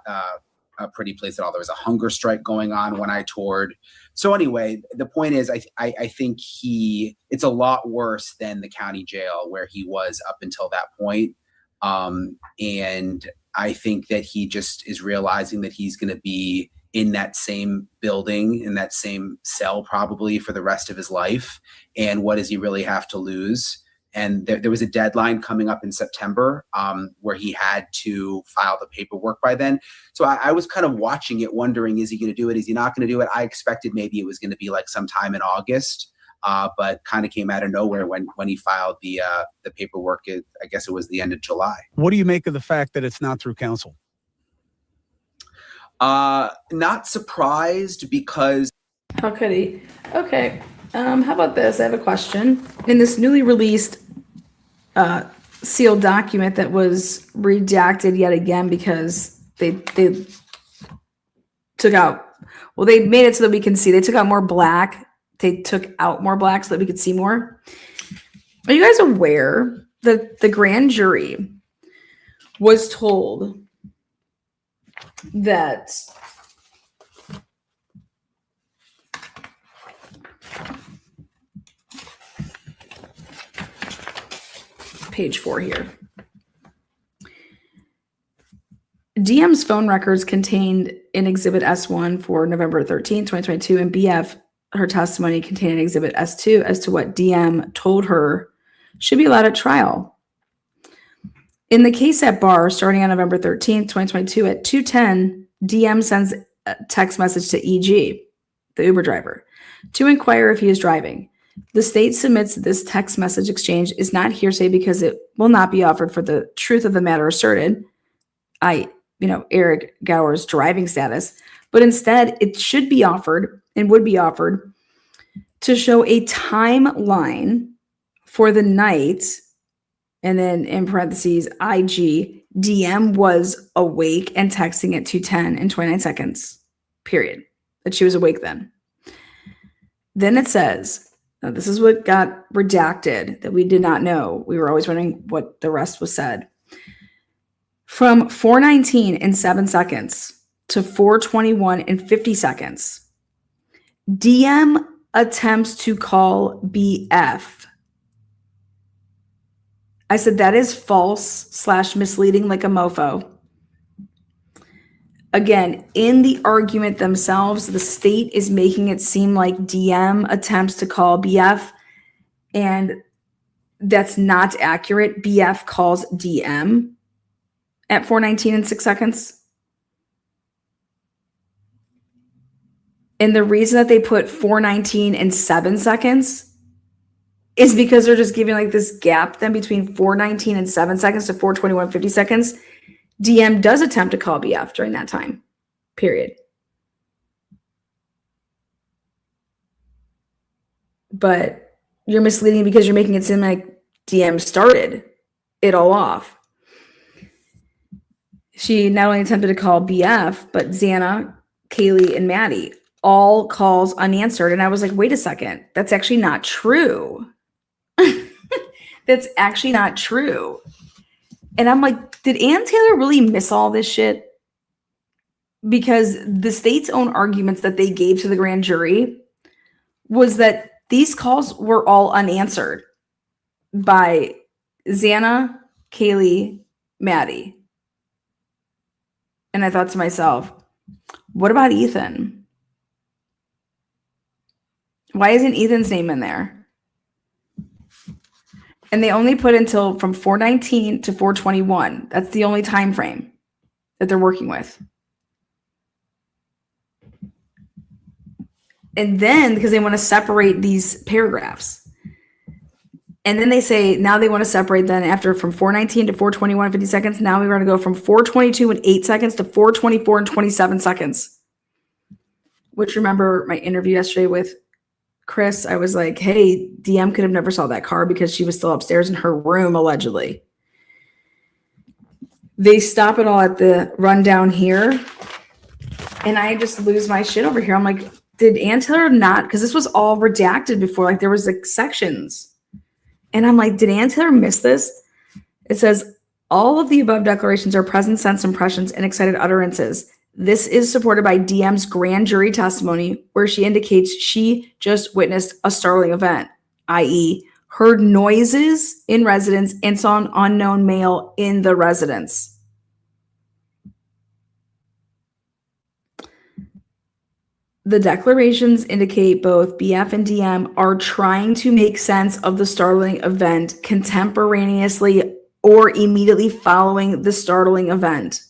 a pretty place at all. There was a hunger strike going on when I toured. So anyway, the point is, I think it's a lot worse than the county jail where he was up until that point. And I think that he just is realizing that he's going to be in that same building, in that same cell probably for the rest of his life. And what does he really have to lose? And there was a deadline coming up in September where he had to file the paperwork by then. So I was kind of watching it, wondering, is he going to do it? Is he not going to do it? I expected maybe it was going to be like sometime in August, but kind of came out of nowhere when he filed the paperwork. I guess it was the end of July. What do you make of the fact that it's not through counsel? Not surprised, because. How could he? Okay. How about this? I have a question. In this newly released sealed document that was redacted yet again because they took out, well, they made it so that we can see. They took out more black. They took out more black so that we could see more. Are you guys aware that the grand jury was told that page 4 here. DM's phone records contained in Exhibit S1 for November 13, 2022, and BF, her testimony contained in Exhibit S2 as to what DM told her should be allowed at trial. In the case at bar, starting on November 13, 2022, at 2:10, DM sends a text message to EG, the Uber driver, to inquire if he is driving. The state submits this text message exchange is not hearsay because it will not be offered for the truth of the matter asserted, Eric Gower's driving status, but instead it should be offered and would be offered to show a timeline for the night, and then in parentheses, IG, DM was awake and texting at 2:10 and 29 seconds, period, that she was awake then. Then it says, now, this is what got redacted that we did not know. We were always wondering what the rest was said. From 4:19 and 7 seconds to 4:21 and 50 seconds, DM attempts to call BF. I said that is false / misleading like a mofo. Again, in the argument themselves, the state is making it seem like DM attempts to call BF, and that's not accurate. BF calls DM at 4:19 and 6 seconds. And the reason that they put 4:19 and 7 seconds is because they're just giving like this gap then between 4:19 and 7 seconds to 4:21 and 50 seconds. DM does attempt to call BF during that time, period. But you're misleading because you're making it seem like DM started it all off. She not only attempted to call BF, but Xana, Kaylee, and Maddie, all calls unanswered. And I was like, wait a second, that's actually not true. That's actually not true. And I'm like, did Ann Taylor really miss all this shit? Because the state's own arguments that they gave to the grand jury was that these calls were all unanswered by Xana, Kaylee, Maddie. And I thought to myself, what about Ethan? Why isn't Ethan's name in there? And they only put until from 419 to 421. That's the only time frame that they're working with. And then because they want to separate these paragraphs. And then they say now they want to separate then after from 419 to 421 50 seconds. Now we're going to go from 422 and 8 seconds to 424 and 27 seconds. Which remember my interview yesterday with Chris, I was like, hey, DM could have never saw that car because she was still upstairs in her room, allegedly. They stop it all at the rundown here. And I just lose my shit over here. I'm like, did Ann Taylor not? Because this was all redacted before. Like there was like sections. And I'm like, did Ann Taylor miss this? It says, all of the above declarations are present sense impressions and excited utterances. This is supported by DM's grand jury testimony where she indicates she just witnessed a startling event, i.e. heard noises in residence and saw an unknown male in the residence. The declarations indicate both BF and DM are trying to make sense of the startling event contemporaneously or immediately following the startling event,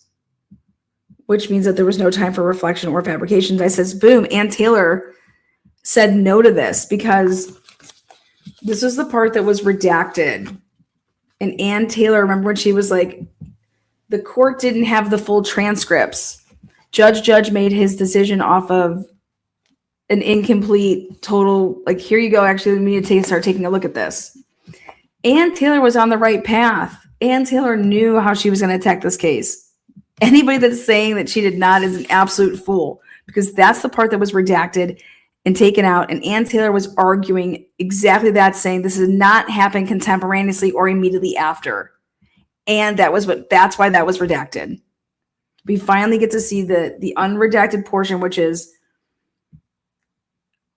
which means that there was no time for reflection or fabrications. I says, boom, Ann Taylor said no to this because this was the part that was redacted. And Ann Taylor, remember when she was like, the court didn't have the full transcripts. Judge made his decision off of an incomplete total, like, here you go. Actually, we need to start taking a look at this. Ann Taylor was on the right path. Ann Taylor knew how she was going to attack this case. Anybody that's saying that she did not is an absolute fool because that's the part that was redacted and taken out. And Ann Taylor was arguing exactly that, saying this did not happen contemporaneously or immediately after. And that's why that was redacted. We finally get to see the unredacted portion, which is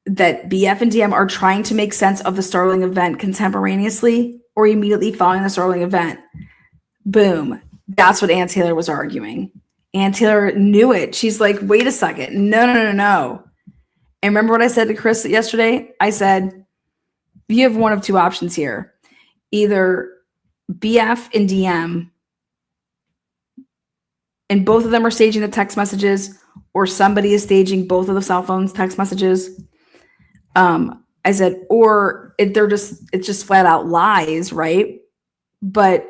that BF and DM are trying to make sense of the startling event contemporaneously or immediately following the startling event. Boom. That's what Ann Taylor was arguing. Ann Taylor knew it. She's like, wait a second. No. And remember what I said to Chris yesterday? I said, you have one of two options here. Either BF and DM, and both of them are staging the text messages, or somebody is staging both of the cell phones text messages. I said, or it's just flat out lies, right? But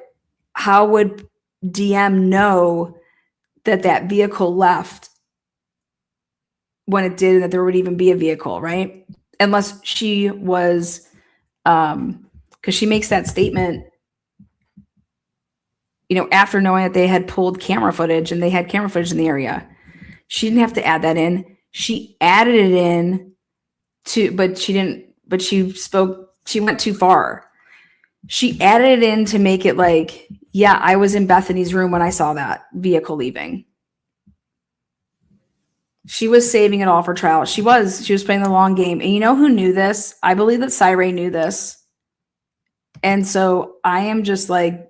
how would DM know that vehicle left when it did and that there would even be a vehicle, right? Unless she was, because she makes that statement, after knowing that they had pulled camera footage and they had camera footage in the area. She didn't have to add that in. She added it in but she went too far. She added it in to make it like, yeah, I was in Bethany's room when I saw that vehicle leaving. She was saving it all for trial. She was playing the long game. And you know who knew this? I believe that Cyree knew this. And so I am just like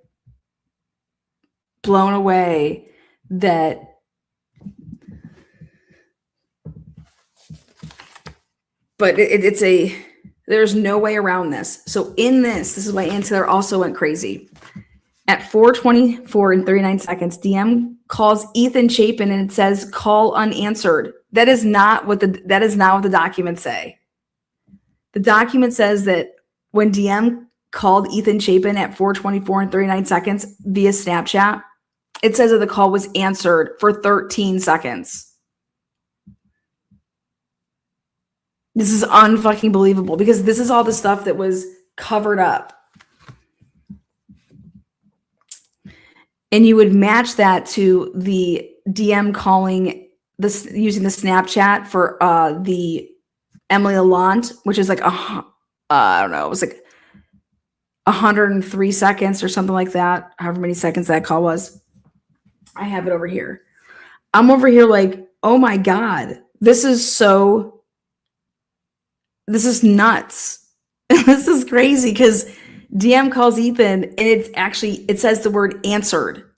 blown away that there's no way around this. So in this is why Ann Taylor also went crazy. At 4:24 and 39 seconds, DM calls Ethan Chapin and it says call unanswered. That is not what the documents say. The document says that when DM called Ethan Chapin at 4:24 and 39 seconds via Snapchat, it says that the call was answered for 13 seconds. This is unfucking believable because this is all the stuff that was covered up. And you would match that to the DM calling using the Snapchat for the Emily Lalonde, which is like I don't know, it was like 103 seconds or something like that, however many seconds that call was. I have it over here. I'm over here like, oh my God, this is nuts. This is crazy because DM calls Ethan and it says the word answered.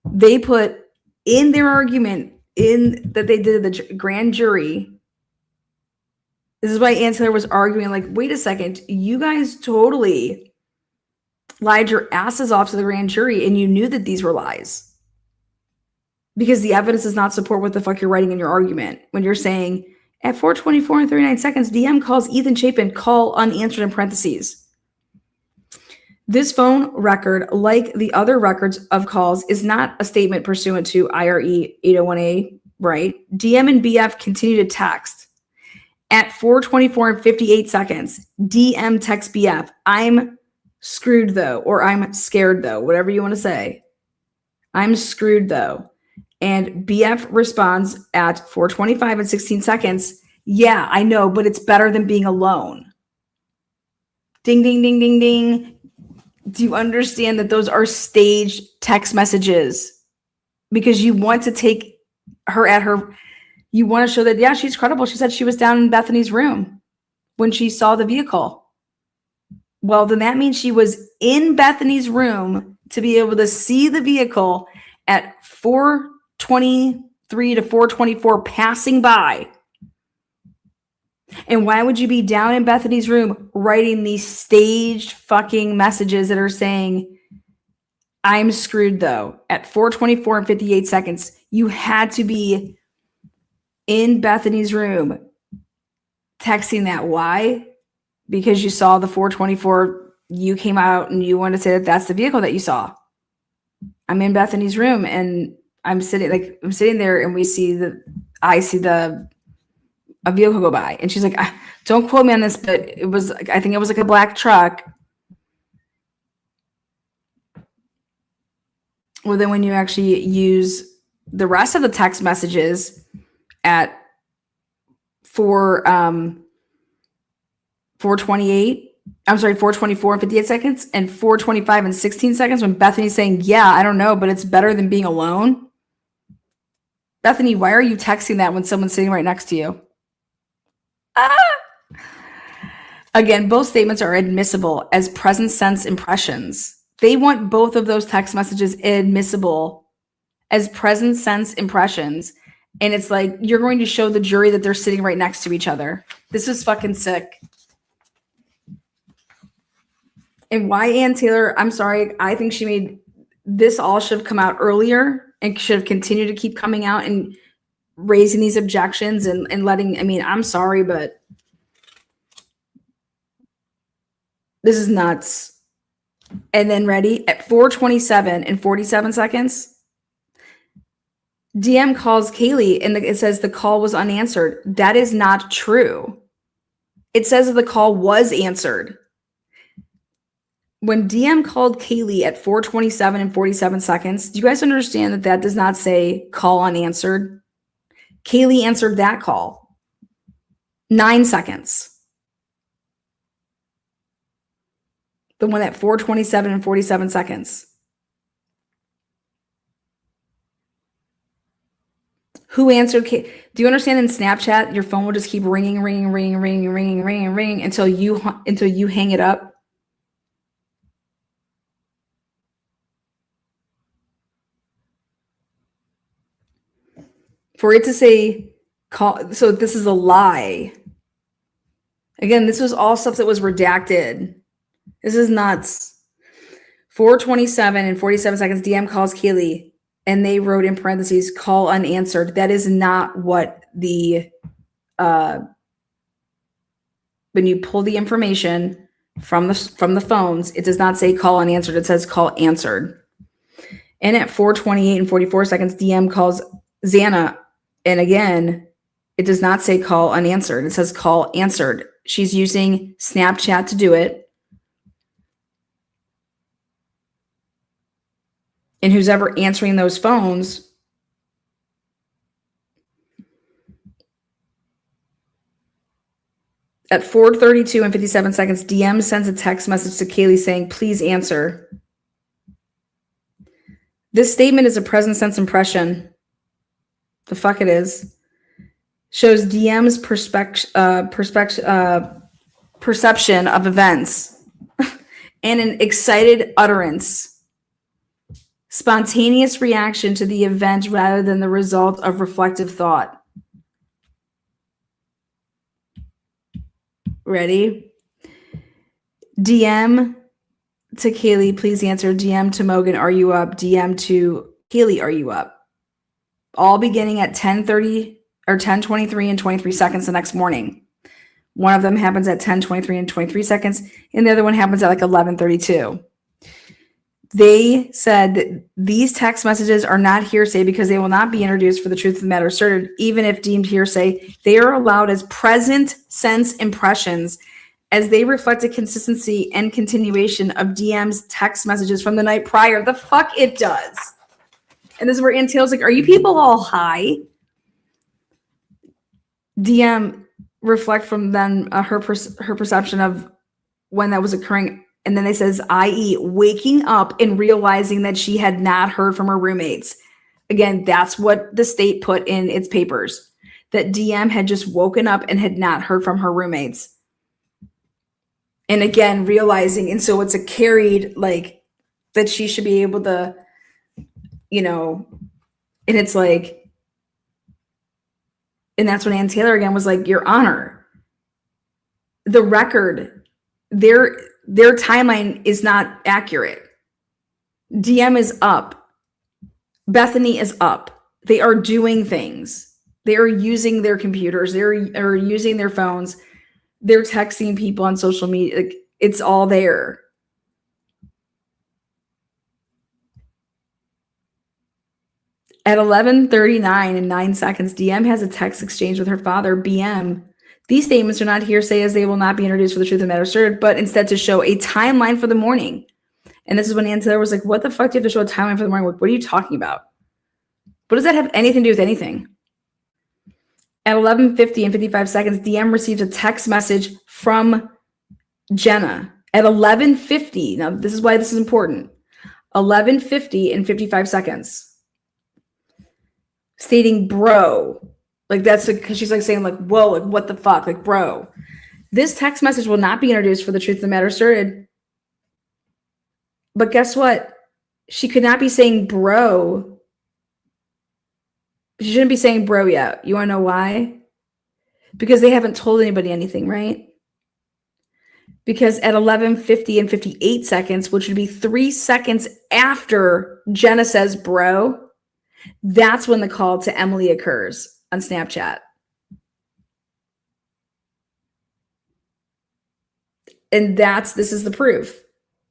They put in their argument that they did the grand jury. This is why Ann Taylor was arguing like, wait a second, you guys totally lied your asses off to the grand jury and you knew that these were lies. Because the evidence does not support what the fuck you're writing in your argument. When you're saying, at 4:24 and 39 seconds, DM calls Ethan Chapin, call unanswered in parentheses. This phone record, like the other records of calls, is not a statement pursuant to IRE 801A, right? DM and BF continue to text. At 4:24 and 58 seconds, DM text BF, I'm screwed though, or I'm scared though, whatever you want to say. I'm screwed though. And BF responds at 4:25 and 16 seconds, yeah, I know, but it's better than being alone. Ding, ding, ding, ding, ding. Do you understand that those are staged text messages? Because you want to take her at her, you want to show that, yeah, she's credible. She said she was down in Bethany's room when she saw the vehicle. Well, then that means she was in Bethany's room to be able to see the vehicle at 4:23 to 4:24 passing by. And why would you be down in Bethany's room writing these staged fucking messages that are saying, I'm screwed though, at 4:24 and 58 seconds? You had to be in Bethany's room texting that. Why? Because you saw the 4:24, you came out and you want to say that that's the vehicle that you saw. I'm in Bethany's room and I'm sitting there and I see a vehicle go by. And she's like, don't quote me on this, but I think it was like a black truck. Well, then when you actually use the rest of the text messages at 4:24 and 58 seconds and 4:25 and 16 seconds, when Bethany's saying, yeah, I don't know, but it's better than being alone. Bethany, why are you texting that when someone's sitting right next to you? Again, both statements are admissible as present sense impressions. They want both of those text messages admissible as present sense impressions. And it's like, you're going to show the jury that they're sitting right next to each other. This is fucking sick. And why Ann Taylor, I'm sorry, I think this all should have come out earlier and should have continued to keep coming out and raising these objections and I'm sorry, but this is nuts. And then ready at 4:27 and 47 seconds, DM calls Kaylee and it says the call was unanswered. That is not true. It says that the call was answered. When DM called Kaylee at 4:27 and 47 seconds, do you guys understand that that does not say call unanswered? Kaylee answered that call. 9 seconds. The one at 4:27 and 47 seconds. Who answered? Do you understand in Snapchat, your phone will just keep ringing until you hang it up? For it to say call, so this is a lie. Again, this was all stuff that was redacted. This is nuts. 4:27 and 47 seconds, DM calls Keely, and they wrote in parentheses, call unanswered. That is not what when you pull the information from the phones, it does not say call unanswered. It says call answered. And at 4:28 and 44 seconds, DM calls Xana. And again, it does not say call unanswered. It says call answered. She's using Snapchat to do it. And who's ever answering those phones, at 4:32 and 57 seconds, DM sends a text message to Kaylee saying, please answer. This statement is a present sense impression. The fuck it is. Shows DM's perception of events and an excited utterance. Spontaneous reaction to the event rather than the result of reflective thought. Ready? DM to Kaylee, please answer. DM to Mogan, are you up? DM to Kaylee, are you up? All beginning at 10:30 or 10:23 and 23 seconds the next morning. One of them happens at 10:23 and 23 seconds, and the other one happens at like 11:32. They said that these text messages are not hearsay because they will not be introduced for the truth of the matter asserted, even if deemed hearsay. They are allowed as present sense impressions as they reflect a consistency and continuation of DM's text messages from the night prior. The fuck it does. And this is where Ann Taylor's like, are you people all high? DM reflect from then her perception of when that was occurring. And then it says, i.e. waking up and realizing that she had not heard from her roommates. Again, that's what the state put in its papers, that DM had just woken up and had not heard from her roommates. And again, realizing, and so it's a carried, like, that she should be able to, you know, and it's like, and that's when Ann Taylor again was like, Your Honor, the record, their timeline is not accurate. DM is up. Bethany is up. They are doing things. They are using their computers. They are using their phones. They're texting people on social media. Like, it's all there. At 11:39 and 9 seconds, DM has a text exchange with her father, BM. These statements are not hearsay as they will not be introduced for the truth of the matter asserted, but instead to show a timeline for the morning. And this is when Ann Taylor was like, what the fuck do you have to show a timeline for the morning? What are you talking about? What does that have anything to do with anything? At 11:50 and 55 seconds, DM receives a text message from Jenna. At 11:50, now this is why this is important, 11:50 and 55 seconds, stating bro. Like, that's because she's like saying like, whoa, like what the fuck, like bro. This text message will not be introduced for the truth of the matter asserted. But guess what? She could not be saying bro. She shouldn't be saying bro yet. You want to know why? Because they haven't told anybody anything, right? Because at 11:50 and 58 seconds, which would be 3 seconds after Jenna says bro, that's when the call to Emily occurs on Snapchat. And this is the proof.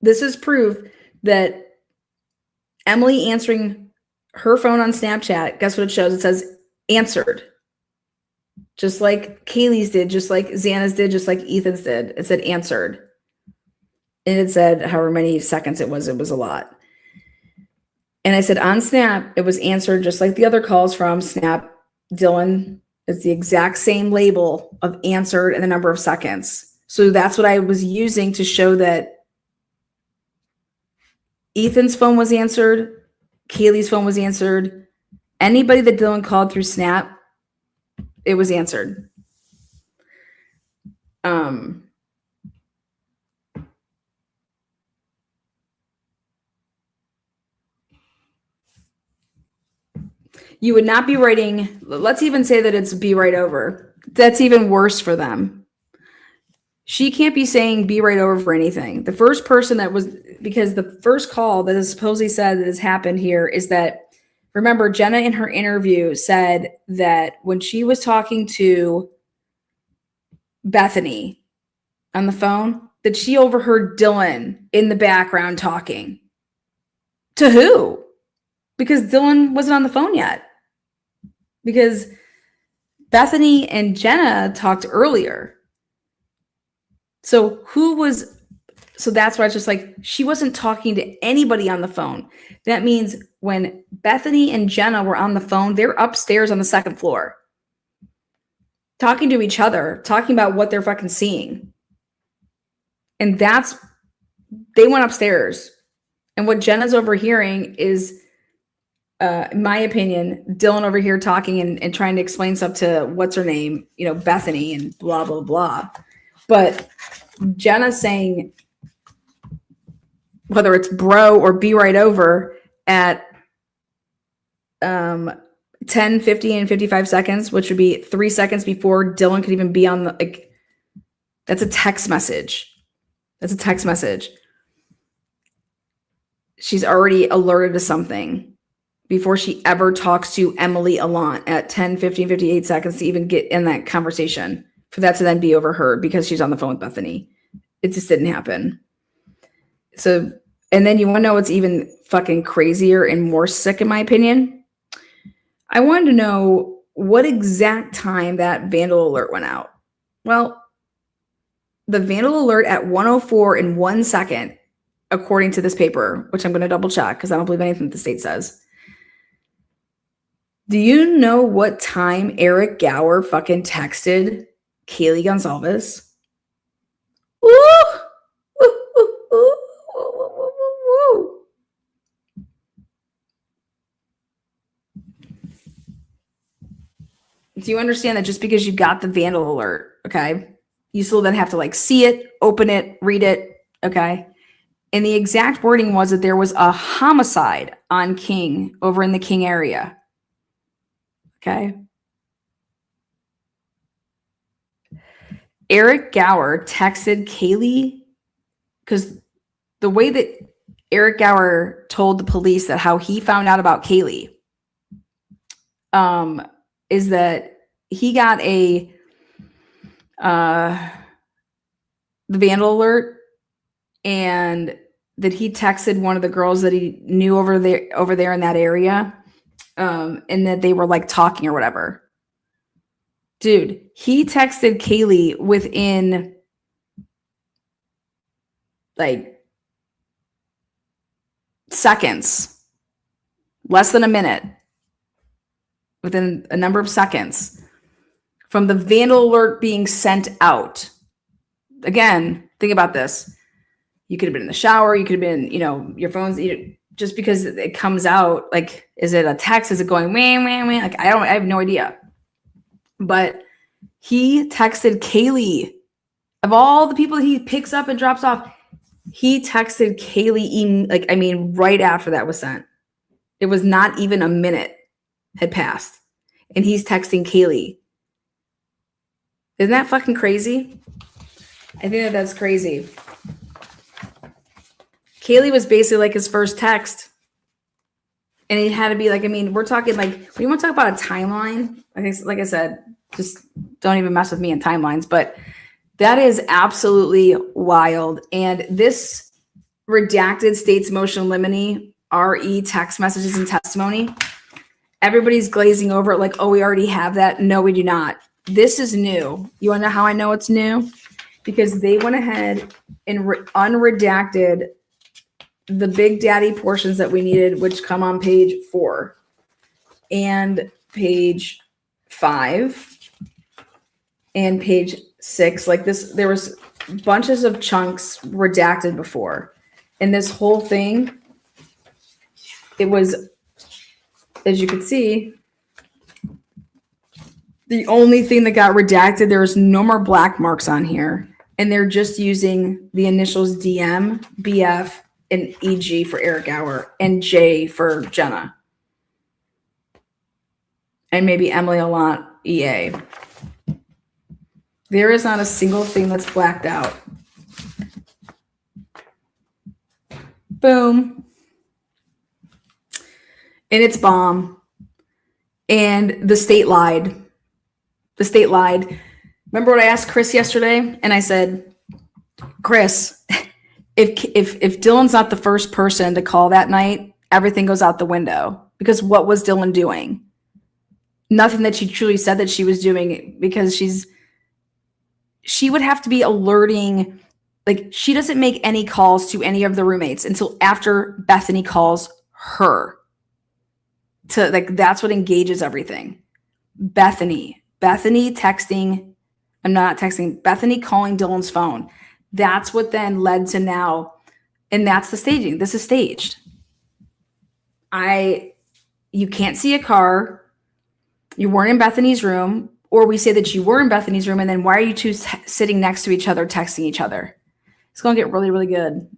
This is proof that Emily answering her phone on Snapchat, guess what it shows? It says answered. Just like Kaylee's did, just like Xana's did, just like Ethan's did. It said answered. And it said however many seconds it was a lot. And I said on Snap, it was answered just like the other calls from Snap. Dylan, it's the exact same label of answered and the number of seconds. So that's what I was using to show that Ethan's phone was answered, Kaylee's phone was answered. Anybody that Dylan called through Snap, it was answered. You would not be writing, let's even say that it's be right over. That's even worse for them. She can't be saying be right over for anything. The first person that was, because the first call that is supposedly said that has happened here is that, remember, Jenna in her interview said that when she was talking to Bethany on the phone, that she overheard Dylan in the background talking. To who? Because Dylan wasn't on the phone yet. Because Bethany and Jenna talked earlier. So that's why it's just like, she wasn't talking to anybody on the phone. That means when Bethany and Jenna were on the phone, they're upstairs on the second floor, talking to each other, talking about what they're fucking seeing. And they went upstairs. And what Jenna's overhearing is, in my opinion, Dylan over here talking and trying to explain stuff to what's her name, Bethany, and blah, blah, blah. But Jenna saying, whether it's bro or be right over at 10, 50, and 55 seconds, which would be 3 seconds before Dylan could even be on the, that's a text message. That's a text message. she's already alerted to something before she ever talks to Emily Allant at 10, 15, 58 seconds to even get in that conversation, for that to then be overheard because she's on the phone with Bethany. It just didn't happen. So, and then you want to know what's even fucking crazier and more sick, in my opinion? I wanted to know what exact time that vandal alert went out. Well, the vandal alert at 1:04 and 1 second, according to this paper, which I'm going to double check because I don't believe anything that the state says. Do you know what time Eric Gower fucking texted Kaylee Gonzalez? Woo! Woo, woo, woo, woo, woo, woo, woo. Do you understand that just because you got the vandal alert, okay, you still then have to like see it, open it, read it, okay? And the exact wording was that there was a homicide on King over in the King area. Okay. Eric Gower texted Kaylee, because the way that Eric Gower told the police that how he found out about Kaylee is that he got the vandal alert, and that he texted one of the girls that he knew over there in that area, and that they were like talking or whatever. Dude, he texted Kaylee within like seconds, less than a minute, within a number of seconds from the vandal alert being sent out. Again, think about this. You could have been in the shower. You could have been, your phone's, just because it comes out, like, is it a text? Is it going, wah, wah, wah? Like, I have no idea. But he texted Kaylee. Of all the people he picks up and drops off, he texted Kaylee, right after that was sent. It was not even a minute had passed. And he's texting Kaylee. Isn't that fucking crazy? I think that's crazy. Kaylee was basically like his first text. And it had to be like, we're talking like, when you want to talk about a timeline, like I said, just don't even mess with me in timelines. But that is absolutely wild. And this redacted state's motion limine, RE text messages and testimony, everybody's glazing over it like, oh, we already have that. No, we do not. This is new. You want to know how I know it's new? Because they went ahead and unredacted the Big Daddy portions that we needed, which come on page 4 and page 5 and page 6. Like this, there was bunches of chunks redacted before. And this whole thing, it was, as you can see, the only thing that got redacted, there's no more black marks on here. And they're just using the initials DM, BF, and EG for Eric Gower, and J for Jenna. And maybe Emily Allant, EA. There is not a single thing that's blacked out. Boom. And it's bomb. And the state lied. The state lied. Remember what I asked Chris yesterday? And I said, Chris, if Dylan's not the first person to call that night, everything goes out the window. Because what was Dylan doing? Nothing that she truly said that she was doing, because she would have to be alerting, like, she doesn't make any calls to any of the roommates until after Bethany calls her. To like, that's what engages everything. Bethany texting, Bethany calling Dylan's phone. That's what then led to now, and that's the staging. This is staged. You can't see a car. You weren't in Bethany's room, or we say that you were in Bethany's room, and then why are you two sitting next to each other, texting each other? It's going to get really, really good.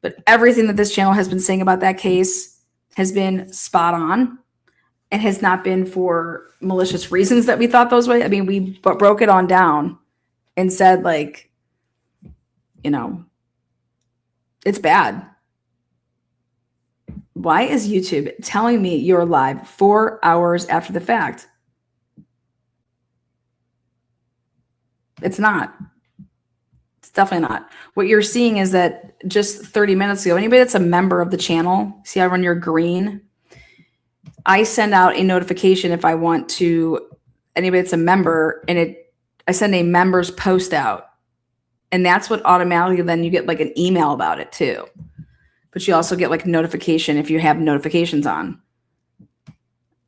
But everything that this channel has been saying about that case has been spot on. It has not been for malicious reasons that we thought those ways. We broke it on down and said, like, it's bad. Why is YouTube telling me you're live 4 hours after the fact? It's not. It's definitely not. What you're seeing is that just 30 minutes ago, anybody that's a member of the channel, see how when you're green, I send out a notification if I want to, anybody that's a member, and I send a members post out. And that's what automatically then you get like an email about it too. But you also get like notification if you have notifications on.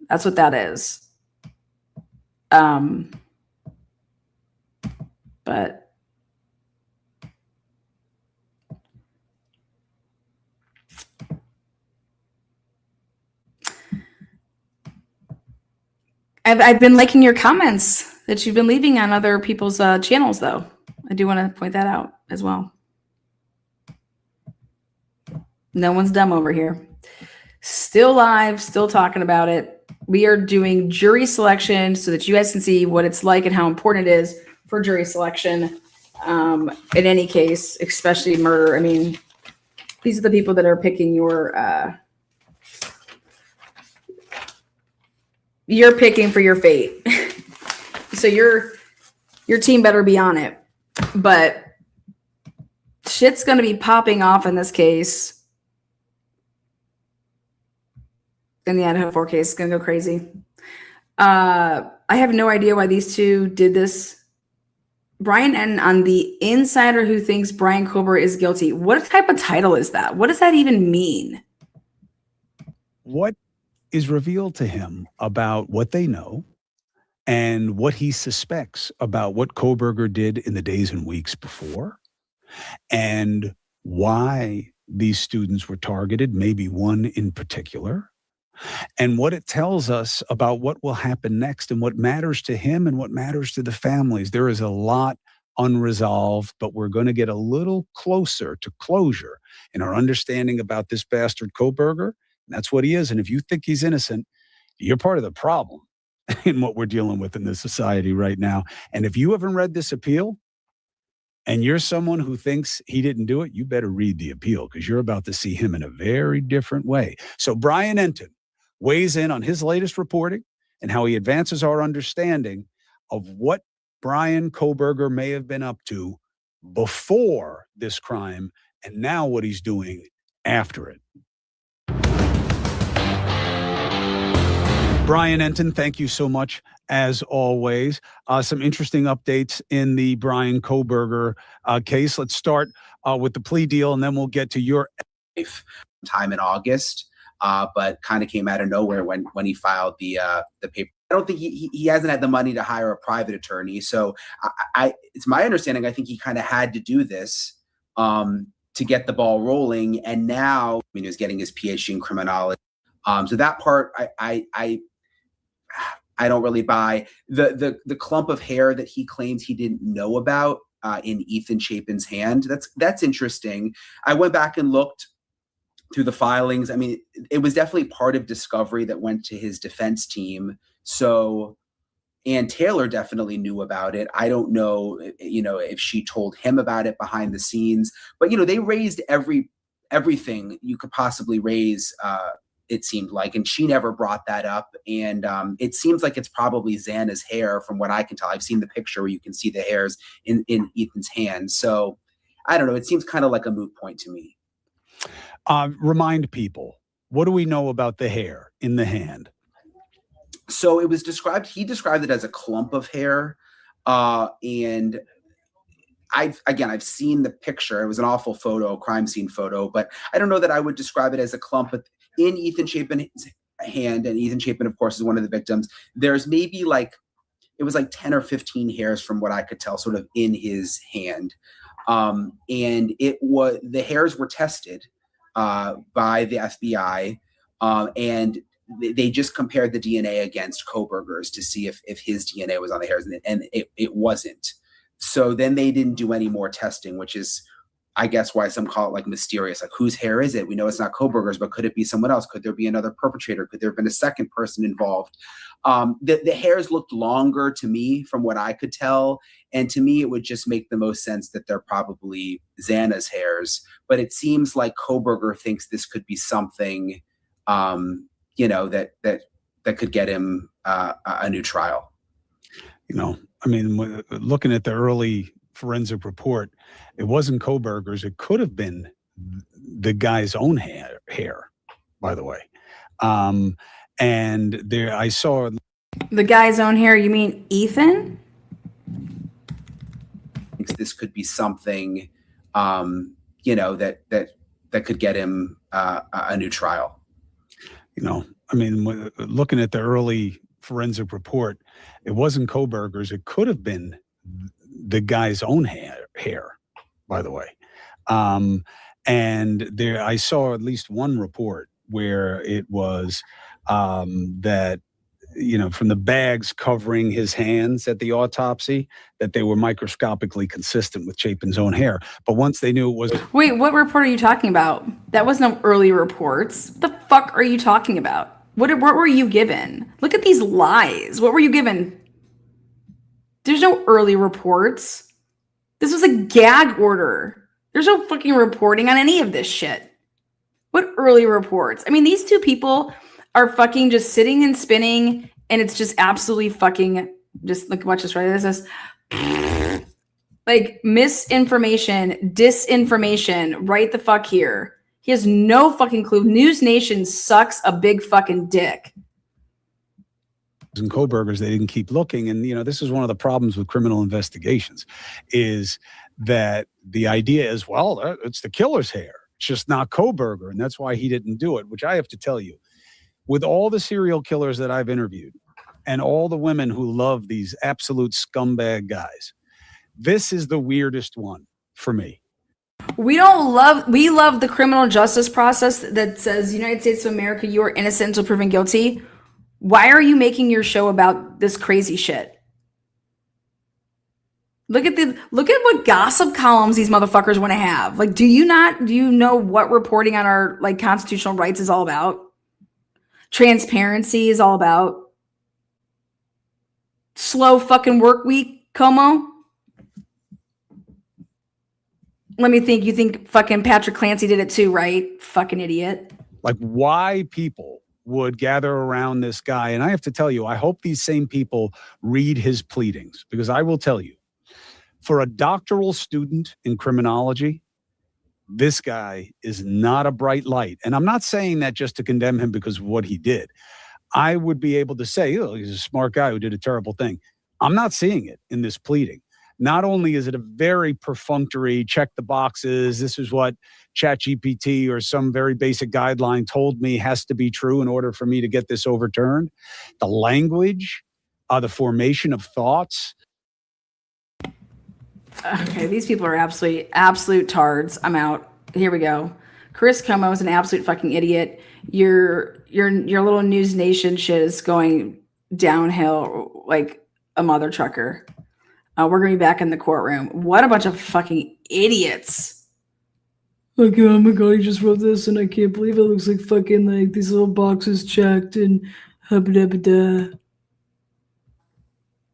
That's what that is. But I've been liking your comments that you've been leaving on other people's channels, though. I do want to point that out as well. No one's dumb over here. Still live, still talking about it. We are doing jury selection so that you guys can see what it's like and how important it is for jury selection. In any case, especially murder. I mean, these are the people that are picking you're picking for your fate. So your team better be on it. But shit's going to be popping off in this case. In the Idaho 4 case, it's going to go crazy. I have no idea why these two did this. Brian N. on the insider who thinks Brian Kober is guilty. What type of title is that? What does that even mean? What is revealed to him about what they know and what he suspects about what Koberger did in the days and weeks before, and why these students were targeted, maybe one in particular, and what it tells us about what will happen next and what matters to him and what matters to the families. There is a lot unresolved, but we're going to get a little closer to closure in our understanding about this bastard Koberger. That's what he is. And if you think he's innocent, you're part of the problem in what we're dealing with in this society right now. And if you haven't read this appeal and you're someone who thinks he didn't do it, you better read the appeal because you're about to see him in a very different way. So Brian Enton weighs in on his latest reporting and how he advances our understanding of what Brian Koberger may have been up to before this crime and now what he's doing after it. Brian Enton, thank you so much, as always. Some interesting updates in the Brian Koberger case. Let's start with the plea deal, and then we'll get to your time in August, but kind of came out of nowhere when he filed the paper. I don't think he hasn't had the money to hire a private attorney. So it's my understanding, I think he kind of had to do this to get the ball rolling. And now, he was getting his PhD in criminology. So that part, I don't really buy. The clump of hair that he claims he didn't know about in Ethan Chapin's hand. That's interesting. I went back and looked through the filings. I mean, it was definitely part of discovery that went to his defense team. So Ann Taylor definitely knew about it. I don't know, if she told him about it behind the scenes, but they raised everything you could possibly raise. It seemed like, and she never brought that up. And it seems like it's probably Xana's hair from what I can tell. I've seen the picture where you can see the hairs in Ethan's hand. So I don't know. It seems kind of like a moot point to me. Remind people, what do we know about the hair in the hand? So it was he described it as a clump of hair. And I've seen the picture. It was an awful photo, crime scene photo, but I don't know that I would describe it as a clump. But in Ethan Chapin's hand, and Ethan Chapin, of course, is one of the victims, there's maybe it was 10 or 15 hairs from what I could tell, sort of in his hand. And the hairs were tested by the FBI, and they just compared the DNA against Koberger's to see if his DNA was on the hairs, and it wasn't. So then they didn't do any more testing, which is, I guess, why some call it mysterious. Whose hair is it? We know it's not Koberger's, but could it be someone else? Could there be another perpetrator? Could there have been a second person involved? The hairs looked longer to me from what I could tell. And to me, it would just make the most sense that they're probably Xana's hairs. But it seems like Koberger thinks this could be something you know, that could get him a new trial. You know, I mean, looking at the early forensic report, it wasn't Koberger's. It could have been the guy's own hair, by the way. And there, I saw The guy's own hair. You mean Ethan? This could be something, you know, that could get him a new trial. You know, I mean, looking at the early forensic report, it wasn't Koberger's. It could have been the guy's own hair, by the way. And there, I saw at least one report where it was that, you know, from the bags covering his hands at the autopsy, that they were microscopically consistent with Chapin's own hair. But once they knew it was... Wait, what report are you talking about? That was no early reports. What the fuck are you talking about? What were you given? Look at these lies. What were you given? There's no early reports. This was a gag order. There's no fucking reporting on any of this shit. What early reports? I mean, these two people are fucking just sitting and spinning, and it's just absolutely fucking just look, watch this, right? This is like misinformation, disinformation, right the fuck here. He has no fucking clue. News Nation sucks a big fucking dick. And Koberger's, they didn't keep looking. And, you know, this is one of the problems with criminal investigations is that the idea is, well, it's the killer's hair. It's just not Koberger. And that's why he didn't do it, which I have to tell you, with all the serial killers that I've interviewed and all the women who love these absolute scumbag guys, this is the weirdest one for me. We love the criminal justice process that says United States of America, you are innocent until proven guilty. Why are you making your show about this crazy shit? Look at what gossip columns these motherfuckers want to have. Like, do you know what reporting on our like constitutional rights is all about? Transparency is all about. Slow fucking work week, Como? Let me think. You think fucking Patrick Clancy did it too, right? Fucking idiot. Like why people would gather around this guy. And I have to tell you, I hope these same people read his pleadings, because I will tell you, for a doctoral student in criminology, this guy is not a bright light. And I'm not saying that just to condemn him because of what he did. I would be able to say, oh, he's a smart guy who did a terrible thing. I'm not seeing it in this pleading. Not only is it a very perfunctory, check the boxes, this is what ChatGPT or some very basic guideline told me has to be true in order for me to get this overturned. The language, the formation of thoughts. Okay, these people are absolute tards. I'm out. Here we go. Chris Como is an absolute fucking idiot. Your little News Nation shit is going downhill like a mother trucker. We're gonna be back in the courtroom. What a bunch of fucking idiots. Like, oh my god, he just wrote this and I can't believe it looks like fucking like these little boxes checked and hubba-dubba-da.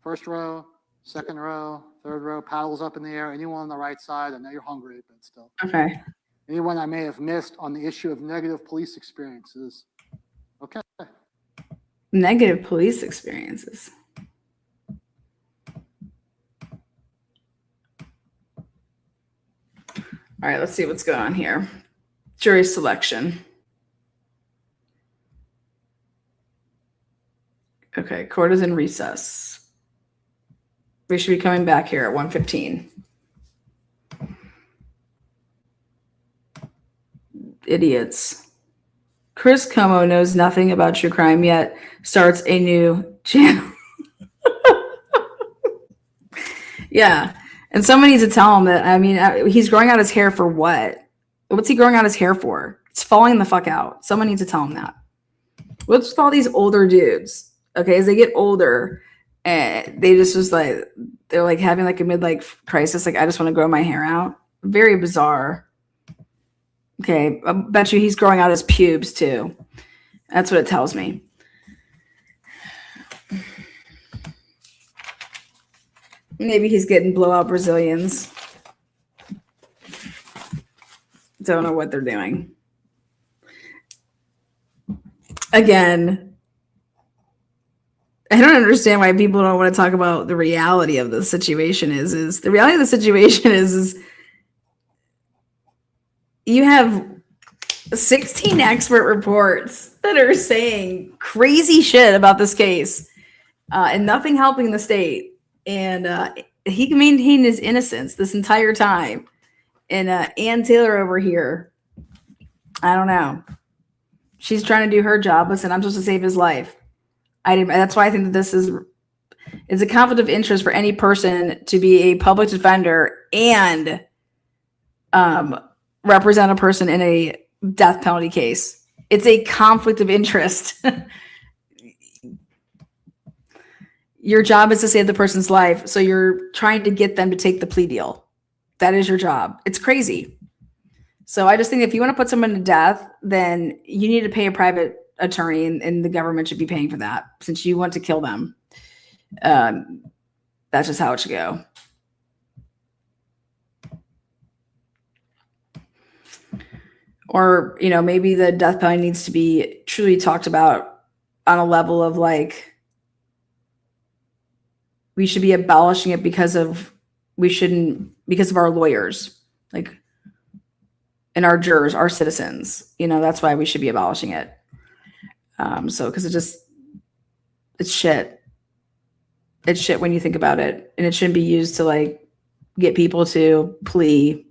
First row, second row, third row, paddles up in the air. Anyone on the right side? I know you're hungry, but still. Okay. Anyone I may have missed on the issue of negative police experiences? Okay. Negative police experiences. All right, let's see what's going on here. Jury selection. Okay, court is in recess. We should be coming back here at 1:15. Idiots. Chris Como knows nothing about true crime yet starts a new channel. Yeah. And someone needs to tell him that, I mean, he's growing out his hair for what? What's he growing out his hair for? It's falling the fuck out. Someone needs to tell him that. What's with all these older dudes? Okay, as they get older, and they just was like, they're like having like a midlife crisis. Like, I just want to grow my hair out. Very bizarre. Okay, I bet you he's growing out his pubes too. That's what it tells me. Maybe he's getting blowout Brazilians. Don't know what they're doing. again, I don't understand why people don't want to talk about the reality of the situation is the reality of the situation is you have 16 expert reports that are saying crazy shit about this case and nothing helping the state. And he can maintain his innocence this entire time. And Ann Taylor over here, I don't know. She's trying to do her job. Listen, I'm supposed to save his life. That's why I think that this is a conflict of interest for any person to be a public defender and represent a person in a death penalty case. It's a conflict of interest. Your job is to save the person's life, so you're trying to get them to take the plea deal. That is your job. It's crazy. So I just think if you want to put someone to death, then you need to pay a private attorney, and the government should be paying for that since you want to kill them. That's just how it should go. Or, maybe the death penalty needs to be truly talked about on a level of like, we should be abolishing it because of our lawyers, like, and our jurors, our citizens, that's why we should be abolishing it. Because it's shit. It's shit when you think about it, and it shouldn't be used to like get people to plea.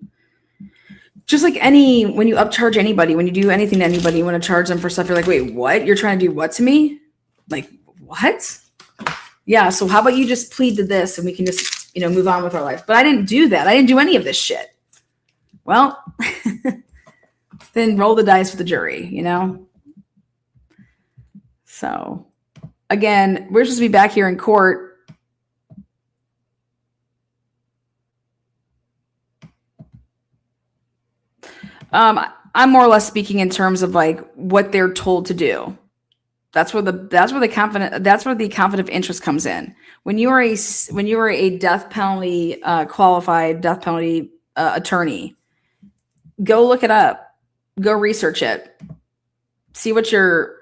Just like when you upcharge anybody, when you do anything to anybody, you want to charge them for stuff. You're like, wait, what? You're trying to do what to me? Like, what? Yeah. So how about you just plead to this and we can just, move on with our life. But I didn't do that. I didn't do any of this shit. Well, then roll the dice with the jury, So again, we're supposed to be back here in court. I'm more or less speaking in terms of like what they're told to do. That's where the conflict of interest comes in. When you are a death penalty qualified death penalty attorney, go look it up, go research it, see what you're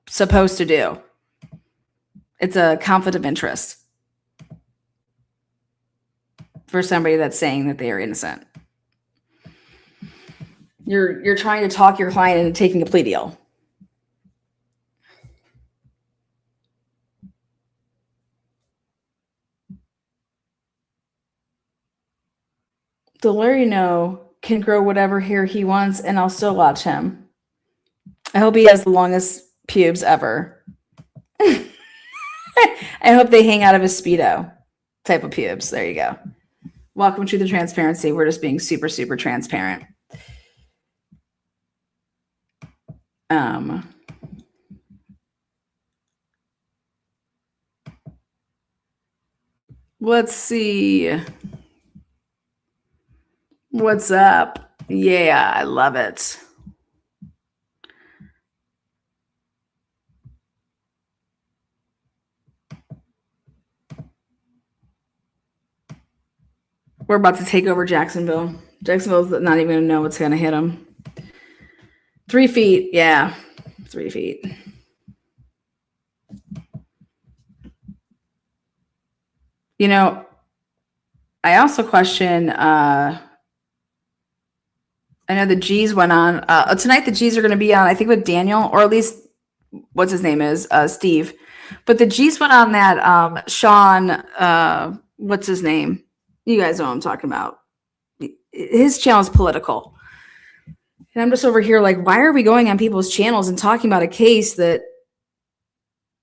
supposed to do. It's a conflict of interest for somebody that's saying that they are innocent. You're trying to talk your client into taking a plea deal. The lawyer, can grow whatever hair he wants, and I'll still watch him. I hope he has the longest pubes ever. I hope they hang out of his Speedo type of pubes. There you go. Welcome to the transparency. We're just being super, super transparent. Let's see. What's up? Yeah, I love it. We're about to take over Jacksonville. Jacksonville's not even going to know what's going to hit them. 3 feet. Yeah, 3 feet. I also question, I know the G's went on. Tonight the G's are going to be on, I think, with Daniel, or at least what's his name is, Steve. But the G's went on that Sean, what's his name? You guys know what I'm talking about. His channel is political. And I'm just over here like, why are we going on people's channels and talking about a case that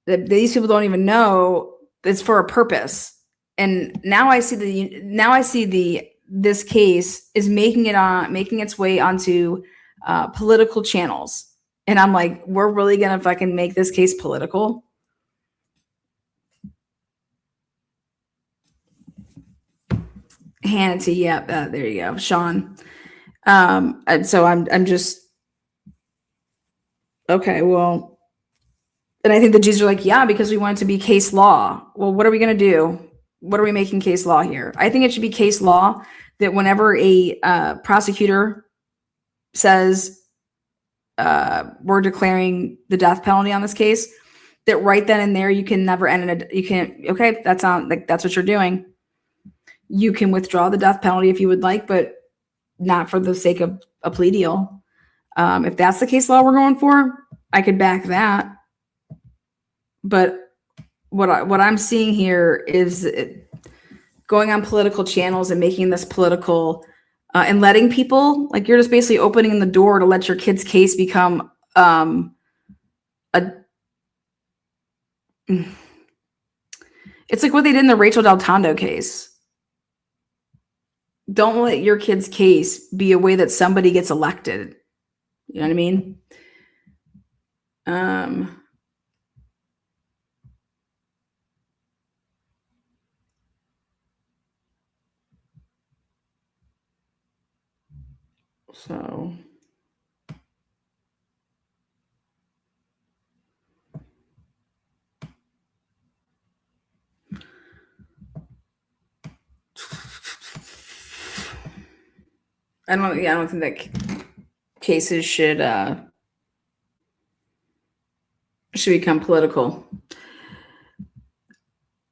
these people don't even know it's for a purpose? And now I see this case is making its way onto political channels. And I'm like, we're really going to fucking make this case political? Hannity, yeah, there you go, Sean. And so I'm just okay. Well, and I think the G's are like, yeah, because we want it to be case law. Well, what are we going to do? What are we making case law here? I think it should be case law that whenever a prosecutor says we're declaring the death penalty on this case, that right then and there you can never end it. You can't. Okay, that's on like that's what you're doing. You can withdraw the death penalty if you would like, but not for the sake of a plea deal. If that's the case law we're going for, I could back that. But what I'm seeing here is going on political channels and making this political and letting people, like, you're just basically opening the door to let your kid's case become it's like what they did in the Rachel Del Tondo case. Don't let your kid's case be a way that somebody gets elected. You know what I mean? So I don't think that cases should become political.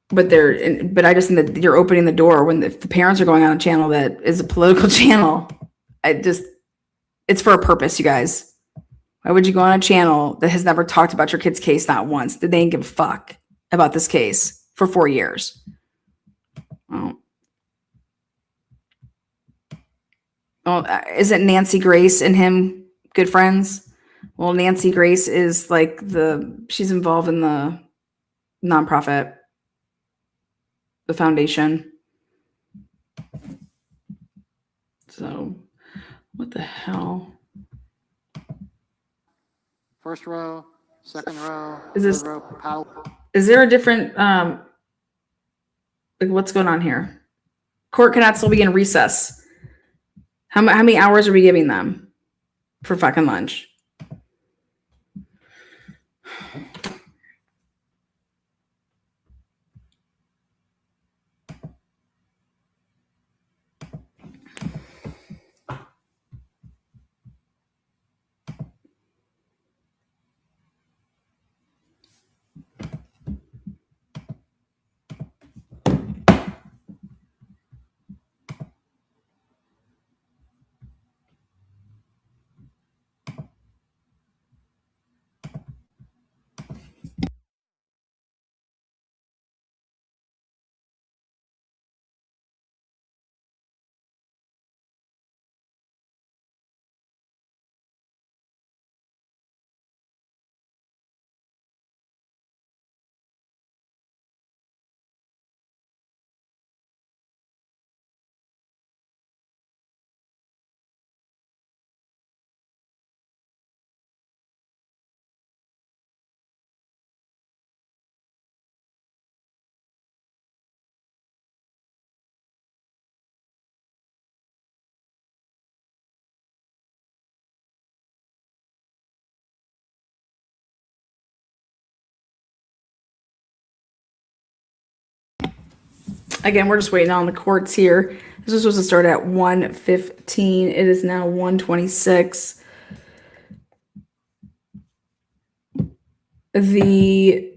But I just think that you're opening the door when the parents are going on a channel that is a political channel. It's for a purpose, you guys. Why would you go on a channel that has never talked about your kid's case, not once? That they didn't give a fuck about this case for 4 years. Well, isn't Nancy Grace and him good friends? Well, Nancy Grace is like she's involved in the nonprofit, the foundation. So, what the hell? First row, second row, Is this- third row, paddle. Is there a different like what's going on here? Court cannot still be in recess. How many hours are we giving them for fucking lunch? Again, we're just waiting on the courts here. This was supposed to start at 1:15. It is now 1:26. The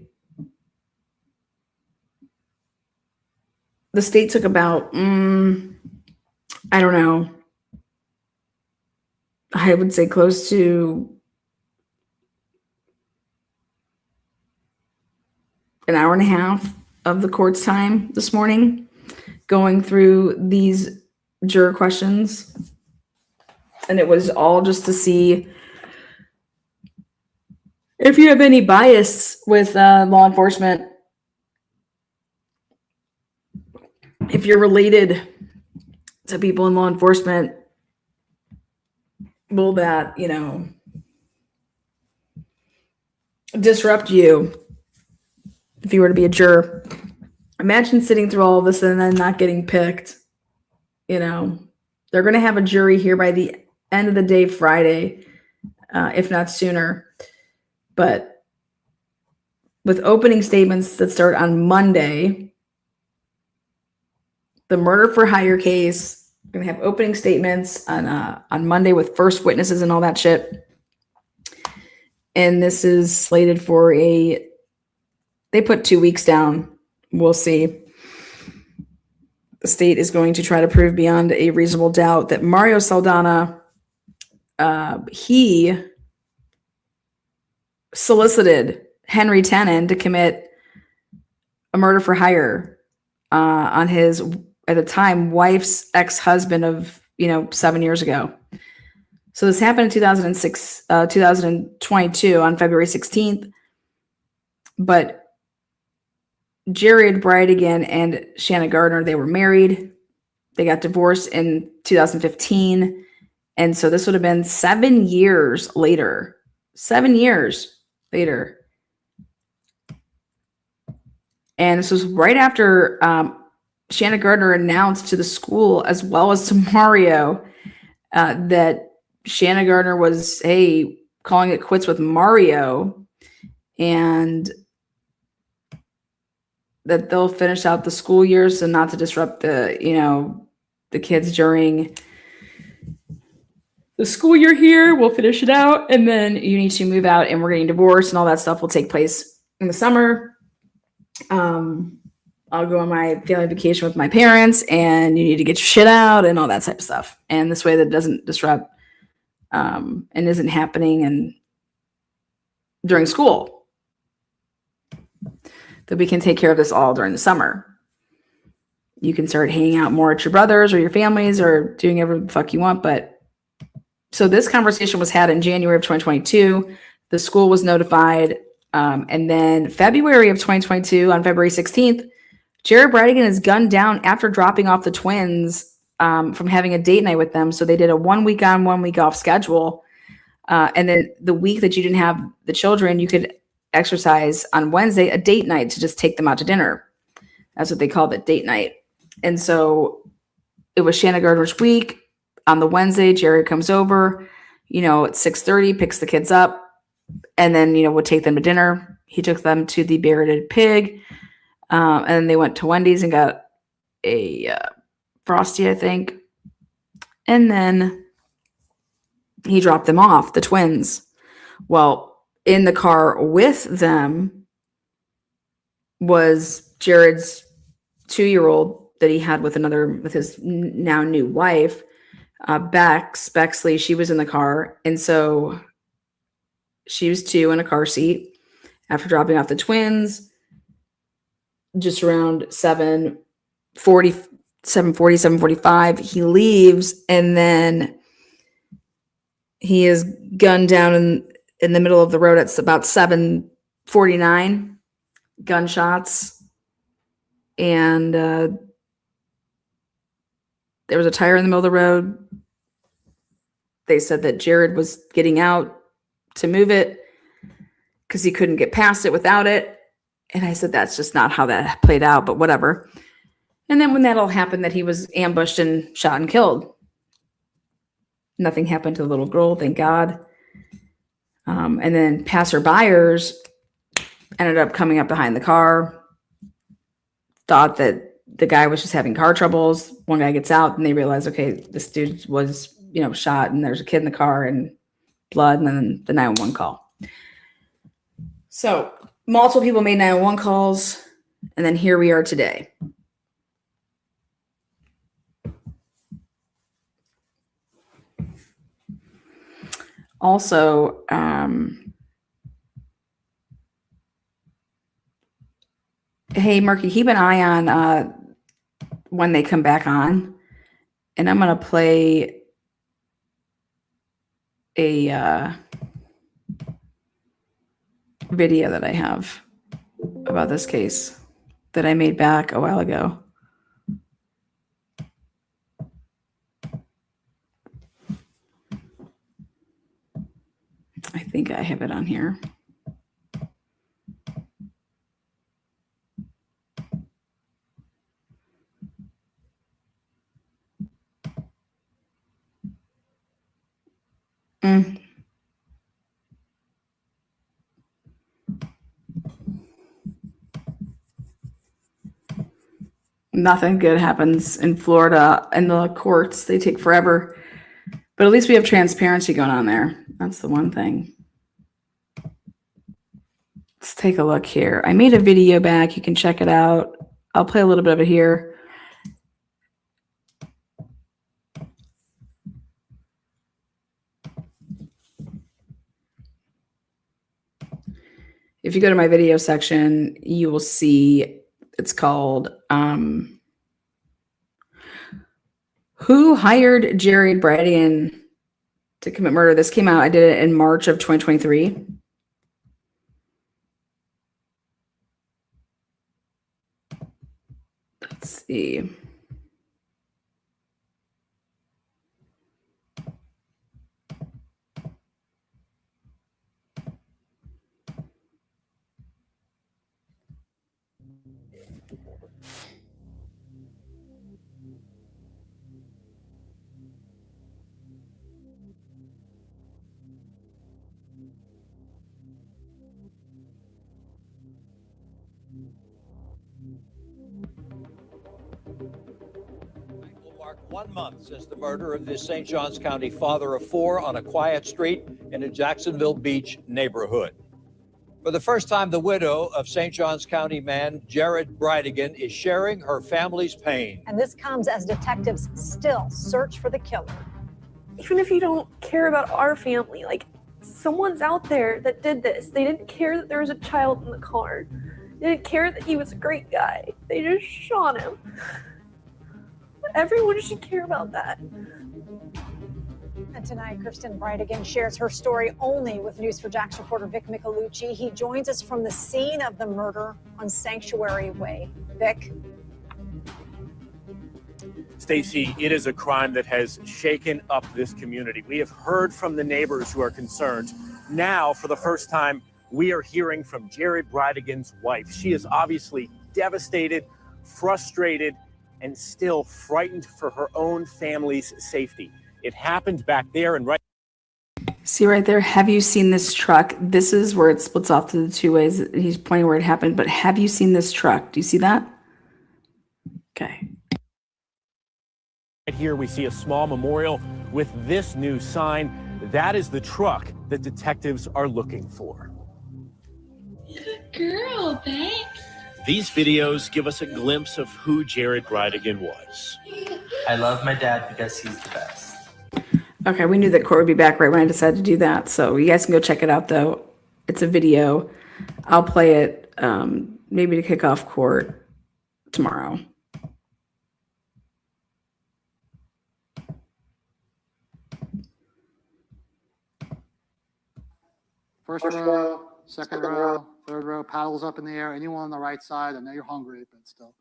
state took about, I don't know, I would say close to an hour and a half of the court's time this morning going through these juror questions. And it was all just to see if you have any bias with law enforcement, if you're related to people in law enforcement, will that, disrupt you if you were to be a juror? Imagine sitting through all of this and then not getting picked. They're going to have a jury here by the end of the day Friday, if not sooner. But with opening statements that start on Monday, the murder for hire case, we're going to have opening statements on Monday with first witnesses and all that shit. And this is slated for they put 2 weeks down. We'll see. The state is going to try to prove beyond a reasonable doubt that Mario Saldana, he solicited Henry Tannen to commit a murder for hire on his, at the time, wife's ex-husband of 7 years ago. So this happened in 2022 on February 16th. But Jared Bridegan and Shanna Gardner, they were married. They got divorced in 2015. And so this would have been 7 years later. 7 years later. And this was right after Shanna Gardner announced to the school, as well as to Mario, that Shanna Gardner was, hey, calling it quits with Mario, and that they'll finish out the school year, so not to disrupt the kids during the school year here. We'll finish it out, and then you need to move out, and we're getting divorced, and all that stuff will take place in the summer. I'll go on my family vacation with my parents, and you need to get your shit out and all that type of stuff. And this way that doesn't disrupt and isn't happening and during school. That we can take care of this all during the summer. You can start hanging out more at your brothers or your families or doing whatever the fuck you want. But so this conversation was had in January of 2022. The school was notified. And then February of 2022, on February 16th, Jared Bridegan is gunned down after dropping off the twins from having a date night with them. So they did a 1 week on, 1 week off schedule. And then the week that you didn't have the children, you could exercise on Wednesday, a date night to just take them out to dinner. That's what they called it, date night. And so it was Shanna Gardner's week. On the Wednesday, Jared comes over, at 6:30, picks the kids up, and then, would take them to dinner. He took them to the Bearded Pig. And then they went to Wendy's and got a Frosty, I think. And then he dropped them off, the twins. Well, in the car with them was Jared's 2-year-old that he had with his now new wife, Bexley. She was in the car. And so she was 2 in a car seat after dropping off the twins. Just around 7:40, 7:45, he leaves, and then he is gunned down in the middle of the road at about 7:49, gunshots, and there was a tire in the middle of the road. They said that Jared was getting out to move it because he couldn't get past it without it. And I said, that's just not how that played out, but whatever. And then when that all happened, that he was ambushed and shot and killed. Nothing happened to the little girl, thank God. And then passerbyers ended up coming up behind the car, thought that the guy was just having car troubles. One guy gets out and they realize, okay, this dude was, shot, and there's a kid in the car and blood, and then the 911 call. So multiple people made 911 calls, and then here we are today. Also, hey, Marky, keep an eye on when they come back on, and I'm going to play a video that I have about this case that I made back a while ago. I think I have it on here. Nothing good happens in Florida in the courts. They take forever. But at least we have transparency going on there. That's the one thing. Let's take a look here. I made a video back. You can check it out. I'll play a little bit of it here. If you go to my video section, you will see it's called Who Hired Jared Bradigan to Commit Murder? This came out, I did it in March of 2023. Let's see. Will mark 1 month since the murder of this St. Johns County father of 4 on a quiet street in a Jacksonville Beach neighborhood. For the first time, the widow of St. Johns County man Jared Bradigan is sharing her family's pain. And this comes as detectives still search for the killer. Even if you don't care about our family, like, someone's out there that did this. They didn't care that there was a child in the car. They didn't care that he was a great guy. They just shot him. Everyone should care about that. And tonight, Kristen Bradigan shares her story only with News4Jax reporter Vic Michelucci. He joins us from the scene of the murder on Sanctuary Way. Vic. Stacey, it is a crime that has shaken up this community. We have heard from the neighbors who are concerned. Now, for the first time, we are hearing from Jared Bradigan's wife. She is obviously devastated, frustrated, and still frightened for her own family's safety. It happened back there and right. See right there, have you seen this truck? This is where it splits off to the two ways. He's pointing where it happened, but have you seen this truck? Do you see that? Okay. Right here we see a small memorial with this new sign. That is the truck that detectives are looking for. Girl, thanks. These videos give us a glimpse of who Jared Bradigan was. I love my dad because he's the best. Okay, we knew that court would be back right when I decided to do that. So you guys can go check it out, though. It's a video. I'll play it maybe to kick off court tomorrow. First row, second row, third row, paddles up in the air. Anyone on the right side? I know you're hungry, but still.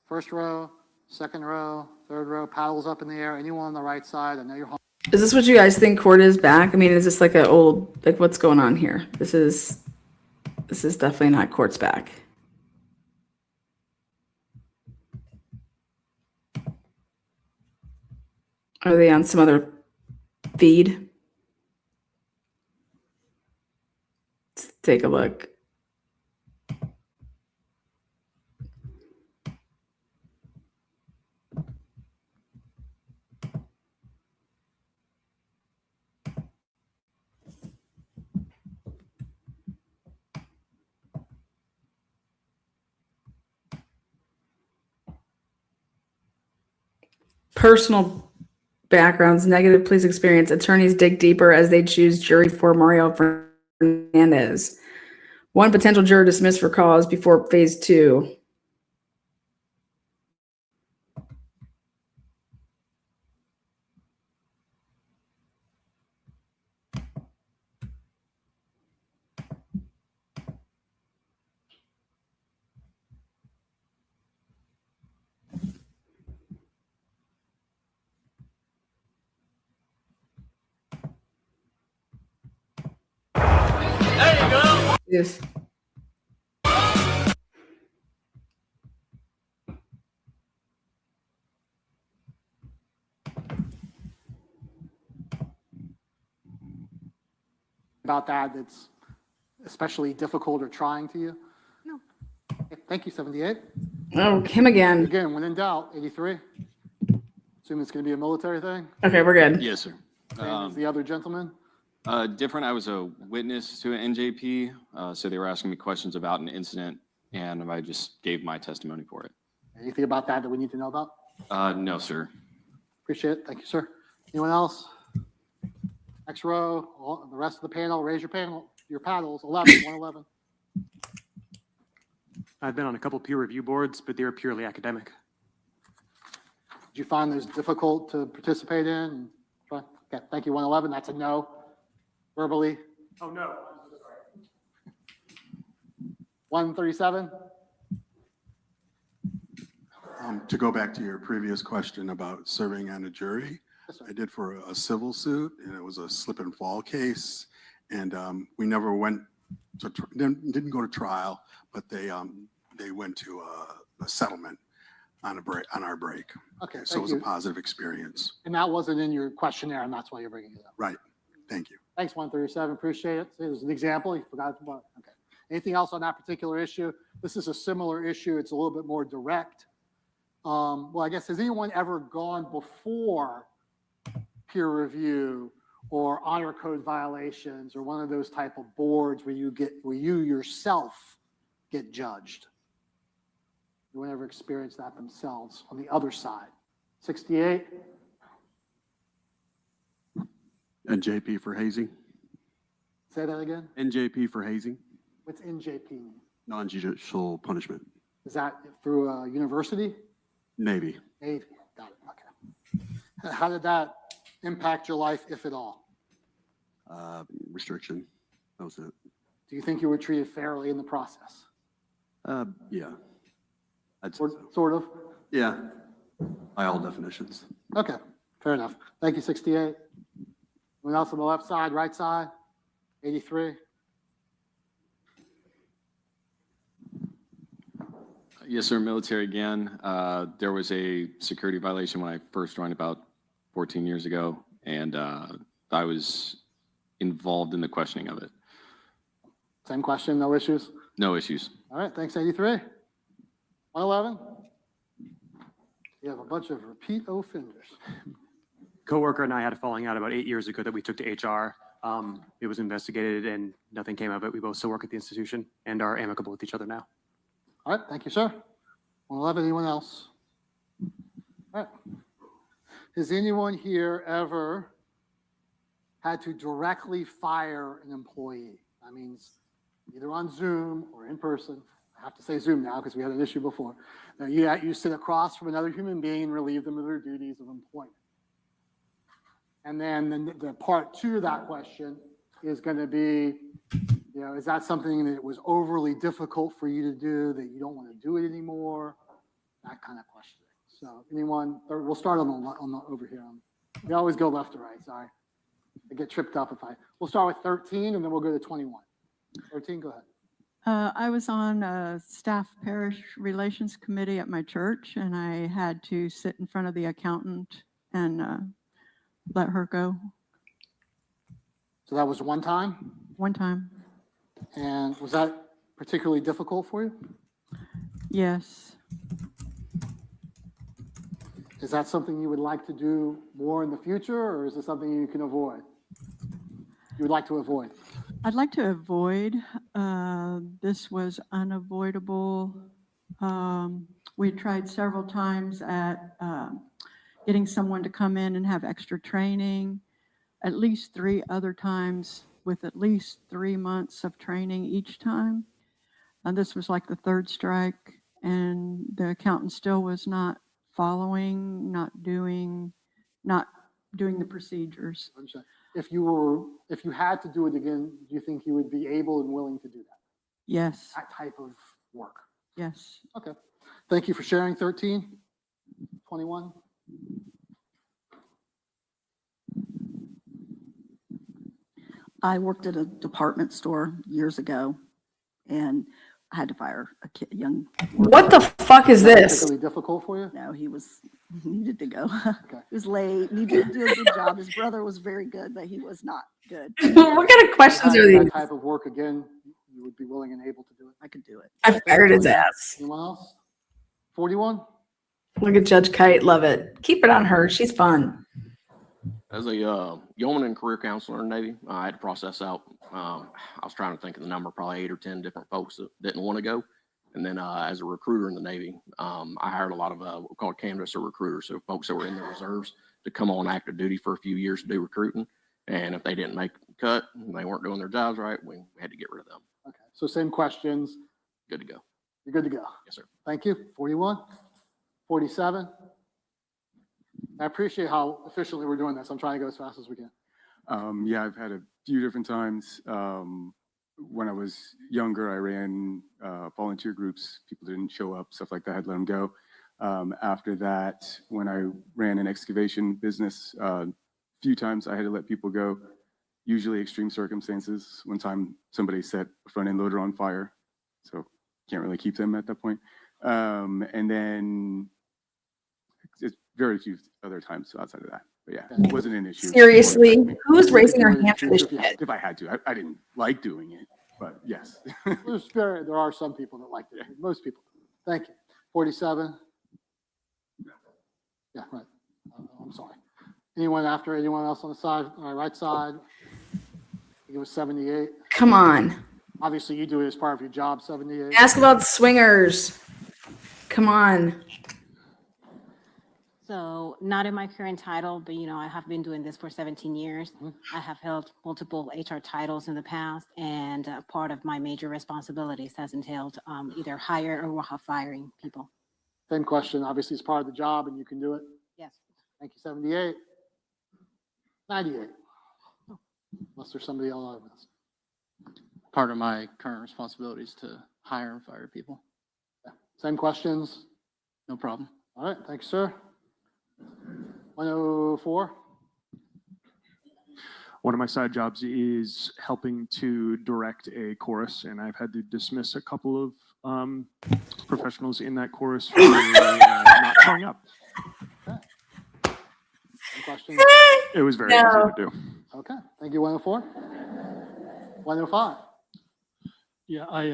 First row, second row, third row, paddles up in the air. Anyone on the right side? I know you're hungry. Is this what you guys think court is back? I mean, is this like an old, like what's going on here? This is definitely not court's back. Are they on some other feed? Let's take a look. Personal backgrounds, negative police experience. Attorneys dig deeper as they choose jury for Mario Fernandez. One potential juror dismissed for cause before phase 2. There you go. Yes. about that that's especially difficult or trying to you? No. Okay, thank you, 78. Oh, him again. Again, when in doubt, 83. Assume it's going to be a military thing? Okay, we're good. Yes, sir. Same as the other gentleman? Different. I was a witness to an NJP, so they were asking me questions about an incident, and I just gave my testimony for it. Anything about that we need to know about? No, sir. Appreciate it. Thank you, sir. Anyone else? Next row, the rest of the panel, raise your paddles. 111. I've been on a couple peer review boards, but they were purely academic. Did you find those difficult to participate in? Okay, thank you, 111. That's a no. Verbally? Oh, no. 137? To go back to your previous question about serving on a jury, I did for a civil suit, and it was a slip and fall case, and we never went to didn't go to trial, but they went to a settlement on our break. Okay, so it was a positive experience. And that wasn't in your questionnaire, and that's why you're bringing it up. Right. Thank you. Thanks, 137. Appreciate it. There's an example. You forgot about. Okay. Anything else on that particular issue? This is a similar issue. It's a little bit more direct. Well, I guess, has anyone ever gone before peer review or honor code violations or one of those type of boards where you yourself get judged? Anyone ever experienced that themselves on the other side? 68. NJP for hazing. Say that again. NJP for hazing. What's NJP mean? Non-judicial punishment. Is that through a university? Navy. Navy. Got it. Okay. How did that impact your life, if at all? Restriction. That was it. Do you think you were treated fairly in the process? Yeah. Sort of. Yeah. By all definitions. Okay. Fair enough. Thank you, 68. Anyone else on the left side, right side? 83. Yes, sir. Military again. There was a security violation when I first joined about 14 years ago, and I was involved in the questioning of it. Same question, no issues? No issues. All right, thanks, 83. 111. You have a bunch of repeat offenders. Coworker and I had a falling out about 8 years ago that we took to HR. It was investigated and nothing came of it. We both still work at the institution and are amicable with each other now. All right, thank you, sir. 111, anyone else? All right. Has anyone here ever had to directly fire an employee? That means either on Zoom or in person. I have to say Zoom now because we had an issue before. Now, you sit across from another human being and relieve them of their duties of employment. And then the part two of that question is going to be, is that something that was overly difficult for you to do, that you don't want to do it anymore? That kind of question. So anyone, or we'll start on the over here. We always go left to right, sorry. I get tripped up we'll start with 13 and then we'll go to 21. 13, go ahead. I was on a staff parish relations committee at my church, and I had to sit in front of the accountant and let her go. So that was one time? One time. And was that particularly difficult for you? Yes. Is that something you would like to do more in the future, or is it something you can avoid? You would like to avoid? I'd like to avoid. This was unavoidable. We tried several times at getting someone to come in and have extra training, at least 3 other times with at least 3 months of training each time. And this was like the 3rd strike, and the accountant still was not following, not doing the procedures. If you had to do it again, do you think you would be able and willing to do that? Yes. That type of work? Yes. Okay. Thank you for sharing. 13, 21. I worked at a department store years ago, and I had to fire a young. What the fuck is this? Particularly difficult for you? No, he needed to go. Okay. He was late. He did do a good job. His brother was very good, but he was not Good. What kind of questions are That these? type of work again, you would be willing and able to do it? I could do it. I fired his ass. Anyone else? 41? Look at Judge Kite. Love it. Keep it on her. She's fun. As a yeoman and career counselor in the Navy, I had to process out. I was trying to think of the number, probably 8 or 10 different folks that didn't want to go. And then as a recruiter in the Navy, I hired a lot of what we call canvasser recruiters, so folks that were in the reserves to come on active duty for a few years to do recruiting. And if they didn't make the cut, and they weren't doing their jobs right, we had to get rid of them. Okay, so same questions. Good to go. You're good to go. Yes, sir. Thank you. 41? 47? I appreciate how efficiently we're doing this. I'm trying to go as fast as we can. Yeah, I've had a few different times. When I was younger, I ran volunteer groups. People didn't show up, stuff like that. I had to let them go. After that, when I ran an excavation business, a few times I had to let people go, usually extreme circumstances. One time somebody set a front end loader on fire, so can't really keep them at that point. And then it's very few other times outside of that. But yeah, it wasn't an issue. Seriously, who's raising their hand for this shit? If I had to, I didn't like doing it, but yes. There are some people that like it. Most people. Thank you. 47? Yeah, right. I'm sorry. Anyone after? Anyone else on the side, on the right side? I think it was 78. Come on. Obviously, you do it as part of your job, 78. Ask about swingers. Come on. So not in my current title, but I have been doing this for 17 years. I have held multiple HR titles in the past, and part of my major responsibilities has entailed either hire or firing people. Same question. Obviously, it's part of the job and you can do it. Yes. Thank you. 78. 98. Unless there's somebody else on this. Part of my current responsibility is to hire and fire people. Yeah. Same questions. No problem. All right. Thank you, sir. 104. One of my side jobs is helping to direct a chorus, and I've had to dismiss a couple of professionals in that chorus for not showing up. Okay. Any questions? It was very easy to do. Okay. Thank you. 104. 105. Yeah, I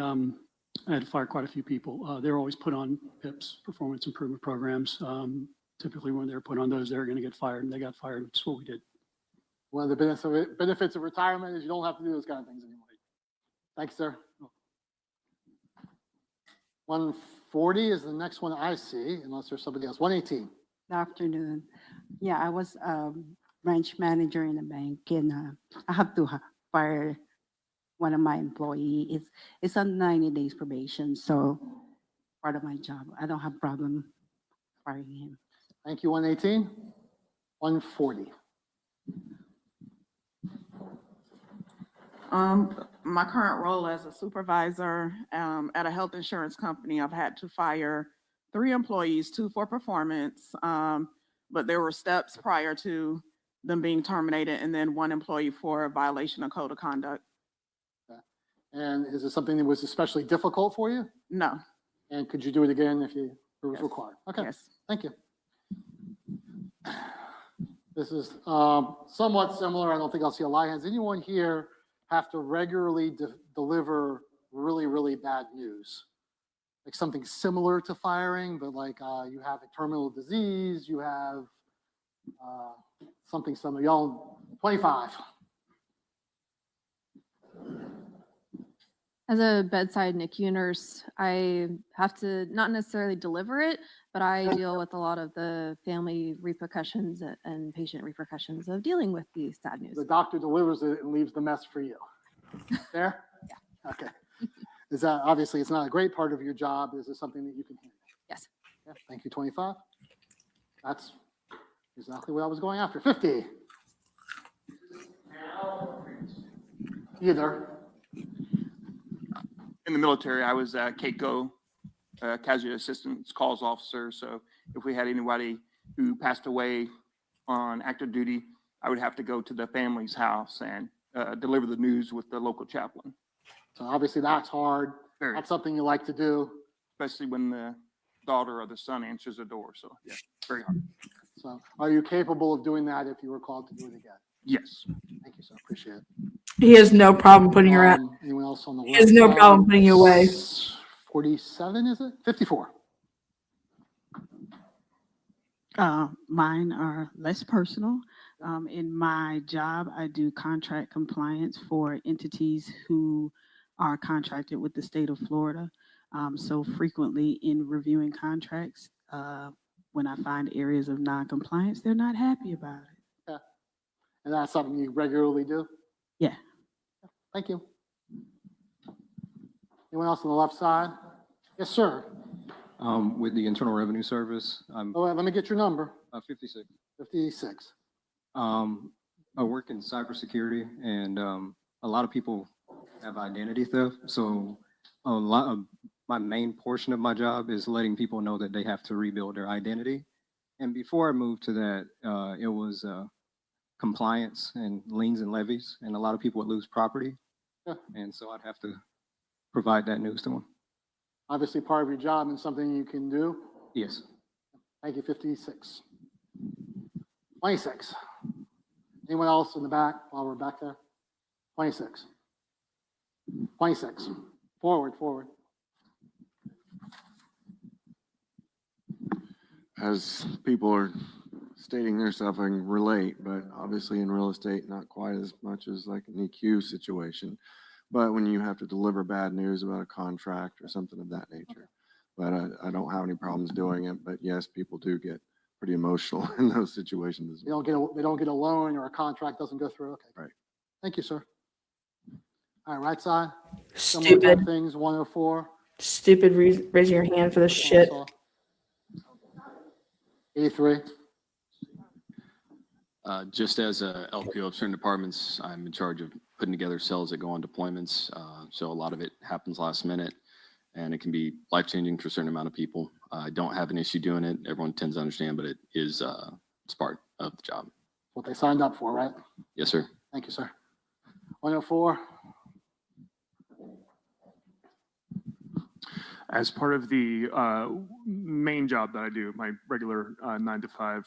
had to fire quite a few people. They're always put on PIPs, performance improvement programs. Typically, when they're put on those, they're going to get fired, and they got fired. That's what we did. One of the benefits of retirement is you don't have to do those kind of things anymore. Thank you, sir. 140 is the next one I see, unless there's somebody else. 118. Good afternoon. Yeah, I was branch manager in a bank, and I have to fire one of my employees. It's on 90 days probation, so part of my job. I don't have problem firing him. Thank you. 118. 140. My current role as a supervisor at a health insurance company, I've had to fire 3 employees, 2 for performance, but there were steps prior to them being terminated, and then 1 employee for a violation of code of conduct. Okay. And is it something that was especially difficult for you? No. And could you do it again if it was required? Okay. Yes. Thank you. This is somewhat similar. I don't think I'll see a lot. Has anyone here have to regularly deliver really, really bad news? Like something similar to firing, but like you have a terminal disease, you have something similar. Y'all, 25. As a bedside NICU nurse, I have to not necessarily deliver it, but I deal with a lot of the family repercussions and patient repercussions of dealing with the sad news. The doctor delivers it and leaves the mess for you. Fair? Yeah. Okay. Is that obviously it's not a great part of your job? Is it something that you can handle? Yes. Yeah. Thank you. 25. That's exactly what I was going after. 50. Either. In the military, I was CACO, casualty assistance calls officer. So if we had anybody who passed away on active duty, I would have to go to the family's house and deliver the news with the local chaplain. So obviously that's hard. Very. That's something you like to do. Especially when the daughter or the son answers the door. So yeah, very hard. So are you capable of doing that if you were called to do it again? Yes. Thank you, sir. Appreciate it. He has no problem putting you at. Anyone else on the He left has no side? problem putting you away. 47, is it? 54. Mine are less personal. In my job, I do contract compliance for entities who are contracted with the state of Florida. So frequently in reviewing contracts, when I find areas of non-compliance, they're not happy about it. Yeah. And that's something you regularly do? Yeah. Thank you. Anyone else on the left side? Yes, sir. With the Internal Revenue Service, I'm Oh, wait, let me get your number. 56. 56. I work in cybersecurity, and a lot of people have identity theft. So a lot of my main portion of my job is letting people know that they have to rebuild their identity. And before I moved to that, it was compliance and liens and levies, and a lot of people would lose property. Yeah. And so I'd have to provide that news to them. Obviously part of your job and something you can do. Yes. Thank you, 56. 26. Anyone else in the back while we're back there? 26. 26. Forward, forward. As people are stating their stuff, I can relate, but obviously in real estate, not quite as much as like an EQ situation. But when you have to deliver bad news about a contract or something of that nature, but I don't have any problems doing it. But yes, people do get pretty emotional in those situations as well. They don't get a loan or a contract doesn't go through. Okay. Right. Thank you, sir. All right, right side. Stupid. Similar type things, 104. Stupid. Raising your hand for this shit. 83. Just as a LPO of certain departments, I'm in charge of putting together cells that go on deployments. So a lot of it happens last minute, and it can be life-changing for a certain amount of people. I don't have an issue doing it. Everyone tends to understand, but it is it's part of the job. What they signed up for, right? Yes, sir. Thank you, sir. 104. As part of the main job that I do, my regular 9 to 5,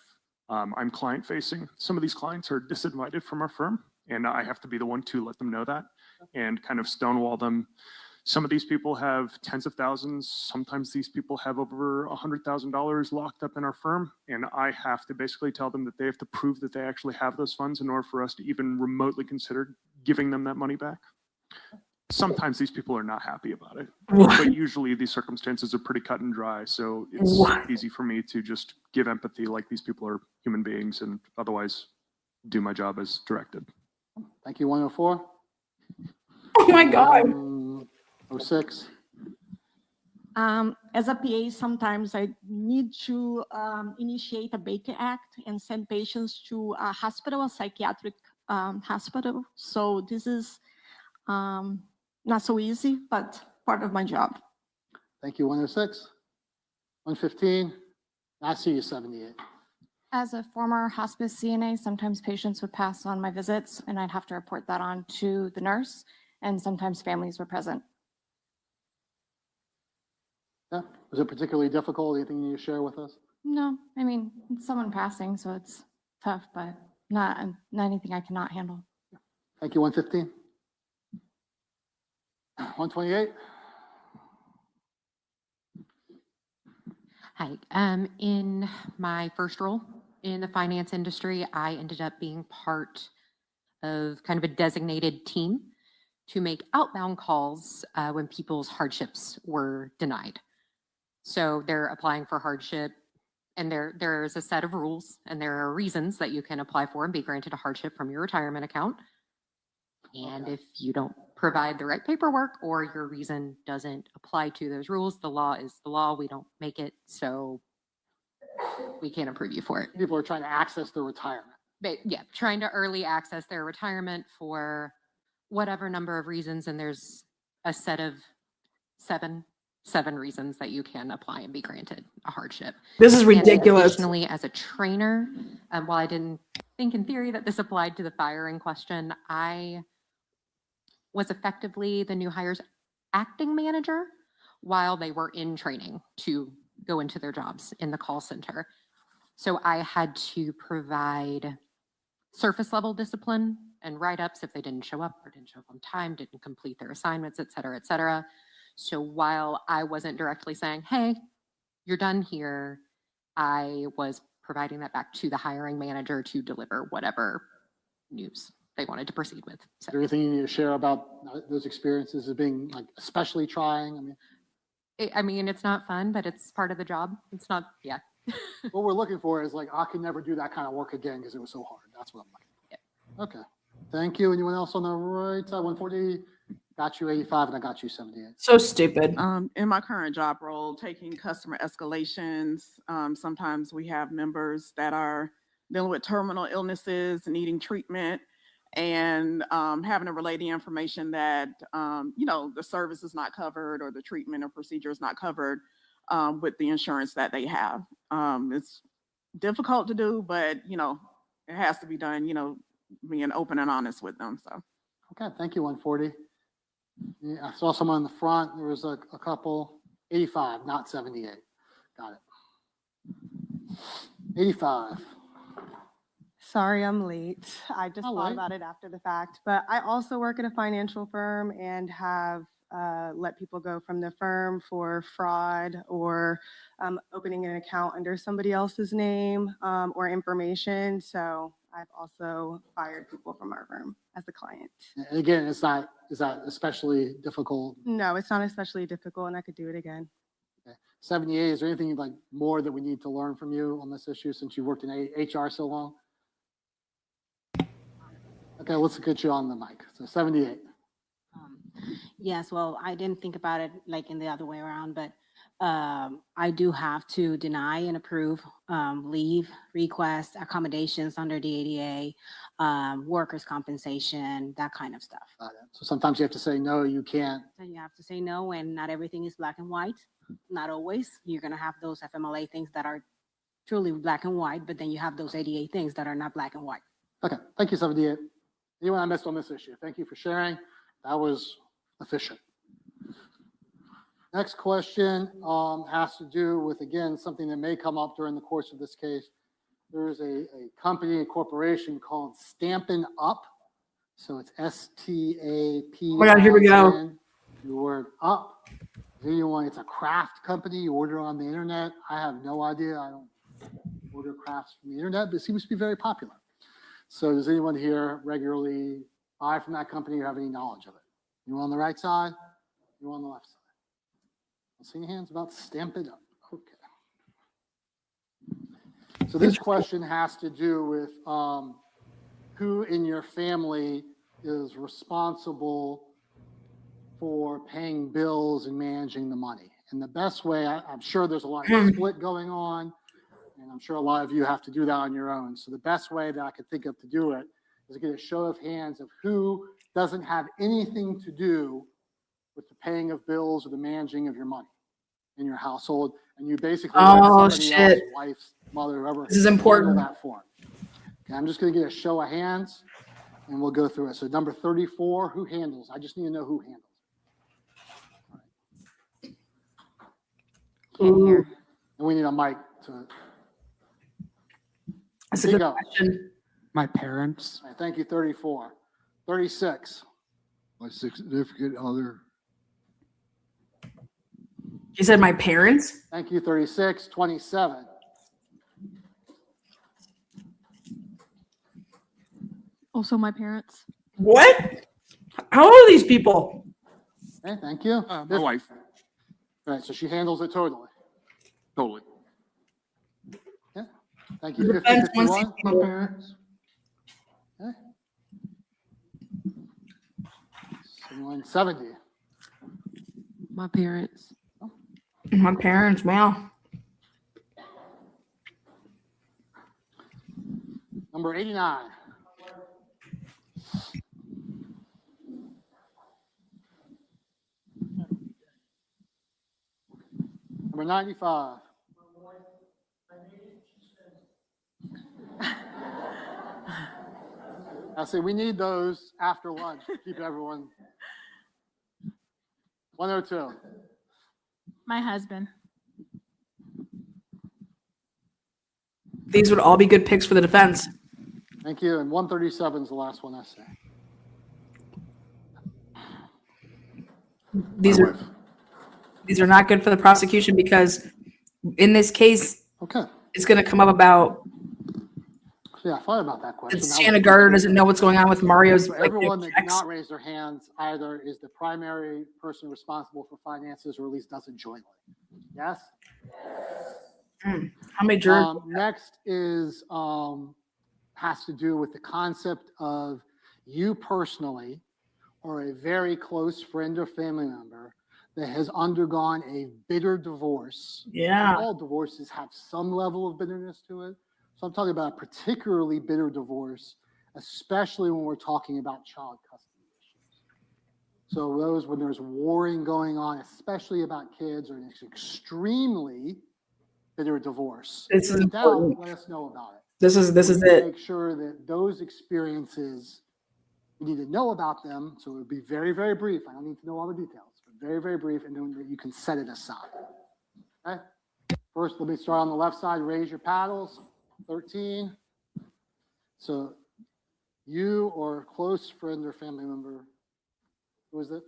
I'm client facing. Some of these clients are disinvited from our firm, and I have to be the one to let them know that and kind of stonewall them. Some of these people have tens of thousands. Sometimes these people have over $100,000 locked up in our firm, and I have to basically tell them that they have to prove that they actually have those funds in order for us to even remotely consider giving them that money back. Sometimes these people are not happy about it, but usually these circumstances are pretty cut and dry. So it's easy for me to just give empathy, like these people are human beings, and otherwise do my job as directed. Thank you, 104. Oh my God. 06. As a PA, sometimes I need to initiate a Baker Act and send patients to a hospital, a psychiatric hospital. So this is not so easy, but part of my job. Thank you, 106. 115. I see you, 78. As a former hospice CNA, sometimes patients would pass on my visits and I'd have to report that on to the nurse, and sometimes families were present. Yeah. Was it particularly difficult? Anything you share with us? No, I mean, it's someone passing, so it's tough, but not anything I cannot handle. Thank you, 115. 128. Hi. In my first role in the finance industry, I ended up being part of kind of a designated team to make outbound calls when people's hardships were denied. So they're applying for hardship, and there's a set of rules, and there are reasons that you can apply for and be granted a hardship from your retirement account. And if you don't provide the right paperwork or your reason doesn't apply to those rules, the law is the law. We don't make it, so we can't approve you for it. People are trying to access their retirement. But yeah, trying to early access their retirement for whatever number of reasons, and there's a set of seven reasons that you can apply and be granted a hardship. This is And ridiculous. additionally, as a trainer, while I didn't think in theory that this applied to the fire in question, I was effectively the new hires acting manager while they were in training to go into their jobs in the call center. So I had to provide surface level discipline and write-ups if they didn't show up or didn't show up on time, didn't complete their assignments, et cetera, et cetera. So while I wasn't directly saying, hey, you're done here, I was providing that back to the hiring manager to deliver whatever news they wanted to proceed with. Is there anything you need to share about those experiences as being like especially trying? I mean, it's not fun, but it's part of the job. It's not, yeah. What we're looking for is like, I can never do that kind of work again because it was so hard. That's what I'm looking for. Okay. Thank you. Anyone else on the right side? 140, got you 85, and I got you 78. So stupid. In my current job role, taking customer escalations, sometimes we have members that are dealing with terminal illnesses, needing treatment, and having to relay the information that, the service is not covered or the treatment or procedure is not covered with the insurance that they have. It's difficult to do, but, it has to be done, being open and honest with them. So. Okay. Thank you, 140. Yeah, I saw someone in the front. There was a couple. 85, not 78. Got it. 85. Sorry, I'm late. I just Oh, thought wait. about it after the fact, but I also work at a financial firm and have let people go from the firm for fraud or opening an account under somebody else's name or information. So I've also fired people from our firm as a client. And again, is that especially difficult? No, it's not especially difficult, and I could do it again. Okay. 78, is there anything like more that we need to learn from you on this issue since you worked in HR so long? Okay, let's get you on the mic. So 78. Yes, well, I didn't think about it like in the other way around, but I do have to deny and approve leave requests, accommodations under the ADA, workers' compensation, that kind of stuff. Got it. So sometimes you have to say, no, you can't. So you have to say no, and not everything is black and white. Not always. You're going to have those FMLA things that are truly black and white, but then you have those ADA things that are not black and white. Okay, thank you, 78. Anyone I missed on this issue? Thank you for sharing. That was efficient. Next question has to do with, again, something that may come up during the course of this case. There is a company, a corporation called Stampin' Up. So it's S-T-A-P. Oh my God, here we go. The word up. It's a craft company. You order on the internet. I have no idea. I don't order crafts from the internet, but it seems to be very popular. So does anyone here regularly buy from that company or have any knowledge of it? You on the right side? You on the left side? I'll see your hands about Stampin' Up. Okay. So this question has to do with who in your family is responsible for paying bills and managing the money. And the best way, I'm sure there's a lot of split going on, and I'm sure a lot of you have to do that on your own. So the best way that I could think of to do it is to get a show of hands of who doesn't have anything to do with the paying of bills or the managing of your money in your household, and you basically let somebody else, wife, mother, whoever, this is important. handle that for them. Okay, I'm just going to get a show of hands, and we'll go through it. So number 34, who handles? I just need to know who handles. Can't hear. And we need a mic to. That's a good question. My parents. All right, thank you, 34. 36. My significant other. You said my parents? Thank you, 36. 27. Also my parents. What? How old are these people? Okay, thank you. My wife. All right, so she handles it totally. Totally. Yeah. Thank you. 50, Defense wants 51. My parents. Okay. 70. My parents. My parents, wow. Number 89. Number 95. I say we need those after lunch to keep everyone. 102. My husband. These would all be good picks for the defense. Thank you. And 137 is the last one I say. These are not good for the prosecution because in this case, Okay. it's going to come up about Yeah, I thought about that question. that Shanna Garter doesn't know what's going on with Mario's. For like, everyone that did checks. not raise their hands, either is the primary person responsible for finances or at least does it jointly. Yes? How many jurors? Next is, has to do with the concept of you personally or a very close friend or family member that has undergone a bitter divorce. Yeah. All divorces have some level of bitterness to it. So I'm talking about a particularly bitter divorce, especially when we're talking about child custody issues. So those when there's warring going on, especially about kids, or an extremely bitter divorce. This is In doubt, important. let us know about it. This is We need to it. Make sure that those experiences, we need to know about them. So it would be very, very brief. I don't need to know all the details, but very, very brief, and then that you can set it aside. Okay. First, let me start on the left side. Raise your paddles. 13. So you or a close friend or family member, who is it?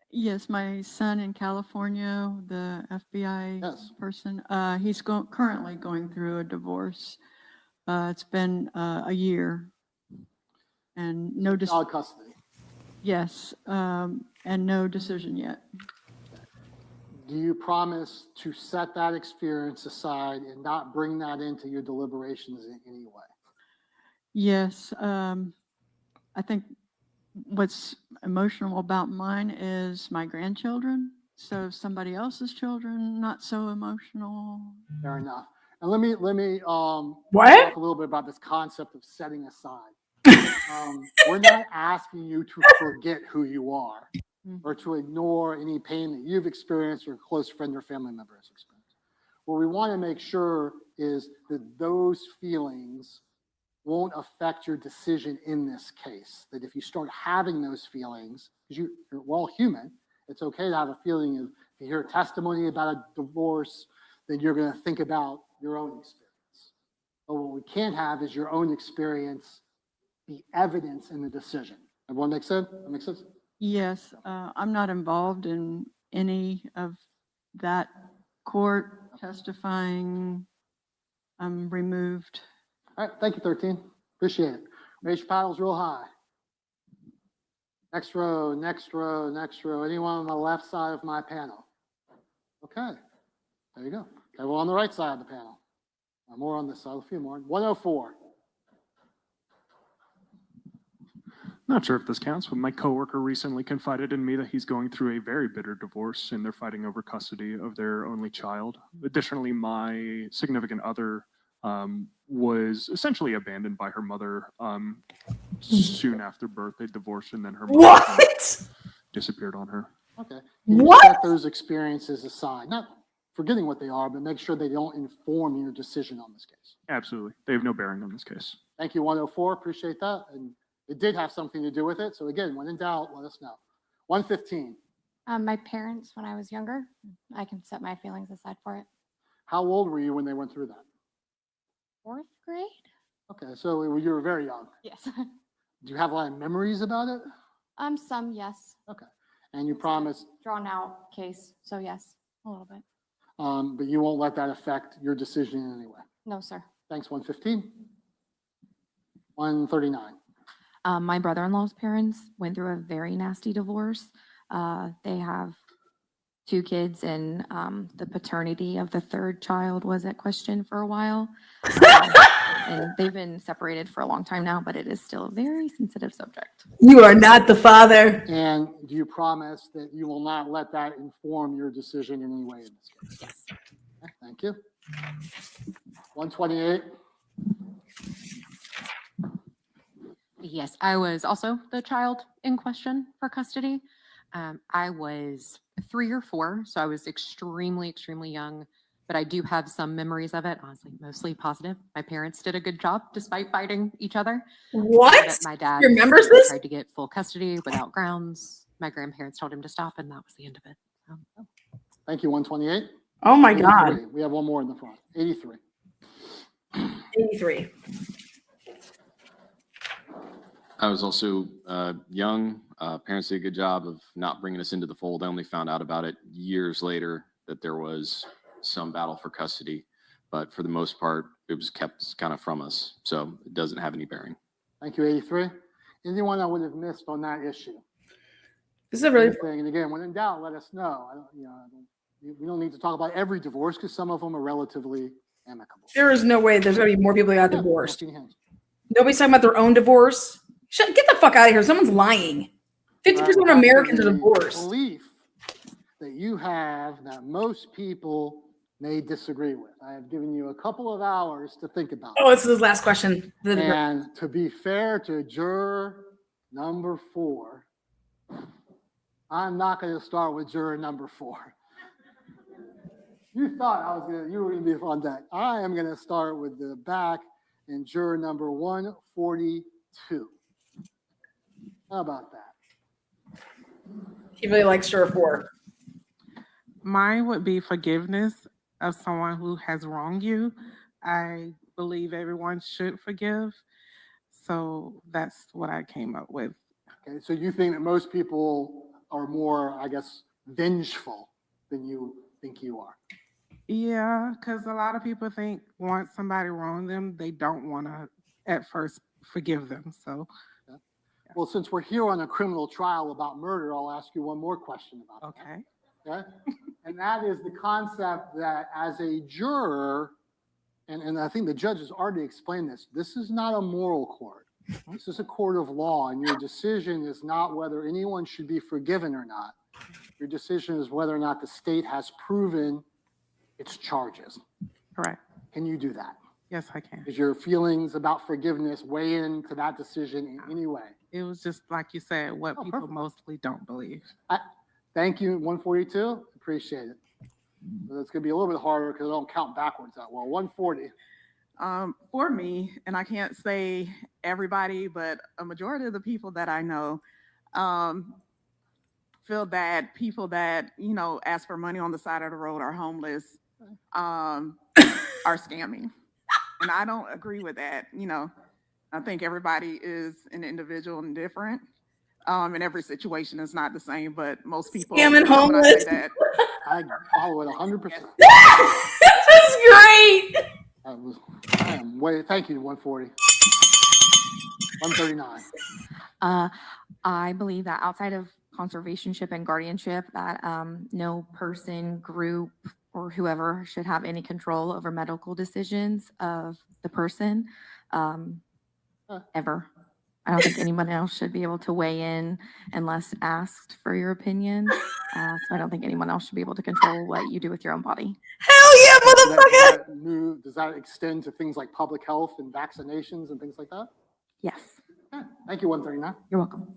Yes, my son in California, the FBI Yes. person, he's currently going through a divorce. It's been a year and no Child custody. Yes, and no decision yet. Do you promise to set that experience aside and not bring that into your deliberations in any way? Yes, I think what's emotional about mine is my grandchildren. So somebody else's children, not so emotional. Fair enough. And let me What? talk a little bit about this concept of setting aside. We're not asking you to forget who you are or to ignore any pain that you've experienced or a close friend or family member has experienced. What we want to make sure is that those feelings won't affect your decision in this case. That if you start having those feelings, because we're all human, it's okay to have a feeling of, if you hear testimony about a divorce, then you're going to think about your own experience. But what we can't have is your own experience be evidence in the decision. Everyone make sense? That makes sense? Yes, I'm not involved in any of that court testifying. I'm removed. All right, thank you, 13. Appreciate it. Raise your paddles real high. Next row, next row, next row. Anyone on the left side of my panel? Okay, there you go. Okay, well, on the right side of the panel. More on this side, a few more. 104. Not sure if this counts, but my coworker recently confided in me that he's going through a very bitter divorce and they're fighting over custody of their only child. Additionally, my significant other was essentially abandoned by her mother soon after birth. They divorced and then her mother disappeared on her. Okay. You set those experiences aside, not forgetting what they are, but make sure they don't inform your decision on this case. Absolutely. They have no bearing on this case. Thank you, 104. Appreciate that. And it did have something to do with it. So again, when in doubt, let us know. 115. My parents, when I was younger, I can set my feelings aside for it. How old were you when they went through that? 4th grade? Okay, so you were very young. Yes. Do you have a lot of memories about it? Some, yes. Okay. And you promised, Drawn out case, so yes, a little bit. but you won't let that affect your decision in any way. No, sir. Thanks, 115. 139. My brother-in-law's parents went through a very nasty divorce. They have 2 kids, and the paternity of the 3rd child was at question for a while. And they've been separated for a long time now, but it is still a very sensitive subject. You are not the father. And do you promise that you will not let that inform your decision in any way in this case? Yes. Okay, thank you. 128. Yes, I was also the child in question for custody. I was 3 or 4, so I was extremely, extremely young, but I do have some memories of it, honestly, mostly positive. My parents did a good job despite fighting each other. What? But my dad remembers this? tried to get full custody without grounds. My grandparents told him to stop, and that was the end of it. Thank you, 128. Oh my 83. God. We have one more in the front. 83. 83. I was also young. Parents did a good job of not bringing us into the fold. I only found out about it years later that there was some battle for custody, but for the most part, it was kept kind of from us. So it doesn't have any bearing. Thank you, 83. Anyone I would have missed on that issue? This is a really Anything? And again, when in doubt, let us know. We don't need to talk about every divorce because some of them are relatively amicable. there is no way there's gonna be more people who got Yeah, divorced. I'll see hands. Nobody's talking about their own divorce. Get the fuck out of here. Someone's lying. 50% of Americans are The divorced. belief that you have that most people may disagree with. I have given you a couple of hours to think about Oh, it. this is the last question. And to be fair to juror number 4, I'm not going to start with juror number 4. You thought you were going to be on deck. I am going to start with the back and juror number 142. How about that? He really likes juror 4. Mine would be forgiveness of someone who has wronged you. I believe everyone should forgive. So that's what I came up with. Okay, so you think that most people are more, I guess, vengeful than you think you are. Yeah, because a lot of people think once somebody wronged them, they don't want to at first forgive them. So, Well, since we're here on a criminal trial about murder, I'll ask you one more question about okay. that. Okay? And that is the concept that as a juror, and I think the judge has already explained this is not a moral court. This is a court of law, and your decision is not whether anyone should be forgiven or not. Your decision is whether or not the state has proven its charges. Correct. Can you do that? Yes, I can. Does your feelings about forgiveness weigh into that decision in any way? It was just like you said, what people mostly don't believe. Thank you, 142. Appreciate it. But it's going to be a little bit harder because I don't count backwards that well. 140. For me, and I can't say everybody, but a majority of the people that I know feel that people that, ask for money on the side of the road are homeless, are scamming. And I don't agree with that. I think everybody is an individual and different. And every situation is not the same, but most people. Scamming when I homeless. say that, I follow it 100%. This is great. Thank you, 140. 139. I believe that outside of conservationship and guardianship, that no person, group, or whoever should have any control over medical decisions of the person ever. I don't think anyone else should be able to weigh in unless asked for your opinion. So I don't think anyone else should be able to control what you do with your own body. Hell yeah, motherfucker! Does that extend to things like public health and vaccinations and things like that? Yes. Yeah. Thank you, 139. You're welcome.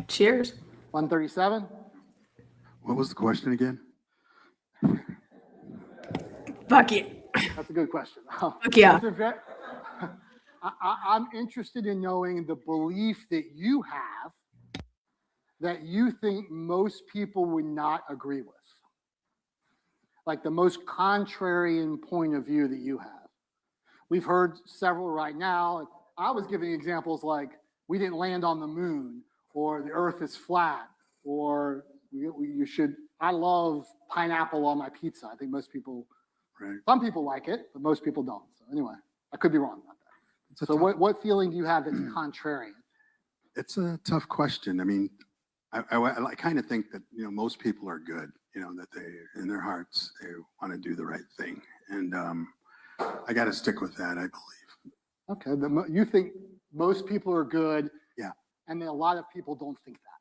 Cheers. 137. What was the question again? Fuck it. That's a good question. Fuck yeah. I'm interested in knowing the belief that you have that you think most people would not agree with. Like the most contrarian point of view that you have. We've heard several right now. I was giving examples like we didn't land on the moon, or the earth is flat, or I love pineapple on my pizza. I think most people, some people like it, but most people don't. So anyway, I could be wrong about that. So what feeling do you have that's contrarian? It's a tough question. I mean, I kind of think that, most people are good, that they, in their hearts, they want to do the right thing. And I got to stick with that, I believe. Okay. You think most people are good. Yeah. And then a lot of people don't think that.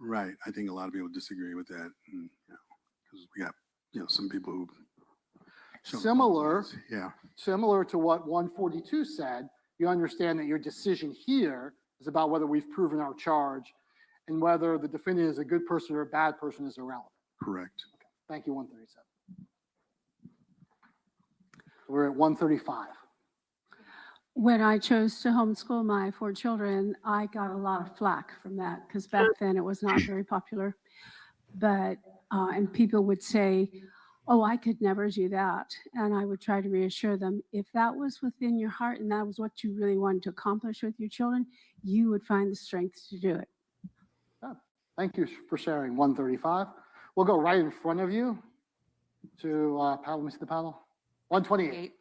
Right. I think a lot of people disagree with that. And, because we got, some people who. Similar to what 142 said, you understand that your decision here is about whether we've proven our charge and whether the defendant is a good person or a bad person is irrelevant. Correct. Okay. Thank you, 137. We're at 135. When I chose to homeschool my 4 children, I got a lot of flack from that because back then it was not very popular. But, and people would say, oh, I could never do that. And I would try to reassure them, if that was within your heart and that was what you really wanted to accomplish with your children, you would find the strength to do it. Thank you for sharing 135. We'll go right in front of you to, paddle, let me see the paddle. 128.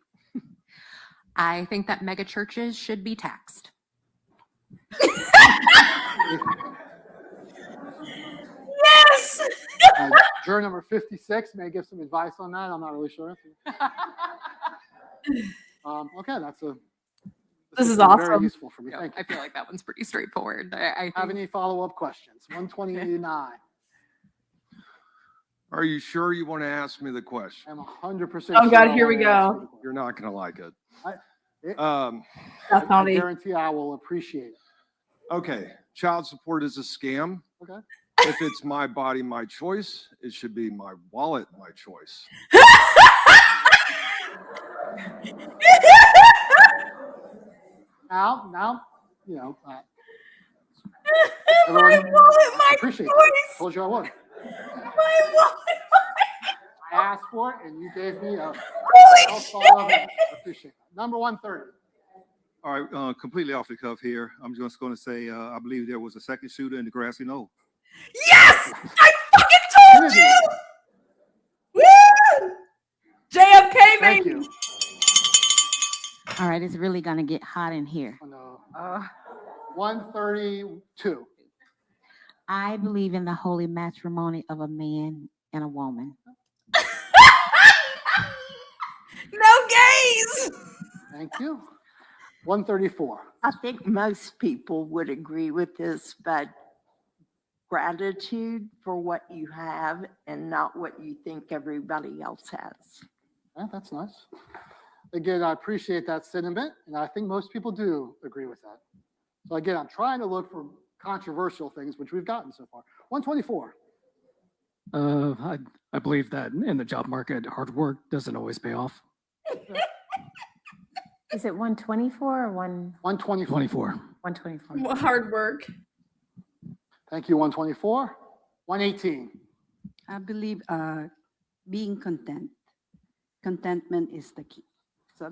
I think that mega churches should be taxed. Yes! Juror number 56 may give some advice on that. I'm not really sure. Okay, This is been awesome. Very useful for me. Yeah, Thank you. I feel like that one's pretty straightforward. I Have think any follow-up questions? 129. Are you sure you want to ask me the question? I'm 100% Oh, God, sure here I we wanna answer go. the You're not going to like it. question. That's I naughty. guarantee I will appreciate it. Okay, child support is a scam. Okay. If it's my body, my choice, it should be my wallet, my choice. Now, you know, everyone, I appreciate it. I told you I would. I asked for it and you gave me a well-thought-of answer. I appreciate that. Number 130. All right, completely off the cuff here. I'm just going to say, I believe there was a second shooter in the grassy knoll. Yes! I fucking told you! Woo! JFK, Thank baby! you. All right, it's really gonna get hot in here. Oh, no. 132. I believe in the holy matrimony of a man and a woman. No gays! Thank you. 134. I think most people would agree with this, but gratitude for what you have and not what you think everybody else has. Yeah, that's nice. Again, I appreciate that sentiment, and I think most people do agree with that. So again, I'm trying to look for controversial things, which we've gotten so far. 124. I believe that in the job market, hard work doesn't always pay off. Is it 124 or 124. 24. 124? Hard work. Thank you, 124. 118. I believe being content. Contentment is the key. So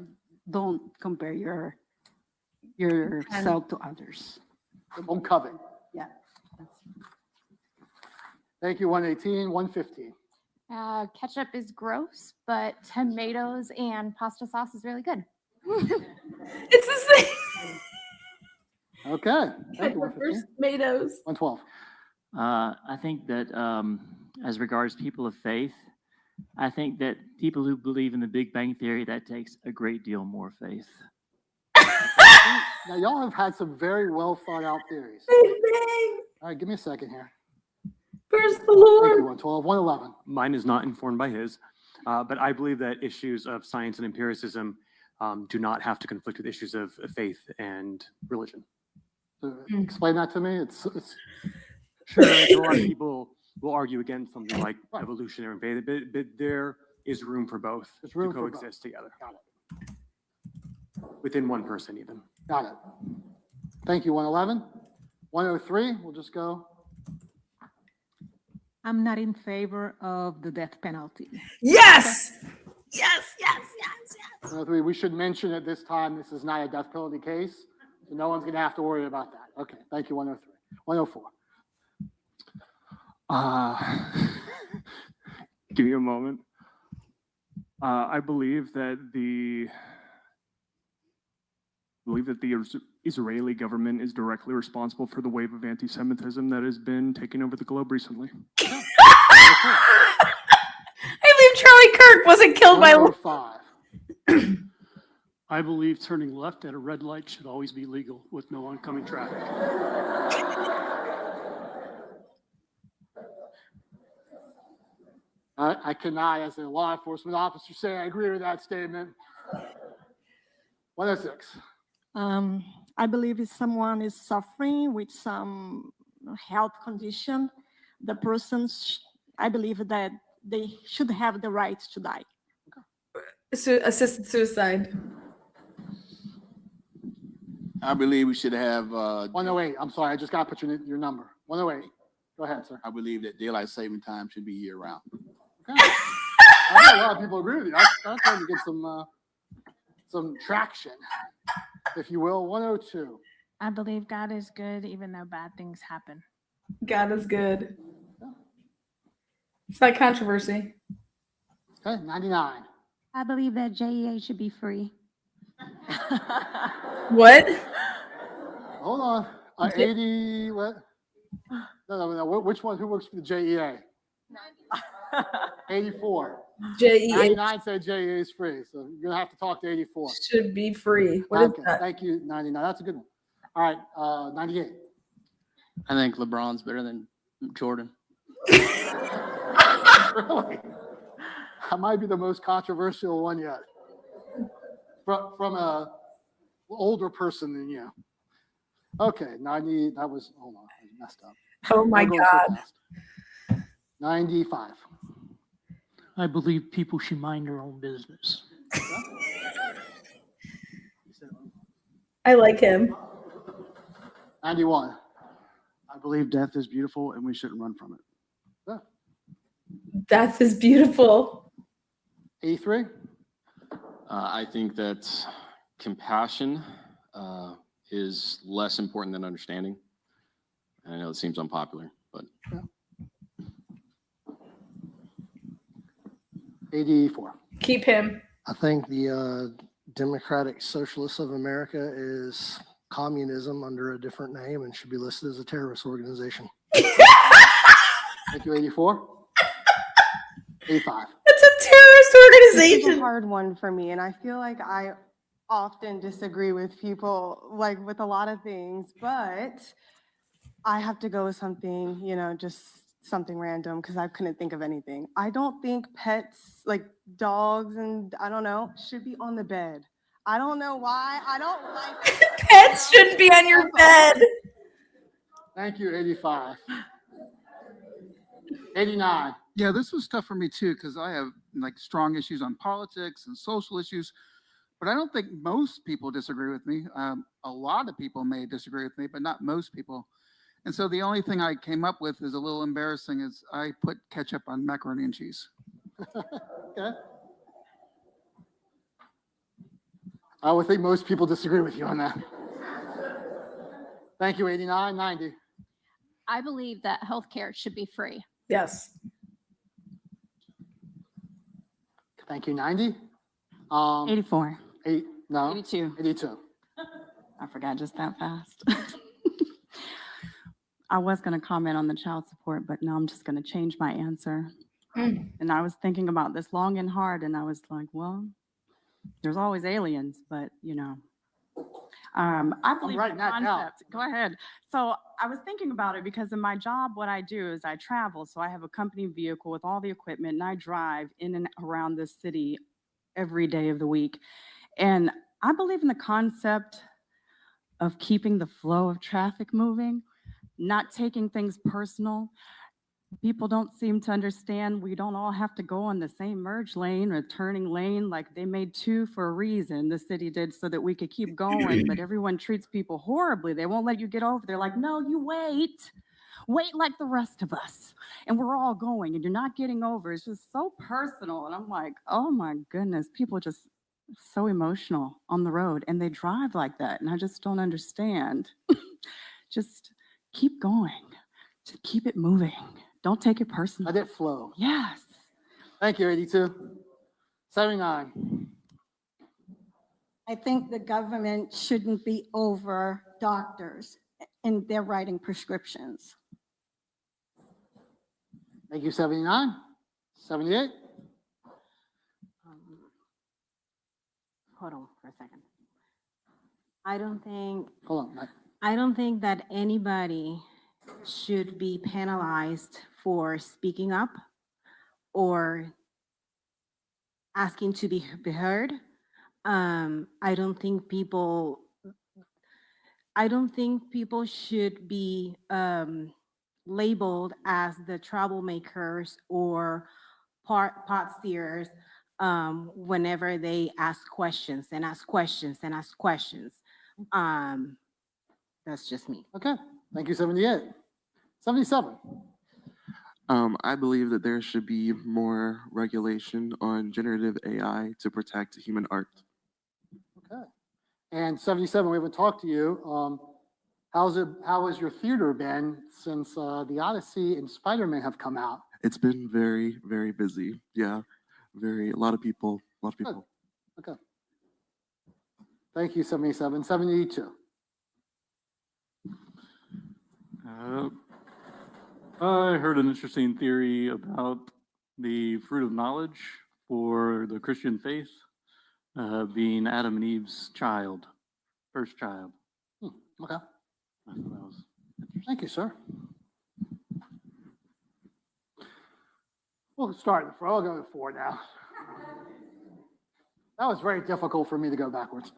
don't compare yourself to others. Don't covet. Yeah. Thank you, 118. 115. Ketchup is gross, but tomatoes and pasta sauce is really good. It's the same. Okay. Thank you, 115. Tomatoes. 112. I think that as regards people of faith, I think that people who believe in the Big Bang Theory, that takes a great deal more faith. Now, y'all have had some very well thought out theories. All right, give me a second here. Where's the Thank Lord? you, 112. 111. Mine is not informed by his, but I believe that issues of science and empiricism do not have to conflict with issues of faith and religion. Explain that to me. It's Sure, a lot of people will argue against something like evolutionary faith, but there is room for both room to for both. coexist together. Got it. Within one person, even. Got it. Thank you, 111. 103, we'll just go. I'm not in favor of the death penalty. Yes! Yes, yes, yes, yes. 103, we should mention at this time, this is not a death penalty case, so no one's going to have to worry about that. Okay, thank you, 103. 104. Give me a moment. I believe that the Israeli government is directly responsible for the wave of anti-Semitism that has been taking over the globe recently. I believe Charlie Kirk wasn't killed by. 105. I believe turning left at a red light should always be legal with no oncoming traffic. I cannot, as a law enforcement officer, say I agree with that statement. 106. I believe if someone is suffering with some health condition, the I believe that they should have the right to die. Assisted suicide. I believe we should have. 108. I'm sorry, I just got to put your number. 108. Go ahead, sir. I believe that daylight saving time should be year round. Okay. I know a lot of people agree with you. That's trying to get some traction, if you will. 102. I believe God is good even though bad things happen. God is good. It's like controversy. Okay, 99. I believe that JEA should be free. What? Hold on. 80, what? No. Which one? Who works for the JEA? 84. JEA 99 said JEA is free, so you're going to have to talk to 84. should be free. What is Okay, that? thank you, 99. That's a good one. All right, 98. I think LeBron's better than Jordan. Really? That might be the most controversial one yet. From a older person than you. Okay, 90. That was, hold on, I messed up. Oh my I'm going so God. fast. 95. I believe people should mind their own business. I like him. 91. I believe death is beautiful and we shouldn't run from it. Yeah. Death is beautiful. 83. I think that compassion is less important than understanding. I know it seems unpopular, but. Yeah. 84. Keep him. I think the Democratic Socialists of America is communism under a different name and should be listed as a terrorist organization. Thank you, 84. 85. It's a terrorist This is a organization. hard one for me, and I feel like I often disagree with people, like with a lot of things, but I have to go with something, just something random because I couldn't think of anything. I don't think pets, like dogs and I don't know, should be on the bed. I don't know why. I don't like Pets shouldn't be on your bed. Thank you, 85. 89. Yeah, this was tough for me too, because I have like strong issues on politics and social issues, but I don't think most people disagree with me. A lot of people may disagree with me, but not most people. And so the only thing I came up with is a little embarrassing is I put ketchup on macaroni and cheese. Okay. I would think most people disagree with you on that. Thank you, 89. 90. I believe that healthcare should be free. Yes. Thank you, 90. 84. 82. 82. I forgot just that fast. I was going to comment on the child support, but no, I'm just going to change my answer. And I was thinking about this long and hard, and I was like, well, there's always aliens, but I believe in the concept. Go ahead. So I was thinking about it because in my job, what I do is I travel. So I have a company vehicle with all the equipment, and I drive in and around this city every day of the week. And I believe in the concept of keeping the flow of traffic moving, not taking things personal. People don't seem to understand we don't all have to go on the same merge lane or turning lane. Like they made two for a reason, the city did, so that we could keep going, but everyone treats people horribly. They won't let you get over. They're like, no, you wait like the rest of us. And we're all going and you're not getting over. It's just so personal. And I'm like, oh my goodness, people are just so emotional on the road and they drive like that. And I just don't understand. Just keep going, just keep it moving. Don't take it personal. Let it flow. Yes. Thank you, 82. 79. I think the government shouldn't be over doctors and they're writing prescriptions. Thank you, 79. 78. Hold on for a second. I don't think Hold on. I don't think that anybody should be penalized for speaking up or asking to be heard. I don't think people should be labeled as the troublemakers or pot steerers whenever they ask questions and ask questions and ask questions. That's just me. Okay. Thank you, 78. 77. I believe that there should be more regulation on generative AI to protect human art. Okay. And 77, we haven't talked to you. How has your theater been since The Odyssey and Spider-Man have come out? It's been very, very busy. Yeah, a lot of people, Good. Okay. Thank you, 77. 72. I heard an interesting theory about the fruit of knowledge for the Christian faith being Adam and Eve's first child. Okay. I thought that was Thank you, sir. We'll start the 4. I'll go to 4 now. That was very difficult for me to go backwards.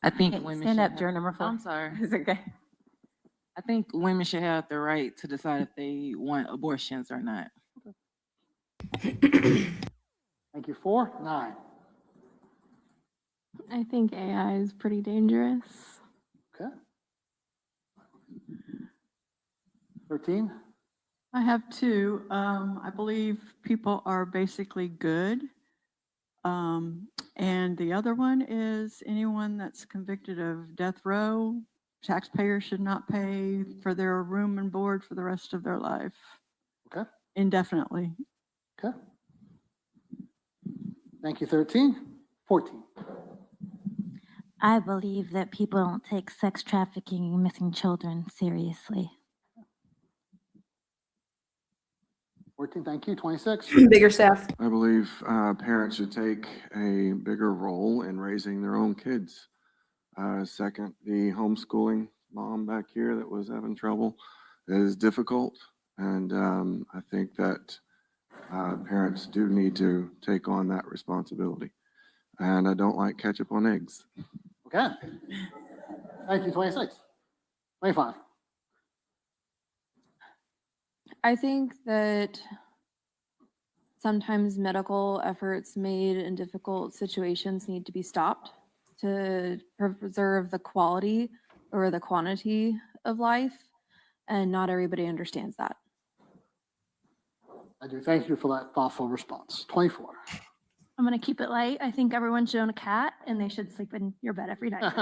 I think Okay, women stand should up, have- juror number 4. I'm sorry. It's okay. I think women should have the right to decide if they want abortions or not. Thank you, 4. 9. I think AI is pretty dangerous. Okay. 13. I have 2. I believe people are basically good. And the other one is anyone that's convicted of death row, taxpayers should not pay for their room and board for the rest of their life. Okay. Indefinitely. Okay. Thank you, 13. 14. I believe that people don't take sex trafficking and missing children seriously. 14, thank you. 26. Bigger staff. I believe parents should take a bigger role in raising their own kids. Second, the homeschooling mom back here that was having trouble is difficult. And I think that parents do need to take on that responsibility. And I don't like ketchup on eggs. Okay. Thank you. 26. 25. I think that sometimes medical efforts made in difficult situations need to be stopped to preserve the quality or the quantity of life, and not everybody understands that. I do thank you for that thoughtful response. 24. I'm going to keep it light. I think everyone should own a cat and they should sleep in your bed every night.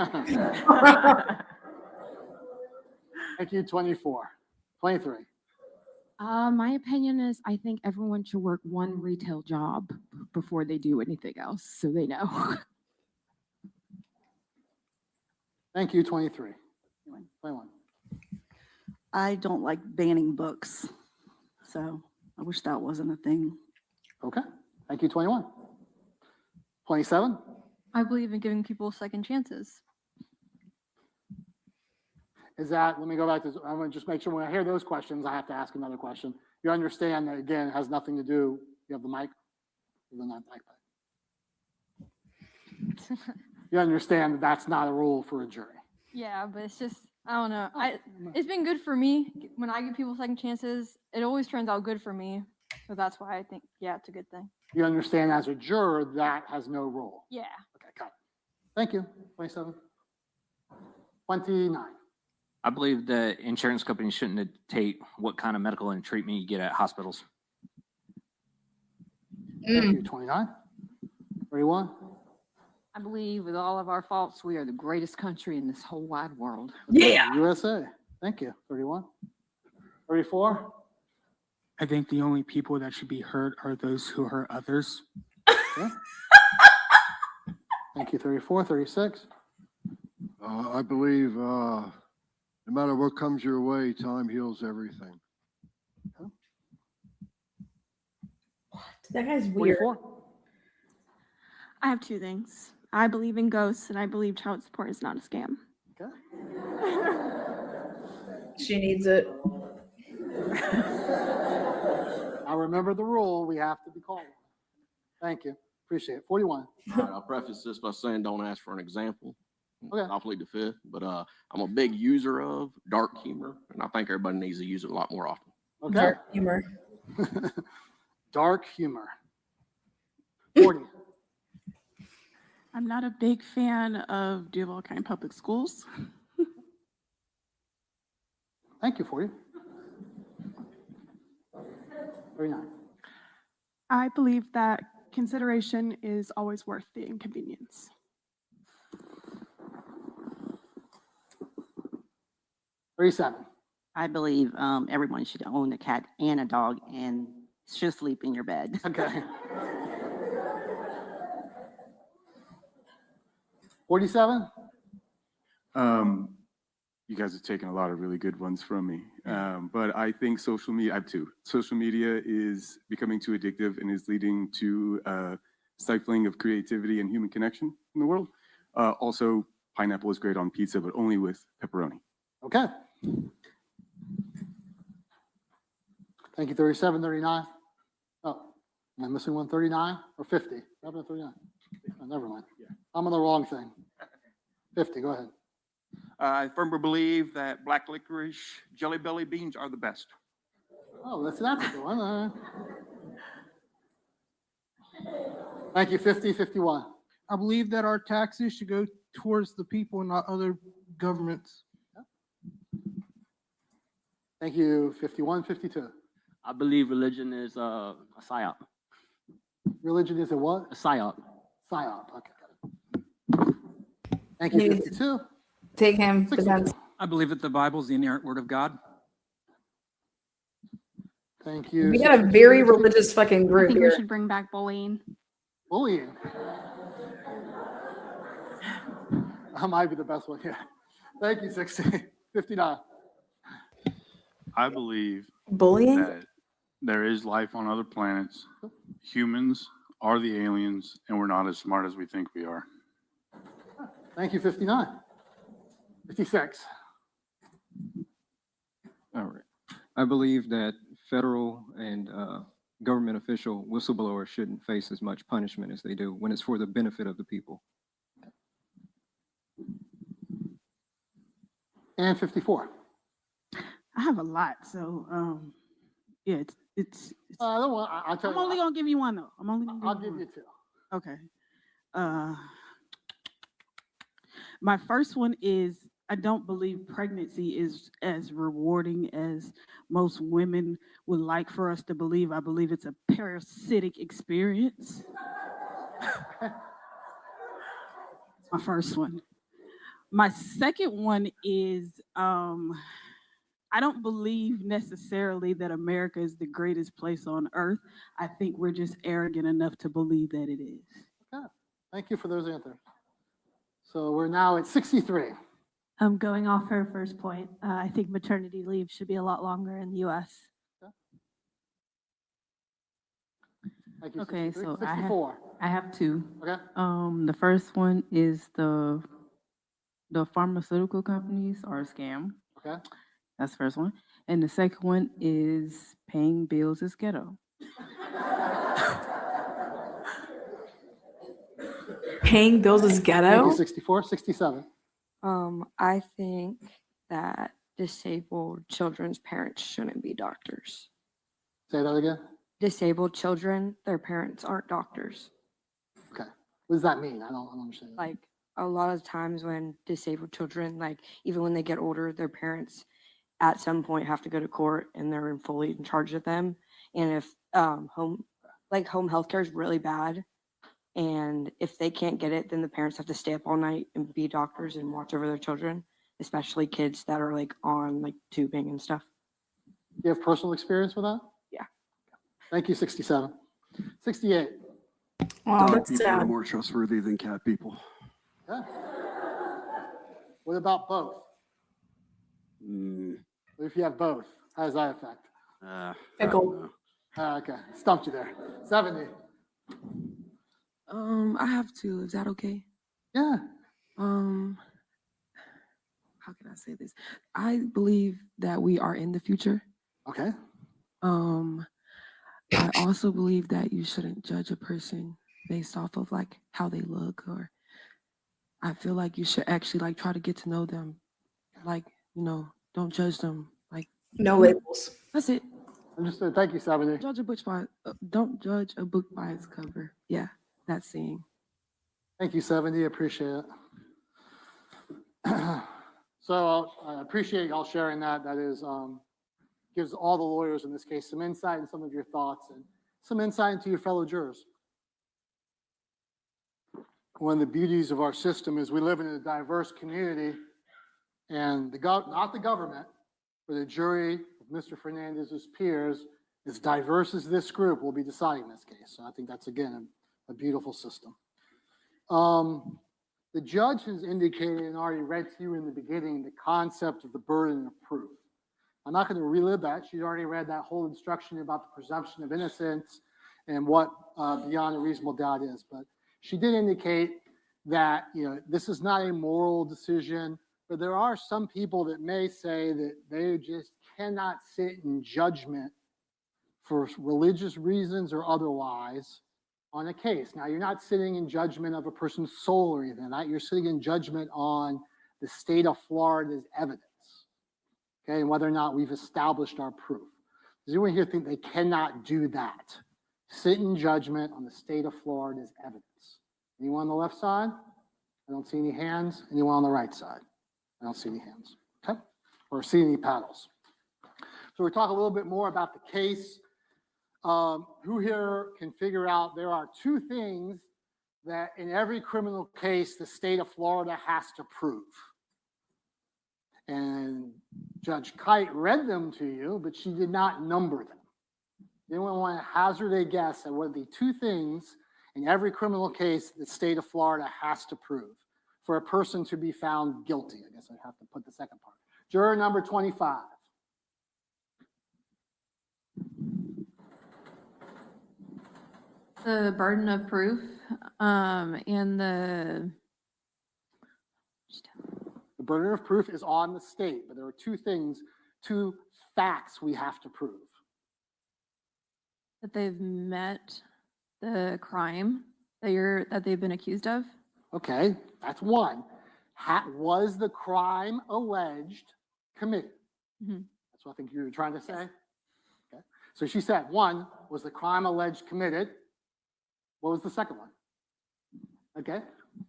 Thank you. 24. 23. My opinion is I think everyone should work one retail job before they do anything else, so they know. Thank you. 23. 21. I don't like banning books. So I wish that wasn't a thing. Okay. Thank you. 21. 27. I believe in giving people second chances. Is that, let me go back to, I'm going to just make sure when I hear those questions, I have to ask another question. You understand that, again, it has nothing to do, you have the mic? You don't have the mic. You understand that that's not a rule for a jury. Yeah, but it's just, I don't know. It's been good for me. When I give people second chances, it always turns out good for me. So that's why I think, yeah, it's a good thing. You understand as a juror, that has no rule. Yeah. Okay, got it. Thank you. 27. 29. I believe that insurance companies shouldn't dictate what kind of medical and treatment you get at hospitals. Thank you. 29. 31. I believe with all of our faults, we are the greatest country in this whole wide world. Yeah. USA. Thank you. 31. 34. I think the only people that should be hurt are those who hurt others. Okay. Thank you. 34. 36. I believe no matter what comes your way, time heals everything. That guy's weird. 44. I have 2 things. I believe in ghosts and I believe child support is not a scam. Okay. She needs it. I remember the rule. We have to be called. Thank you. Appreciate it. 41. All right, I'll preface this by saying don't ask for an example. Okay. I'll plead the fifth, but I'm a big user of dark humor, and I think everybody needs to use it a lot more often. Okay. Dark humor. Dark humor. 40. I'm not a big fan of Duval County Public Schools. Thank you for you. Very nice. I believe that consideration is always worth the inconvenience. 37. I believe everyone should own a cat and a dog and should sleep in your bed. Okay. 47. You guys have taken a lot of really good ones from me. But I think social media, I have two. Social media is becoming too addictive and is leading to stifling of creativity and human connection in the world. Also, pineapple is great on pizza, but only with pepperoni. Okay. Thank you, 37, 39. Oh, am I missing one? 39 or 50? What happened to 39? Oh, never mind. I'm on the wrong thing. 50, go ahead. I firmly believe that black licorice jelly belly beans are the best. Oh, that's a good one. Thank you, 50, 51. I believe that our taxes should go towards the people and not other governments. Thank you, 51, 52. I believe religion is a psyop. Religion is a what? A psyop. PSYOP, okay. Thank you, 52. Take him. 62. I believe that the Bible is the inerrant word of God. Thank you. We got a very religious fucking I group think here. we should bring back bullying. Bullying. That might be the best one, yeah. Thank you, 60. 59. I believe Bullying? that there is life on other planets. Humans are the aliens, and we're not as smart as we think we are. Thank you, 59. 56. All right. I believe that federal and government official whistleblowers shouldn't face as much punishment as they do when it's for the benefit of the people. And 54. I have a lot, so yeah, it's I'll tell I'm you. only gonna give you one though. I'm only gonna I'll give give you two. Okay. My first one is I don't believe pregnancy is as rewarding as most women would like for us to believe. I believe it's a parasitic experience. My first one. My second one is I don't believe necessarily that America is the greatest place on earth. I think we're just arrogant enough to believe that it is. Okay. Thank you for those answers. So we're now at 63. Going off her first point, I think maternity leave should be a lot longer in the U.S. Thank you. Okay, 63. so 64. I have two. Okay. The first one is the pharmaceutical companies are a scam. Okay. That's the first one. And the second one is paying bills is ghetto. Paying bills is ghetto? Thank you, 64. 67. I think that disabled children's parents shouldn't be doctors. Say that again. Disabled children, their parents aren't doctors. Okay. What does that mean? I don't understand. Like a lot of times when disabled children, like even when they get older, their parents at some point have to go to court and they're fully in charge of them. And if home health care is really bad, and if they can't get it, then the parents have to stay up all night and be doctors and watch over their children, especially kids that are like on like tubing and stuff. You have personal experience with that? Yeah. Thank you, 67. 68. Wow, Dog that's people are sad. more trustworthy than cat people. Yeah. What about both? What if you have both? How does that affect? Pickle. Okay, stumped you there. 70. I have two. Is that okay? Yeah. How can I say this? I believe that we are in the future. Okay. I also believe that you shouldn't judge a person based off of like how they look, or I feel like you should actually like try to get to know them. Like, don't judge them. Like No labels. That's it. Understood. Thank you, 70. Don't judge a book by its cover. Yeah, that's saying. Thank you, 70. Appreciate it. So I appreciate y'all sharing that. That is gives all the lawyers in this case some insight and some of your thoughts and some insight into your fellow jurors. One of the beauties of our system is we live in a diverse community, and not the government, but the jury of Mr. Fernandez's peers, as diverse as this group, will be deciding this case. So I think that's, again, a beautiful system. The judge has indicated and already read to you in the beginning the concept of the burden of proof. I'm not going to relive that. She's already read that whole instruction about the presumption of innocence and what beyond a reasonable doubt is. But she did indicate that this is not a moral decision, but there are some people that may say that they just cannot sit in judgment for religious reasons or otherwise on a case. Now, you're not sitting in judgment of a person's soul or anything like that. You're sitting in judgment on the state of Florida's evidence, okay, and whether or not we've established our proof. Does anyone here think they cannot do that? Sit in judgment on the state of Florida's evidence. Anyone on the left side? I don't see any hands. Anyone on the right side? I don't see any hands, okay? Or see any paddles. So we'll talk a little bit more about the case. Who here can figure out there are two things that in every criminal case the state of Florida has to prove? And Judge Kite read them to you, but she did not number them. Anyone want to hazard a guess at what are the two things in every criminal case the state of Florida has to prove for a person to be found guilty? I guess I have to put the second part. Juror number 25. The burden of proof and the burden of proof is on the state, but there are two things, two facts we have to prove. that they've met the crime that they've been accused of. Okay, that's one. Was the crime alleged committed? Mhm. That's what I think you were trying to say. Okay. So she said, one, was the crime alleged committed? What was the second one? Okay.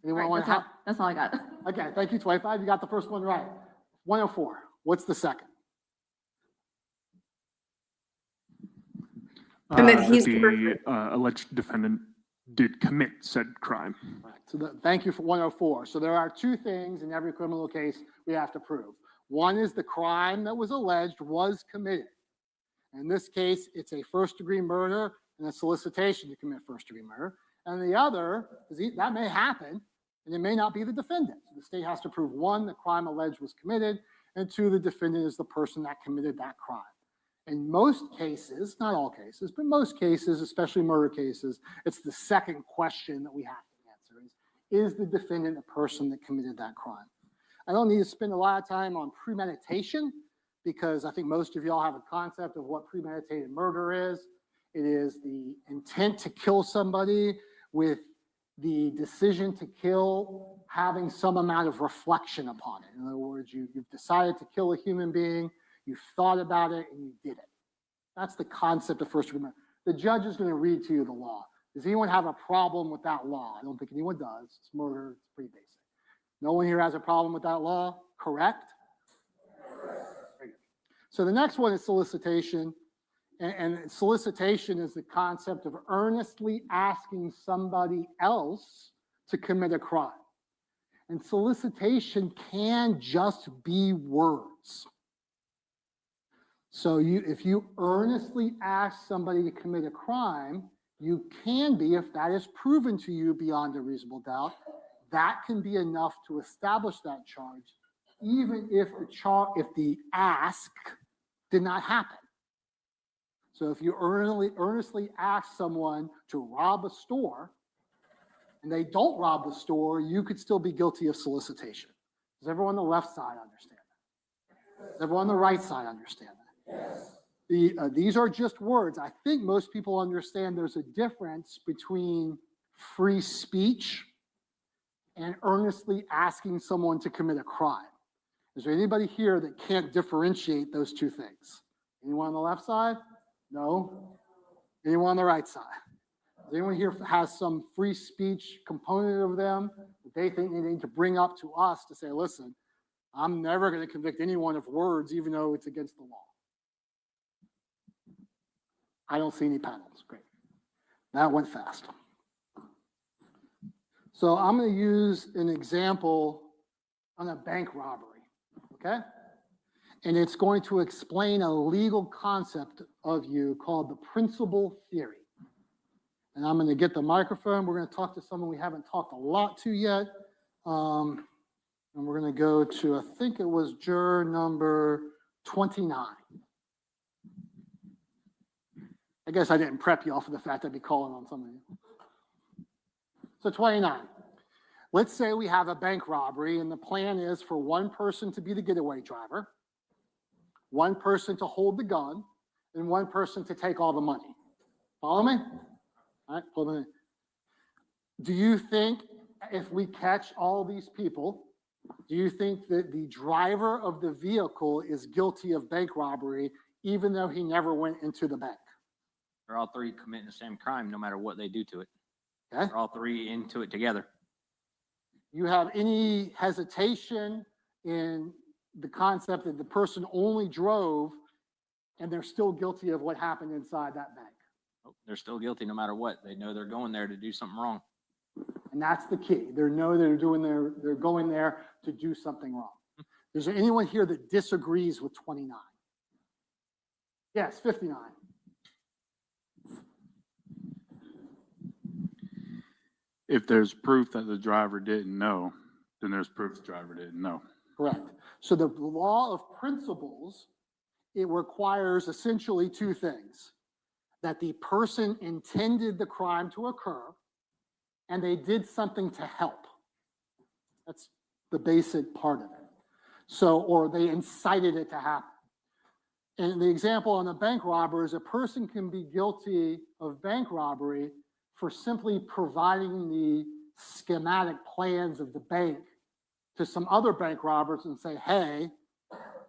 Anyone want to That's all I got. Okay, thank you, 25. You got the first one right. 104. What's the second? And that he's the alleged defendant did commit said crime. Right. So thank you for 104. So there are two things in every criminal case we have to prove. One is the crime that was alleged was committed. In this case, it's a first-degree murder and a solicitation to commit first-degree murder. And the other, that may happen, and it may not be the defendant. So the state has to prove, one, the crime alleged was committed, and two, the defendant is the person that committed that crime. In most cases, not all cases, but most cases, especially murder cases, it's the second question that we have to answer is the defendant the person that committed that crime? I don't need to spend a lot of time on premeditation because I think most of y'all have a concept of what premeditated murder is. It is the intent to kill somebody with the decision to kill having some amount of reflection upon it. In other words, you've decided to kill a human being, you've thought about it, and you did it. That's the concept of first-degree murder. The judge is going to read to you the law. Does anyone have a problem with that law? I don't think anyone does. It's murder. It's pretty basic. No one here has a problem with that law, correct? So the next one is solicitation. And solicitation is the concept of earnestly asking somebody else to commit a crime. And solicitation can just be words. So if you earnestly ask somebody to commit a crime, you can be, if that is proven to you beyond a reasonable doubt, that can be enough to establish that charge, even if the ask did not happen. So if you earnestly ask someone to rob a store and they don't rob the store, you could still be guilty of solicitation. Does everyone on the left side understand that? Does everyone on the right side understand that? Yes. These are just words. I think most people understand there's a difference between free speech and earnestly asking someone to commit a crime. Is there anybody here that can't differentiate those two things? Anyone on the left side? No? Anyone on the right side? Does anyone here has some free speech component of them that they think they need to bring up to us to say, listen, I'm never going to convict anyone of words, even though it's against the law? I don't see any panels. Great. That went fast. So I'm going to use an example on a bank robbery, okay? And it's going to explain a legal concept of you called the principal theory. And I'm going to get the microphone. We're going to talk to someone we haven't talked a lot to yet. And we're going to go to, I think it was juror number 29. I guess I didn't prep you all for the fact I'd be calling on some of you. So 29. Let's say we have a bank robbery, and the plan is for one person to be the getaway driver, one person to hold the gun, and one person to take all the money. Follow me? All right, hold on. Do you think if we catch all these people, do you think that the driver of the vehicle is guilty of bank robbery, even though he never went into the bank? They're all three committing the same crime, no matter what they do to it. Okay. They're all three into it together. You have any hesitation in the concept that the person only drove and they're still guilty of what happened inside that bank? Oh, they're still guilty no matter what. They know they're going there to do something wrong. And that's the key. They know they're going there to do something wrong. Is there anyone here that disagrees with 29? Yes, 59. If there's proof that the driver didn't know, then there's proof the driver didn't know. Correct. So the law of principles, it requires essentially two things: that the person intended the crime to occur and they did something to help. That's the basic part of it. So, or they incited it to happen. And the example on the bank robber is a person can be guilty of bank robbery for simply providing the schematic plans of the bank to some other bank robbers and say, hey,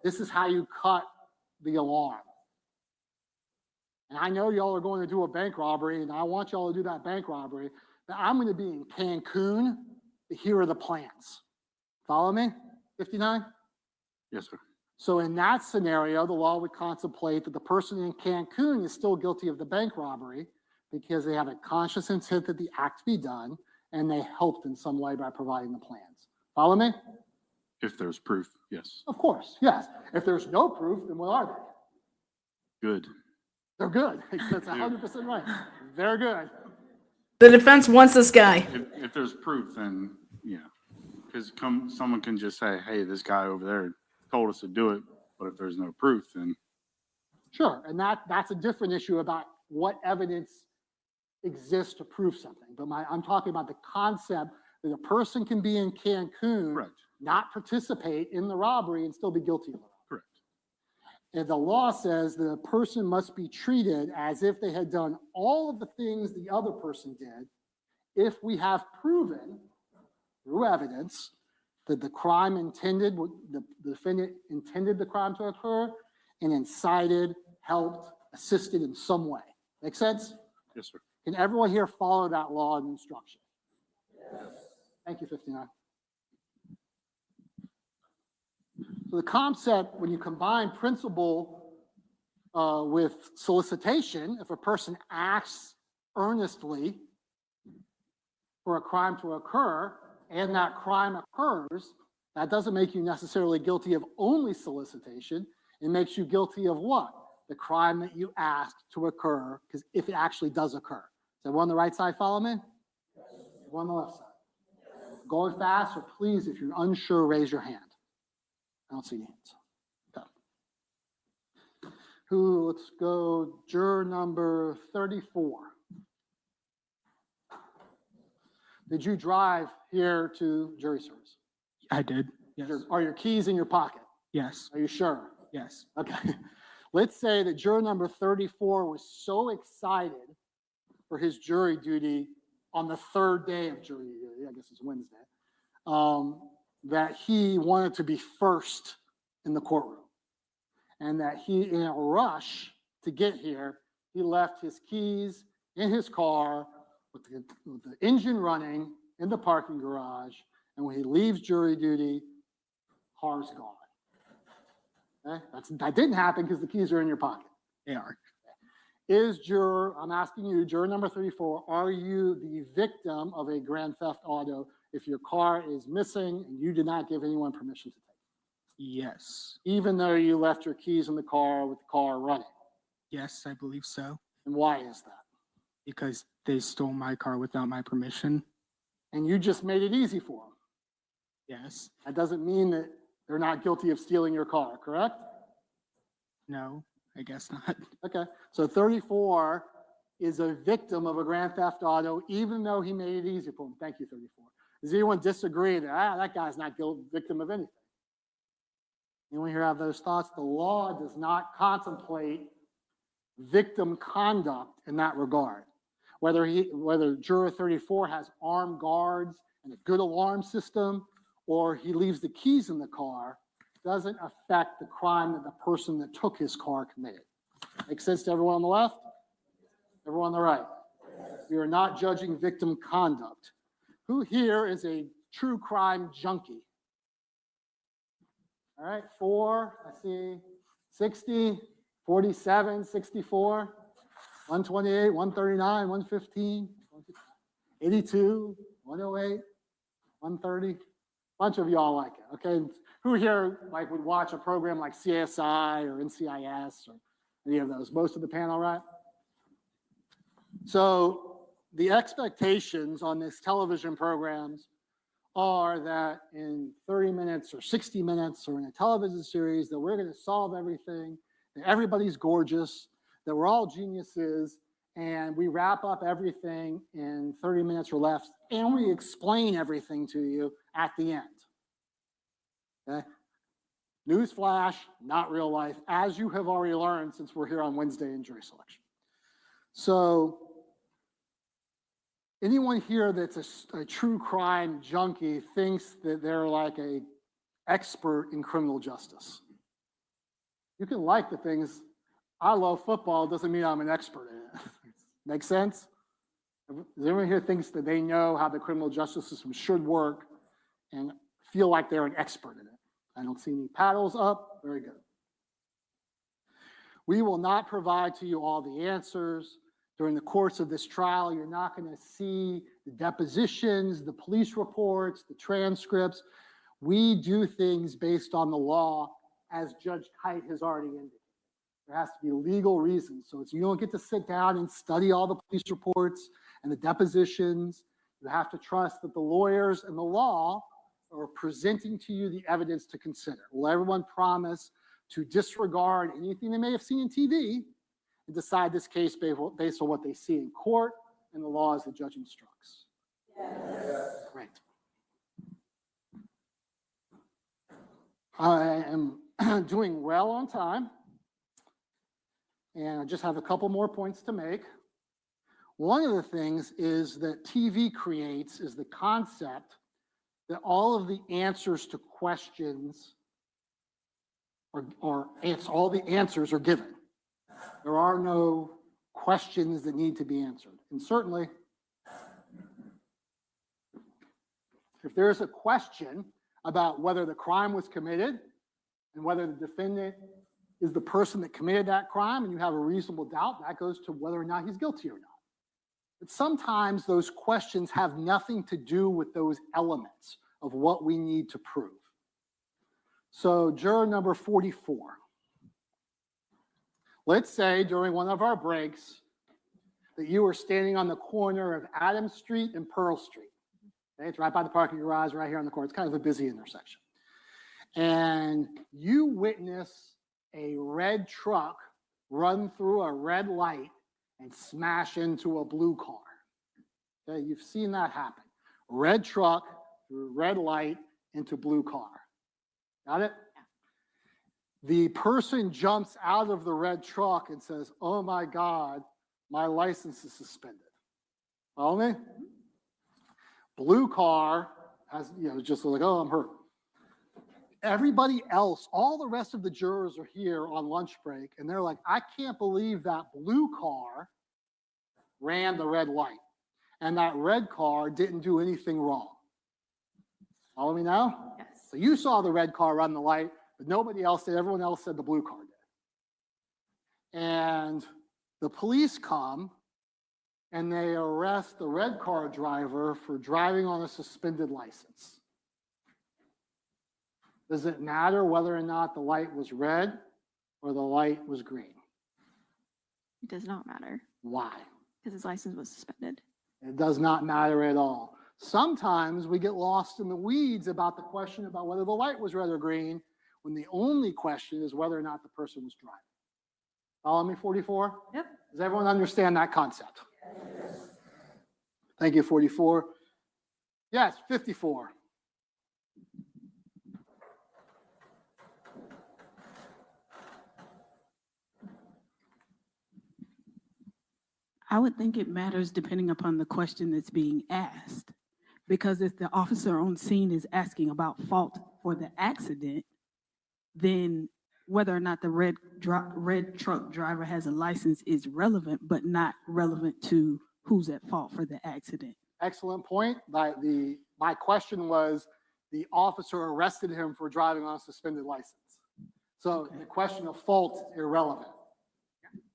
this is how you cut the alarm. And I know y'all are going to do a bank robbery, and I want y'all to do that bank robbery, but I'm going to be in Cancun. Here are the plans. Follow me? 59? Yes, sir. So in that scenario, the law would contemplate that the person in Cancun is still guilty of the bank robbery because they have a conscious intent that the act be done, and they helped in some way by providing the plans. Follow me? If there's proof, yes. Of course, yes. If there's no proof, then what are they? Good. They're good. That's 100% right. They're good. The defense wants this guy. If there's proof, then yeah. Because someone can just say, hey, this guy over there told us to do it. But if there's no proof, then. Sure. And that's a different issue about what evidence exists to prove something. But I'm talking about the concept that a person can be in Cancun, Correct. not participate in the robbery, and still be guilty of it. Correct. And the law says that a person must be treated as if they had done all of the things the other person did if we have proven through evidence that the crime intended, the defendant intended the crime to occur and incited, helped, assisted in some way. Make sense? Yes, sir. Can everyone here follow that law and instruction? Yes. Thank you, 59. So the concept, when you combine principle with solicitation, if a person acts earnestly for a crime to occur and that crime occurs, that doesn't make you necessarily guilty of only solicitation. It makes you guilty of what? The crime that you asked to occur, because if it actually does occur. Is everyone on the right side follow me? Yes. Everyone on the left side? Yes. Going fast, or please, if you're unsure, raise your hand. I don't see any hands. Okay. Let's go, juror number 34. Did you drive here to jury service? I did. Yes. Are your keys in your pocket? Yes. Are you sure? Yes. Okay. Let's say that juror number 34 was so excited for his jury duty on the third day of jury duty, I guess it's Wednesday, that he wanted to be first in the courtroom. And that he, in a rush to get here, he left his keys in his car with the engine running in the parking garage, and when he leaves jury duty, car's gone. Okay? That didn't happen because the keys are in your pocket. They are. I'm asking you, juror number 34, are you the victim of a grand theft auto if your car is missing and you did not give anyone permission to take it? Yes. Even though you left your keys in the car with the car running? Yes, I believe so. And why is that? Because they stole my car without my permission. And you just made it easy for them? Yes. That doesn't mean that they're not guilty of stealing your car, correct? No, I guess not. Okay, so 34 is a victim of a grand theft auto, even though he made it easy for him. Thank you, 34. Does anyone disagree that that guy's not victim of anything? Anyone here have those thoughts? The law does not contemplate victim conduct in that regard. Whether juror 34 has armed guards and a good alarm system, or he leaves the keys in the car, doesn't affect the crime that the person that took his car committed. Make sense to everyone on the left? Everyone on the right? We are not judging victim conduct. Who here is a true crime junkie? All right, 4, I see 60, 47, 64, 128, 139, 115, 82, 108, 130. Bunch of y'all like it, okay? Who here would watch a program like CSI or NCIS or any of those? Most of the panel, right? So the expectations on these television programs are that in 30 minutes or 60 minutes or in a television series that we're going to solve everything, that everybody's gorgeous, that we're all geniuses, and we wrap up everything in 30 minutes or less, and we explain everything to you at the end. Okay? Newsflash, not real life, as you have already learned since we're here on Wednesday in jury selection. So anyone here that's a true crime junkie thinks that they're like a expert in criminal justice. You can like the things. I love football, doesn't mean I'm an expert in it. Make sense? Does anyone here thinks that they know how the criminal justice system should work and feel like they're an expert in it? I don't see any paddles up. Very good. We will not provide to you all the answers. During the course of this trial, you're not going to see the depositions, the police reports, the transcripts. We do things based on the law, as Judge Kite has already indicated. There has to be legal reasons. So you don't get to sit down and study all the police reports and the depositions. You have to trust that the lawyers and the law are presenting to you the evidence to consider. Will everyone promise to disregard anything they may have seen in TV and decide this case based on what they see in court and the law as the judge instructs? Yes. Great. I am doing well on time, and I just have a couple more points to make. One of the things is that TV creates is the concept that all of the answers to questions all the answers are given. There are no questions that need to be answered. And certainly, if there is a question about whether the crime was committed and whether the defendant is the person that committed that crime and you have a reasonable doubt, that goes to whether or not he's guilty or not. But sometimes those questions have nothing to do with those elements of what we need to prove. So juror number 44. Let's say during one of our breaks that you were standing on the corner of Adams Street and Pearl Street. Okay, it's right by the parking garage right here on the corner. It's kind of a busy intersection. And you witness a red truck run through a red light and smash into a blue car. Okay, you've seen that happen. Red truck through red light into blue car. Got it? The person jumps out of the red truck and says, "Oh my God, my license is suspended." Follow me? Blue car has, just like, "Oh, I'm hurt." Everybody else, all the rest of the jurors are here on lunch break, and they're like, "I can't believe that blue car ran the red light." and that red car didn't do anything wrong. Follow me now? Yes. So you saw the red car run the light, but nobody else did. Everyone else said the blue car did. And the police come and they arrest the red car driver for driving on a suspended license. Does it matter whether or not the light was red or the light was green? It does not matter Why? because his license was suspended. It does not matter at all. Sometimes we get lost in the weeds about the question about whether the light was red or green, when the only question is whether or not the person was driving. Follow me, 44? Yep. Does everyone understand that concept? Thank you, 44. Yes, 54. I would think it matters depending upon the question that's being asked. Because if the officer on scene is asking about fault for the accident, then whether or not the red truck driver has a license is relevant, but not relevant to who's at fault for the accident. Excellent point. My question was, the officer arrested him for driving on a suspended license. So the question of fault is irrelevant.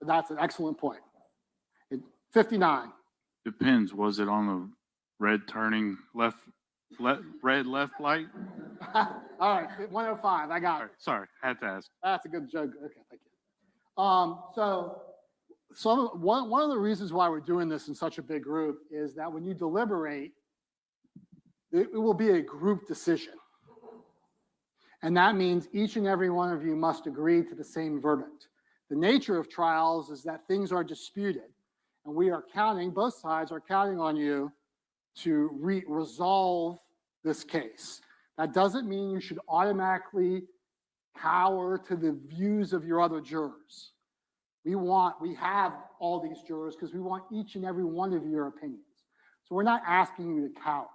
But that's an excellent point. 59. Depends. Was it on the red turning red left light? All right, 105. I got it. Sorry, had to ask. That's a good joke. Okay, thank you. One of the reasons why we're doing this in such a big group is that when you deliberate, it will be a group decision. And that means each and every one of you must agree to the same verdict. The nature of trials is that things are disputed. And we are counting, both sides are counting on you to resolve this case. That doesn't mean you should automatically cower to the views of your other jurors. We have all these jurors because we want each and every one of your opinions. So we're not asking you to cower.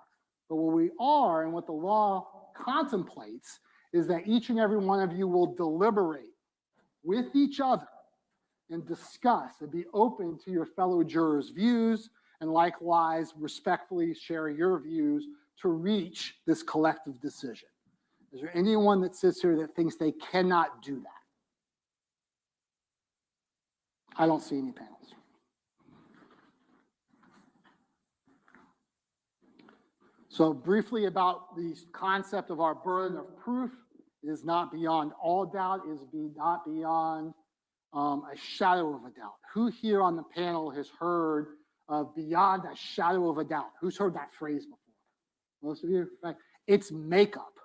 But what we are, and what the law contemplates, is that each and every one of you will deliberate with each other and discuss and be open to your fellow jurors' views, and likewise respectfully share your views to reach this collective decision. Is there anyone that sits here that thinks they cannot do that? I don't see any panels. So briefly about the concept of our burden of proof, it is not beyond all doubt, it is not beyond a shadow of a doubt. Who here on the panel has heard of beyond a shadow of a doubt? Who's heard that phrase before? Most of you, right? It's makeup.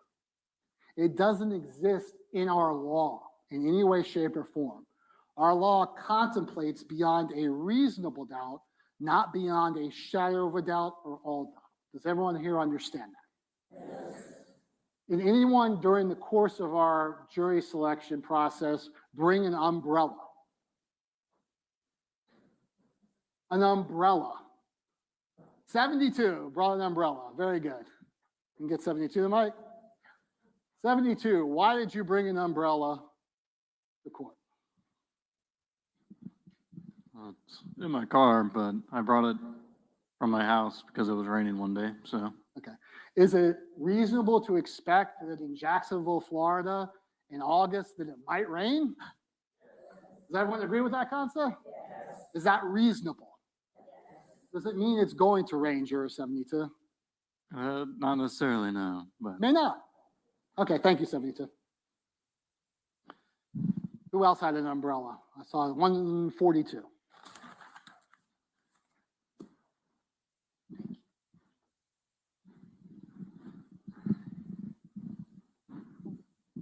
It doesn't exist in our law in any way, shape, or form. Our law contemplates beyond a reasonable doubt, not beyond a shadow of a doubt or all doubt. Does everyone here understand that? Yes. Did anyone during the course of our jury selection process bring an umbrella? An umbrella. 72 brought an umbrella. Very good. You can get 72 to Mike. 72, why did you bring an umbrella to court? It's in my car, but I brought it from my house because it was raining one day, so. Okay. Is it reasonable to expect that in Jacksonville, Florida, in August, that it might rain? Does everyone agree with that concept? Yes. Is that reasonable? Does it mean it's going to rain, Juror 72? Not necessarily, no, but. May not. Okay, thank you, 72. Who else had an umbrella? I saw 142.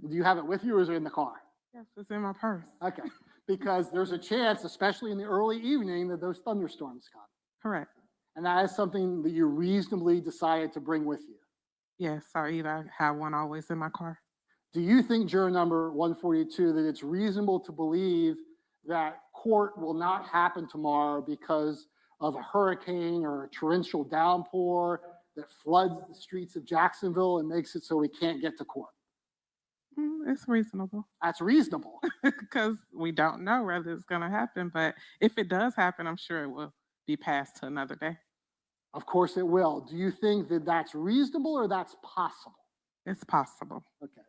Do you have it with you or is it in the car? Yes, it's in my purse. Okay, because there's a chance, especially in the early evening, that those thunderstorms come. Correct. And that is something that you reasonably decided to bring with you. Yes, I either have one always in my car. Do you think, juror number 142, that it's reasonable to believe that court will not happen tomorrow because of a hurricane or a torrential downpour that floods the streets of Jacksonville and makes it so we can't get to court? It's reasonable. That's reasonable. Because we don't know whether it's going to happen, but if it does happen, I'm sure it will be passed to another day. Of course it will. Do you think that that's reasonable or that's possible? It's possible. Okay.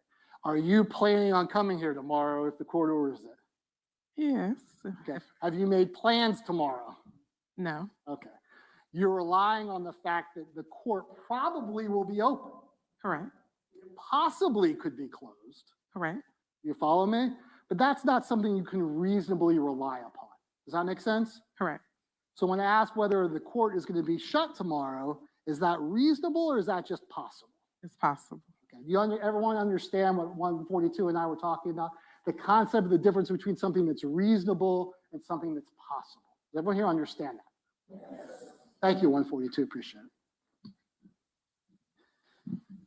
Are you planning on coming here tomorrow if the court orders it? Yes. Okay. Have you made plans tomorrow? No. Okay. You're relying on the fact that the court probably will be open. Correct. Possibly could be closed. Correct. You follow me? But that's not something you can reasonably rely upon. Does that make sense? Correct. So when I ask whether the court is going to be shut tomorrow, is that reasonable or is that just possible? It's possible. Okay. Everyone understand what 142 and I were talking about? The concept of the difference between something that's reasonable and something that's possible. Does everyone here understand that? Yes. Thank you, 142. Appreciate it.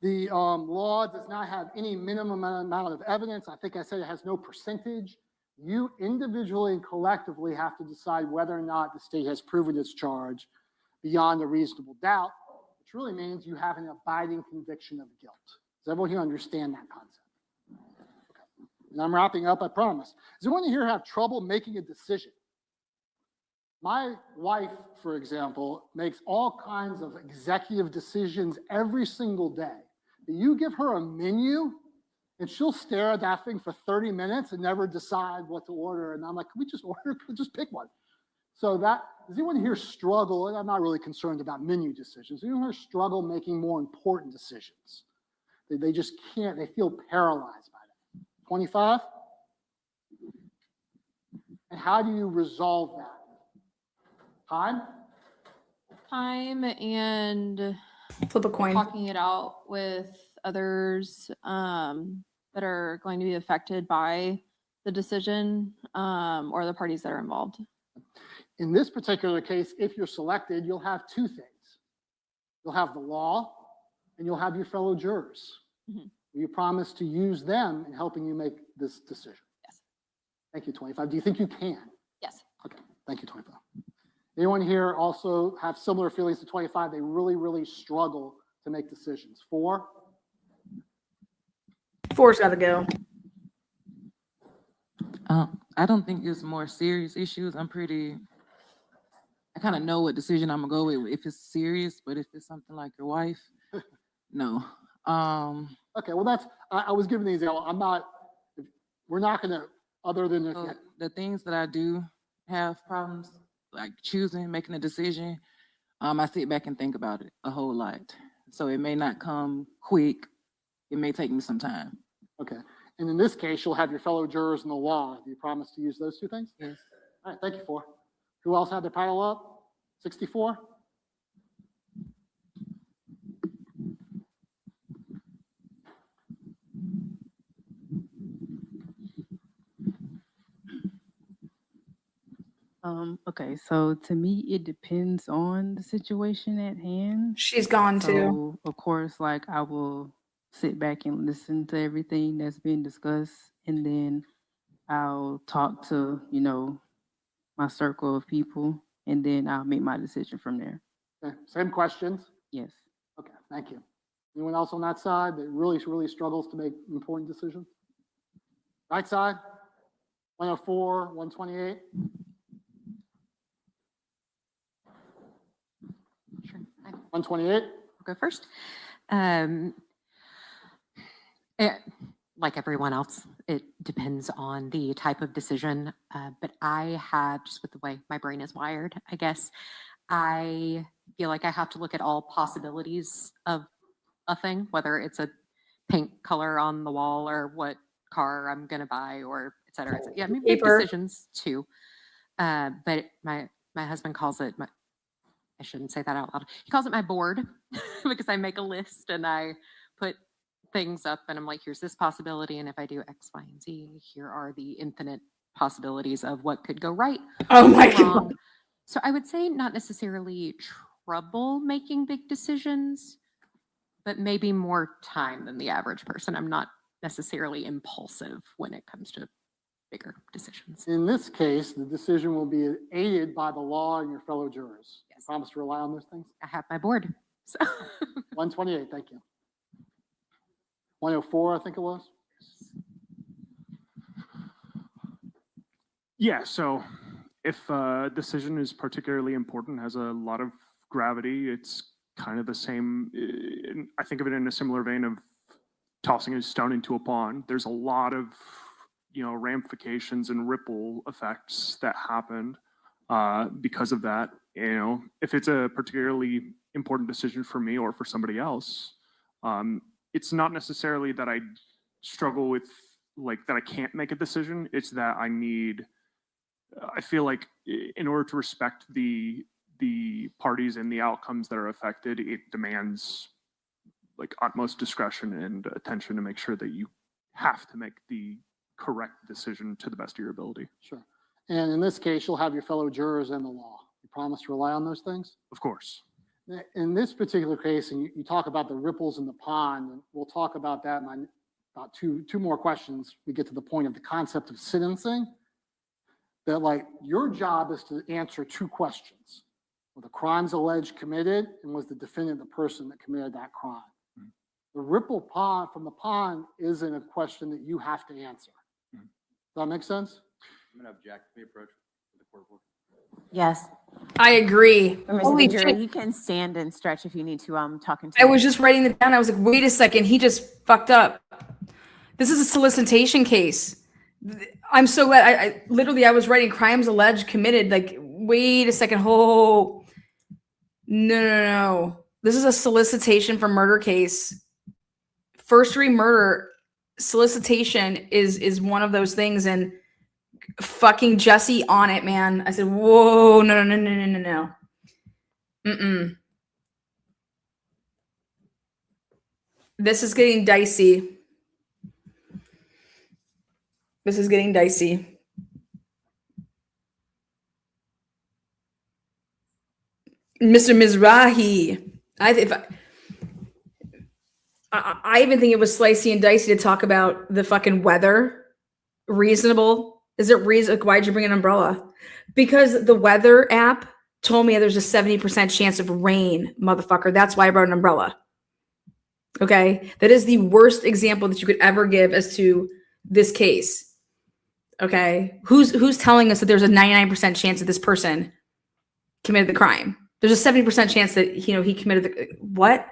The law does not have any minimum amount of evidence. I think I said it has no percentage. You individually and collectively have to decide whether or not the state has proven its charge beyond a reasonable doubt, which really means you have an abiding conviction of guilt. Does everyone here understand that concept? Okay. And I'm wrapping up, I promise. Does anyone here have trouble making a decision? My wife, for example, makes all kinds of executive decisions every single day. You give her a menu, and she'll stare at that thing for 30 minutes and never decide what to order. And I'm like, can we just order? Just pick one. So does anyone here struggle? And I'm not really concerned about menu decisions. Does anyone here struggle making more important decisions? They just can't. They feel paralyzed by that. 25? And how do you resolve that? Time and Flip a coin. talking it out with others that are going to be affected by the decision or the parties that are involved. In this particular case, if you're selected, you'll have two things. You'll have the law and you'll have your fellow jurors. Mhm. You promise to use them in helping you make this decision. Yes. Thank you, 25. Do you think you can? Yes. Okay, thank you, 25. Anyone here also have similar feelings to 25? They really, really struggle to make decisions. 4? 4's got to go. I don't think it's more serious issues. I kind of know what decision I'm gonna go with if it's serious, but if it's something like your wife, no. Okay, well I was giving the example. We're not gonna, other than if you, The things that I do have problems, like choosing, making a decision, I sit back and think about it a whole lot. So it may not come quick. It may take me some time. okay. And in this case, you'll have your fellow jurors in the law. Do you promise to use those two things? Yes. All right, thank you, 4. Who else had their paddle up? 64? Okay, so to me, it depends on the situation at hand. She's gone too. So, of course, like I will sit back and listen to everything that's being discussed, and then I'll talk to, my circle of people, and then I'll make my decision from there. Okay, same questions? Yes. Okay, thank you. Anyone else on that side that really, really struggles to make important decisions? Right side? 104, 128? Sure. 128? I'll go first. Like everyone else, it depends on the type of decision. But I have, just with the way my brain is wired, I guess, I feel like I have to look at all possibilities of a thing, whether it's a paint color on the wall or what car I'm going to buy or et cetera, et cetera. Yeah, make Paper. decisions too. But my husband calls it I shouldn't say that out loud. He calls it my board because I make a list and I put things up and I'm like, here's this possibility. And if I do X, Y, and Z, here are the infinite possibilities of what could go right. Oh my or wrong. God. So I would say not necessarily trouble making big decisions, but maybe more time than the average person. I'm not necessarily impulsive when it comes to bigger decisions. In this case, the decision will be aided by the law and your fellow jurors. Yes. Promise to rely on those things? I have my board. So 128, thank you. 104, I think it was. Yeah, so if a decision is particularly important, has a lot of gravity. It's kind of the same. I think of it in a similar vein of tossing a stone into a pond. There's a lot of, ramifications and ripple effects that happen because of that. If it's a particularly important decision for me or for somebody else, it's not necessarily that I struggle with that I can't make a decision. It's that I feel like in order to respect the parties and the outcomes that are affected, it demands utmost discretion and attention to make sure that you have to make the correct decision to the best of your ability. Sure. And in this case, you'll have your fellow jurors and the law. You promise to rely on those things? Of course. In this particular case, and you talk about the ripples in the pond, and we'll talk about that in about two more questions. We get to the point of the concept of sentencing. That your job is to answer two questions. Were the crimes alleged committed, and was the defendant the person that committed that crime? Mm-hmm. The ripple pond from the pond isn't a question that you have to answer. Mm-hmm. Does that make sense? I'm going to object to the approach of the court. Yes. I agree. Holy shit. You can stand and stretch if you need to. I'm talking to I was just writing it down. I was like, wait a second. He just fucked up. This is a solicitation case. I'm so glad. I literally was writing crimes alleged committed. Wait a second. Oh, no. This is a solicitation for murder case. First degree murder solicitation is one of those things, and fucking Jesse on it, man. I said, whoa, no. This is getting dicey. Mr. Mizrahi. I even think it was slicey and dicey to talk about the fucking weather. Reasonable. Is it reasonable? Why'd you bring an umbrella? Because the weather app told me there's a 70% chance of rain, motherfucker. That's why I brought an umbrella. Okay? That is the worst example that you could ever give as to this case. Okay? Who's telling us that there's a 99% chance that this person committed the crime? There's a 70% chance that he committed what?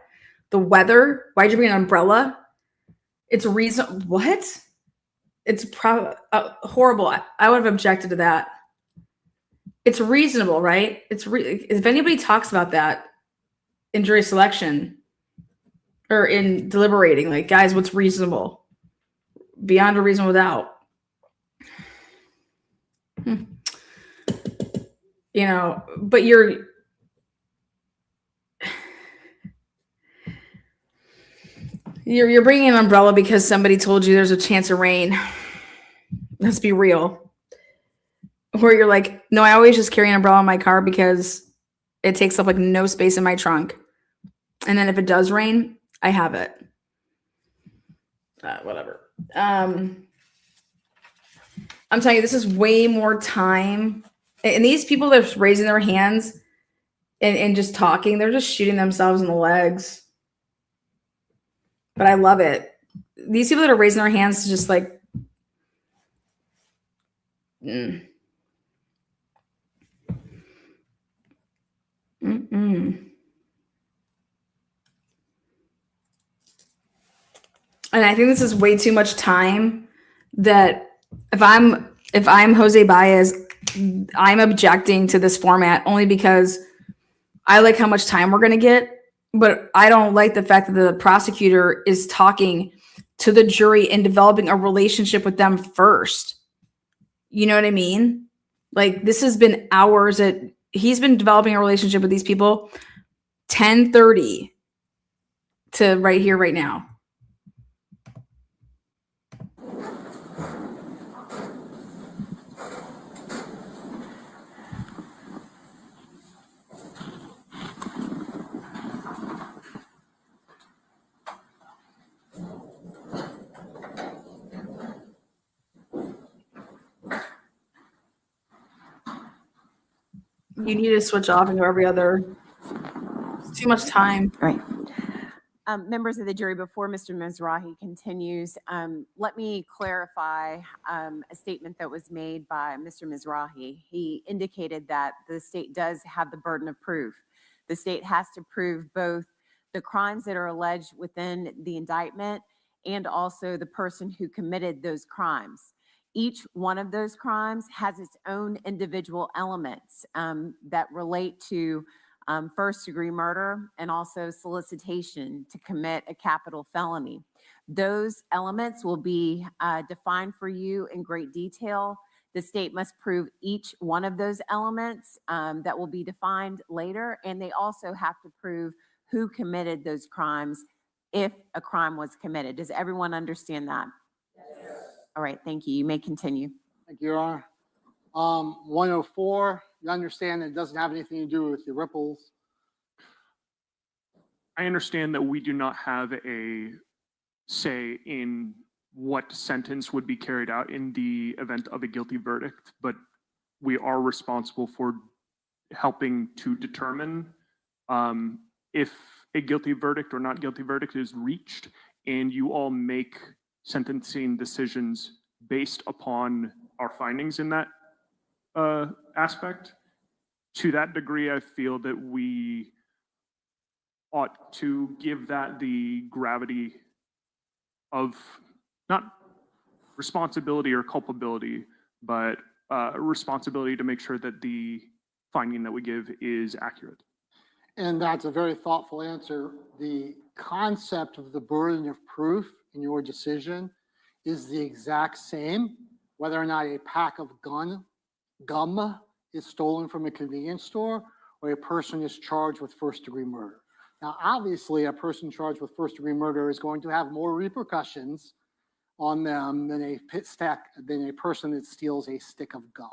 The weather? Why'd you bring an umbrella? It's reason. What? It's horrible. I would have objected to that. It's reasonable, right? If anybody talks about that in jury selection or in deliberating, guys, what's reasonable? Beyond a reasonable doubt. But you're bringing an umbrella because somebody told you there's a chance of rain. Let's be real. Or you're like, no, I always just carry an umbrella in my car because it takes up no space in my trunk. And then if it does rain, I have it. Whatever. I'm telling you, this is way more time. And these people that are raising their hands and just talking, they're just shooting themselves in the legs. But I love it. These people that are raising their hands just And I think this is way too much time that if I'm Jose Baez, I'm objecting to this format only because I like how much time we're going to get, but I don't like the fact that the prosecutor is talking to the jury and developing a relationship with them first. You know what I mean? This has been hours he's been developing a relationship with these people 10:30 to right here, right now. You need to switch off and go every other. It's too much time. Right. Members of the jury, before Mr. Mizrahi continues, let me clarify a statement that was made by Mr. Mizrahi. He indicated that the state does have the burden of proof. The state has to prove both the crimes that are alleged within the indictment and also the person who committed those crimes. Each one of those crimes has its own individual elements that relate to first-degree murder and also solicitation to commit a capital felony. Those elements will be defined for you in great detail. The state must prove each one of those elements that will be defined later, and they also have to prove who committed those crimes if a crime was committed. Does everyone understand that? Yes. All right, thank you. You may continue. Thank you, Your Honor. 104, you understand that it doesn't have anything to do with the ripples. I understand that we do not have a say in what sentence would be carried out in the event of a guilty verdict, but we are responsible for helping to determine if a guilty verdict or not guilty verdict is reached, and you all make sentencing decisions based upon our findings in that aspect. To that degree, I feel that we ought to give that the gravity of not responsibility or culpability, but responsibility to make sure that the finding that we give is accurate. And that's a very thoughtful answer. The concept of the burden of proof in your decision is the exact same, whether or not a pack of gum is stolen from a convenience store or a person is charged with first-degree murder. Now, obviously, a person charged with first-degree murder is going to have more repercussions on them than a person that steals a stick of gum.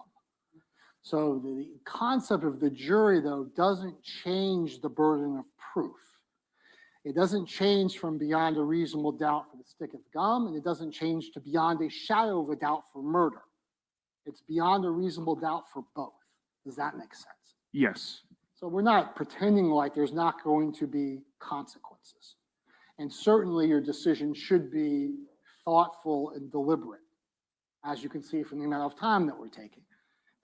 So the concept of the jury, though, doesn't change the burden of proof. It doesn't change from beyond a reasonable doubt for the stick of gum, and it doesn't change to beyond a shadow of a doubt for murder. It's beyond a reasonable doubt for both. Does that make sense? Yes. So we're not pretending like there's not going to be consequences. And certainly your decision should be thoughtful and deliberate, as you can see from the amount of time that we're taking.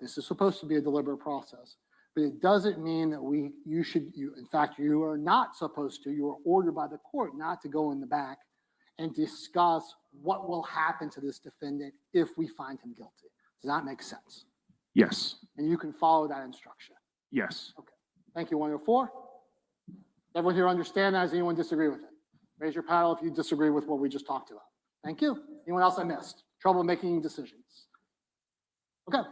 This is supposed to be a deliberate process, but it doesn't mean that in fact, you are not supposed to, you are ordered by the court not to go in the back and discuss what will happen to this defendant if we find him guilty. Does that make sense? Yes. And you can follow that instruction. Yes. Okay. Thank you, 104. Everyone here understand that? Does anyone disagree with it? Raise your paddle if you disagree with what we just talked about. Thank you. Anyone else I missed? Trouble making decisions? Okay.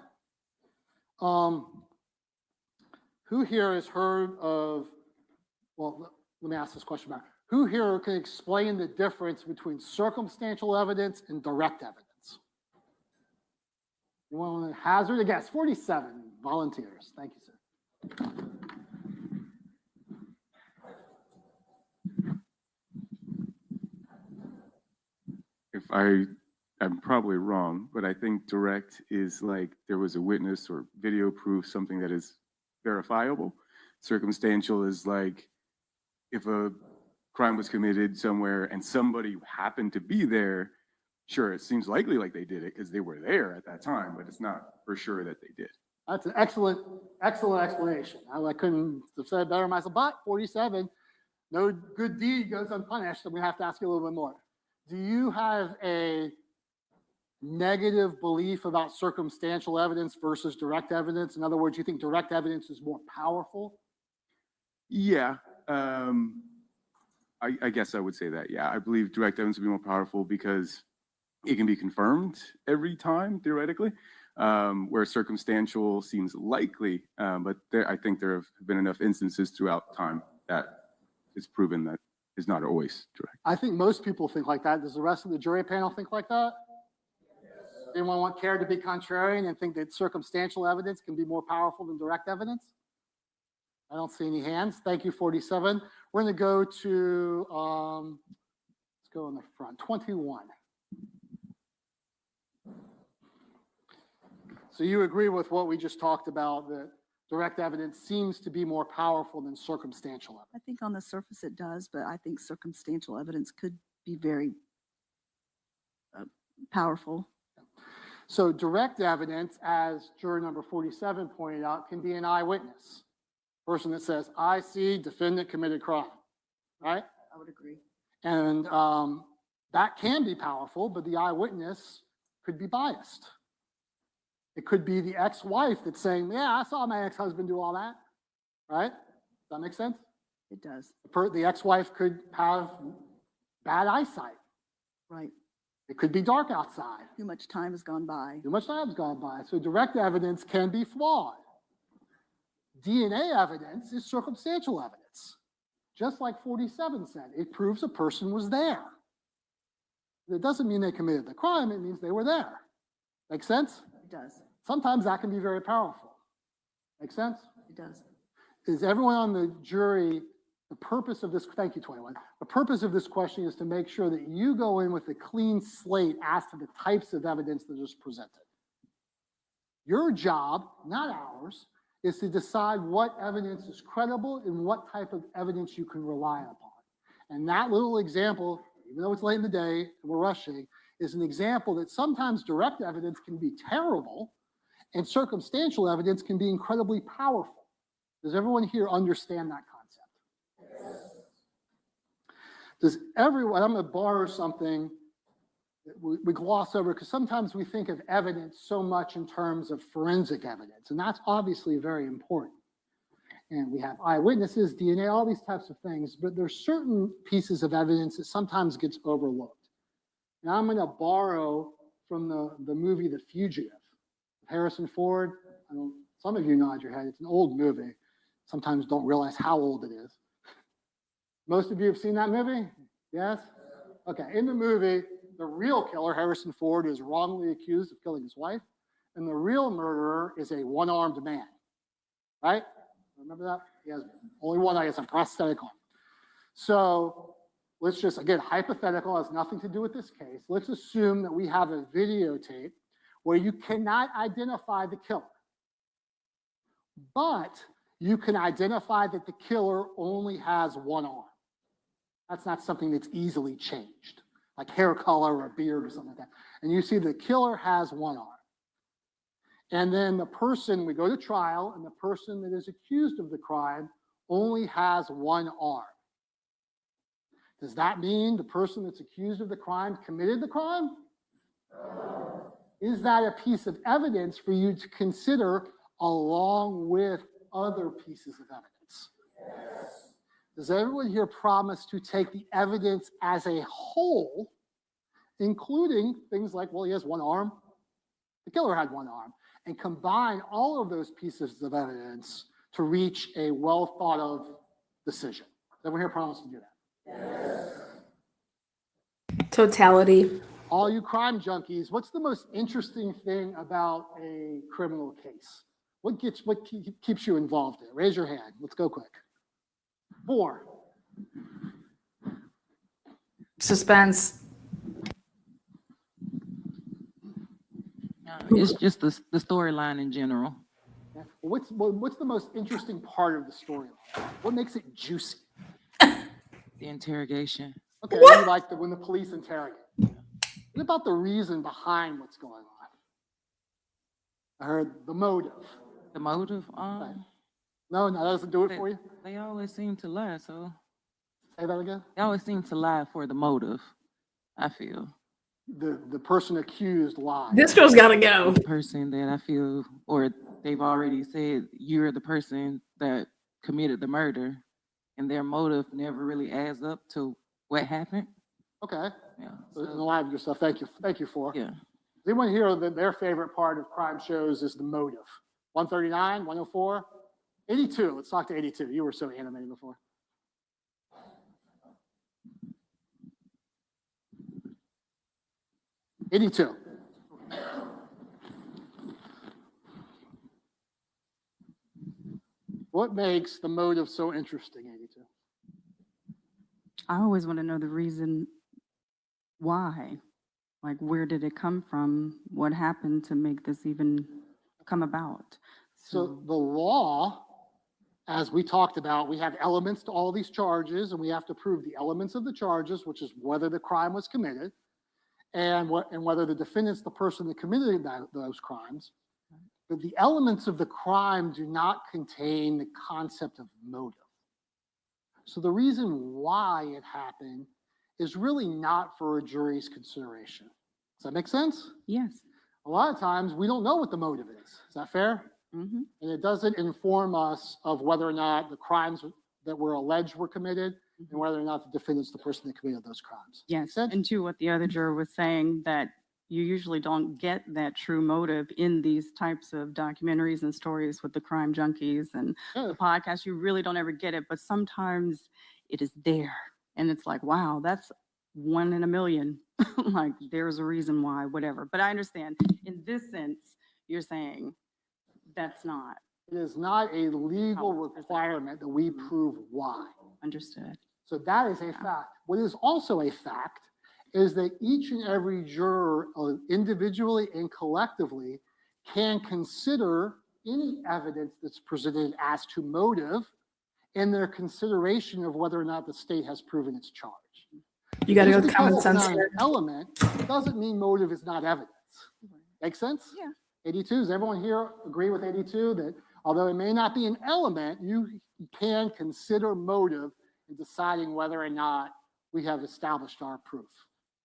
Who here has heard of, well, let me ask this question back. Who here can explain the difference between circumstantial evidence and direct evidence? You want to hazard a guess? 47 volunteers. Thank you, sir. If I'm probably wrong, but I think direct is like there was a witness or video proof, something that is verifiable. Circumstantial is like if a crime was committed somewhere and somebody happened to be there, sure, it seems likely like they did it because they were there at that time, but it's not for sure that they did. That's an excellent explanation. I couldn't have said it better myself, but 47, no good deed goes unpunished, so we have to ask you a little bit more. Do you have a negative belief about circumstantial evidence versus direct evidence? In other words, you think direct evidence is more powerful? Yeah, I guess I would say that, yeah. I believe direct evidence would be more powerful because it can be confirmed every time, theoretically, where circumstantial seems likely, but I think there have been enough instances throughout time that it's proven that it's not always direct. I think most people think like that. Does the rest of the jury panel think like that? Yes. Anyone care to be contrarian and think that circumstantial evidence can be more powerful than direct evidence? I don't see any hands. Thank you, 47. We're going to go to, let's go in the front, 21. So you agree with what we just talked about, that direct evidence seems to be more powerful than circumstantial evidence? I think on the surface it does, but I think circumstantial evidence could be very powerful. So direct evidence, as juror number 47 pointed out, can be an eyewitness. Person that says, I see defendant committed crime, right? I would agree. And that can be powerful, but the eyewitness could be biased. It could be the ex-wife that's saying, yeah, I saw my ex-husband do all that, right? Does that make sense? It does. The ex-wife could have bad eyesight. Right. It could be dark outside. Too much time has gone by. Too much time has gone by. So direct evidence can be flawed. DNA evidence is circumstantial evidence. Just like 47 said, it proves a person was there. It doesn't mean they committed the crime, it means they were there. Make sense? It does. Sometimes that can be very powerful. Make sense? It does. Is everyone on the jury, the purpose of this, thank you, 21. The purpose of this question is to make sure that you go in with a clean slate as to the types of evidence that is presented. Your job, not ours, is to decide what evidence is credible and what type of evidence you can rely upon. And that little example, even though it's late in the day and we're rushing, is an example that sometimes direct evidence can be terrible and circumstantial evidence can be incredibly powerful. Does everyone here understand that concept? Yes. Does everyone, I'm going to borrow something that we gloss over because sometimes we think of evidence so much in terms of forensic evidence, and that's obviously very important. And we have eyewitnesses, DNA, all these types of things, but there's certain pieces of evidence that sometimes gets overlooked. Now I'm going to borrow from the movie The Fugitive. Harrison Ford, some of you nod your head, it's an old movie. Sometimes don't realize how old it is. Most of you have seen that movie? Yes? Okay, in the movie, the real killer, Harrison Ford, is wrongly accused of killing his wife, and the real murderer is a one-armed man, right? Remember that? He has only one eye, it's a prosthetic arm. So let's just, again, hypothetical, has nothing to do with this case. Let's assume that we have a videotape where you cannot identify the killer, but you can identify that the killer only has one arm. That's not something that's easily changed, like hair color or a beard or something like that. And you see the killer has one arm. And then the person, we go to trial, and the person that is accused of the crime only has one arm. Does that mean the person that's accused of the crime committed the crime? Is that a piece of evidence for you to consider along with other pieces of evidence? Yes. Does everyone here promise to take the evidence as a whole, including things like, well, he has one arm, the killer had one arm, and combine all of those pieces of evidence to reach a well thought of decision? Does everyone here promise to do that? Yes. Totality. All you crime junkies, what's the most interesting thing about a criminal case? What keeps you involved in? Raise your hand. Let's go quick. 4. Suspense. It's just the storyline in general. Yeah. What's the most interesting part of the storyline? What makes it juicy? The interrogation. Okay, you like when the police interrogate. What about the reason behind what's going on? I heard the motive. The motive? Right. No, that doesn't do it for you? They always seem to lie, so. Say that again? They always seem to lie for the motive, I feel. The person accused lied. This girl's gotta go. The person that I feel, or they've already said you're the person that committed the murder, and their motive never really adds up to what happened. Okay. Yeah. So, in the line of yourself, thank you for. Yeah. Does anyone here that their favorite part of crime shows is the motive? 139, 104, 82. Let's talk to 82. You were so animated before. '82. What makes the motive so interesting, 82? I always want to know the reason why. Like, where did it come from? What happened to make this even come about? So the law, as we talked about, we have elements to all these charges, and we have to prove the elements of the charges, which is whether the crime was committed, and whether the defendant's the person that committed those crimes. but the elements of the crime do not contain the concept of motive. So the reason why it happened is really not for a jury's consideration. Does that make sense? Yes. A lot of times we don't know what the motive is. Is that fair? Mm-hmm. And it doesn't inform us of whether or not the crimes that were alleged were committed and whether or not the defendant's the person that committed those crimes. Yes. And to what the other juror was saying, that you usually don't get that true motive in these types of documentaries and stories with the crime junkies and the podcast. You really don't ever get it, but sometimes it is there. And it's like, wow, that's 1 in a million. Like, there's a reason why, whatever. But I understand in this sense, you're saying that's not. It is not a legal requirement that we prove why. Understood. So that is a fact. What is also a fact is that each and every juror, individually and collectively, can consider any evidence that's presented as to motive in their consideration of whether or not the state has proven its charge. You got to go with Just common because it's sense not here. an element doesn't mean motive is not evidence. Make sense? Yeah. 82, does everyone here agree with 82 that although it may not be an element, you can consider motive in deciding whether or not we have established our proof?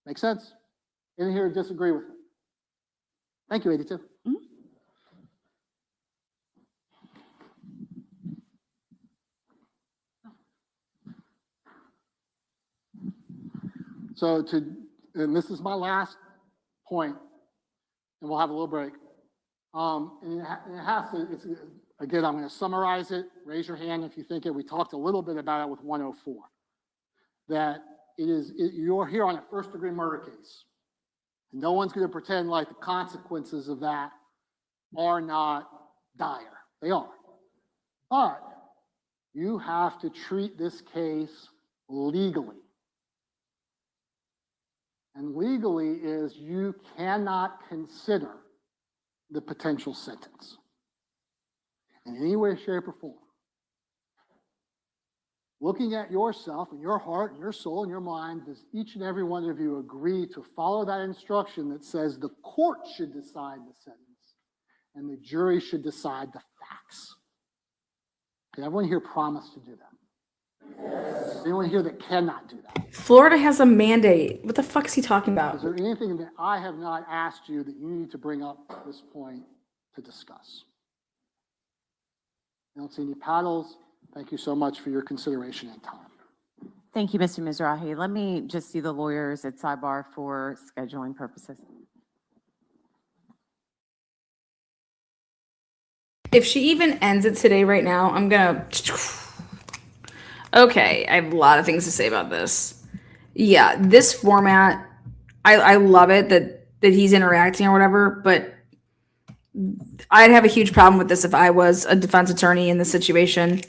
Make sense? Anyone here disagree with it? Thank you, 82. So and this is my last point, and we'll have a little break. And it has to, again, I'm going to summarize it. Raise your hand if you think it. We talked a little bit about it with 104. That you're here on a first-degree murder case. And no one's going to pretend like the consequences of that are not dire. They are. But you have to treat this case legally. And legally is you cannot consider the potential sentence in any way, shape, or form. Looking at yourself and your heart and your soul and your mind, does each and every one of you agree to follow that instruction that says the court should decide the sentence and the jury should decide the facts? Can everyone here promise to do that? Is anyone here that cannot do that? Florida has a mandate. What the fuck is he talking about? Is there anything that I have not asked you that you need to bring up at this point to discuss? I don't see any paddles. Thank you so much for your consideration and time. Thank you, Mr. Mizrahi. Let me just see the lawyers at sidebar for scheduling purposes. If she even ends it today right now, I'm gonna... Okay, I have a lot of things to say about this. Yeah, this format, I love it that he's interacting or whatever, but I'd have a huge problem with this if I was a defense attorney in this situation.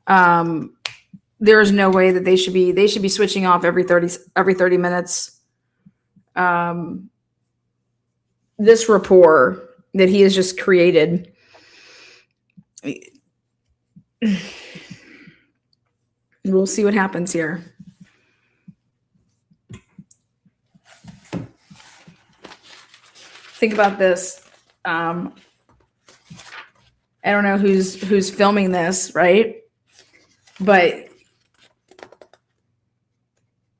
There is no way that they should be switching off every 30 minutes. This rapport that he has just created. We'll see what happens here. Think about this. I don't know who's filming this, right? But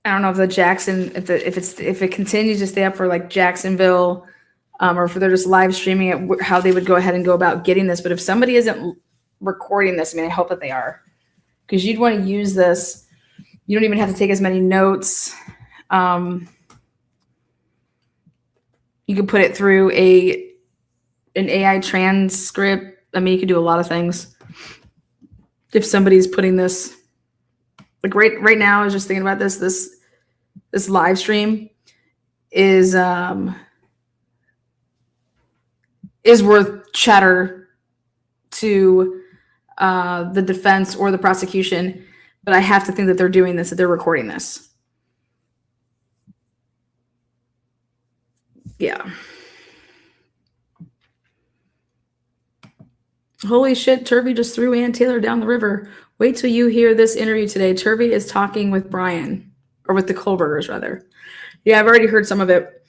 I don't know if if it continues to stay up for like Jacksonville, or if they're just live streaming it, how they would go ahead and go about getting this. But if somebody isn't recording this, I mean, I hope that they are, because you'd want to use this. You don't even have to take as many notes. You could put it through an AI transcript. I mean, you could do a lot of things. If somebody's putting this, like right now, I was just thinking about this live stream is worth chatter to the defense or the prosecution, but I have to think that they're doing this, that they're recording this. Yeah. Holy shit, Turvey just threw Ann Taylor down the river. Wait till you hear this interview today. Turvey is talking with Brian, or with the Kohlbergers, rather. Yeah, I've already heard some of it.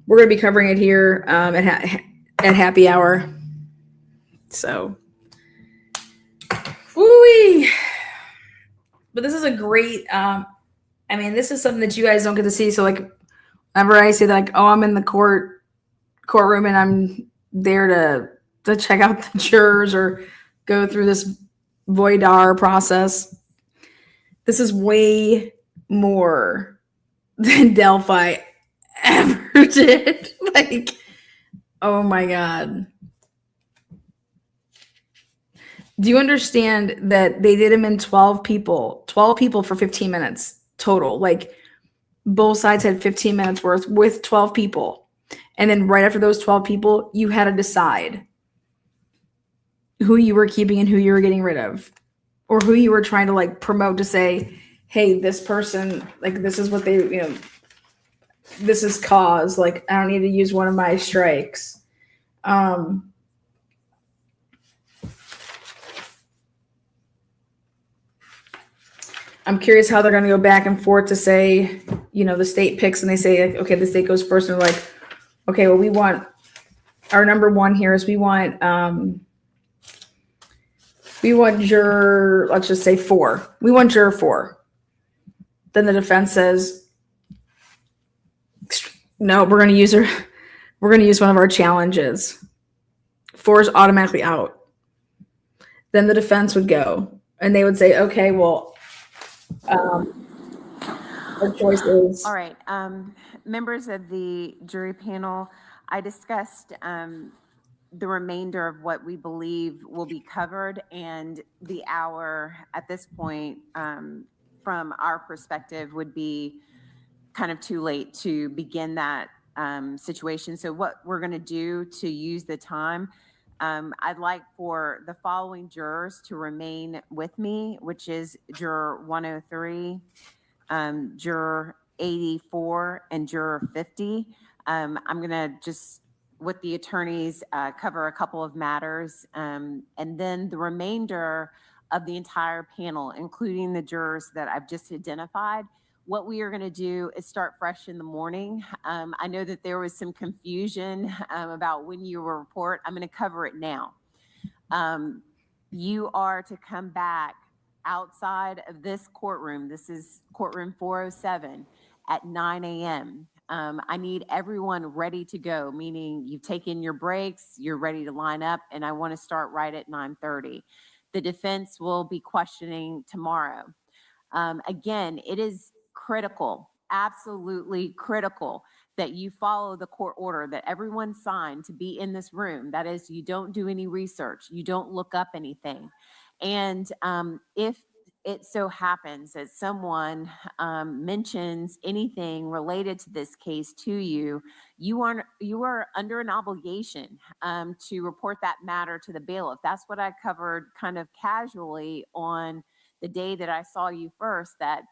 We're going to be covering it here at happy hour. So, woo-wee. But this is a great, I mean, this is something that you guys don't get to see. So, like, whenever I say that, like, oh, I'm in the courtroom and I'm there to check out the jurors or go through this voir dire process, this is way more than Delphi ever did. Like, oh my God. Do you understand that they did him in 12 people for 15 minutes total? Like, both sides had 15 minutes worth with 12 people. And then right after those 12 people, you had to decide who you were keeping and who you were getting rid of, or who you were trying to like promote to say, hey, this person, like, this is what they, you know, this is cause, like, I don't need to use one of my strikes. I'm curious how they're going to go back and forth to say, you know, the state picks and they say, like, okay, the state goes first, and they're like, okay, well, we want our number one here is we want juror, let's just say 4. We want juror 4. Then the defense says, no, we're going to use one of our challenges. 4 is automatically out. Then the defense would go and they would say, okay, well, our choice is. All right. Members of the jury panel, I discussed the remainder of what we believe will be covered, and the hour at this point, from our perspective, would be kind of too late to begin that situation. So what we're going to do to use the time, I'd like for the following jurors to remain with me, which is juror 103, juror 84, and juror 50. I'm going to just, with the attorneys, cover a couple of matters, and then the remainder of the entire panel, including the jurors that I've just identified. What we are going to do is start fresh in the morning. I know that there was some confusion about when you will report. I'm going to cover it now. You are to come back outside of this courtroom. This is courtroom 407 at 9 a.m. I need everyone ready to go, meaning you've taken your breaks, you're ready to line up, and I want to start right at 9:30. The defense will be questioning tomorrow. Again, it is critical, absolutely critical, that you follow the court order that everyone signed to be in this room. That is, you don't do any research, you don't look up anything. And if it so happens that someone mentions anything related to this case to you, you are under an obligation to report that matter to the bailiff. That's what I covered kind of casually on the day that I saw you first, that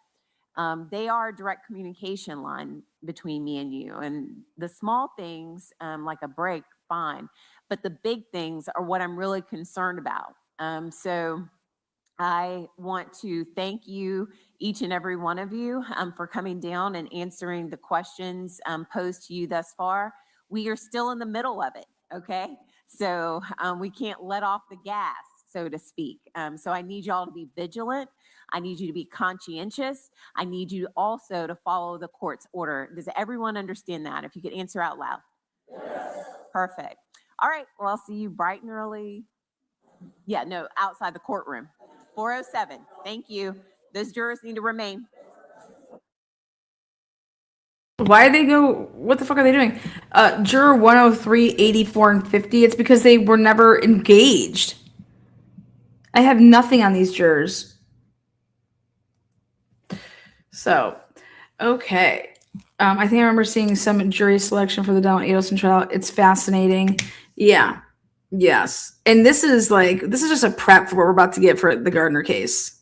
they are a direct communication line between me and you. And the small things, like a break, fine. But the big things are what I'm really concerned about. So I want to thank you, each and every one of you, for coming down and answering the questions posed to you thus far. We are still in the middle of it, okay? So we can't let off the gas, so to speak. So I need y'all to be vigilant. I need you to be conscientious. I need you also to follow the court's order. Does everyone understand that? If you could answer out loud. Yes. Perfect. All right, well, I'll see you bright and early. Yeah, no, outside the courtroom. 407. Thank you. Those jurors need to remain. Why they go? What the fuck are they doing? Juror 103, 84, and 50. It's because they were never engaged. I have nothing on these jurors. So, okay. I think I remember seeing some jury selection for the Donald Adelson trial. It's fascinating. Yeah. Yes. And this is just a prep for what we're about to get for the Gardner case.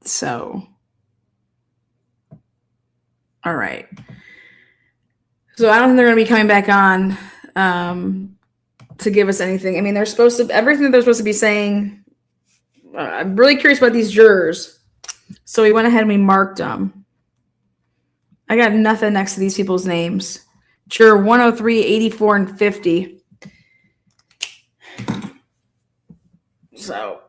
So, all right. So I don't think they're going to be coming back on to give us anything. I mean, they're supposed to, everything that they're supposed to be saying. I'm really curious about these jurors. So we went ahead and we marked them. I got nothing next to these people's names. Juror 103, 84, and 50. So,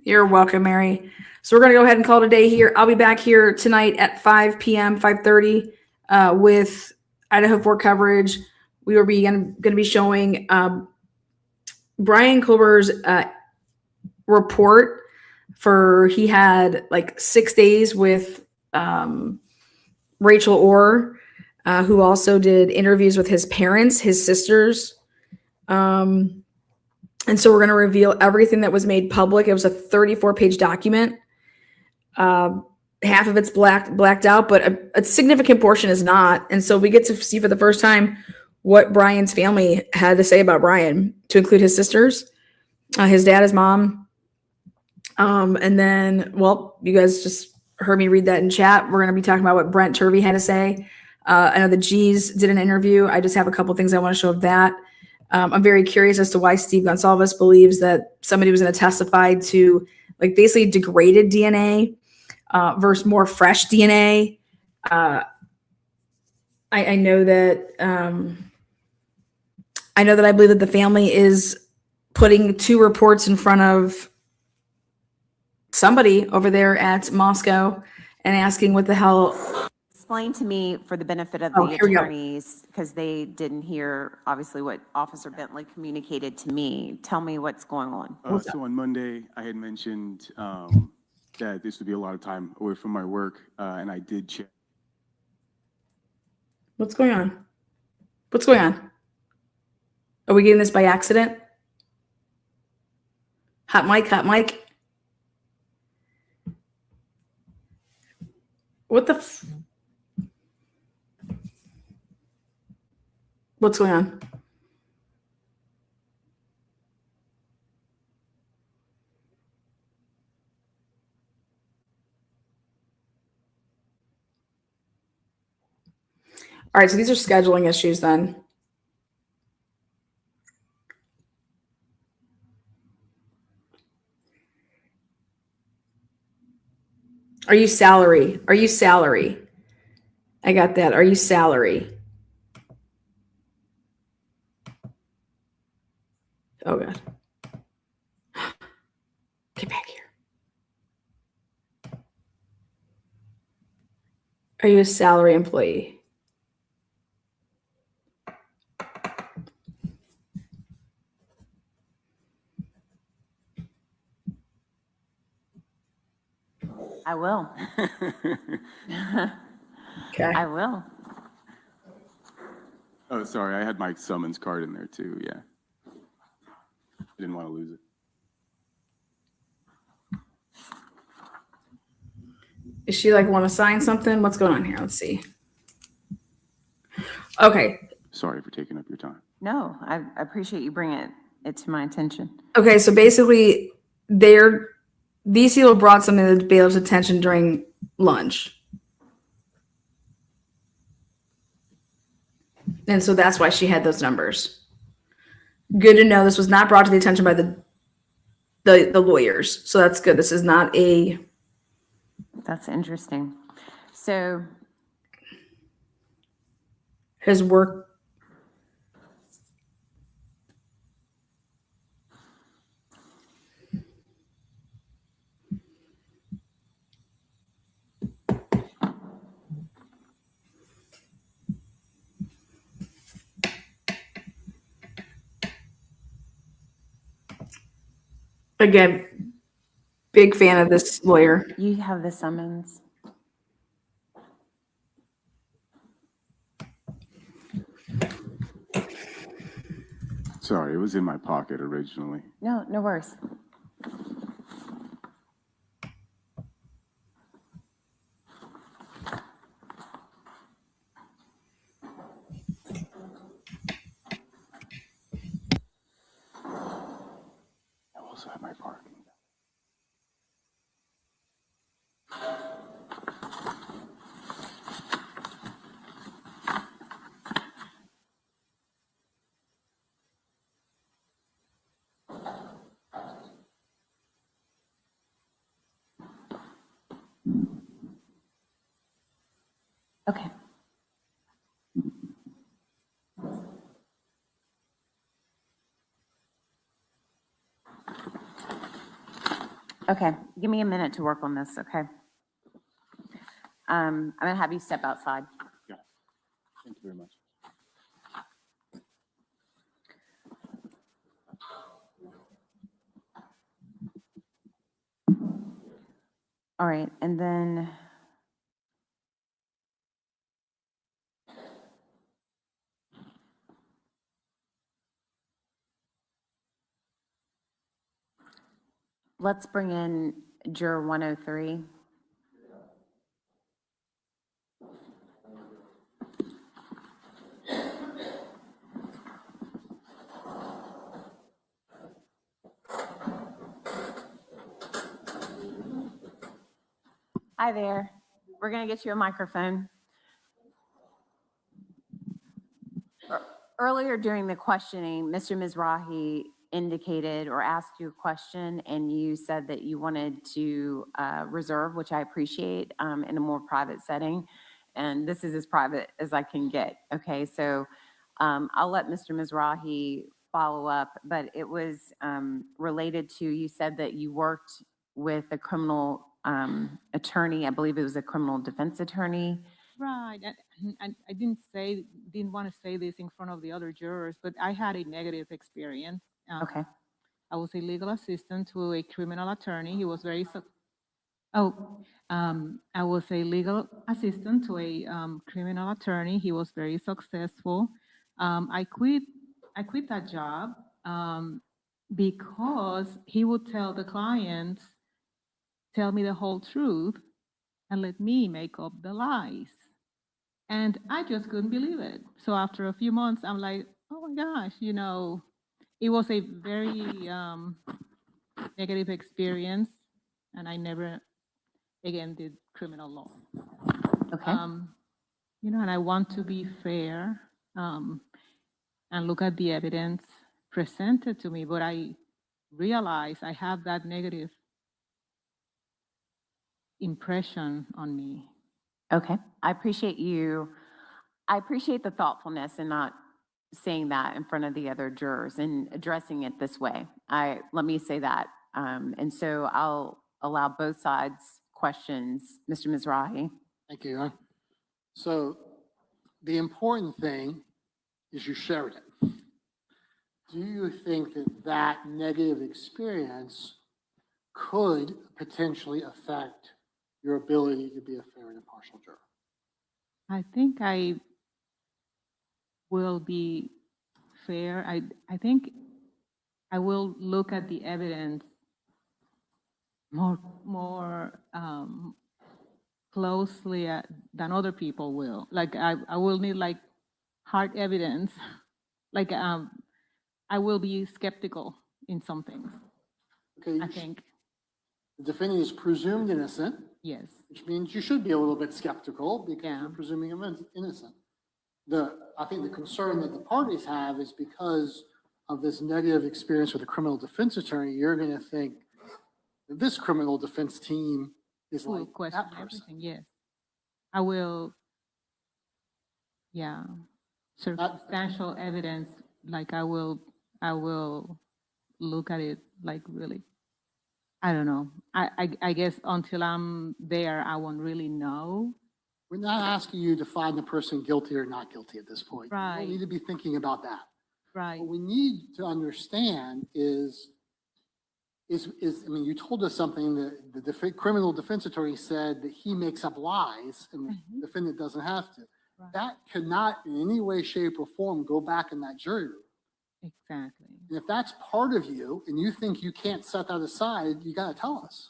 you're welcome, Mary. So we're going to go ahead and call it a day here. I'll be back here tonight at 5 p.m., 5:30 with Idaho 4 coverage. We will be going to be showing Brian Culber's report for he had like 6 days with Rachel Orr, who also did interviews with his parents, his sisters. And so we're going to reveal everything that was made public. It was a 34-page document. Half of it's blacked out, but a significant portion is not. And so we get to see for the first time what Brian's family had to say about Brian, to include his sisters, his dad, his mom. And then, well, you guys just heard me read that in chat. We're going to be talking about what Brent Turvey had to say. I know the G's did an interview. I just have a couple things I want to show of that. I'm very curious as to why Steve Gonsalves believes that somebody was going to testify to like basically degraded DNA versus more fresh DNA. I know that I believe that the family is putting two reports in front of somebody over there at Moscow and asking what the hell. Explain to me, for the benefit of Oh, the here we go. attorneys, because they didn't hear, obviously, what Officer Bentley communicated to me. Tell me what's going on. So on Monday, I had mentioned that this would be a lot of time away from my work, and I did check. What's going on? What's going on? Are we getting this by accident? Hot mic, hot mic. What the What's going on? All right, so these are scheduling issues then. Are you salary? Are you salary? I got that. Are you salary? Oh, God. Get back here. Are you a salary employee? I will. Okay. I will. Oh, sorry, I had my summons card in there too, yeah. I didn't want to lose it. Is she like want to sign something? What's going on here? Let's see. Okay. Sorry for taking up your time. No, I appreciate you bringing it to my attention. Okay, so basically, these people brought something to Bailiff's attention during lunch. And so that's why she had those numbers. Good to know this was not brought to the attention by the lawyers. So that's good. This is not a... That's interesting. So his work... Again, big fan of this lawyer. you have the summons. Sorry, it was in my pocket originally. No, no worries. I also have my parking. Okay, give me a minute to work on this, okay? I'm gonna have you step outside. Yeah. Thank you very much. All right, and then let's bring in juror 103. Hi there. We're gonna get you a microphone. Earlier during the questioning, Mr. Mizrahi indicated or asked you a question, and you said that you wanted to reserve, which I appreciate, in a more private setting. And this is as private as I can get. Okay, so I'll let Mr. Mizrahi follow up, but it was related to, you said that you worked with a criminal attorney. I believe it was a criminal defense attorney. Right. I didn't want to say this in front of the other jurors, but I had a negative experience. Okay. I was a legal assistant to a criminal attorney. He was very, I was a legal assistant to a criminal attorney. He was very successful. I quit that job because he would tell the clients, tell me the whole truth and let me make up the lies. And I just couldn't believe it. So after a few months, I'm like, oh my gosh, it was a very negative experience. And I never again did criminal law. Okay. And I want to be fair and look at the evidence presented to me, but I realize I have that negative impression on me. Okay, I appreciate you. I appreciate the thoughtfulness and not saying that in front of the other jurors and addressing it this way. Let me say that. And so I'll allow both sides questions. Mr. Mizrahi. Thank you, Your Honor. So the important thing is you shared it. Do you think that that negative experience could potentially affect your ability to be a fair and impartial juror? I think I will be fair. I think I will look at the evidence more closely than other people will. Like I will need like hard evidence. Like I will be skeptical in some things. Okay. I think. The defendant is presumed innocent. Yes. Which means you should be a little bit skeptical because you're presuming him innocent. I think the concern that the parties have is because of this negative experience with a criminal defense attorney, you're going to think that this criminal defense team is like question that person. Everything. Yes. I will. Yeah. Circumstantial evidence. Like I will look at it like really. I don't know. I guess until I'm there, I won't really know. We're not asking you to find the person guilty or not guilty at this point. Right. You don't need to be thinking about that. Right. What we need to understand is I mean, you told us something that the criminal defense attorney said that he makes up lies and the defendant doesn't have to. Right. That cannot in any way, shape, or form go back in that jury room. Exactly. And if that's part of you and you think you can't set that aside, you got to tell us.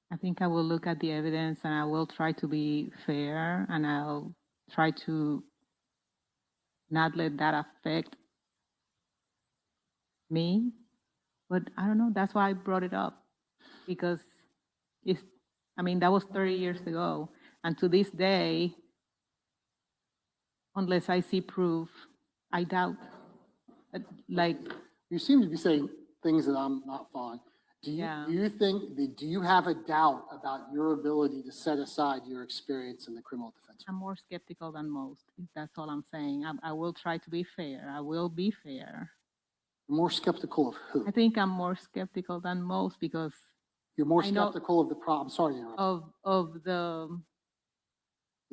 I think I will look at the evidence and I will try to be fair and I'll try to not let that affect me. But I don't know, that's why I brought it up because that was 30 years ago. And to this day, unless I see proof, I doubt. Like you seem to be saying things that I'm not following. Do you have a doubt about your ability to set aside your experience in the criminal defense? I'm more skeptical than most. That's all I'm saying. I will try to be fair. I will be fair. More skeptical of who? I think I'm more skeptical than most because You're more I know- skeptical of the problem, sorry to interrupt. of The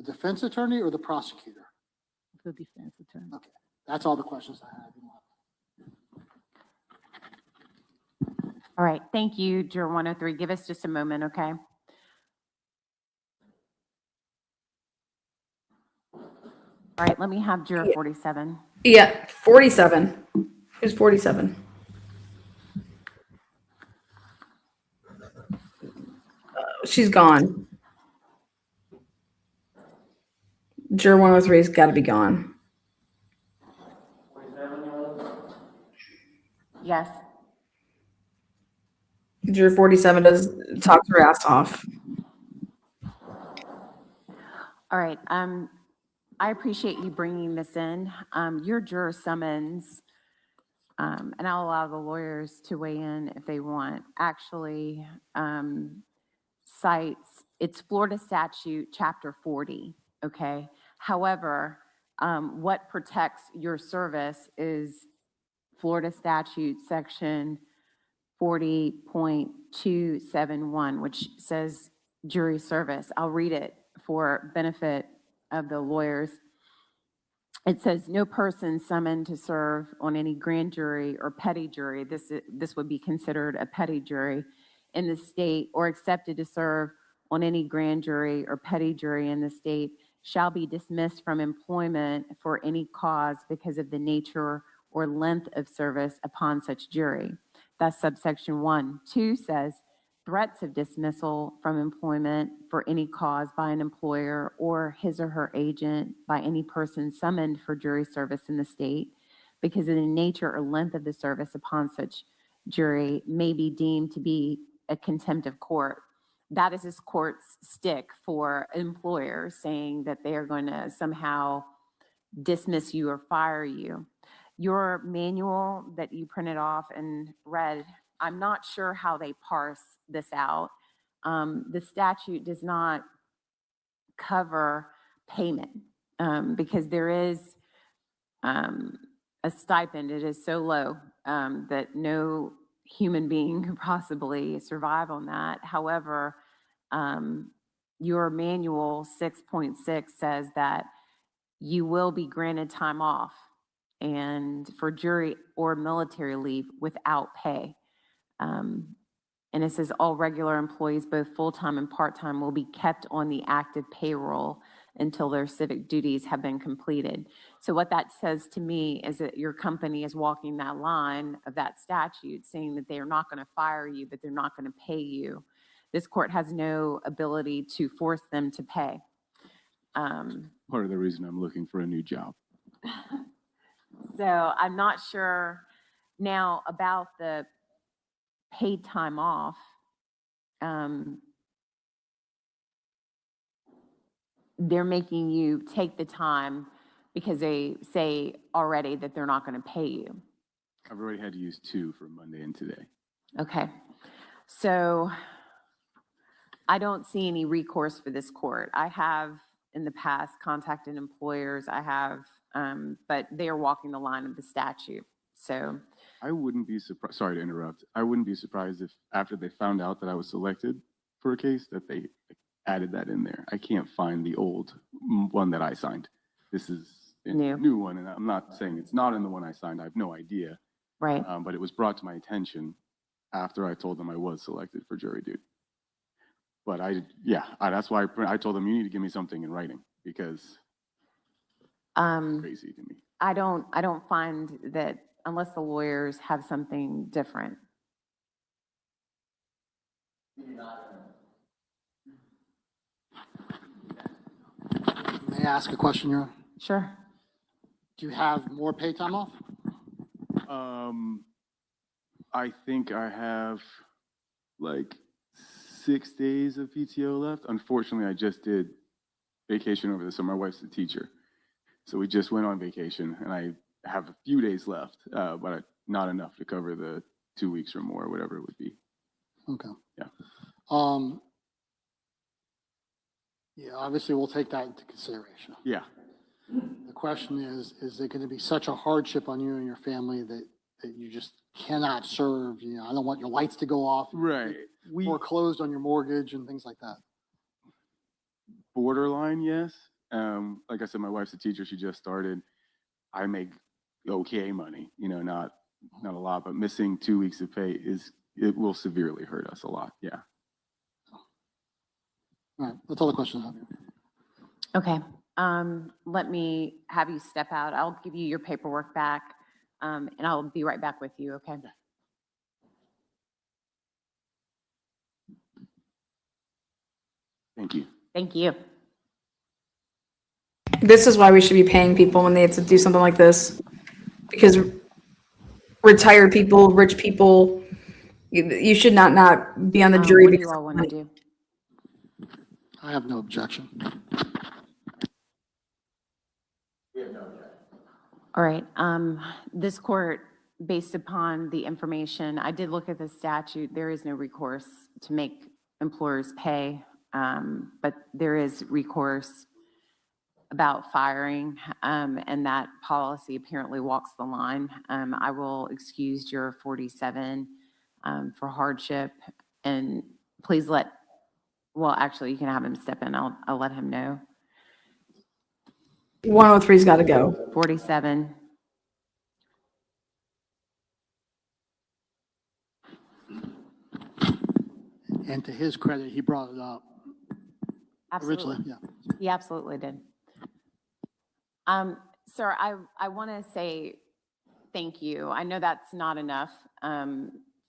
defense attorney or the prosecutor? the defense attorney. Okay, that's all the questions I have. All right, thank you, Juror 103. Give us just a moment, okay? All right, let me have Juror 47. Yeah, 47. Who's 47? She's gone. Juror 103's got to be gone. Yes. Juror 47 does talk her ass off. All right, I appreciate you bringing this in. Your juror summons, and I'll allow the lawyers to weigh in if they want, actually cites, it's Florida statute chapter 40, okay? However, what protects your service is Florida statute section 40.271, which says jury service. I'll read it for benefit of the lawyers. It says, no person summoned to serve on any grand jury or petty jury, this would be considered a petty jury in the state, or accepted to serve on any grand jury or petty jury in the state shall be dismissed from employment for any cause because of the nature or length of service upon such jury. That's subsection 1. 2 says, threats of dismissal from employment for any cause by an employer or his or her agent by any person summoned for jury service in the state because of the nature or length of the service upon such jury may be deemed to be a contempt of court. That is this court's stick for employers saying that they are going to somehow dismiss you or fire you. Your manual that you printed off and read, I'm not sure how they parse this out. The statute does not cover payment because there is a stipend. It is so low that no human being could possibly survive on that. However, your manual 6.6 says that you will be granted time off and for jury or military leave without pay. And it says all regular employees, both full-time and part-time, will be kept on the active payroll until their civic duties have been completed. So what that says to me is that your company is walking that line of that statute, saying that they are not going to fire you, but they're not going to pay you. This court has no ability to force them to pay. Part of the reason I'm looking for a new job. So I'm not sure now about the paid time off. They're making you take the time because they say already that they're not going to pay you. I've already had to use 2 for Monday and today. Okay. So I don't see any recourse for this court. I have in the past contacted employers. I have, but they are walking the line of the statute. So I wouldn't be surprised, sorry to interrupt. I wouldn't be surprised if after they found out that I was selected for a case that they added that in there. I can't find the old one that I signed. This is a new one, and I'm not saying it's not in the one I signed. I have no idea. Right. But it was brought to my attention after I told them I was selected for jury duty. But that's why I told them you need to give me something in writing because it's crazy to me. I don't find that unless the lawyers have something different. May I ask a question, Your Honor? Sure. Do you have more paid time off? I think I have like 6 days of PTO left. Unfortunately, I just did vacation over the summer. My wife's a teacher. So we just went on vacation and I have a few days left, but not enough to cover the 2 weeks or more, whatever it would be. Okay. Yeah. Yeah, obviously we'll take that into consideration. Yeah. The question is it going to be such a hardship on you and your family that that you just cannot serve, I don't want your lights to go off. Right. We Foreclosed on your mortgage and things like that. borderline, yes. Like I said, my wife's a teacher. She just started. I make okay money, not a lot, but missing 2 weeks of pay it will severely hurt us a lot. Yeah. All right, that's all the questions I have. Okay. Let me have you step out. I'll give you your paperwork back, and I'll be right back with you, okay? Thank you. Thank you. This is why we should be paying people when they have to do something like this. Because retired people, rich people, you should not be on the jury. What do because you all want to do? I have no objection. All right. This court, based upon the information, I did look at the statute. There is no recourse to make employers pay, but there is recourse about firing, and that policy apparently walks the line. I will excuse Juror 47 for hardship, and please actually, you can have him step in. I'll let him know. 103's got to go. 47. And to his credit, he brought it up. Absolutely. Originally, yeah. He absolutely did. Sir, I want to say thank you. I know that's not enough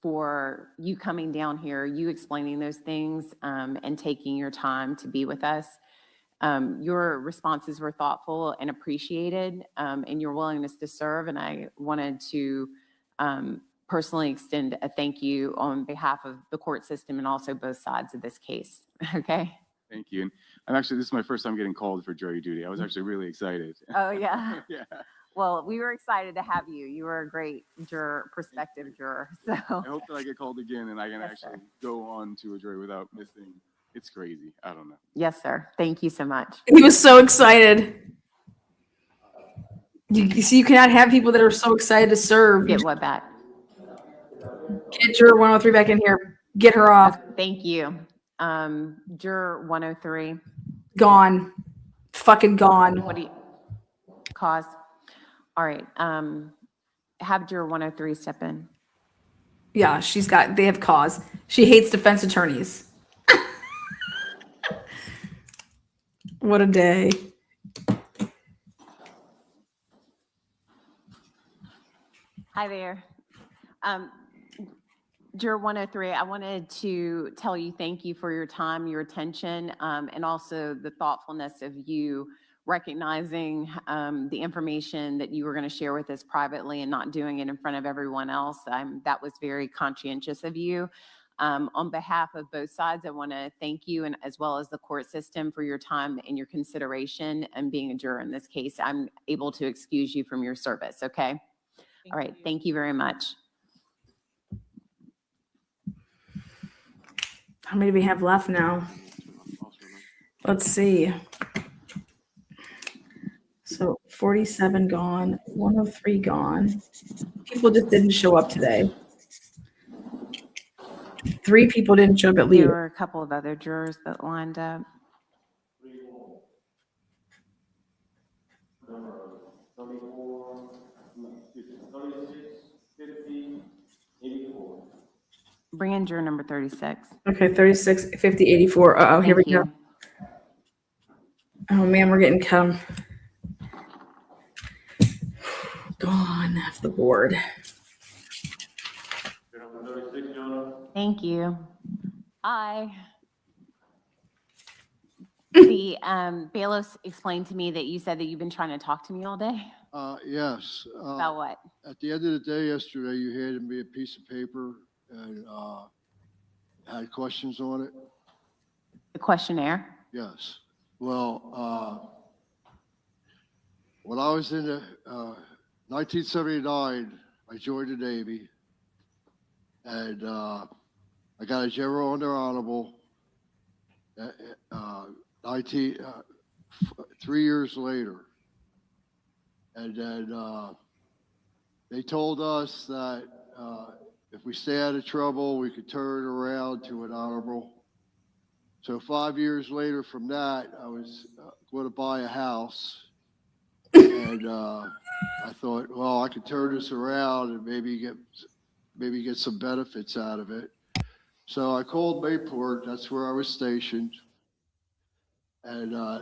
for you coming down here, you explaining those things, and taking your time to be with us. Your responses were thoughtful and appreciated, and your willingness to serve. And I wanted to personally extend a thank you on behalf of the court system and also both sides of this case. Okay. Thank you. And actually, this is my first time getting called for jury duty. I was actually really excited. Oh, yeah. Yeah. Well, we were excited to have you. You were a great juror, prospective juror. So I hope that I get called again and I can Yes, actually sir. go on to a jury without missing. It's crazy. I don't know. Yes, sir. Thank you so much. He was so excited. You see, you cannot have people that are so excited to serve. Get what back? Get Juror 103 back in here. Get her off. Thank you. Juror 103. Gone. Fucking gone. What do you cause? All right. Have juror 103 step in. Yeah, they have cause. She hates defense attorneys. What a day. Hi there. Juror 103, I wanted to tell you thank you for your time, your attention, and also the thoughtfulness of you recognizing the information that you were going to share with us privately and not doing it in front of everyone else. That was very conscientious of you. On behalf of both sides, I want to thank you, and as well as the court system, for your time and your consideration and being a juror in this case. I'm able to excuse you from your service, okay? All right, thank you very much. How many do we have left now? Let's see. So 47 gone, 103 gone. People just didn't show up today. 3 people didn't show up at least. There were a couple of other jurors that lined up. Bring in juror number 36. Okay, 36, 50, 84. Uh-oh, here we Thank you. go. Oh man, we're getting gone off the board. Thank you. Hi. The bailiffs explained to me that you said that you've been trying to talk to me all day. Yes. About what? At the end of the day yesterday, you handed me a piece of paper and had questions on it. The questionnaire? Yes. Well, when I was in the 1979, I joined the Navy, and I got a general under honorable. 3 years later, and then they told us that if we stay out of trouble, we could turn it around to an honorable. So 5 years later from that, I was going to buy a house. And I thought, well, I could turn this around and maybe get some benefits out of it. So I called Mayport, that's where I was stationed. And I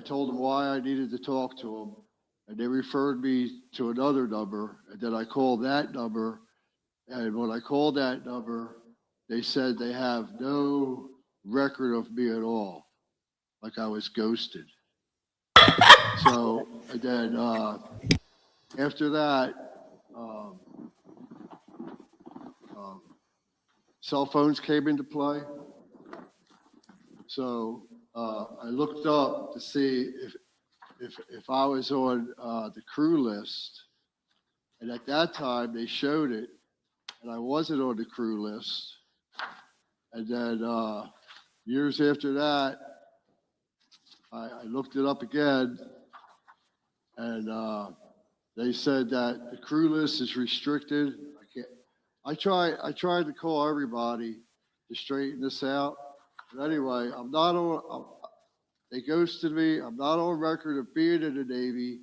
told them why I needed to talk to them. And they referred me to another number. And then I called that number. And when I called that number, they said they have no record of me at all, like I was ghosted. So, and then after that, cell phones came into play. So I looked up to see if I was on the crew list. And at that time, they showed it, and I wasn't on the crew list. And then years after that, I looked it up again, and they said that the crew list is restricted. I tried to call everybody to straighten this out. But anyway, I'm not on. They ghosted me. I'm not on record of being in the Navy,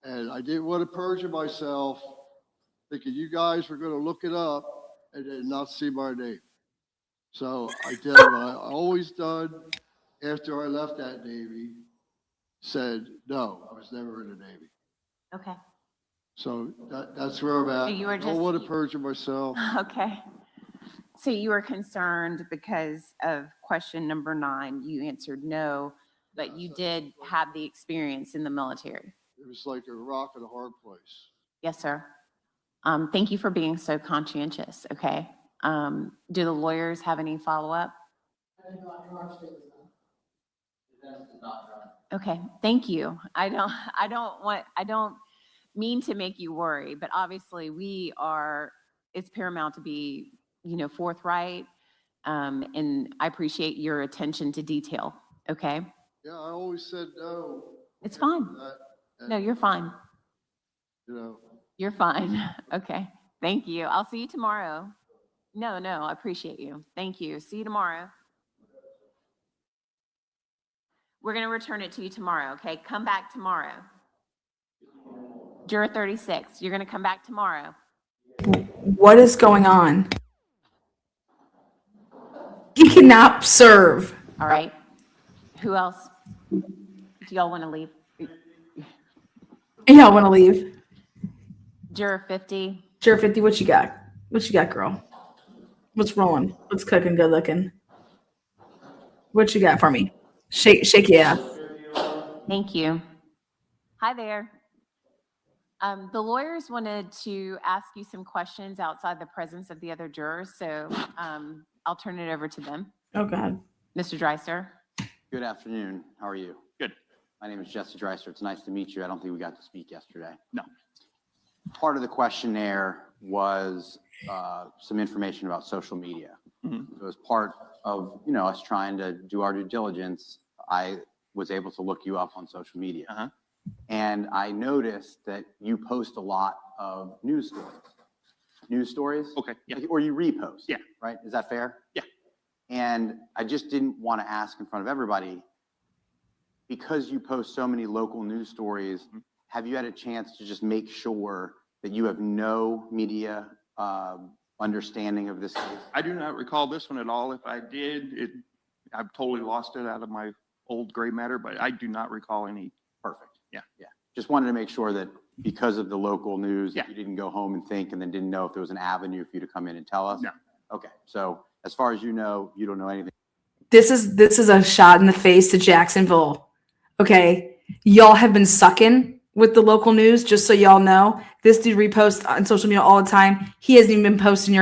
and I didn't want to perjure myself, thinking you guys were going to look it up and then not see my name. So I did what I always done after I left that Navy. Said no, I was never in the Navy. Okay. So that's where I'm at. So you were I don't just- want to perjure myself. Okay. So you were concerned because of question number 9. You answered no, but you did have the experience in the military. It was like a rock and a hard place. Yes, sir. Thank you for being so conscientious. Okay. Do the lawyers have any follow-up? Okay, thank you. I don't mean to make you worry, but obviously it's paramount to be, forthright. And I appreciate your attention to detail. Okay. Yeah, I always said no. It's fine. No, you're fine. You know. You're fine. Okay. Thank you. I'll see you tomorrow. No, I appreciate you. Thank you. See you tomorrow. We're going to return it to you tomorrow. Okay. Come back tomorrow. Juror 36, you're going to come back tomorrow. What is going on? He cannot serve. All right. Who else? Do y'all want to leave? Y'all want to leave? Juror 50. Juror 50, what you got? What you got, girl? What's rolling? What's cooking? Good looking. What you got for me? Shake your ass. Thank you. Hi there. The lawyers wanted to ask you some questions outside the presence of the other jurors, so I'll turn it over to them. Oh, God. Mr. Dreiser. Good afternoon. How are you? Good. My name is Jesse Dreiser. It's nice to meet you. I don't think we got to speak yesterday. No. Part of the questionnaire was some information about social media. Mm-hmm. So as part of us trying to do our due diligence, I was able to look you up on social media. Uh-huh. And I noticed that you post a lot of news stories. News stories? Okay, yeah. Or you repost. Yeah. Right? Is that fair? Yeah. And I just didn't want to ask in front of everybody, because you post so many local news stories, have you had a chance to just make sure that you have no media understanding of this case? I do not recall this one at all. If I did, I've totally lost it out of my old gray matter, but I do not recall any. Perfect. Yeah. Yeah. Just wanted to make sure that because of the local news, Yeah. that you didn't go home and think and then didn't know if there was an avenue for you to come in and tell us? No. Okay. So as far as you know, you don't know anything. This is a shot in the face to Jacksonville. Okay. Y'all have been sucking with the local news, just so y'all know. This dude reposts on social media all the time. He hasn't even been posting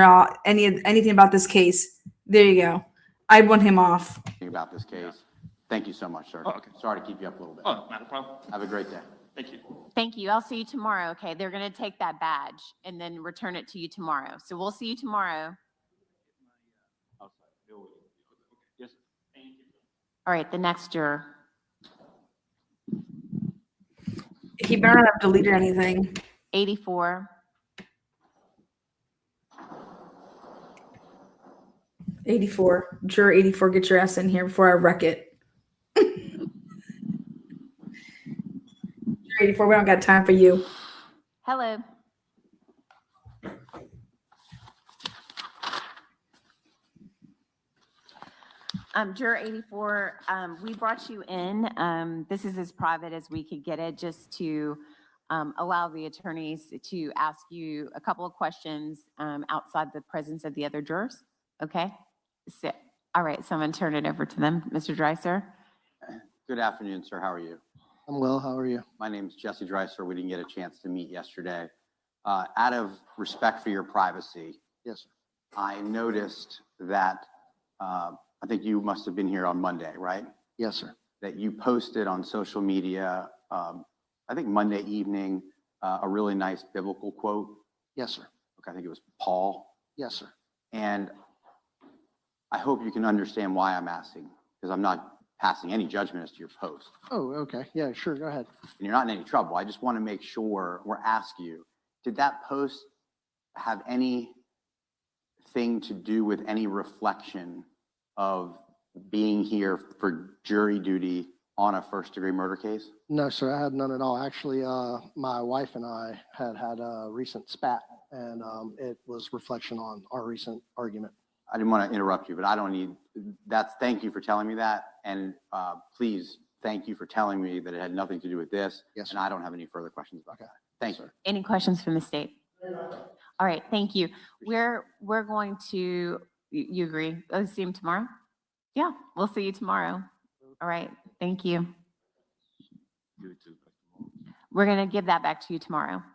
anything about this case. There you go. I'd want him off. About this case. Thank you so much, sir. Oh, okay. Sorry to keep you up a little bit. Oh, not a problem. Have a great day. Thank you. Thank you. I'll see you tomorrow. Okay. They're going to take that badge and then return it to you tomorrow. So we'll see you tomorrow. Yes. Thank you. All right. The next juror. He better not have deleted anything. 84. 84. Juror 84, get your ass in here before I wreck it. Juror 84, we don't got time for you. Hello. Juror 84, we brought you in. This is as private as we could get it, just to allow the attorneys to ask you a couple of questions outside the presence of the other jurors. Okay? So, all right, so I'm going to turn it over to them. Mr. Dreiser? Good afternoon, sir. How are you? I'm well. How are you? My name is Jesse Dreiser. We didn't get a chance to meet yesterday. Out of respect for your privacy, Yes, sir. I noticed that I think you must have been here on Monday, right? Yes, sir. That you posted on social media, I think Monday evening, a really nice biblical quote. Yes, sir. Okay, I think it was Paul. Yes, sir. And I hope you can understand why I'm asking, because I'm not passing any judgment as to your post. Oh, okay. Yeah, sure. Go ahead. And you're not in any trouble. I just want to make sure or ask you, did that post have anything to do with any reflection of being here for jury duty on a first-degree murder case? No, sir. I had none at all. Actually, my wife and I had a recent spat, and it was reflection on our recent argument. I didn't want to interrupt you, but I don't need that's. Thank you for telling me that, and please thank you for telling me that it had nothing to do with this. Yes, and I don't have any further questions about that. Thank you. Any questions from the state? All right, thank you. We're going to, you agree? Let's see him tomorrow? Yeah, we'll see you tomorrow. All right, thank you. We're going to give that back to you tomorrow. –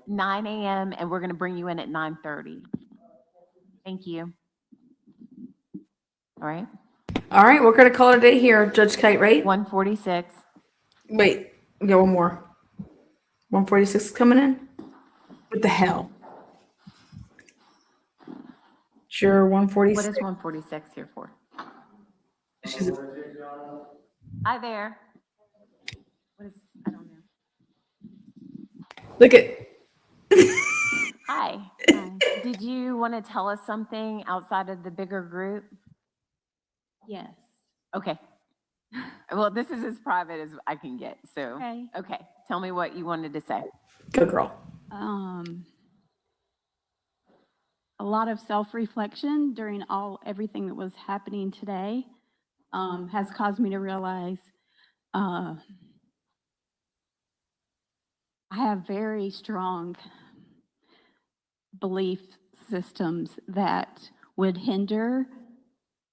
9 a.m. and we're going to bring you in at 9:30. Thank you. All right. All right, we're going to call it a day here. Judge Kite, right? 146. Wait, we got one more. 146 is coming in? What the hell? Juror 146. What is 146 here for? She's Hi there. What is, I don't know. Look at. Hi. Did you want to tell us something outside of the bigger group? Yes. Okay. Well, this is as private as I can get, so. Okay. Okay. Tell me what you wanted to say. Good girl. A lot of self-reflection during everything that was happening today has caused me to realize I have very strong belief systems that would hinder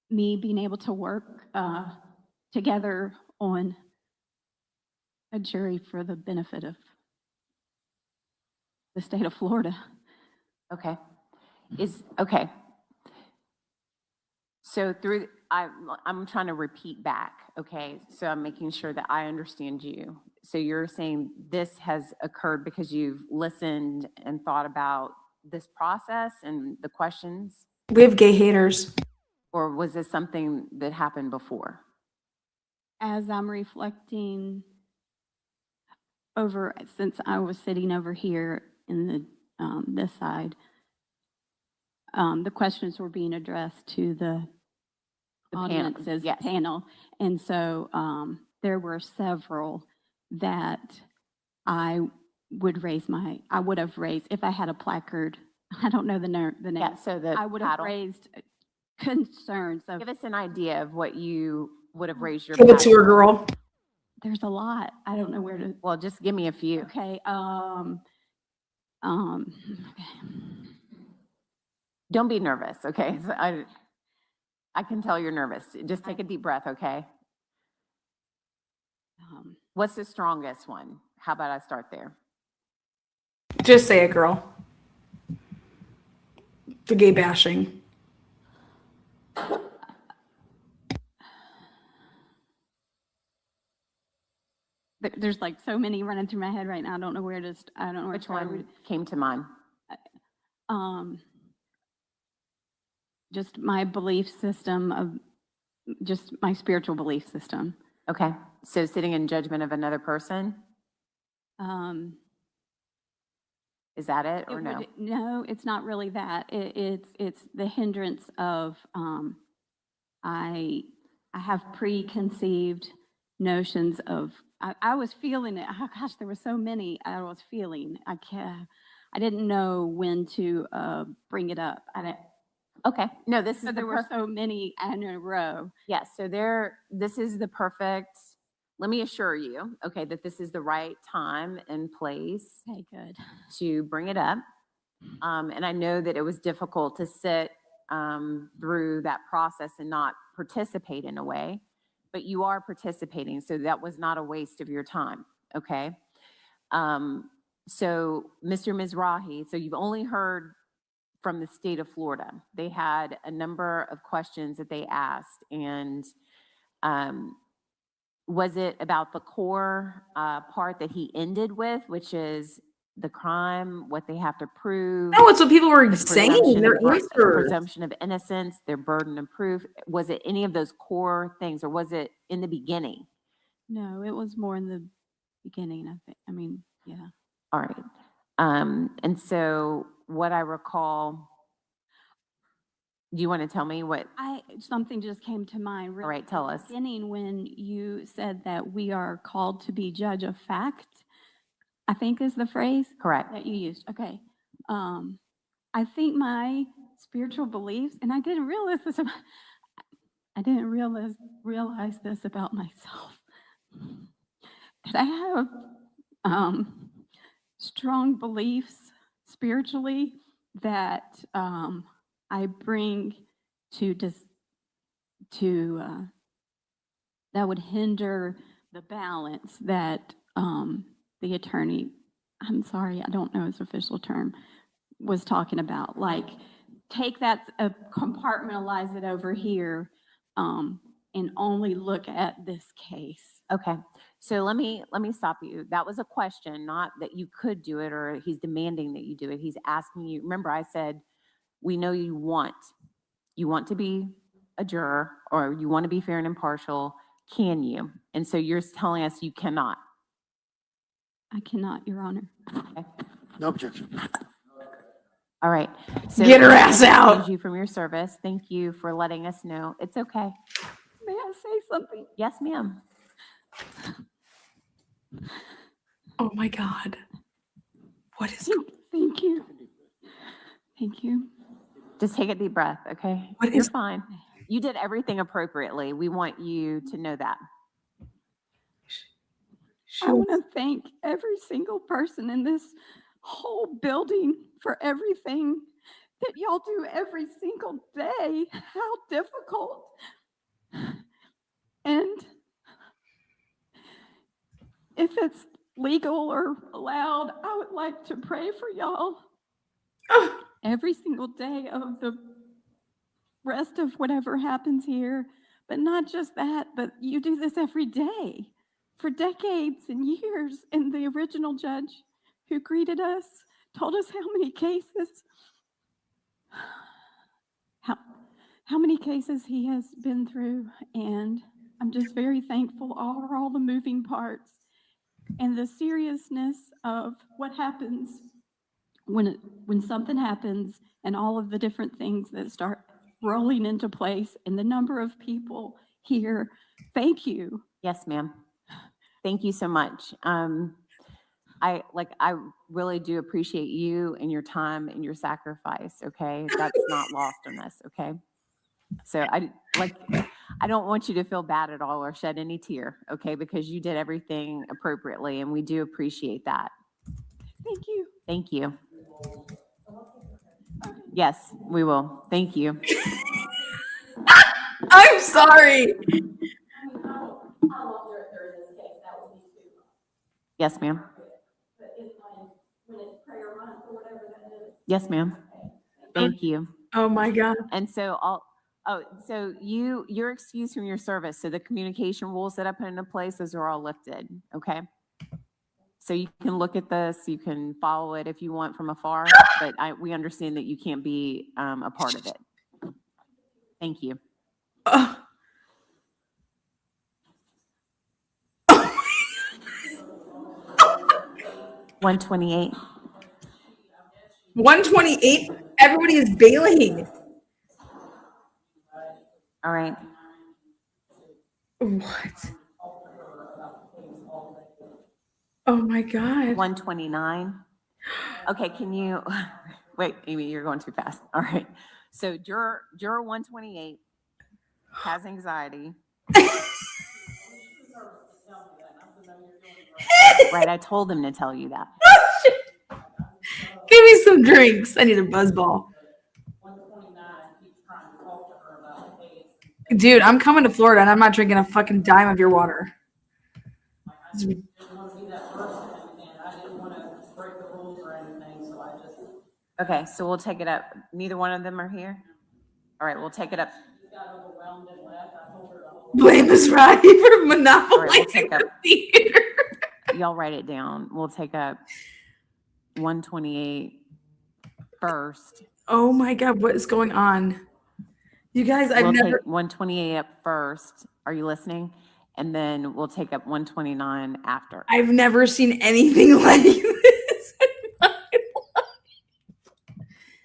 me being able to work together on a jury for the benefit of the state of Florida. Okay. Okay. So I'm trying to repeat back, okay? So I'm making sure that I understand you. So you're saying this has occurred because you've listened and thought about this process and the questions? We have gay haters. Or was this something that happened before? As I'm reflecting over, since I was sitting over here in the this side, the questions were being addressed to the audience's panel. And so there were several that I would have raised if I had a placard. I don't know the name. Yeah, so I would have raised concerns of. Give us an idea of what you would have raised your. Give it to her, girl. There's a lot. I don't know where to. Well, just give me a few. Okay. Don't be nervous, okay? So I can tell you're nervous. Just take a deep breath, okay? What's the strongest one? How about I start there? Just say it, girl. The gay bashing. There's like so many running through my head right now. I don't know where to. I don't know which one came to mind. Just my belief system of, just my spiritual belief system. Okay, so sitting in judgment of another person, is that it or no? No, it's not really that. It's the hindrance of, I have preconceived notions of, I was feeling it. Oh gosh, there were so many I was feeling. I didn't know when to bring it up. Okay, no, this is So the there were so many in a row. Yes, so this is the perfect, let me assure you, okay, that this is the right time and place Okay, good. to bring it up. And I know that it was difficult to sit through that process and not participate in a way, but you are participating, so that was not a waste of your time, okay? So Mr. Mizrahi, so you've only heard from the state of Florida. They had a number of questions that they asked, and was it about the core part that he ended with, which is the crime, what they have to prove? No, it's what people were the saying, presumption their of bur- answers. presumption of innocence, their burden of proof. Was it any of those core things, or was it in the beginning? No, it was more in the beginning, I think. I mean, yeah. All right. And so what I recall, do you want to tell me what? Something just came to mind. All right, tell us. Beginning when you said that we are called to be judge of fact, I think is the phrase. Correct. That you used. Okay. I think my spiritual beliefs, and I didn't realize this about myself, that I have strong beliefs spiritually that I bring to that would hinder the balance that the attorney, I'm sorry, I don't know his official term, was talking about. Like, take that, compartmentalize it over here, and only look at this case. Okay. So let me stop you. That was a question, not that you could do it or he's demanding that you do it. He's asking you. Remember, I said, we know you want to be a juror, or you want to be fair and impartial. Can you? And so you're telling us you cannot. I cannot, Your Honor. Okay. No objection. All right. So Get her ass out. Excuse you from your service. Thank you for letting us know. It's okay. May I say something? Yes, ma'am. Oh my God. What is it? Thank you. Thank you. Just take a deep breath, okay? What You're is- fine. You did everything appropriately. We want you to know that. I want to thank every single person in this whole building for everything that y'all do every single day. How difficult. And if it's legal or allowed, I would like to pray for y'all every single day of the rest of whatever happens here. But not just that, but you do this every day for decades and years. And the original judge who greeted us told us how many cases, how many cases he has been through. And I'm just very thankful for all the moving parts and the seriousness of what happens when something happens, and all of the different things that start rolling into place, and the number of people here. Thank you. Yes, ma'am. Thank you so much. I really do appreciate you and your time and your sacrifice, okay? That's not lost on us, okay? So I don't want you to feel bad at all or shed any tear, okay? Because you did everything appropriately, and we do appreciate that. Thank you. Thank you. Yes, we will. Thank you. I'm sorry. Yes, ma'am. Yes, ma'am. Thank you. Oh my God. And so so you're excused from your service. So the communication rules that I put into place, those are all lifted. Okay. So you can look at this, you can follow it if you want from afar, but we understand that you can't be a part of it. Thank you. 128. 128. Everybody is bailing. All right. What? Oh my God. 129. Okay, can you wait, Amy, you're going too fast. All right. So juror 128 has anxiety. Right, I told him to tell you that. Give me some drinks. I need a buzzball. Dude, I'm coming to Florida and I'm not drinking a fucking dime of your water. Okay, so we'll take it up. Neither one of them are here? All right, we'll take it up. Blame is right for monopolizing All right, we'll take up. the theater. Y'all write it down. We'll take up 128 first. Oh my God, what is going on? You guys, I've We'll never. take 128 up first. Are you listening? And then we'll take up 129 after. I've never seen anything like this.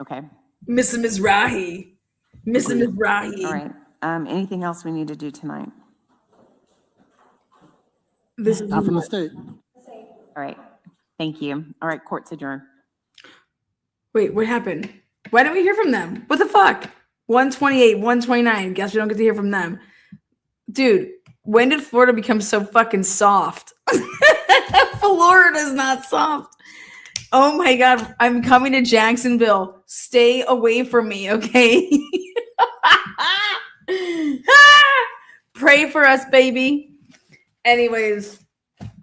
Okay. Miss Mizrahi. Miss Mizrahi. All right. Anything else we need to do tonight? This is Not from the state. All right. Thank you. All right. Court's adjourned. Wait, what happened? Why didn't we hear from them? What the fuck? 128, 129. Guess we don't get to hear from them. Dude, when did Florida become so fucking soft? Florida's not soft. Oh my God. I'm coming to Jacksonville. Stay away from me, okay? Pray for us, baby. Anyways,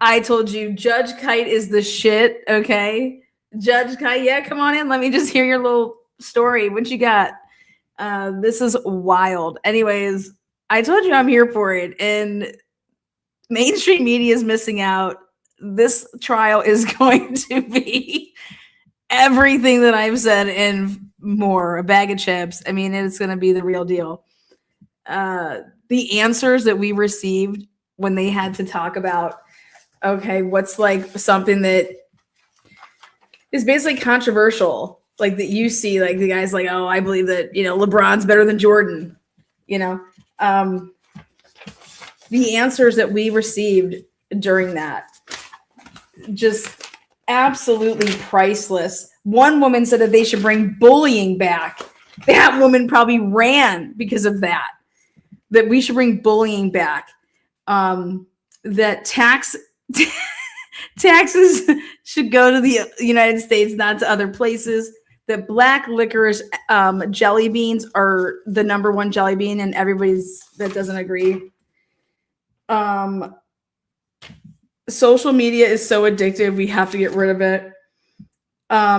I told you, Judge Kite is the shit, okay? Judge Kite, yeah, come on in. Let me just hear your little story. What you got? This is wild. Anyways, I told you I'm here for it, and mainstream media is missing out. This trial is going to be everything that I've said and more, a bag of chips. I mean, it's going to be the real deal. The answers that we received when they had to talk about, okay, what's like something that is basically controversial, like that you see, like the guy's like, oh, I believe that, LeBron's better than Jordan, the answers that we received during that, just absolutely priceless. One woman said that they should bring bullying back. That woman probably ran because of that we should bring bullying back. That taxes should go to the United States, not to other places. That black licorice jelly beans are the number one jelly bean, and that doesn't agree. Social media is so addictive. We have to get rid of it.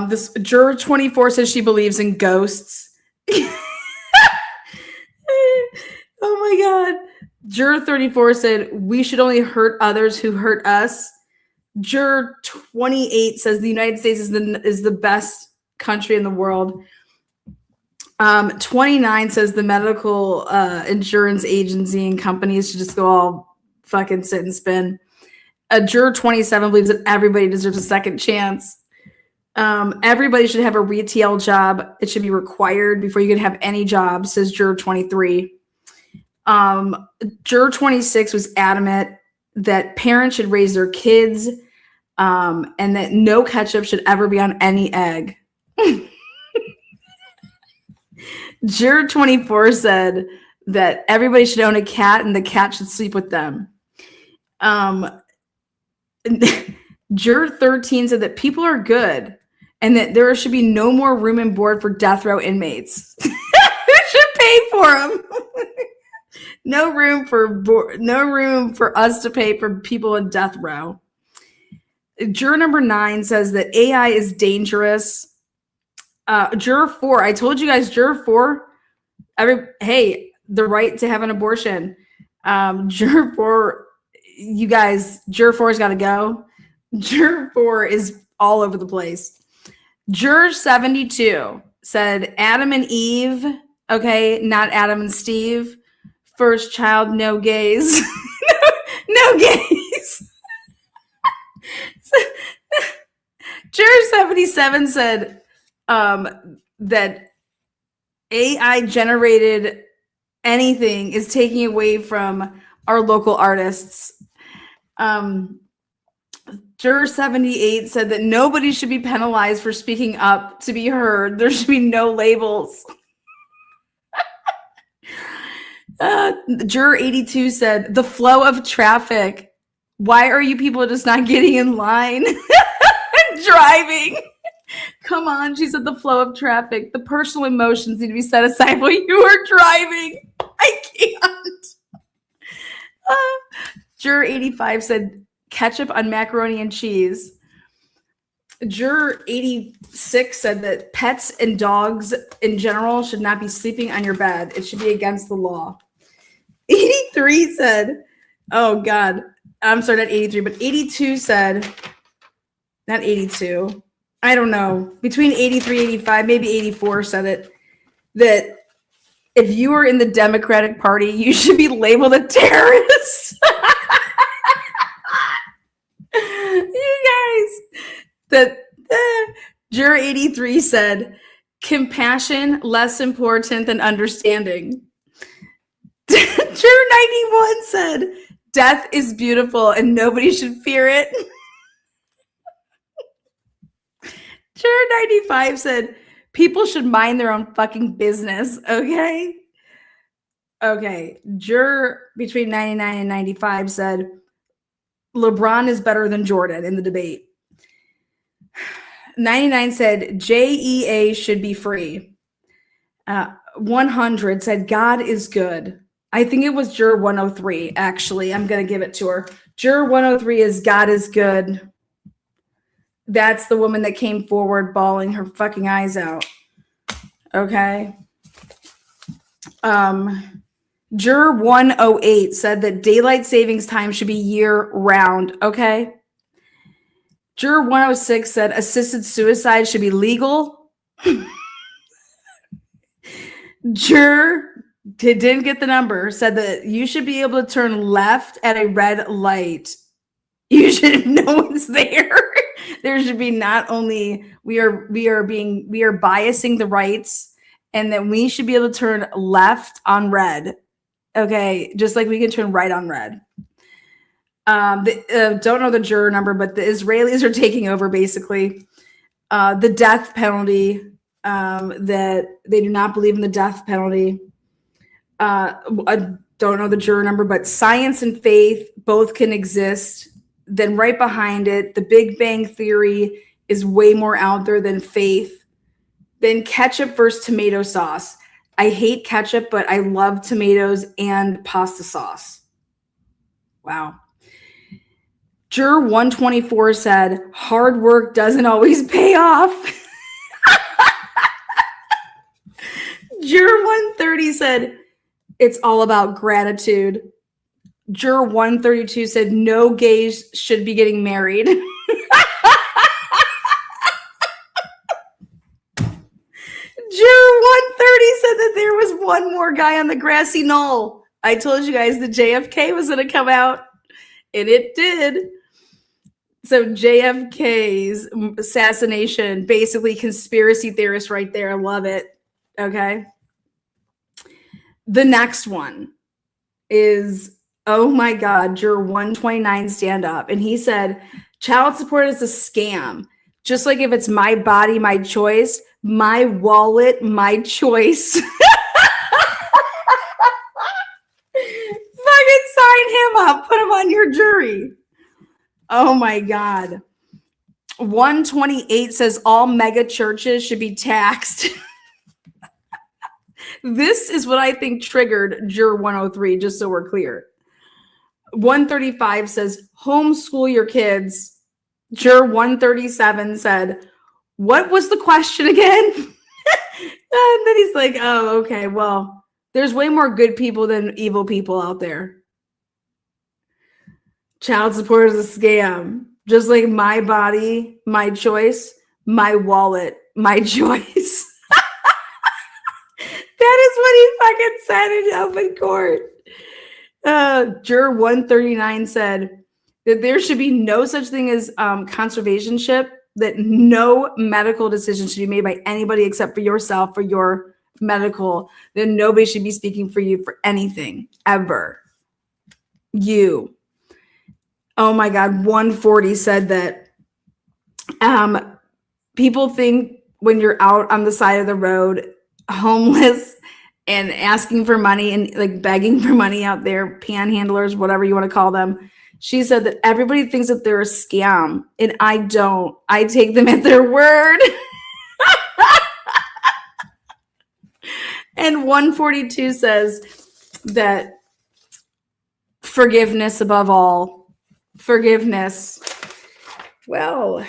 This juror 24 says she believes in ghosts. Oh my God. Juror 34 said we should only hurt others who hurt us. Juror 28 says the United States is the best country in the world. 29 says the medical insurance agency and companies should just go all fucking sit and spin. Juror 27 believes that everybody deserves a second chance. Everybody should have a retail job. It should be required before you can have any job, says Juror 23. Juror 26 was adamant that parents should raise their kids, and that no ketchup should ever be on any egg. Juror 24 said that everybody should own a cat and the cat should sleep with them. Juror 13 said that people are good and that there should be no more room and board for death row inmates. Who should pay for them? No room for us to pay for people in death row. Juror number 9 says that AI is dangerous. Juror 4, I told you guys, Juror 4, the right to have an abortion. Juror 4, you guys, Juror 4's got to go. Juror 4 is all over the place. Juror 72 said Adam and Eve, okay, not Adam and Steve. First child, no gays. No gays. Juror 77 said that AI generated anything is taking away from our local artists. Juror 78 said that nobody should be penalized for speaking up to be heard. There should be no labels. Juror 82 said the flow of traffic. Why are you people just not getting in line and driving? Come on, she said the flow of traffic. The personal emotions need to be set aside while you are driving. I can't. Juror 85 said ketchup on macaroni and cheese. Juror 86 said that pets and dogs in general should not be sleeping on your bed. It should be against the law. 83 said, oh God, I'm sorry, not 83, but 82 said, not 82, I don't know, between 83, 85, maybe 84 said it, that if you are in the Democratic Party, you should be labeled a terrorist. You guys, that Juror 83 said, compassion less important than understanding. Juror 91 said, death is beautiful and nobody should fear it. Juror 95 said, people should mind their own fucking business, okay? Okay, juror between 99 and 95 said, LeBron is better than Jordan in the debate. 99 said, JEA should be free. 100 said, God is good. I think it was juror 103, actually. I'm going to give it to her. Juror 103 is God is good. That's the woman that came forward bawling her fucking eyes out. Okay. Juror 108 said that daylight savings time should be year round. Okay. Juror 106 said assisted suicide should be legal. Juror didn't get the number, said that you should be able to turn left at a red light. You should know one's there. There should be not only we are biasing the rights, and that we should be able to turn left on red. Okay, just like we can turn right on red. Don't know the juror number, but the Israelis are taking over basically. The death penalty, that they do not believe in the death penalty. I don't know the juror number, but science and faith both can exist. Then right behind it, the Big Bang Theory is way more out there than faith. Then ketchup versus tomato sauce. I hate ketchup, but I love tomatoes and pasta sauce. Wow. Juror 124 said, hard work doesn't always pay off. Juror 130 said, it's all about gratitude. Juror 132 said, no gays should be getting married. Juror 130 said that there was one more guy on the grassy knoll. I told you guys the JFK was going to come out, and it did. So JFK's assassination, basically conspiracy theorist right there. Love it. Okay. The next one is, oh my God, juror 129 stand up. And he said, child support is a scam. Just like if it's my body, my choice, my wallet, my choice. Fucking sign him up. Put him on your jury. Oh my God. 128 says all mega churches should be taxed. This is what I think triggered juror 103, just so we're clear. 135 says homeschool your kids. Juror 137 said, what was the question again? And then he's like, oh, okay, well, there's way more good people than evil people out there. Child support is a scam. Just like my body, my choice, my wallet, my choice. That is what he fucking said in open court. Juror 139 said that there should be no such thing as conservationship that no medical decision should be made by anybody except for yourself, for your medical, then nobody should be speaking for you for anything ever. You. Oh my God. 140 said that people think when you're out on the side of the road, homeless and asking for money and like begging for money out there, panhandlers, whatever you want to call them. She said that everybody thinks that they're a scam, and I don't. I take them at their word. And 142 says that forgiveness above all. Forgiveness. Well,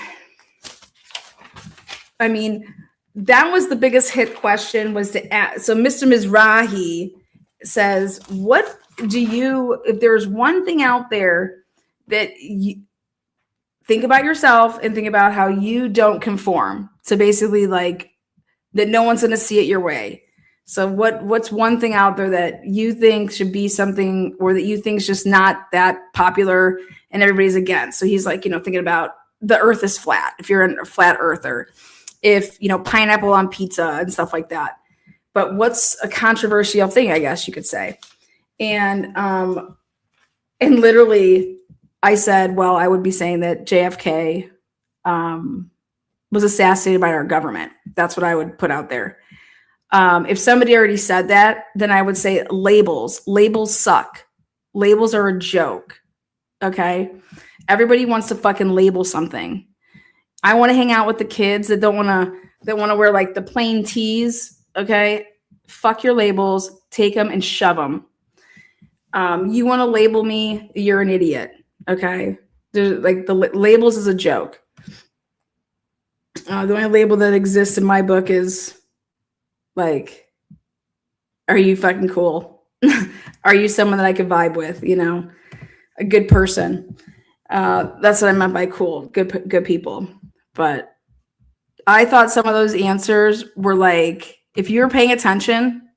I mean, that was the biggest hit question was to ask. So Mr. Mizrahi says, what do you, if there's one thing out there that you think about yourself and think about how you don't conform. So basically like that no one's going to see it your way. So what's one thing out there that you think should be something or that you think is just not that popular and everybody's against? So he's like, thinking about the earth is flat. If you're a flat earther, if, pineapple on pizza and stuff like that. But what's a controversial thing, I guess you could say. And literally I said, well, I would be saying that JFK was assassinated by our government. That's what I would put out there. If somebody already said that, then I would say labels. Labels suck. Labels are a joke. Okay. Everybody wants to fucking label something. I want to hang out with the kids that want to wear like the plain tees. Okay. Fuck your labels, take them and shove them. You want to label me, you're an idiot. Okay. There's like the labels is a joke. The only label that exists in my book is like, are you fucking cool? Are you someone that I could vibe with? A good person. That's what I meant by cool, good people. But I thought some of those answers were like, if you were paying attention,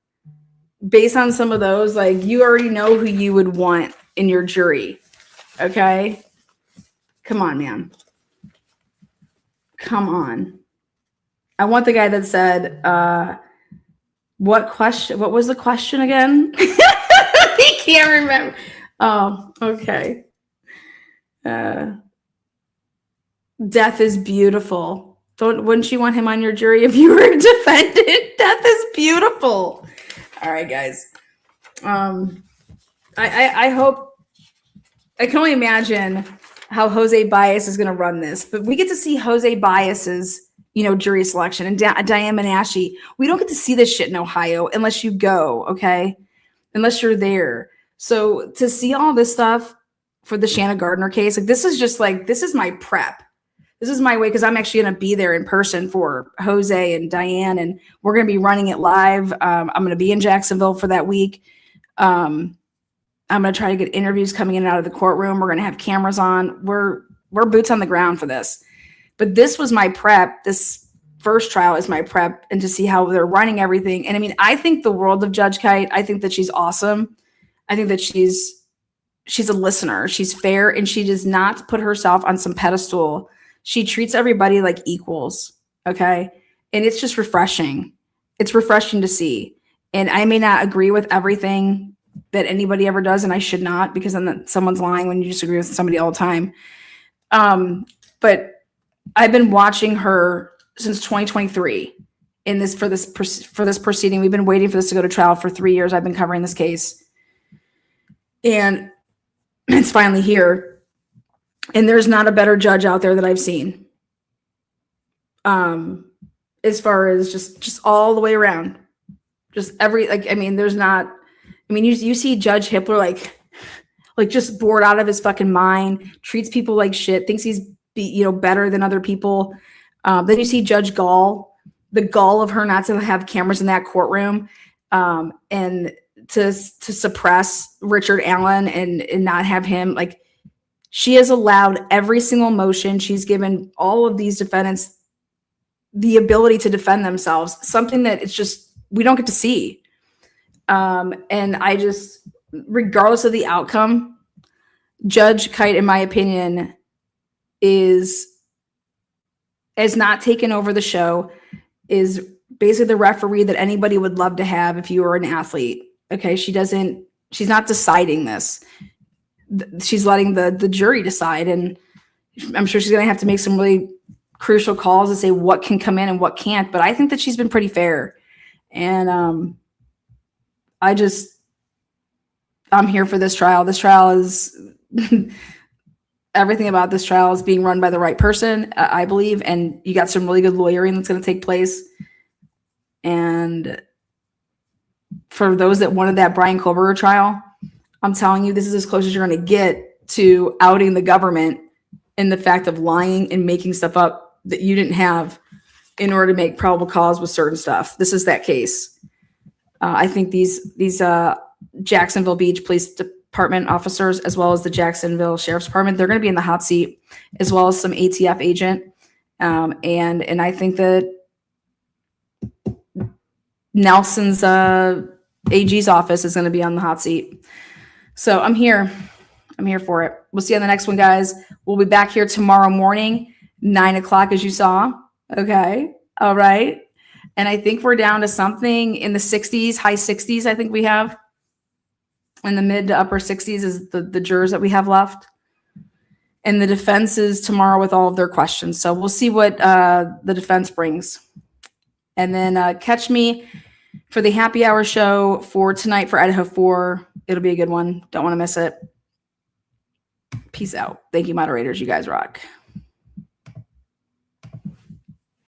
based on some of those, like you already know who you would want in your jury. Okay? Come on, man. Come on. I want the guy that said, what was the question again? He can't remember. Oh, okay. Death is beautiful. Wouldn't you want him on your jury if you were a defendant? Death is beautiful. All right, guys. I hope, I can only imagine how Jose Baez is going to run this, but we get to see Jose Baez's, jury selection and Diane Menashe. We don't get to see this shit in Ohio unless you go, okay? Unless you're there. So to see all this stuff for the Shanna Gardner case, like this is my prep. This is my way because I'm actually going to be there in person for Jose and Diane, and we're going to be running it live. I'm going to be in Jacksonville for that week. I'm going to try to get interviews coming in and out of the courtroom. We're going to have cameras on. We're boots on the ground for this. But this was my prep. This first trial is my prep, and to see how they're running everything. And I mean, I think the world of Judge Kite. I think that she's awesome. I think that she's a listener. She's fair, and she does not put herself on some pedestal. She treats everybody like equals. Okay. And it's just refreshing. It's refreshing to see. And I may not agree with everything that anybody ever does, and I should not, because then someone's lying when you disagree with somebody all the time. But I've been watching her since 2023 for this proceeding. We've been waiting for this to go to trial for 3 years. I've been covering this case, and it's finally here. And there's not a better judge out there that I've seen. As far as just all the way around, just there's not. I mean, you see Judge Hippler like just bored out of his fucking mind, treats people like shit, thinks he's better than other people. Then you see Judge Gall, the gall of her not to have cameras in that courtroom, and to suppress Richard Allen and not have him. Like, she has allowed every single motion. She's given all of these defendants the ability to defend themselves, something that it's just we don't get to see. And I just, regardless of the outcome, Judge Kite, in my opinion, is has not taken over the show, is basically the referee that anybody would love to have if you were an athlete. Okay, she's not deciding this. She's letting the jury decide, and I'm sure she's going to have to make some really crucial calls to say what can come in and what can't. But I think that she's been pretty fair, and I'm here for this trial. This trial is everything about this trial is being run by the right person, I believe, and you got some really good lawyering that's going to take place. And for those that wanted that Brian Koberger trial, I'm telling you, this is as close as you're going to get to outing the government in the fact of lying and making stuff up that you didn't have in order to make probable cause with certain stuff. This is that case. I think these Jacksonville Beach Police Department officers, as well as the Jacksonville Sheriff's Department, they're going to be in the hot seat, as well as some ATF agent. And I think that Nelson's AG's office is going to be on the hot seat. So I'm here for it. We'll see you on the next one, guys. We'll be back here tomorrow morning, 9 o'clock, as you saw. Okay. All right. And I think we're down to something in the 60s, high 60s. I think we have in the mid to upper 60s is the jurors that we have left. And the defense is tomorrow with all of their questions. So we'll see what the defense brings. And then catch me for the happy hour show for tonight for Idaho 4. It'll be a good one. Don't want to miss it. Peace out. Thank you, moderators. You guys rock.